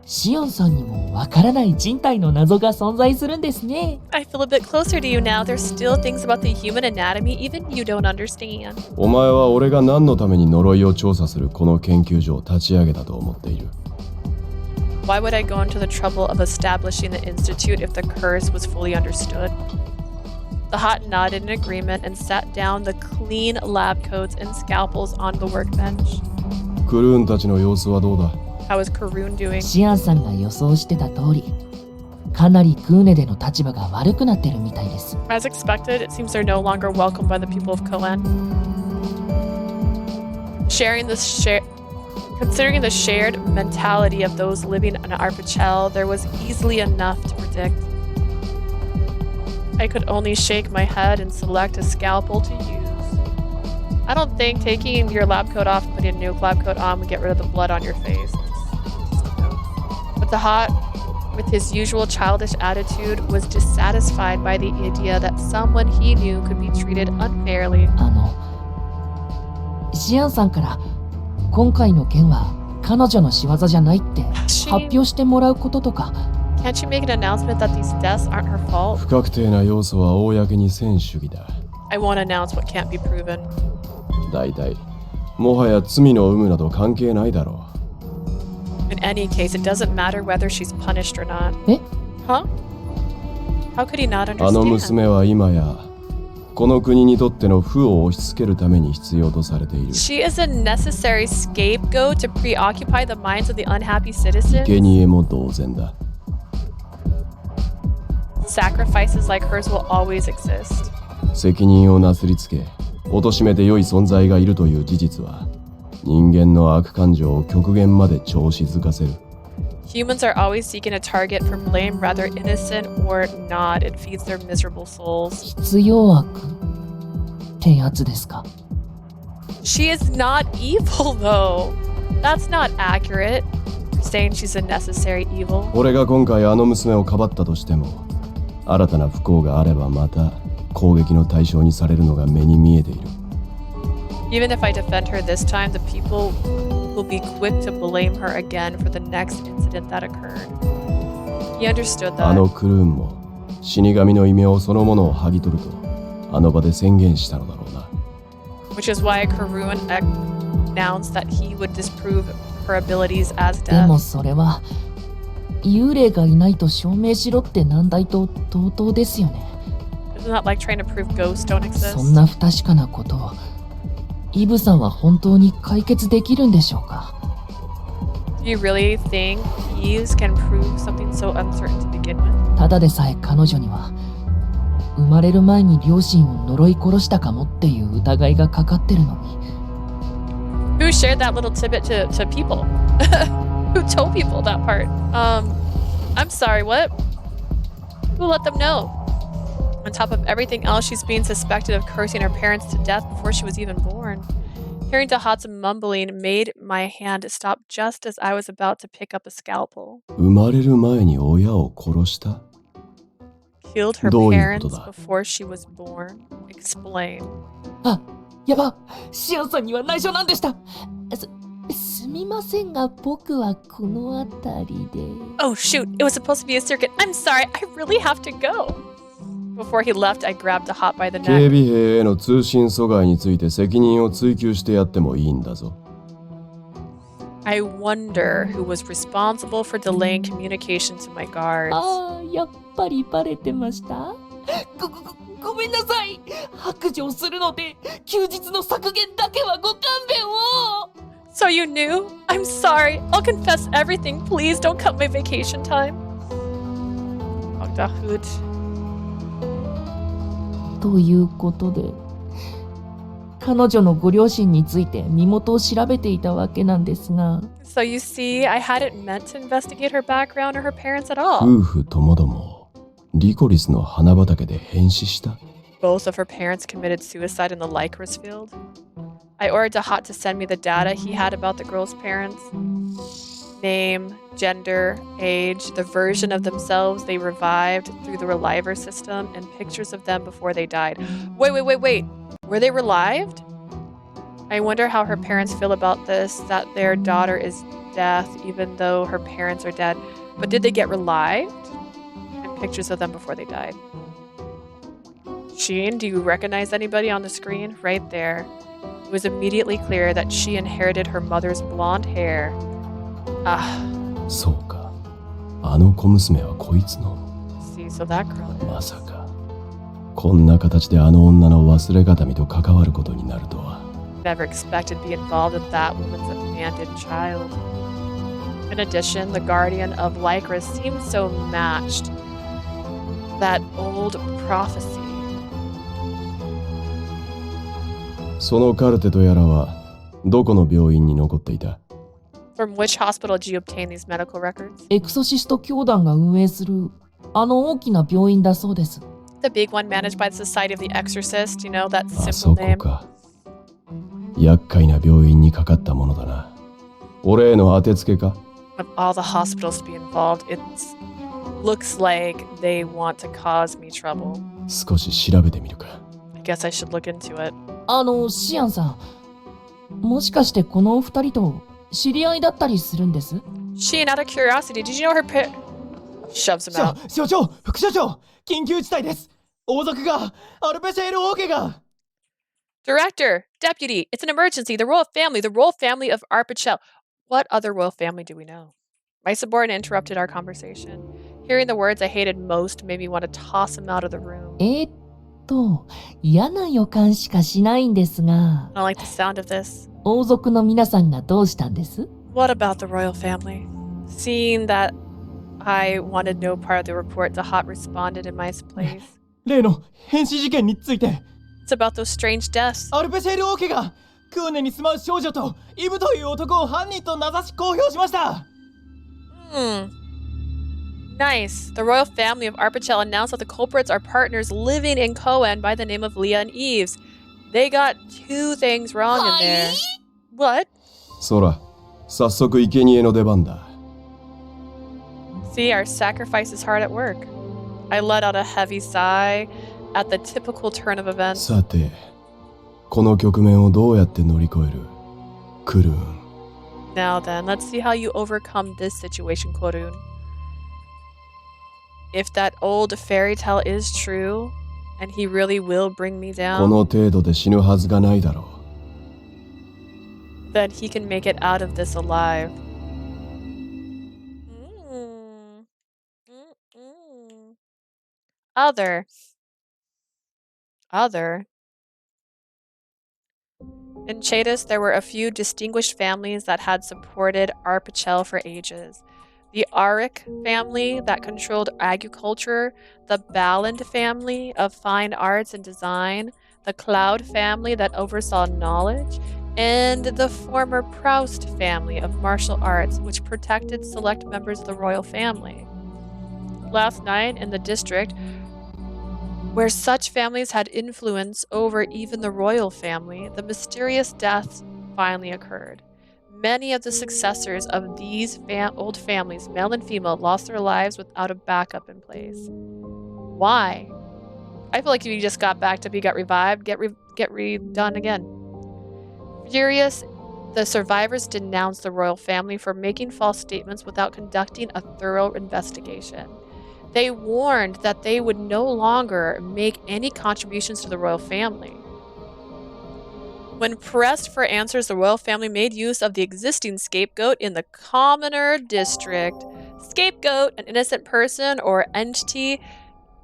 シオンさんにもわからない人体の謎が存在するんですね。I feel a bit closer to you now. There's still things about the human anatomy even you don't understand. お前は俺が何のために呪いを調査するこの研究所を立ち上げたと思っている。 Why would I go into the trouble of establishing the institute if the curse was fully understood? The Hot nodded in agreement and sat down the clean lab coats and scalpels on the workbench. クルーンたちの様子はどうだ？ How is Karoon doing? シアンさんが予想してた通り、かなりクーネでの立場が悪くなってるみたいです。As expected, it seems they're no longer welcomed by the people of Koan. Considering the shared mentality of those living in Arpachel, there was easily enough to predict. I could only shake my head and select a scalpel to use. I don't think taking your lab coat off and putting a new lab coat on would get rid of the blood on your face. But the Hot, with his usual childish attitude, was dissatisfied by the idea that someone he knew could be treated unfairly. シアンさんから今回の件は彼女の仕業じゃないって発表してもらうこととか。Can't you make an announcement that these deaths aren't her fault? 不確定な要素は公にせん主義だ。I won't announce what can't be proven. だいたいもはや罪の有無など関係ないだろう。In any case, it doesn't matter whether she's punished or not. Eh? Huh? How could he not あの understand? 娘は今やこの国にとっての負を押し付けるために必要とされている。 She is a necessary scapegoat to preoccupy the minds of the unhappy citizens. 生贄も同然だ。 Sacrifices like hers will always exist. 責任をなすりつけ貶めて良い存在がいるという事実は人間の悪感情を極限まで調子づかせる。 Humans are always seeking a target for blame, rather innocent or not. It feeds their miserable souls. 必要悪ってやつですか。 She is not evil, though. That's not accurate. Saying she's a necessary evil. 俺が今回あの娘をかばったとしても新たな不幸があればまた攻撃の対象にされるのが目に見えている。 Even if I defend her this time, the people will be quick to blame her again for the next incident that occurred. He understood あの that. クルーンも死神の異名そのものを剥ぎ取るとあの場で宣言したのだろうな。 Which is why Karun announced that he would disprove her abilities as でも death. それは幽霊がいないと証明しろって難題と同等ですよね。 Isn't that like trying to prove ghosts don't そ exist? んな不確かなことをイブさんは本当に解決できるんでしょうか。 Do you really think Yves can prove something so uncertain to begin with? ただでさえ彼女には生まれる前に両親を呪い殺したかもっていう疑いがかかってるのに。 Who shared that little tidbit to people? Who told people that part? I'm sorry, what? Who let them know? On top of everything else, she's being suspected of cursing her parents to death before she was even born. Hearing Tahat's mumbling made my hand stop just as I was about to pick up a scalpel. 生まれる前に親を殺した？ Killed her どういう parents ことだ？ before she was born. Explain. あ、やば、シアンさんには内緒なんでした。すみませんが僕はこの辺りで。 Oh shoot, it was supposed to be a circuit. I'm sorry, I really have to go. Before he left, I grabbed Tahat by the 警 neck. 備兵への通信阻害について責任を追及してやってもいいんだぞ。 I wonder who was responsible for delaying communication to my guards. ああ、やっぱりバレてました。ごめんなさい。白状するので休日の削減だけはご勘弁を。 So you knew? I'm sorry. I'll confess everything. Please don't cut my vacation time. Ogdahut. ということで、彼女のご両親について身元を調べていたわけなんですが。 So you see, I hadn't meant to investigate her background or her parents at all. 夫婦ともどもリコリスの花畑で変死した。 Both of her parents committed suicide in the lycrois field. I ordered Tahat to send me the data he had about the girl's parents. Name, gender, age, the version of themselves they revived through the reliver system, and pictures of them before they died. Wait. Were they relived? I wonder how her parents feel about this, that their daughter is death even though her parents are dead. But did they get relived? And pictures of them before they died. Sheen, do you recognize anybody on the screen? Right there. It was immediately clear that she inherited her mother's blonde hair. Ah. そうか。あの小娘はこいつの。 See, so that girl is. まさか。こんな形であの女の忘れ形見と関わることになるとは。 Never expected to be involved in that woman's abandoned child. In addition, the guardian of lycra seemed so matched. That old prophecy. そのカルテとやらはどこの病院に残っていた？ From which hospital did you obtain these medical records? エクソシスト教団が運営するあの大きな病院だそうです。 The big one managed by the Society of the Exorcist, you know, that あ simple そこ name. か。厄介な病院にかかったものだな。俺への当てつけか？ Of all the hospitals to be involved, it looks like they want to cause me trouble. 少し調べてみるか。 I guess I should look into it. シアンさん、もしかしてこのお二人と知り合いだったりするんです？ Sheen, out of curiosity, did you know her shoves him out. 所長、副所長、緊急事態です。王族が、アルペシェール王家が。Director, deputy, it's an emergency. The royal family of Arpichel. What other royal family do we know? My subordinate interrupted our conversation. Hearing the words I hated most made me want to toss him out of the room. 嫌な予感しかしないんですが、I don't like the sound of this. 王族の皆さんがどうしたんです？ What about the royal family? Seeing that I wanted no part of the report, the hot responded in my place. 例の変死事件について、 It's about those strange deaths. アルペシェール王家がクーネに住まう少女とイブという男を犯人と名指し公表しました。Nice. The royal family of Arpachel announced that the culprits are partners living in Cohen by the name of Leah and Yves. They got two things wrong in there. What? そら、早速生贄の出番だ。See, our sacrifice is hard at work. I let out a heavy sigh at the typical turn of events. さて、この局面をどうやって乗り越える？クルーン。Now then, let's see how you overcome this situation, Korun. If that old fairy tale is true, and he really will bring me こ down, の程度で死ぬはずがないだろう。 then he can make it out of this alive. Other. In Chadis, there were a few distinguished families that had supported Arpachel for ages. The Auric family that controlled agriculture, the Balland family of fine arts and design, the Cloud family that oversaw knowledge, and the former Proust family of martial arts, which protected select members of the royal family. Last night in the district, where such families had influence over even the royal family, the mysterious deaths finally occurred. Many of the successors of these old families, male and female, lost their lives without a backup in place. Why? I feel like if you just got backed up, you got revived, get redone again. Furious, the survivors denounced the royal family for making false statements without conducting a thorough investigation. They warned that they would no longer make any contributions to the royal family. When pressed for answers, the royal family made use of the existing scapegoat in the commoner district. Scapegoat, an innocent person or entity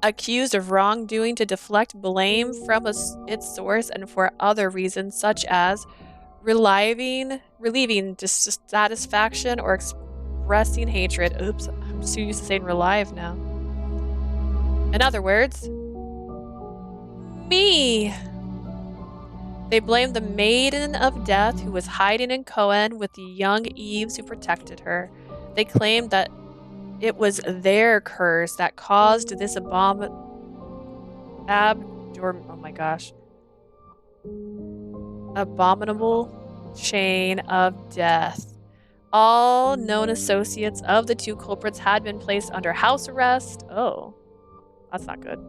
accused of wrongdoing to deflect blame from its source and for other reasons such as relieving dissatisfaction or expressing hatred. Oops, I'm so used to saying relive now. In other words, me. They blamed the Maiden of Death who was hiding in Cohen with the young Yves who protected her. They claimed that it was their curse that caused this abominable chain of death. All known associates of the two culprits had been placed under house arrest. Oh, that's not good.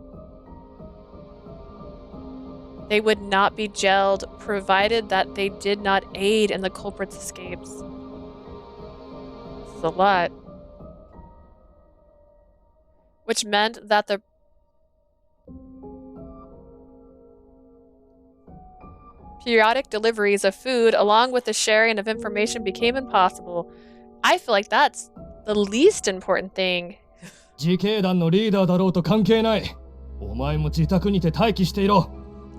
They would not be jailed, provided that they did not aid in the culprit's escapes. This is a lot. Which meant that the periodic deliveries of food, along with the sharing of information, became impossible. I feel like that's the least important thing. 自警団のリーダーだろうと関係ない。お前も自宅にて待機していろ。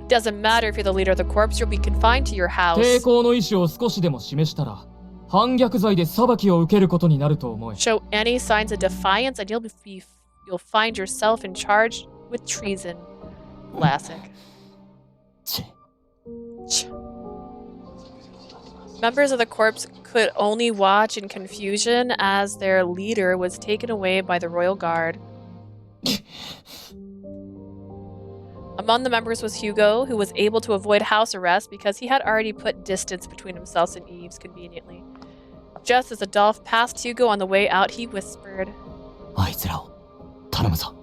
It doesn't matter if you're the leader of the corps, you'll be confined to your house. 抵抗の意思を少しでも示したら、反逆罪で裁きを受けることになると思い。 Show any signs of defiance and you'll find yourself in charge with treason. Classic. Members of the corps could only watch in confusion as their leader was taken away by the royal guard. Among the members was Hugo, who was able to avoid house arrest because he had already put distance between himself and Yves conveniently. Just as Adolphe passed Hugo on the way out, he whispered, あいつらを頼むぞ。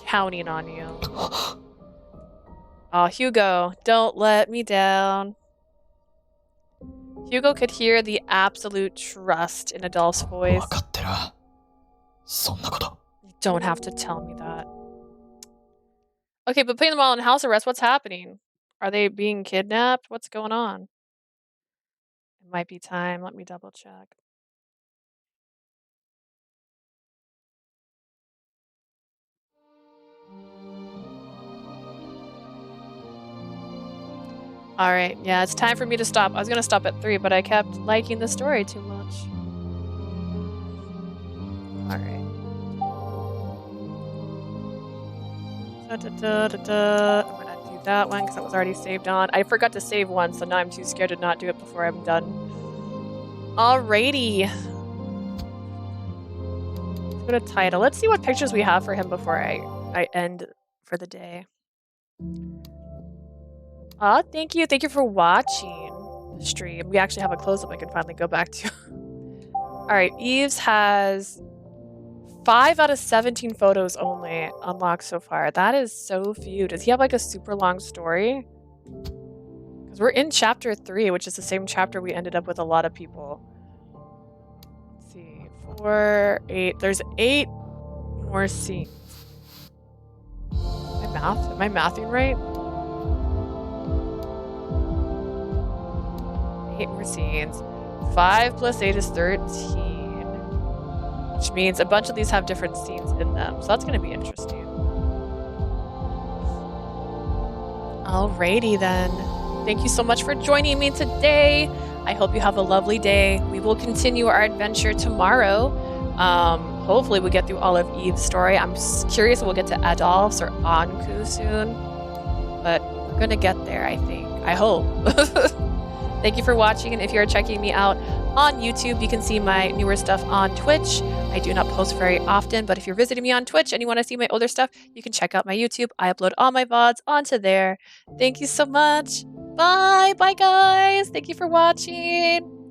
counting on you. Oh, Hugo, don't let me down. Hugo could hear the absolute trust in Adolphe's voice. わかってる。そんなこと。 You don't have to tell me that. Okay, but putting them all in house arrest, what's happening? Are they being kidnapped? What's going on? It might be time. Let me double check. Alright, yeah, it's time for me to stop. I was gonna stop at 3, but I kept liking the story too much. Alright. I'm gonna do that one because that was already saved on. I forgot to save one, so now I'm too scared to not do it before I'm done. Alrighty. Let's go to title. Let's see what pictures we have for him before I end for the day. Aw, thank you. Thank you for watching the stream. We actually have a close-up I can finally go back to. Alright, Yves has 5 out of 17 photos only unlocked so far. That is so few. Does he have like a super long story? Because we're in chapter 3, which is the same chapter we ended up with a lot of people. Let's see. 4, 8. There's 8 more scenes. Am I mathing right? 8 more scenes. 5 plus 8 is 13. Which means a bunch of these have different scenes in them. So that's going to be interesting. Alrighty then. Thank you so much for joining me today. I hope you have a lovely day. We will continue our adventure tomorrow. Hopefully we get through all of Yves' story. I'm curious if we'll get to Adolph's or Anku soon. But we're going to get there, I think. I hope. Thank you for watching, and if you're checking me out on YouTube, you can see my newer stuff on Twitch. I do not post very often, but if you're visiting me on Twitch and you want to see my older stuff, you can check out my YouTube. I upload all my VODs onto there. Thank you so much. Bye. Bye, guys. Thank you for watching.